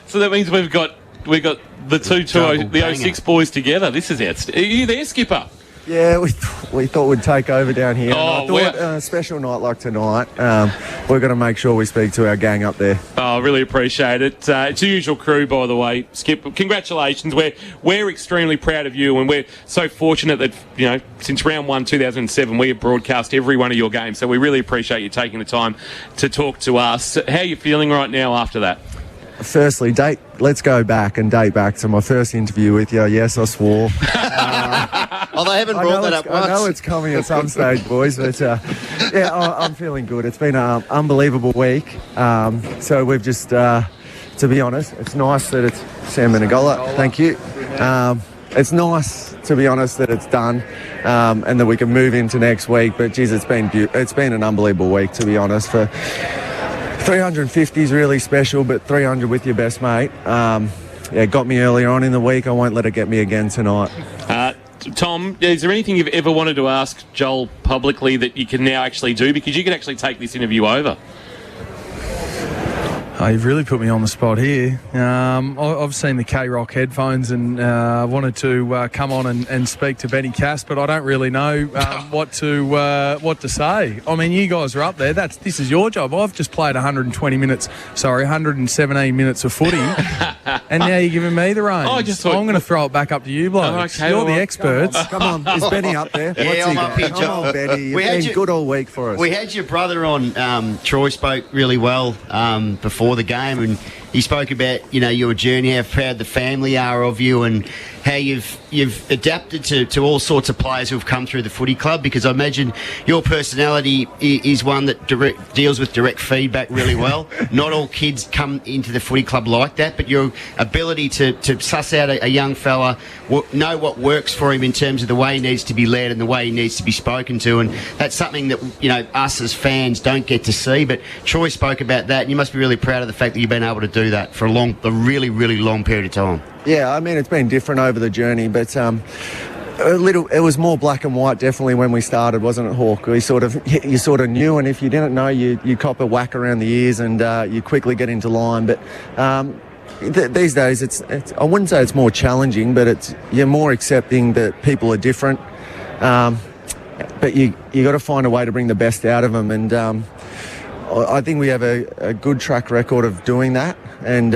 So that means we've got the the 06 boys together. This is outstanding. Are you there, skipper? Yeah, we thought we'd take over down here. Oh, I thought a special night like tonight, we're going to make sure we speak to our gang up there. Oh, really appreciate it. It's the usual crew, by the way. Skip, congratulations. We're extremely proud of you, and we're so fortunate that, since round 1, 2007, we have broadcast every one of your games. So we really appreciate you taking the time to talk to us. How are you feeling right now after that? Firstly, let's go back and date back to my first interview with you. Yes, I swore. They haven't brought that up once. I know it's coming at some stage, boys, but I'm feeling good. It's been an unbelievable week. So we've just, to be honest, it's nice that it's Sam Menegola. Thank you. It's nice, to be honest, that it's done and that we can move into next week. But, geez, it's been an unbelievable week, to be honest. For 350 is really special, but 300 with your best mate, got me earlier on in the week. I won't let it get me again tonight. Tom, is there anything you've ever wanted to ask Joel publicly that you can now actually do? Because you can actually take this interview over. Oh, you've really put me on the spot here. I've seen the K-Rock headphones and wanted to come on and speak to Benny Cass, but I don't really know what to say. I mean, you guys are up there. This is your job. I've just played 117 minutes of footy, and now you're giving me the reins. I'm going to throw it back up to you, blokes. Okay, you're the experts. Come on, is Benny up there? Yeah, I'm up here, Joel. Come on, Benny. You've been good all week for us. We had your brother on. Troy spoke really well before the game, and he spoke about your journey, how proud the family are of you, and how you've adapted to all sorts of players who have come through the footy club, because I imagine your personality is one that deals with direct feedback really well. Not all kids come into the footy club like that, but your ability to suss out a young fella, know what works for him in terms of the way he needs to be led and the way he needs to be spoken to, and that's something that us as fans don't get to see. But Troy spoke about that, and you must be really proud of the fact that you've been able to do that for a really, really long period of time. Yeah, I mean, it's been different over the journey, but it was more black and white definitely when we started, wasn't it, Hawk? You sort of knew, and if you didn't know, you cop a whack around the ears and you quickly get into line. But these days, it's I wouldn't say it's more challenging, but you're more accepting that people are different. But you got to find a way to bring the best out of them, and I think we have a good track record of doing that. And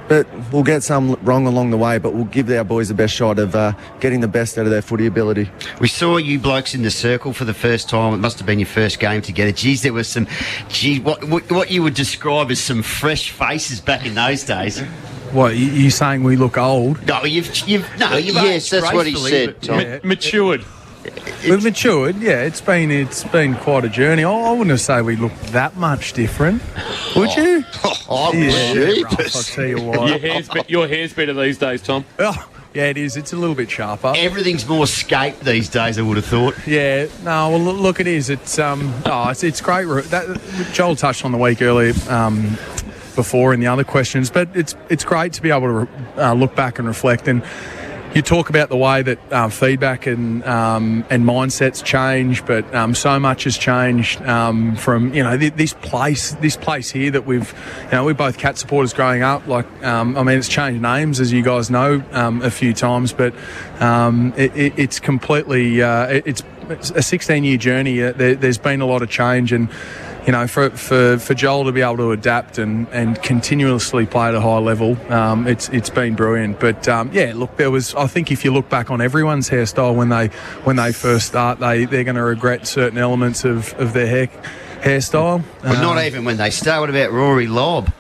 but we'll get some wrong along the way, but we'll give our boys the best shot of getting the best out of their footy ability. We saw you blokes in the circle for the first time. It must have been your first game together. Geez, there was what you would describe as some fresh faces back in those days. What, you saying we look old? No, yes, that's what he said, Tom. Matured. We've matured, yeah. It's been quite a journey. I wouldn't say we look that much different, would you? I'll tell you what. Your hair's better these days, Tom. Oh, yeah, it is. It's a little bit sharper. Everything's more scaped these days, I would have thought. Yeah, no, well, look, it is. It's great. Joel touched on the week earlier before in the other questions, but it's great to be able to look back and reflect. And you talk about the way that feedback and mindsets change, but so much has changed from this place here that we're both Cat supporters growing up. It's changed names, as you guys know, a few times, but it's completely it's a 16-year journey. There's been a lot of change, and for Joel to be able to adapt and continuously play at a high level, it's been brilliant. But I think if you look back on everyone's hairstyle when they first start, they're going to regret certain elements of their hairstyle. But not even when they start. What about Rory Lobb?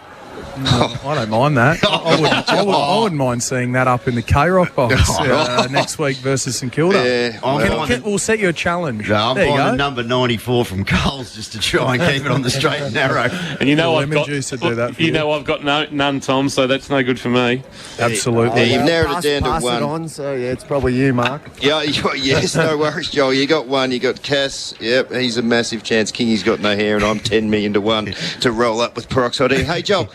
I don't mind that. I wouldn't mind seeing that up in the K-Rock box next week versus St Kilda. We'll set you a challenge. No, I'm there you buying go. the number 94 from Coles just to try and keep it on the straight and narrow. And you know I've lemon got juice would do that for you know I've got none, Tom. So that's no good for me. Absolutely. Yeah, you've narrowed it down pass to it one. on, so yeah, it's probably you, Mark. Yeah, yes, no worries, Joel. You got one. You got Cass. Yep, he's a massive chance. Kingy's got no hair, and I'm 10 million to 1 to roll up with peroxide. Hey, Joel,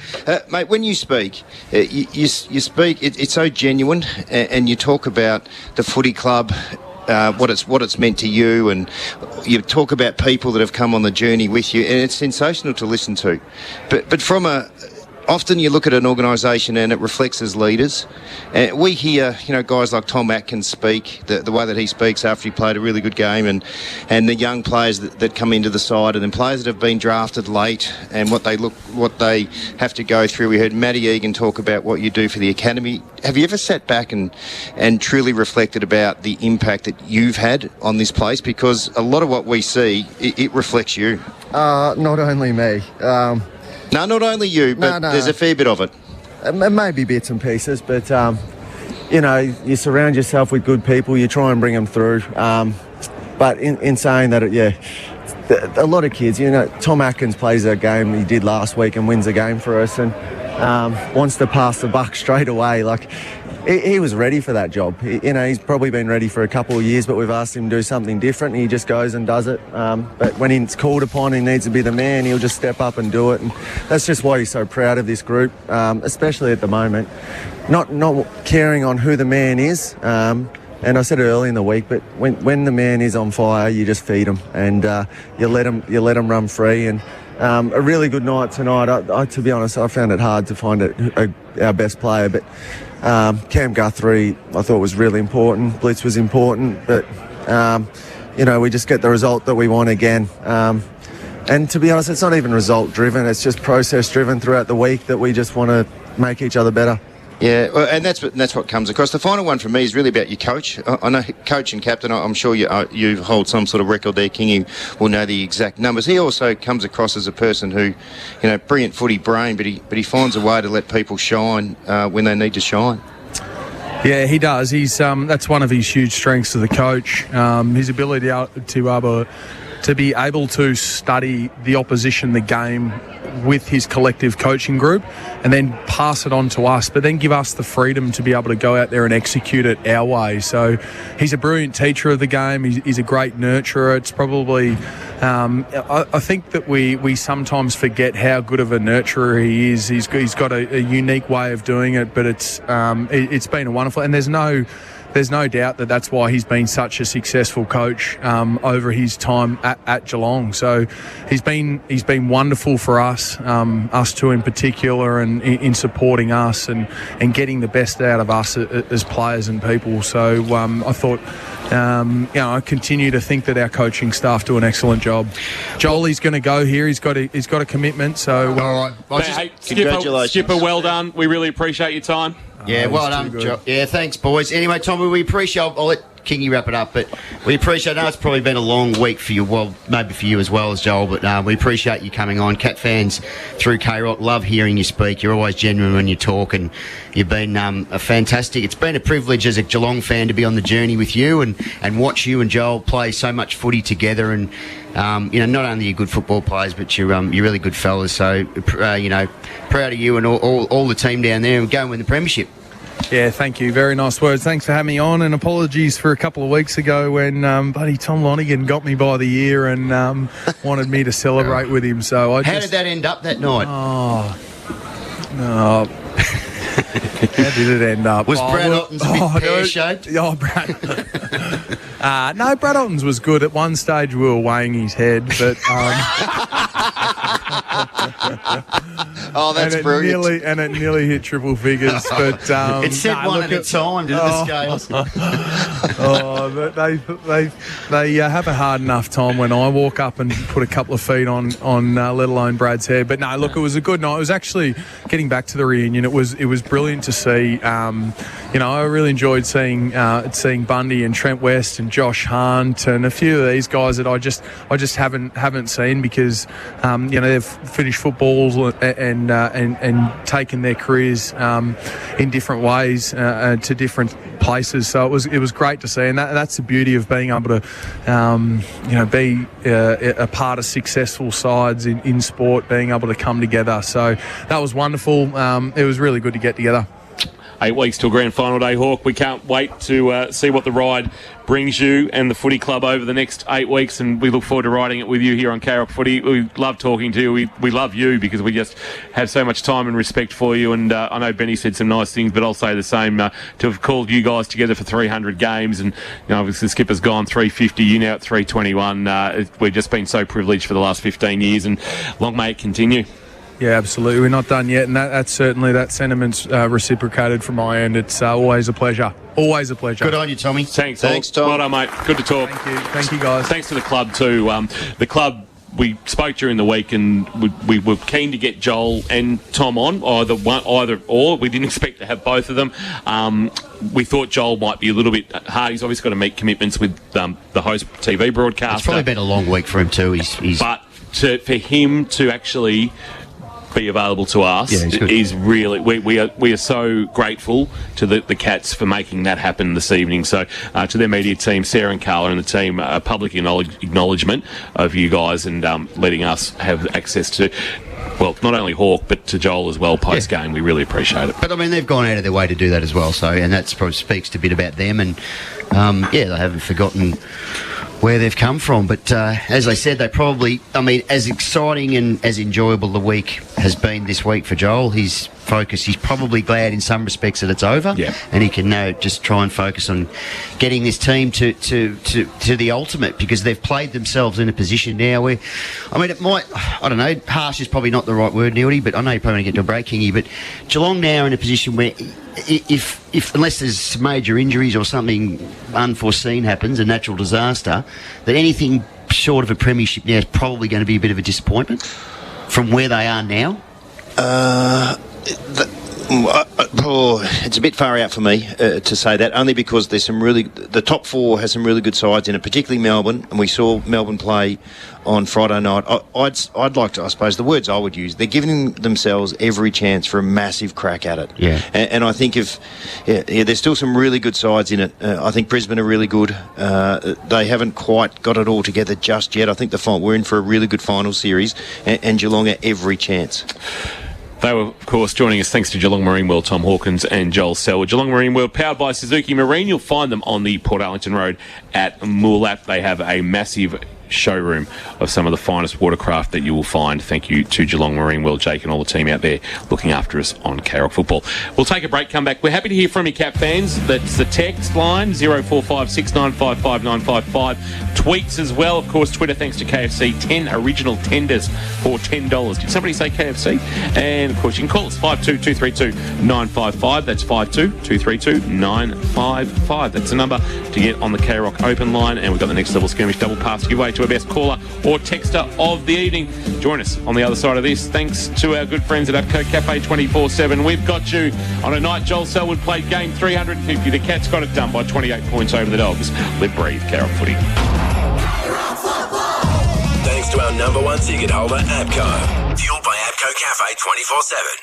mate, when you speak, you speak. It's so genuine, and you talk about the footy club. What it's meant to you, and you talk about people that have come on the journey with you, and it's sensational to listen to. But from often you look at an organisation and it reflects as leaders. And we hear, guys like Tom Atkins speak, the way that he speaks after he played a really good game, and the young players that come into the side, and then players that have been drafted late and what they have to go through. We heard Matty Egan talk about what you do for the academy. Have you ever sat back and truly reflected about the impact that you've had on this place? Because a lot of what we see, it reflects you. Not only me. No, not only you, but there's a fair bit of it. Maybe bits and pieces, but, you surround yourself with good people, you try and bring them through. But in saying that, a lot of kids, Tom Atkins plays a game he did last week and wins a game for us, and wants to pass the buck straight away. Like, he was ready for that job. He's probably been ready for a couple of years, but we've asked him to do something different, and he just goes and does it. But when it's called upon, he needs to be the man, he'll just step up and do it. And that's just why he's so proud of this group, especially at the moment. Not caring on who the man is. And I said it early in the week, but when the man is on fire, you just feed him, and you let him run free. And a really good night tonight. I to be honest, I found it hard to find our best player, but Cam Guthrie I thought was really important. Blitz was important, but we just get the result that we want again. And to be honest, it's not even result driven. It's just process driven throughout the week that we just want to make each other better. Yeah, well, and that's what comes across. The final one for me is really about your coach. I know coach and captain. I'm sure you hold some sort of record there. Kingy will know the exact numbers. He also comes across as a person who, brilliant footy brain, but he finds a way to let people shine when they need to shine. Yeah, he does. He's that's one of his huge strengths of the coach. His ability to be able to study the opposition, the game, with his collective coaching group, and then pass it on to us, but then give us the freedom to be able to go out there and execute it our way. So he's a brilliant teacher of the game. He's a great nurturer. It's probably I think that we sometimes forget how good of a nurturer he is. He's got a unique way of doing it, but it's been a wonderful, and there's no doubt that that's why he's been such a successful coach over his time at Geelong. So he's been wonderful for us two in particular, and in supporting us and getting the best out of us as players and people. So I thought, I continue to think that our coaching staff do an excellent job. Jolie's going to go here. He's got a commitment. So all right, hey, congratulations, Skipper. Well done. We really appreciate your time. Yeah, well done, Joe. Yeah, thanks, boys. Anyway, Tom, we appreciate. I'll let Kingy wrap it up, but we appreciate. I know it's probably been a long week for you. Well, maybe for you as well as Joel, but we appreciate you coming on. Cat fans through K-Rock love hearing you speak. You're always genuine when you talk, and you've been a fantastic. It's been a privilege as a Geelong fan to be on the journey with you and watch you and Joel play so much footy together. And not only you're good football players, but you're really good fellas. So proud of you and all the team down there, and go and win the premiership. Yeah, thank you. Very nice words. Thanks for having me on, and apologies for a couple of weeks ago when buddy Tom Lonergan got me by the ear and wanted me to celebrate with him. So How did that end up that night? No. How did it end up? Was Brad Ottens a bit pear-shaped? Oh, Brad. No, Brad Ottens was good. At one stage, we were weighing his head, but... Oh, that's brilliant. It nearly hit triple figures. But it said one at a time, didn't the scales? They have a hard enough time when I walk up and put a couple of feet on let alone Brad's head. But no, look, it was a good night. It was actually, getting back to the reunion, it was brilliant to see. I really enjoyed seeing Bundy and Trent West and Josh Hunt and a few of these guys that I just haven't seen, because they've finished footballs and and taken their careers in different ways to different places. So it was great to see, and that's the beauty of being able to be a part of successful sides in sport, being able to come together. So that was wonderful. It was really good to get together. 8 weeks till grand final day, Hawk. We can't wait to see what the ride brings you and the footy club over the next 8 weeks, and we look forward to riding it with you here on Krock Footy. We love talking to you. We love you because we just have so much time and respect for you, and I know Benny said some nice things, but I'll say the same. To have called you guys together for 300 games, and obviously the skipper's gone 350, you now at 321. We've just been so privileged for the last 15 years, and long may it continue. Yeah, absolutely. We're not done yet, and that's certainly, that sentiment's reciprocated from my end. It's always a pleasure. Always a pleasure. Good on you, Tommy. Thanks, Tom. Well done, mate. Good to talk. Thank you, guys. Thanks to the club too. The club, we spoke during the week, and we were keen to get Joel and Tom on, either or. We didn't expect to have both of them. We thought Joel might be a little bit hard. He's obviously got to meet commitments with the host TV broadcaster. It's probably been a long week for him too. But for him to actually be available to us is really, we are so grateful to the Cats for making that happen this evening. So to their media team, Sarah and Carla and the team, public acknowledgement of you guys and letting us have access to, well, not only Hawk but to Joel as well post game. We really appreciate it. But I mean, they've gone out of their way to do that as well. So, and that probably speaks a bit about them, and they haven't forgotten where they've come from. But as I said, they probably, as exciting and as enjoyable the week has been this week for Joel, his focus, he's probably glad in some respects that it's over, and he can now just try and focus on getting this team to the ultimate, because they've played themselves in a position now where, it might, I don't know, harsh is probably not the right word, Neildy, but I know you're probably going to get to a break, Kingy, but Geelong now in a position where if unless there's major injuries or something unforeseen happens, a natural disaster, that anything short of a premiership now is probably going to be a bit of a disappointment from where they are now. It's a bit far out for me to say that, only because there's the top four has some really good sides in it, particularly Melbourne, and we saw Melbourne play on Friday night. I'd like to, I suppose, the words I would use, they're giving themselves every chance for a massive crack at it. Yeah. And I think there's still some really good sides in it. I think Brisbane are really good. They haven't quite got it all together just yet. I think we're in for a really good final series, and Geelong are every chance. They were, of course, joining us thanks to Geelong Marine World, Tom Hawkins and Joel Selwood. Geelong Marine World, powered by Suzuki Marine. You'll find them on the Port Arlington Road at Moolap. They have a massive showroom of some of the finest watercraft that you will find. Thank you to Geelong Marine World, Jake and all the team out there looking after us on Krock Football. We'll take a break, come back. We're happy to hear from you, Cat fans. That's the text line, 0456955955. Tweets as well, of course, Twitter, thanks to KFC. 10 original tenders for $10. Did somebody say KFC? And, of course, you can call us 52-232-955. That's 52-232-955. That's the number to get on the Krock open line. And we've got the next level skirmish double pass to give away to our best caller or texter of the evening. Join us on the other side of this. Thanks to our good friends at Abco Cafe 24/7. We've got you on a night Joel Selwood played game 350. The Cats got it done by 28 points over the Dogs. Live, breathe, Krock Footy. Thanks to our #1 ticket holder, Abco. Fueled by Abco Cafe 24/7.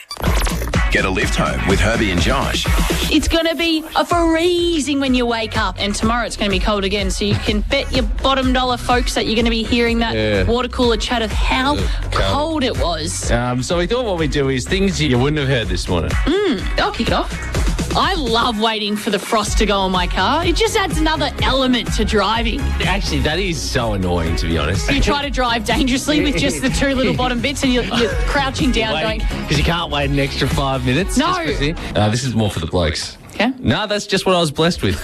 Get a lift home with Herbie and Josh. It's going to be freezing when you wake up, and tomorrow it's going to be cold again, so you can bet your bottom dollar, folks, that you're going to be hearing that water cooler chat of how cold it was. So we thought what we'd do is things you wouldn't have heard this morning. I'll kick it off. I love waiting for the frost to go on my car. It just adds another element to driving. Actually, that is so annoying, to be honest. You try to drive dangerously with just the two little bottom bits, and you're crouching down going... Because you can't wait an extra 5 minutes. No. This is more for the blokes. Okay. No, that's just what I was blessed with.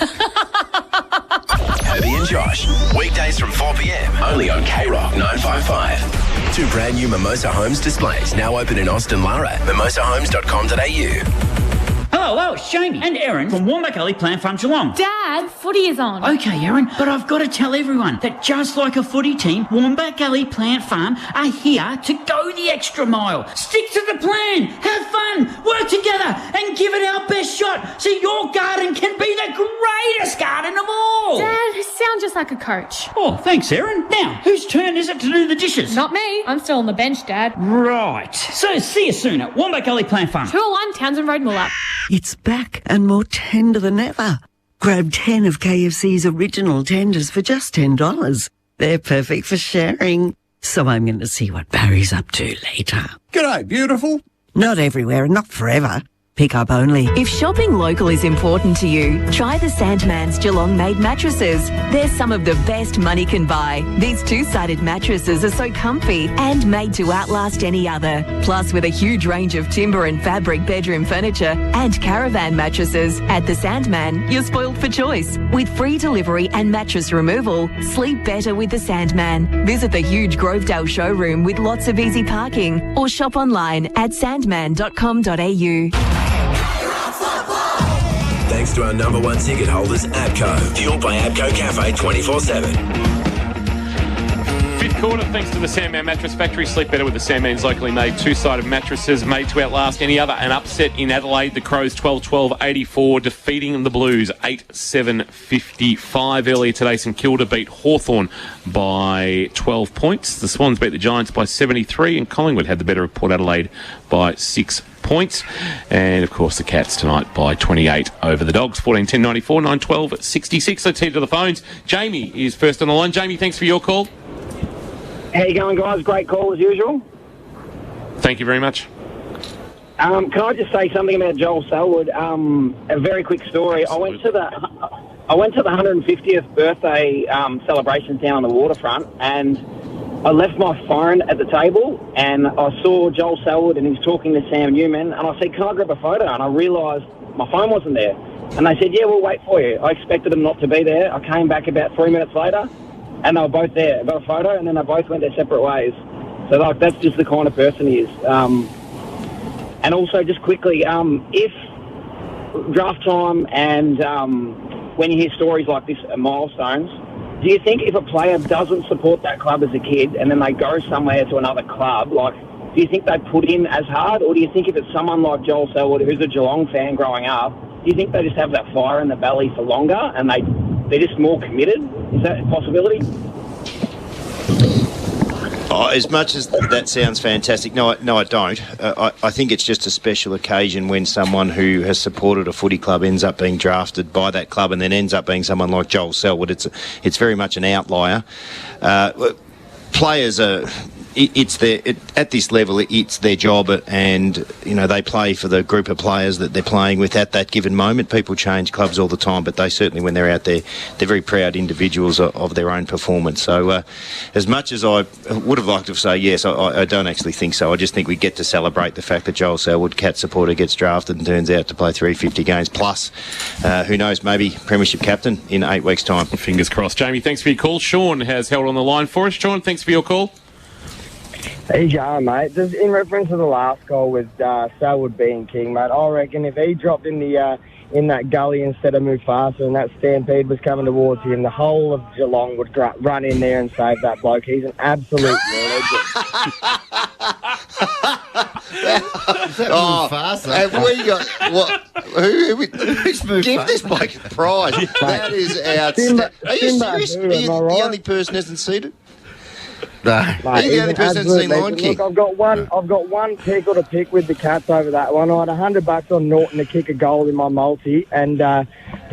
Herbie and Josh, weekdays from 4 p.m. only on Krock 955. 2 brand new Mimosa Homes displays now open in Austin Lara. mimosahomes.com.au. Hello, it's Jamie and Erin from Wombat Gully Plant Farm Geelong. Dad, footy is on. Okay, Erin, but I've got to tell everyone that just like a footy team, Wombat Gully Plant Farm are here to go the extra mile. Stick to the plan, have fun, work together and give it our best shot so your garden can be the greatest garden of all. Dad, sound just like a coach. Oh, thanks, Erin. Now, whose turn is it to do the dishes? Not me. I'm still on the bench, Dad. Right. So, see you soon at Wombat Gully Plant Farm. 201 Townsend Road, Mullap. It's back and more tender than ever. Grab 10 of KFC's original tenders for just $10. They're perfect for sharing. So I'm going to see what Barry's up to later. G'day, beautiful. Not everywhere and not forever. Pick up only. If shopping local is important to you, try the Sandman's Geelong made mattresses. They're some of the best money can buy. These two-sided mattresses are so comfy and made to outlast any other. Plus, with a huge range of timber and fabric bedroom furniture and caravan mattresses, at the Sandman, you're spoiled for choice. With free delivery and mattress removal, sleep better with the Sandman. Visit the huge Grovedale showroom with lots of easy parking or shop online at sandman.com.au. Thanks to our number one ticket holders, ABCO. Fueled by ABCO Cafe 24/7. Fifth quarter, thanks to the Sandman Mattress Factory. Sleep better with the Sandman's locally made two-sided mattresses made to outlast any other. An upset in Adelaide. The Crows 12-12-84, defeating the Blues 8-7-55. Earlier today, St Kilda beat Hawthorn by 12 points. The Swans beat the Giants by 73, and Collingwood had the better of Port Adelaide by 6 points. And, of course, the Cats tonight by 28 over the Dogs. 14-10-94, 9-12-66. Let's head to the phones. Jamie is first on the line. Jamie, thanks for your call. How you going, guys? Great call, as usual. Thank you very much. Can I just say something about Joel Selwood? A very quick story. I went to the 150th birthday celebration down on the waterfront, and I left my phone at the table, and I saw Joel Selwood, and he's talking to Sam Newman, and I said, "Can I grab a photo?" And I realised my phone wasn't there, and they said, "Yeah, we'll wait for you." I expected them not to be there. I came back about 3 minutes later, and they were both there. I got a photo, and then they both went their separate ways. So that's just the kind of person he is. And also, just quickly, if draft time and when you hear stories like this at milestones, do you think if a player doesn't support that club as a kid and then they go somewhere to another club, do you think they put in as hard, or do you think if it's someone like Joel Selwood, who's a Geelong fan growing up, do you think they just have that fire in the belly for longer and they're just more committed? Is that a possibility? Oh, as much as that sounds fantastic, no, I don't. I think it's just a special occasion when someone who has supported a footy club ends up being drafted by that club and then ends up being someone like Joel Selwood. It's very much an outlier. Players are... at this level, it's their job, and they play for the group of players that they're playing with at that given moment. People change clubs all the time, but they certainly, when they're out there, they're very proud individuals of their own performance. So, as much as I would have liked to say yes, I don't actually think so. I just think we get to celebrate the fact that Joel Selwood, Cat supporter, gets drafted and turns out to play 350 games plus. Who knows? Maybe premiership captain in 8 weeks' time. Fingers crossed. Jamie, thanks for your call. Sean has held on the line for us. Sean, thanks for your call. How you going, mate? Just in reference to the last goal with Selwood being king, mate, I reckon if he dropped in that gully instead of move faster and that stampede was coming towards him, the whole of Geelong would run in there and save that bloke. He's an absolute legend. Move faster? Have we got... What? Who's moved Give faster? This bloke a prize. That is outstanding. Are you serious? Are you the only person who hasn't seen it? No. Mate, you're the only person that's seen Lion King. Look, I've got one pickle to pick with the Cats over that one. I had $100 on Norton to kick a goal in my multi, and De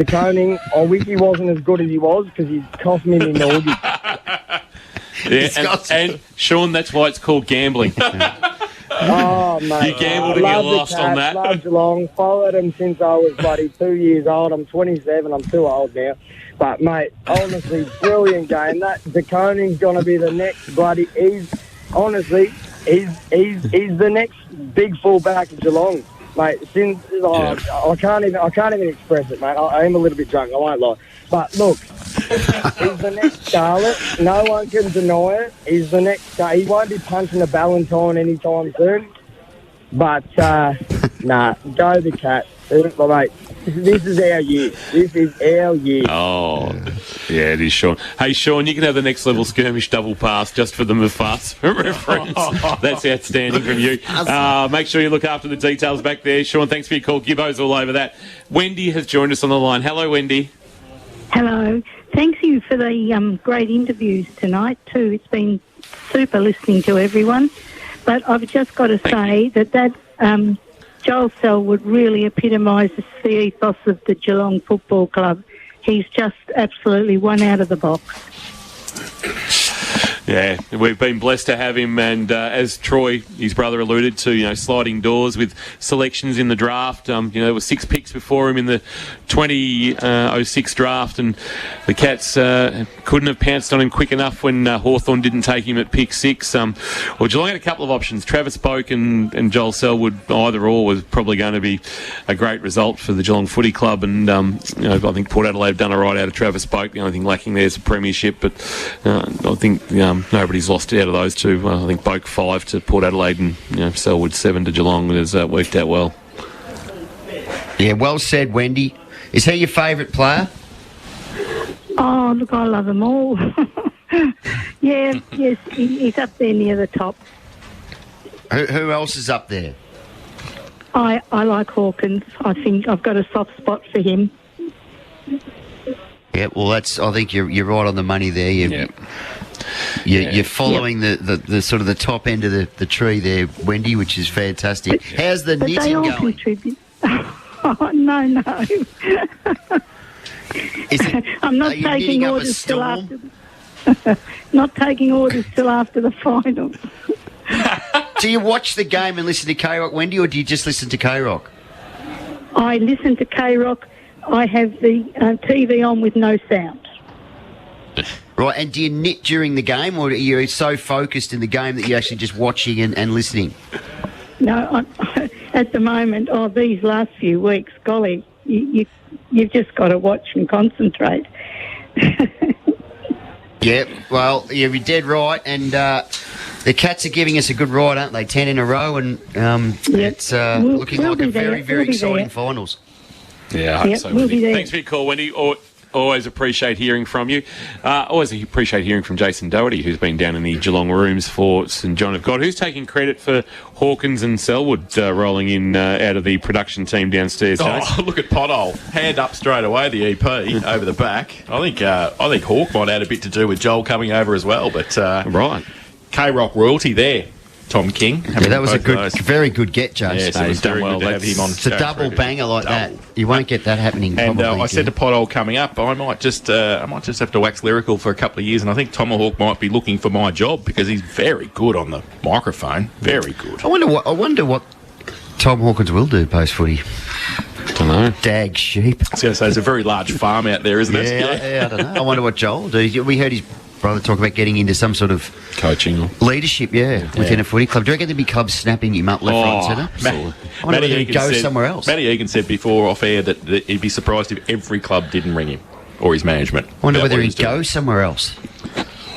Koning, I wish he wasn't as good as he was because he's cost me my mortgage. Yeah, and Sean, that's why it's called gambling. Oh, mate. You gambled and you lost on that. Love Geelong. Followed him since I was 2 years old. I'm 27. I'm too old now. But, mate, honestly, brilliant game. That De Koning's going to be the next he's the next big fullback of Geelong, mate. I can't even express it, mate. I am a little bit drunk, I won't lie. But, look, he's the next Scarlet. No one can deny it. He's the next... he won't be punching a Ballantyne anytime soon. But, go the Cats. Mate, this is our year. This is our year. Oh, yeah, it is, Sean. Hey, Sean, you can have the next level skirmish double pass just for the Mufasa reference. That's outstanding from you. Make sure you look after the details back there. Sean, thanks for your call. Gibbo's all over that. Wendy has joined us on the line. Hello, Wendy. Hello. Thank you for the great interviews tonight too. It's been super listening to everyone. But I've just got to say that Joel Selwood really epitomises the ethos of the Geelong Football Club. He's just absolutely one out of the box. Yeah, we've been blessed to have him, and as Troy, his brother, alluded to, sliding doors with selections in the draft. There were 6 picks before him in the 2006 draft, and the Cats couldn't have pounced on him quick enough when Hawthorn didn't take him at pick 6. Geelong had a couple of options. Travis Boak and Joel Selwood, either or, was probably going to be a great result for the Geelong Footy Club, and I think Port Adelaide have done all right out of Travis Boak. The only thing lacking there is a premiership, but I think nobody's lost out of those two. I think Boak 5 to Port Adelaide and Selwood 7 to Geelong has worked out well. Yeah, well said, Wendy. Is he your favourite player? Oh, look, I love them all. Yes, he's up there near the top. Who else is up there? I like Hawkins. I think I've got a soft spot for him. Yeah, well, I think you're right on the money there. You're following the sort of the top end of the tree there, Wendy, which is fantastic. How's the knitting they all going? Contribute. Oh, no. I'm not taking orders till after. Not taking orders till after the final. Do you watch the game and listen to K-Rock, Wendy, or do you just listen to K-Rock? I listen to K-Rock. I have the TV on with no sound. Right, and do you knit during the game, or are you so focused in the game that you're actually just watching and listening? No, at the moment, these last few weeks, golly, you've just got to watch and concentrate. Yeah, well, you're dead right, and the Cats are giving us a good ride, aren't they? 10 in a row, and it's looking like a very, very exciting finals. Yeah, I hope so, Wendy. Thanks for your call, Wendy. Always appreciate hearing from you. Always appreciate hearing from Jason Doherty, who's been down in the Geelong rooms for St John of God, who's taking credit for Hawkins and Selwood rolling in out of the production team downstairs. Oh, look at Pothole. Hand up straight away, the EP over the back. I think Hawk might have had a bit to do with Joel coming over as well, but right. K-Rock royalty there. Tom King. Yeah, that was very good get, Judge. Yeah, so it was very good to have him on. It's a double banger like that. You won't get that happening. And probably, I said to Pothole coming up, I might just have to wax lyrical for a couple of years, and I think Tomahawk might be looking for my job because he's very good on the microphone. Very good. I wonder what Tom Hawkins will do post footy. Don't know. Dag sheep. I was going to say, there's a very large farm out there, isn't it? Yeah, I don't know. I wonder what Joel will do. We heard his brother talk about getting into some sort of coaching leadership, within a footy club. Do you reckon there'd be clubs snapping him up left, right, centre? Absolutely. I wonder whether he'd go somewhere else. Matty Egan said before off air that he'd be surprised if every club didn't ring him or his management. I wonder whether he'd go somewhere else.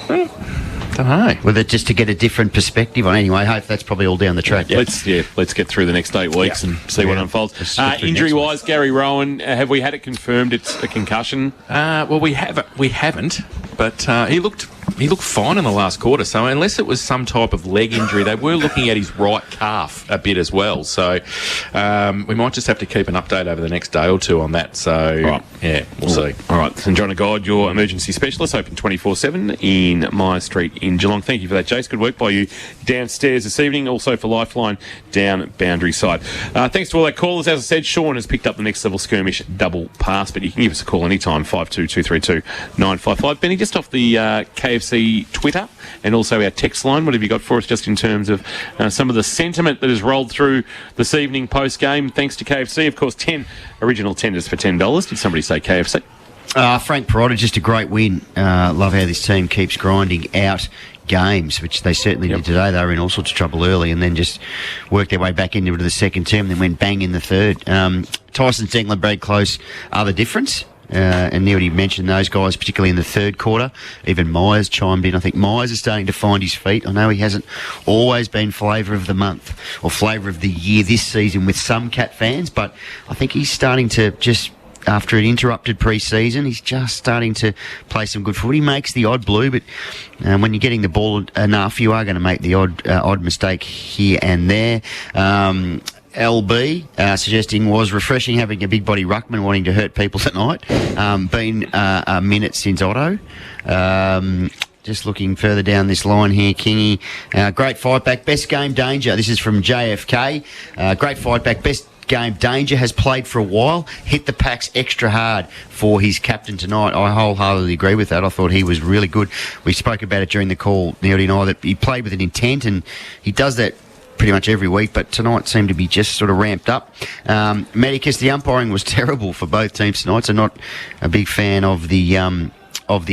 Don't know. Whether just to get a different perspective on. Anyway, I hope that's probably all down the track. Let's get through the next 8 weeks and see what unfolds. Injury-wise, Gary Rowan, have we had it confirmed it's a concussion? Well, we haven't, but he looked fine in the last quarter. So unless it was some type of leg injury, they were looking at his right calf a bit as well. So we might just have to keep an update over the next day or two on that. So we'll see. All right, St John of God, your emergency specialist, open 24/7 in Myer Street in Geelong. Thank you for that, Jace. Good work by you downstairs this evening. Also for Lifeline down Boundary Side. Thanks to all our callers. As I said, Sean has picked up the next level skirmish double pass, but you can give us a call anytime, 52232 955. Benny, just off the KFC Twitter and also our text line, what have you got for us just in terms of some of the sentiment that has rolled through this evening post-game thanks to KFC? Of course, 10 original tenders for $10. Did somebody say KFC? Frank Perotta, just a great win. Love how this team keeps grinding out games, which they certainly did today. They were in all sorts of trouble early and then just worked their way back into the second term and then went bang in the third. Tyson Sengler, Brad Close are the difference. And Neil, you mentioned those guys, particularly in the third quarter. Even Myers chimed in. I think Myers is starting to find his feet. I know he hasn't always been flavour of the month or flavour of the year this season with some Cat fans, but I think he's starting to just, after an interrupted pre-season, he's just starting to play some good footy. He makes the odd blue, but when you're getting the ball enough, you are going to make the odd mistake here and there. LB suggesting was refreshing having a big body ruckman wanting to hurt people tonight. Been a minute since Otto. Just looking further down this line here, Kingy. Great fight back. Best game, Danger. This is from JFK. Great fight back. Best game, Danger has played for a while. Hit the packs extra hard for his captain tonight. I wholeheartedly agree with that. I thought he was really good. We spoke about it during the call, Neil and I, that he played with an intent, and he does that pretty much every week, but tonight seemed to be just sort of ramped up. Medicus, the umpiring was terrible for both teams tonight, so not a big fan of the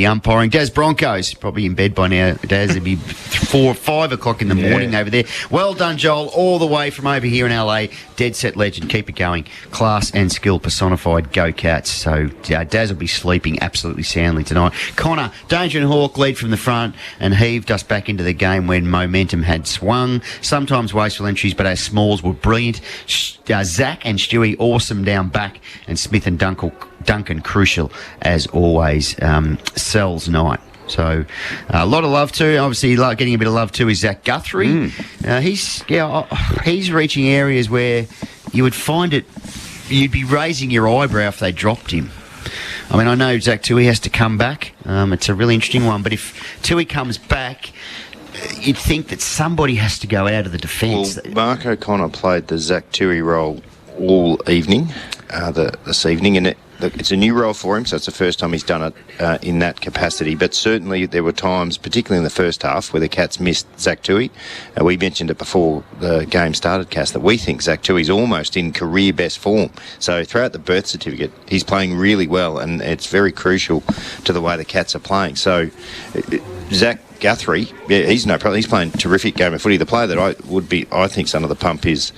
umpiring. Daz Broncos, probably in bed by now. Daz, it'd be 4 or 5 o'clock in the morning over there. Well done, Joel, all the way from over here in LA. Dead set legend. Keep it going. Class and skill personified. Go Cats. So Daz will be sleeping absolutely soundly tonight. Connor, Danger and Hawk lead from the front and heaved us back into the game when momentum had swung. Sometimes wasteful entries, but our smalls were brilliant. Zach and Stewie, awesome down back, and Smith and Duncan crucial as always. Sells night. So a lot of love too. Obviously, getting a bit of love too is Zach Guthrie. He's reaching areas where you would find it. You'd be raising your eyebrow if they dropped him. I mean, I know Zach Tui has to come back. It's a really interesting one. But if Tui comes back, you'd think that somebody has to go out of the defence. Well, Mark O'Connor played the Zach Tui role all evening, this evening, and it's a new role for him, so it's the first time he's done it in that capacity. But certainly there were times, particularly in the first half, where the Cats missed Zach Tui. We mentioned it before the game started, Cass, that we think Zach Tui's almost in career best form. So throughout the birth certificate, he's playing really well, and it's very crucial to the way the Cats are playing. So Zach Guthrie, he's no problem. He's playing a terrific game of footy. The player that I think's under the pump is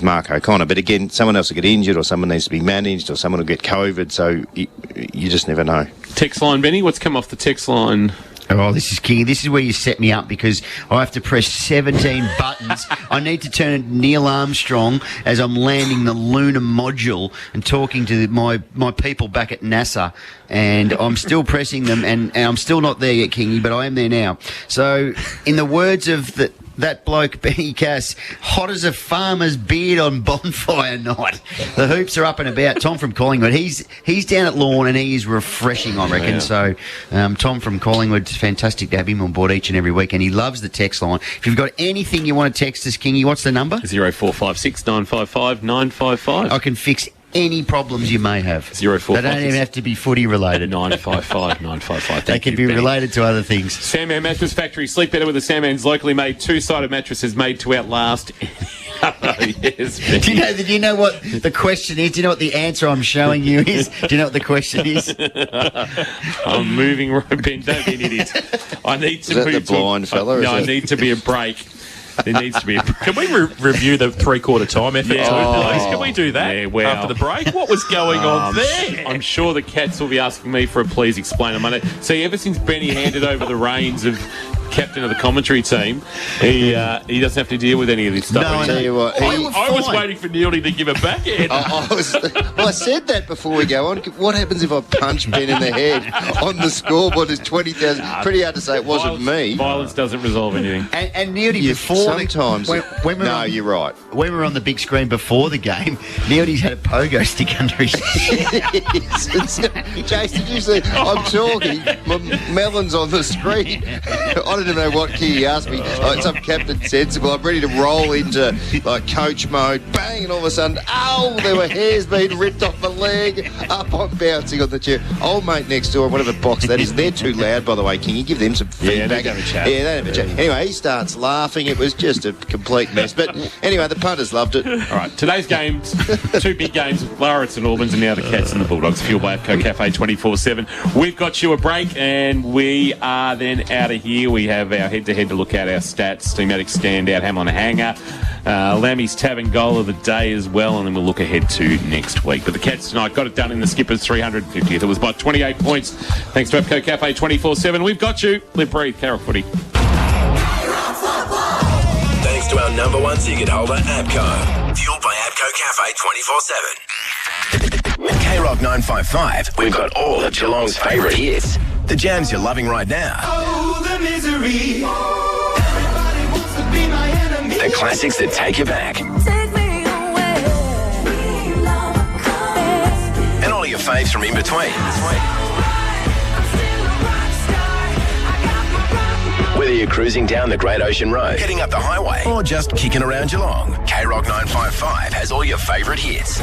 Mark O'Connor. But again, someone else will get injured, or someone needs to be managed, or someone will get COVID. So you just never know. Text line, Benny. What's come off the text line? Oh, this is King. This is where you set me up because I have to press 17 buttons. I need to turn it Neil Armstrong as I'm landing the lunar module and talking to my people back at NASA. And I'm still pressing them, and I'm still not there yet, Kingy, but I am there now. So, in the words of that bloke, Benny Cass, hot as a farmer's beard on bonfire night. The hoops are up and about. Tom from Collingwood, he's down at Lawn and he is refreshing, I reckon. Yeah. So, Tom from Collingwood, it's fantastic to have him on board each and every week, and he loves the text line. If you've got anything you want to text us, Kingy, what's the number? 0456 955 955. I can fix any problems you may have. 0456. They don't even have to be footy related. 955 955. They can be related to other things. Sandman Mattress Factory. Sleep better with the Sandman's locally made two-sided mattresses made to outlast. Yes, do you know what the question is? Do you know what the answer I'm showing you is? Do you know what the question is? I'm moving, Ben. Don't be an idiot. I need to move. The blind fella? No, I need to be a break. There needs to be a break. Can we review the three-quarter time effort too, please? Can we do that after the break? What was going on there? I'm sure the Cats will be asking me for a please explain on Monday. See, ever since Benny handed over the reins of captain of the commentary team, he doesn't have to deal with any of this stuff. No, I tell you what, I was waiting for Neildy to give a backhand. I said that before we go on. What happens if I punch Ben in the head on the scoreboard? There's 20,000. Pretty hard to say it wasn't me. Violence doesn't resolve anything. And Neildy, before sometimes. You're right. When we were on the big screen before the game, Neildy's had a pogo stick under his Jace, did you see? I'm talking. My melon's on the screen. I don't even know what key he asked me. Some Captain Sensible. I'm ready to roll into coach mode. Bang! And all of a sudden, there were hairs being ripped off my leg. Up, I'm bouncing on the chair. Old mate next door, whatever box that is. They're too loud, by the way. Can you give them some feedback? Yeah, they have a chat. Yeah, they have a chat. Anyway, he starts laughing. It was just a complete mess. But anyway, the punters loved it. All right, today's games, two big games, Larratt and Albans, and now the Cats and the Bulldogs. Fueled by APCO Cafe 24/7. We've got you a break, and we are then out of here. We have our head-to-head to look at our stats, thematic standout, Hamlin Hanger, Lammy's Tavern goal of the day as well, and then we'll look ahead to next week. But the Cats tonight got it done in the Skippers 350th. It was by 28 points. Thanks to APCO Cafe 24/7. We've got you. Live, breathe, Carol Footy. Thanks to our number one ticket holder, APCO. Fueled by APCO Cafe 24/7. At K-Rock 955, we've got all of Geelong's favourite hits. The jams you're loving right now. Oh, the misery. Everybody wants to be my enemy. The classics that take you back. Take me away. faves from in between. Whether you're cruising down the Great Ocean Road, heading up the highway, or just kicking around Geelong, K-Rock 955 has all your favourite hits.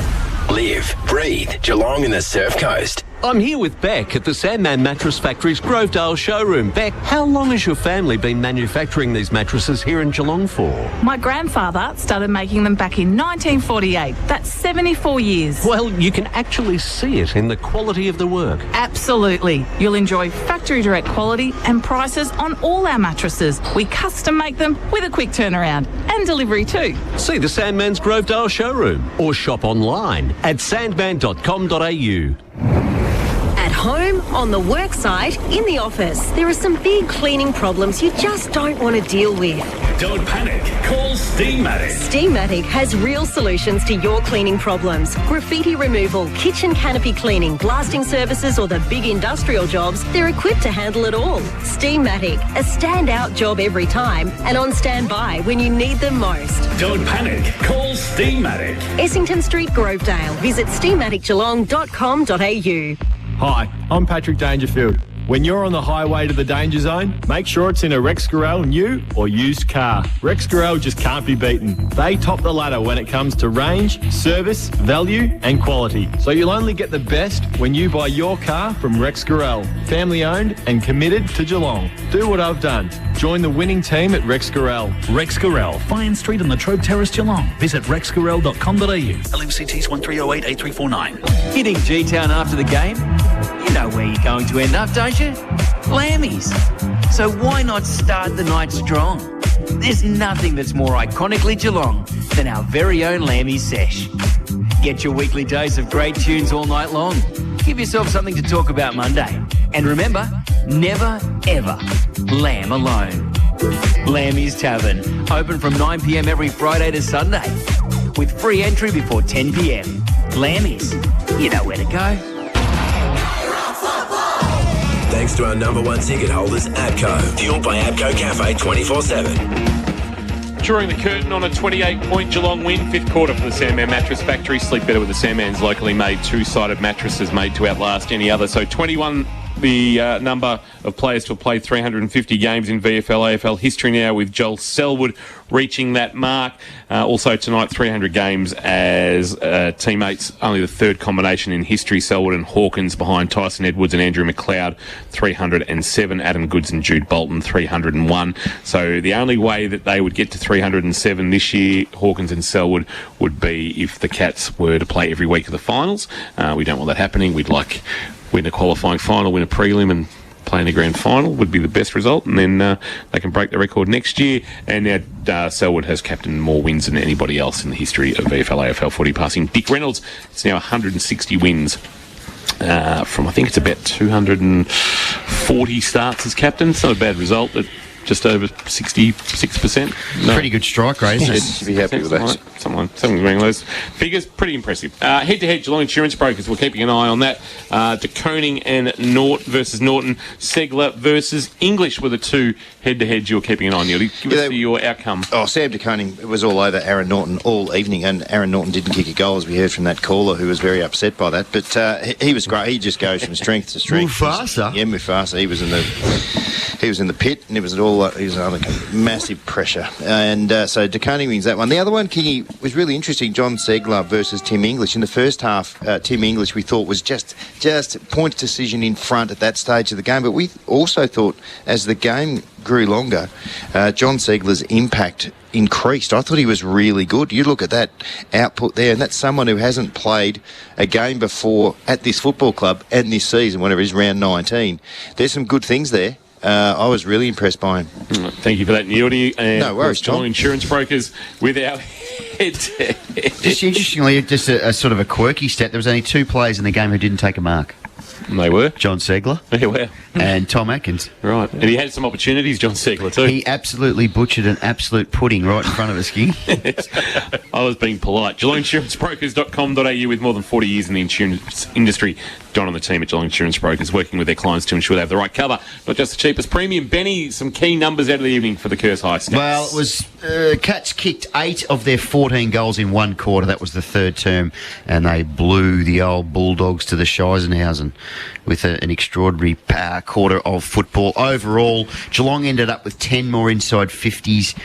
Live, breathe, Geelong and the Surf Coast. I'm here with Beck at the Sandman Mattress Factory's Grovedale showroom. Beck, how long has your family been manufacturing these mattresses here in Geelong for? My grandfather started making them back in 1948. That's 74 years. Well, you can actually see it in the quality of the work. Absolutely. You'll enjoy factory direct quality and prices on all our mattresses. We custom make them with a quick turnaround and delivery too. See the Sandman's Grovedale showroom or shop online at sandman.com.au. At home, on the work site, in the office, there are some big cleaning problems you just don't want to deal with. Don't panic. Call Steamatic. Steamatic has real solutions to your cleaning problems. Graffiti removal, kitchen canopy cleaning, blasting services or the big industrial jobs, they're equipped to handle it all. Steamatic, a standout job every time and on standby when you need them most. Don't panic. Call Steamatic. Essington Street, Grovedale. Visit steamaticgeelong.com.au. Hi, I'm Patrick Dangerfield. When you're on the highway to the danger zone, make sure it's in a Rex Gorell new or used car. Rex Gorell just can't be beaten. They top the ladder when it comes to range, service, value and quality. So you'll only get the best when you buy your car from Rex Gorell. Family owned and committed to Geelong. Do what I've done. Join the winning team at Rex Gorell. Rex Gorell, Fian Street and Latrobe Terrace, Geelong. Visit rexgorell.com.au. LMCTs 1308 8349. Hitting G-Town after the game? You know where you're going to end up, don't you? Lammy's. So why not start the night strong? There's nothing that's more iconically Geelong than our very own Lammy's sesh. Get your weekly dose of great tunes all night long. Give yourself something to talk about Monday. And remember, never, ever lamb alone. Lammy's Tavern, open from 9 p.m. every Friday to Sunday, with free entry before 10 p.m. Lammy's, you know where to go. Thanks to our #1 ticket holders, APCO. Fueled by APCO Cafe 24/7. Drawing the curtain on a 28-point Geelong win, fifth quarter for the Sandman Mattress Factory. Sleep better with the Sandman's locally made two-sided mattresses made to outlast any other. So 21, the number of players to have played 350 games in VFL AFL history now, with Joel Selwood reaching that mark. Also tonight, 300 games as teammates. Only the third combination in history. Selwood and Hawkins behind Tyson Edwards and Andrew McLeod, 307. Adam Goods and Jude Bolton, 301. So the only way that they would get to 307 this year, Hawkins and Selwood, would be if the Cats were to play every week of the finals. We don't want that happening. We'd like win a qualifying final, win a prelim and play in a grand final would be the best result, and then they can break the record next year. And now Selwood has captained more wins than anybody else in the history of VFL AFL footy, passing Dick Reynolds. It's now 160 wins from, I think it's about 240 starts as captain. It's not a bad result at just over 66%. No. Pretty good strike rate, isn't it? Should be happy with that. Something around those figures. Pretty impressive. Head-to-head, Geelong Insurance Brokers. We're keeping an eye on that. De Koning and Nort versus Norton. Segler versus English were the two head-to-heads you're keeping an eye on. Give us your outcome. Oh, Sam De Koning was all over Aaron Norton all evening, and Aaron Norton didn't kick a goal, as we heard from that caller, who was very upset by that. But he was great. He just goes from strength to strength. Mufasa? Yeah, Mufasa. He was in the pit, and it was under massive pressure. And so De Koning wins that one. The other one, Kingy, was really interesting. John Segler versus Tim English. In the first half, Tim English we thought was just point decision in front at that stage of the game. But we also thought as the game grew longer, John Segler's impact increased. I thought he was really good. You look at that output there, and that's someone who hasn't played a game before at this football club and this season, whenever he's round 19. There's some good things there. I was really impressed by him. Thank you for that, Neildy. And no worries, Geelong Tom. Insurance Brokers with our head. Just interestingly, just a sort of a quirky stat, there was only two players in the game who didn't take a mark. And they were? John Segler. Yeah, well. And Tom Atkins. Right. And he had some opportunities, John Segler, too. He absolutely butchered an absolute pudding right in front of us, King. I was being polite. GeelongInsuranceBrokers.com.au, with more than 40 years in the insurance industry. John and the team at Geelong Insurance Brokers working with their clients to ensure they have the right cover, not just the cheapest premium. Benny, some key numbers out of the evening for the Curse High Stats. Well, it was Cats kicked 8 of their 14 goals in one quarter. That was the third term, and they blew the old Bulldogs to the Scheisenhausen with an extraordinary quarter of football. Overall, Geelong ended up with 10 more inside 50s.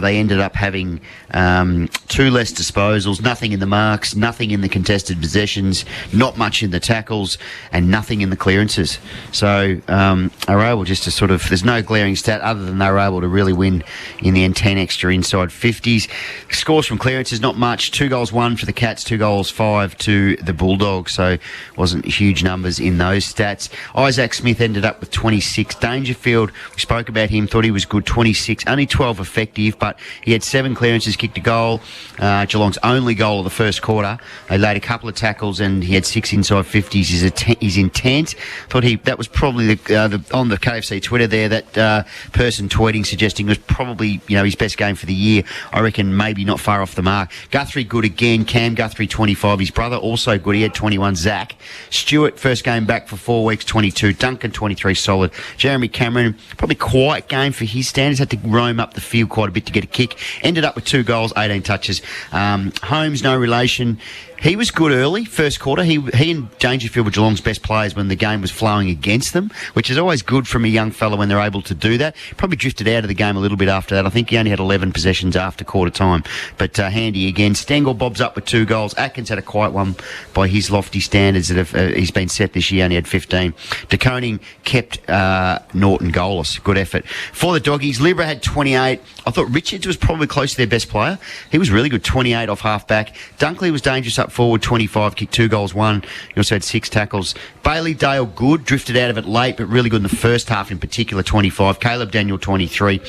They ended up having 2 less disposals, nothing in the marks, nothing in the contested possessions, not much in the tackles, and nothing in the clearances. So they were able just to sort of, there's no glaring stat other than they were able to really win in the end 10 extra inside 50s. Scores from clearances, not much. 2 goals 1 for the Cats, 2 goals 5 to the Bulldogs. So wasn't huge numbers in those stats. Isaac Smith ended up with 26. Dangerfield, we spoke about him, thought he was good, 26. Only 12 effective, but he had 7 clearances, kicked a goal. Geelong's only goal of the first quarter. They laid a couple of tackles and he had 6 inside 50s. His intent, thought that was probably on the KFC Twitter there, that person tweeting suggesting it was probably his best game for the year. I reckon maybe not far off the mark. Guthrie good again. Cam Guthrie 25. His brother also good. He had 21. Zach Stewart first game back for 4 weeks 22. Duncan 23 solid. Jeremy Cameron probably quiet game for his standards. Had to roam up the field quite a bit to get a kick. Ended up with 2 goals, 18 touches. Holmes no relation. He was good early, first quarter. He and Dangerfield were Geelong's best players when the game was flowing against them, which is always good from a young fella when they're able to do that. Probably drifted out of the game a little bit after that. I think he only had 11 possessions after quarter time, but handy again. Stengel bobs up with 2 goals. Atkins had a quiet one by his lofty standards that he's been set this year, only had 15. De Koning kept Norton goalless. Good effort. For the Doggies, Libra had 28. I thought Richards was probably close to their best player. He was really good, 28 off half-back. Dunkley was dangerous up forward, 25, kicked 2 goals, 1. He also had 6 tackles. Bailey Dale, good, drifted out of it late, but really good in the first half in particular, 25. Caleb Daniel, 23.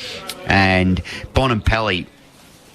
And Bonampelli,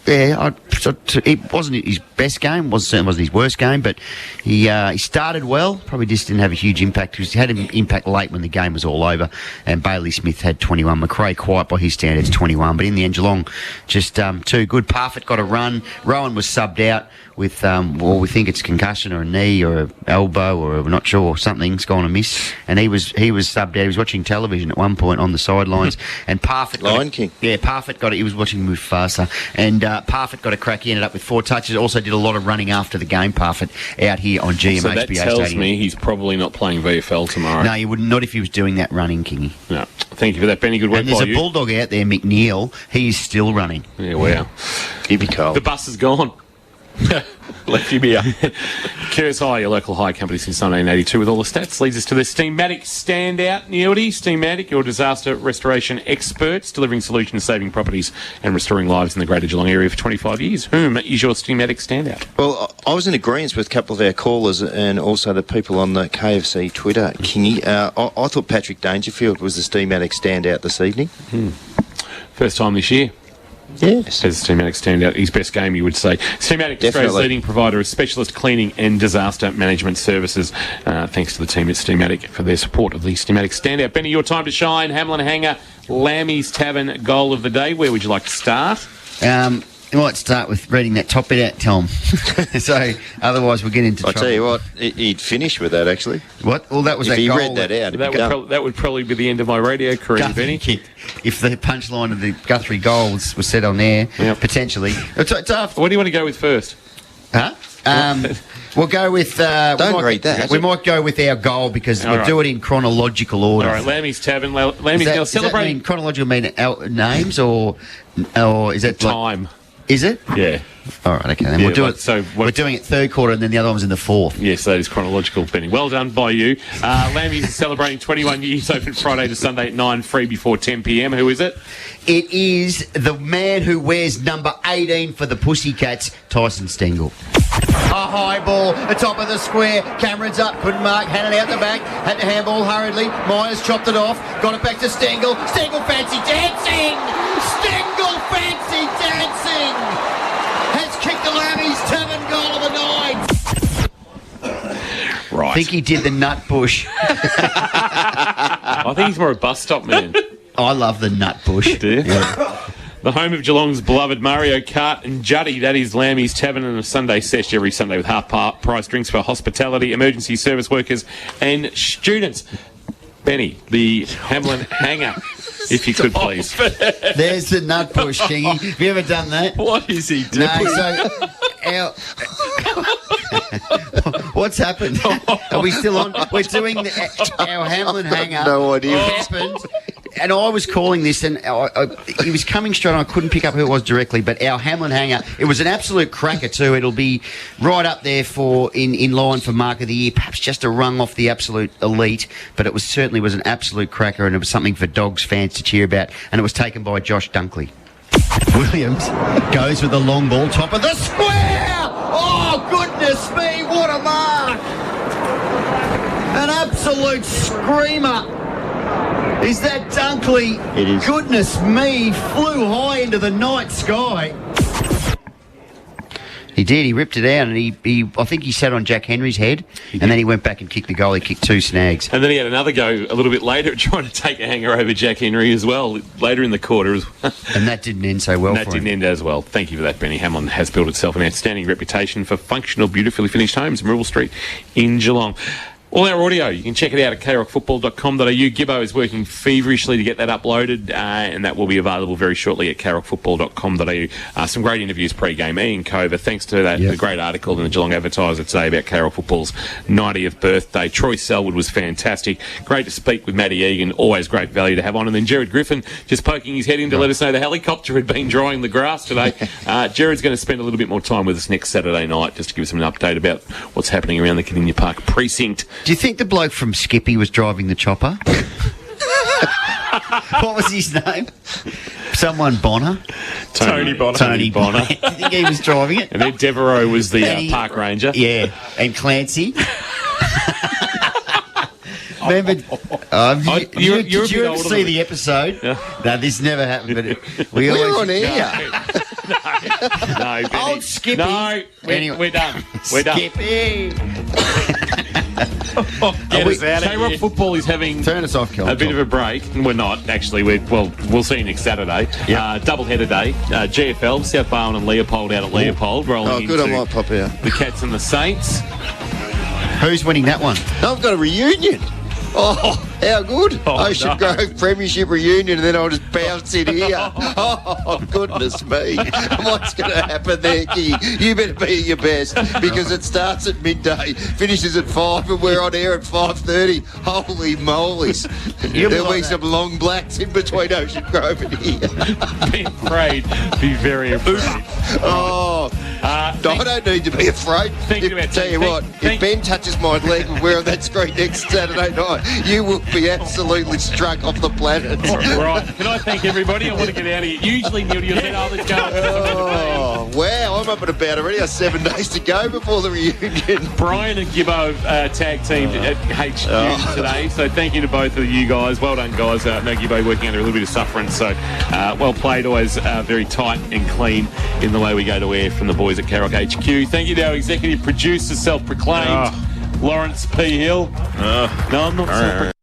it wasn't his best game, certainly wasn't his worst game, but he started well, probably just didn't have a huge impact. He had an impact late when the game was all over, and Bailey Smith had 21. McRae quiet by his standards, 21, but in the end Geelong just too good. Parfitt got a run. Rowan was subbed out with, we think it's concussion or a knee or an elbow or we're not sure, something's gone amiss, and he was subbed out. He was watching television at one point on the sidelines, and Parfitt Lion King. Yeah, Parfitt got it. He was watching Mufasa, and Parfitt got a crack. He ended up with 4 touches. Also did a lot of running after the game, Parfitt, out here on GMHBA So that tells Stadium. me he's probably not playing VFL tomorrow. No, he would not if he was doing that running, Kingy. No. Thank you for that, Benny. Good work and there's by a you. Bulldog out there, McNeil. He's still running. Yeah, wow. He'd be cold. The bus is gone. Left you be up. Curious Hire, your local hire company since 1982 with all the stats, leads us to the Steamatic standout, Neildy. Steamatic, your disaster restoration experts, delivering solutions, saving properties and restoring lives in the Greater Geelong area for 25 years. Whom is your Steamatic standout? Well, I was in agreement with a couple of our callers and also the people on the KFC Twitter, Kingy. I thought Patrick Dangerfield was the Steamatic standout this evening. First time this year. Yes. As Steamatic standout, his best game, you would say. Steamatic, Australia's leading provider of specialist cleaning and disaster management services. Thanks to the team at Steamatic for their support of the Steamatic standout. Benny, your time to shine. Hamlin Hanger, Lammy's Tavern goal of the day. Where would you like to start? I might start with reading that top bit out, Tom. So otherwise we'll get into trouble. I tell you what, he'd finish with that actually. What? Well, that was if that he goal. read that out. That would probably be the end of my radio career, Benny. If the punchline of the Guthrie goals was said on there, potentially. It's after. What do you want to go with first? Huh? We'll go with... Don't read that. We might go with our goal because All we'll right. do it in chronological order. All right, Lammy's Tavern. Lammy's now Does that celebrating... mean chronological mean names or is that time? Is it? Yeah. All right, okay. Then Yeah, we'll do like, it. so we're doing it third quarter and then the other one was in the fourth. Yes, that is chronological, Benny. Well done by you. Lammy's celebrating 21 years, open Friday to Sunday at 9, free before 10 p.m. Who is it? It is the man who wears number 18 for the Pussycats, Tyson Stengel. A high ball, the top of the square. Cameron's up, couldn't mark, had it out the back, had to handball hurriedly. Myers chopped it off, got it back to Stengel. Stengel fancy dancing! Stengel fancy dancing! Has kicked the Lammy's Tavern goal of the night. Right. I think he did the nut bush. I think he's more a bus stop man. I love the nut bush. Do you? Yeah. The home of Geelong's beloved Mario Kart and Juddy. That is Lammy's Tavern and a Sunday sesh every Sunday with half-price drinks for hospitality, emergency service workers and students. Benny, the Hamlin hanger, if you could please. There's the nut push, Kingy. Have you ever done that? What is he doing? No, so what's happened? Are we still on? We're doing our Hamlin hanger. No idea. It happened. And I was calling this, and he was coming straight on. I couldn't pick up who it was directly, but our Hamlin hanger, it was an absolute cracker too. It'll be right up there for in line for Mark of the Year, perhaps just a rung off the absolute elite, but it certainly was an absolute cracker, and it was something for Dogs fans to cheer about, and it was taken by Josh Dunkley. Williams goes with the long ball, top of the square! Oh, goodness me, what a mark! An absolute screamer! Is that Dunkley? It is. Goodness me, flew high into the night sky. He did. He ripped it out, and he I think he sat on Jack Henry's head, and then he went back and kicked the goal. He kicked 2 snags. And then he had another go a little bit later trying to take a hanger over Jack Henry as well, later in the quarter. And that didn't end so well that for didn't him. end as well. Thank you for that, Benny. Hamlin has built itself an outstanding reputation for functional, beautifully finished homes in Rural Street in Geelong. All our audio, you can check it out at krockfootball.com.au. Gibbo is working feverishly to get that uploaded, and that will be available very shortly at krockfootball.com.au. Some great interviews pre-game. Ian Cover, thanks to that the great article in the Geelong Advertiser today about Carroll Football's 90th birthday. Troy Selwood was fantastic. Great to speak with Matty Egan. Always great value to have on. And then Jared Griffin just poking his head in to let us know the helicopter had been drying the grass today. Jared's going to spend a little bit more time with us next Saturday night just to give us an update about what's happening around the Caninia Park precinct. Do you think the bloke from Skippy was driving the chopper? What was his name? Someone Bonner? Tony Bonner. Tony Bonner. Do you think he was driving it? And then Devereaux was the park ranger. Yeah. And Clancy. Remember, did you ever see the episode? Yeah. No, this never happened. But we We're always on air. No, Benny. Old Skippy. No, we're done. We're done. Skippy. Get us out of here. K-Rock Football is having Turn us off, a bit of a break. We're not, actually. We'll see you next Saturday. Yep. Double-header day. GFL, South Barwon and Leopold out at Leopold. Rolling Good, I into might pop out. the Cats and the Saints. Who's winning that one? I've got a reunion. Oh, how good. Ocean Grove Premiership reunion, and then I'll just bounce in here. Oh, goodness me. What's going to happen there, Key? You better be at your best, because it starts at midday, finishes at 5, and we're on air at 5:30. Holy mollies. There'll be some long blacks in between Ocean Grove and here. Be afraid. Be very afraid. I don't need to be afraid. Tell you what, if Ben touches my leg when we're on that screen next Saturday night, you will be absolutely struck off the planet. Right. Can I thank everybody? I want to get out of here. Usually, Neil, you'll say, let's go. Oh, wow. I'm up and about already. I have 7 days to go before the reunion. Brian and Gibbo tag teamed at HQ today, so thank you to both of you guys. Well done, guys. No Gibbo working under a little bit of suffering, so well played. Always very tight and clean in the way we go to air from the boys at K-Rock HQ. Thank you to our executive producer, self-proclaimed, Lawrence P. Hill. No, I'm not self-proclaimed.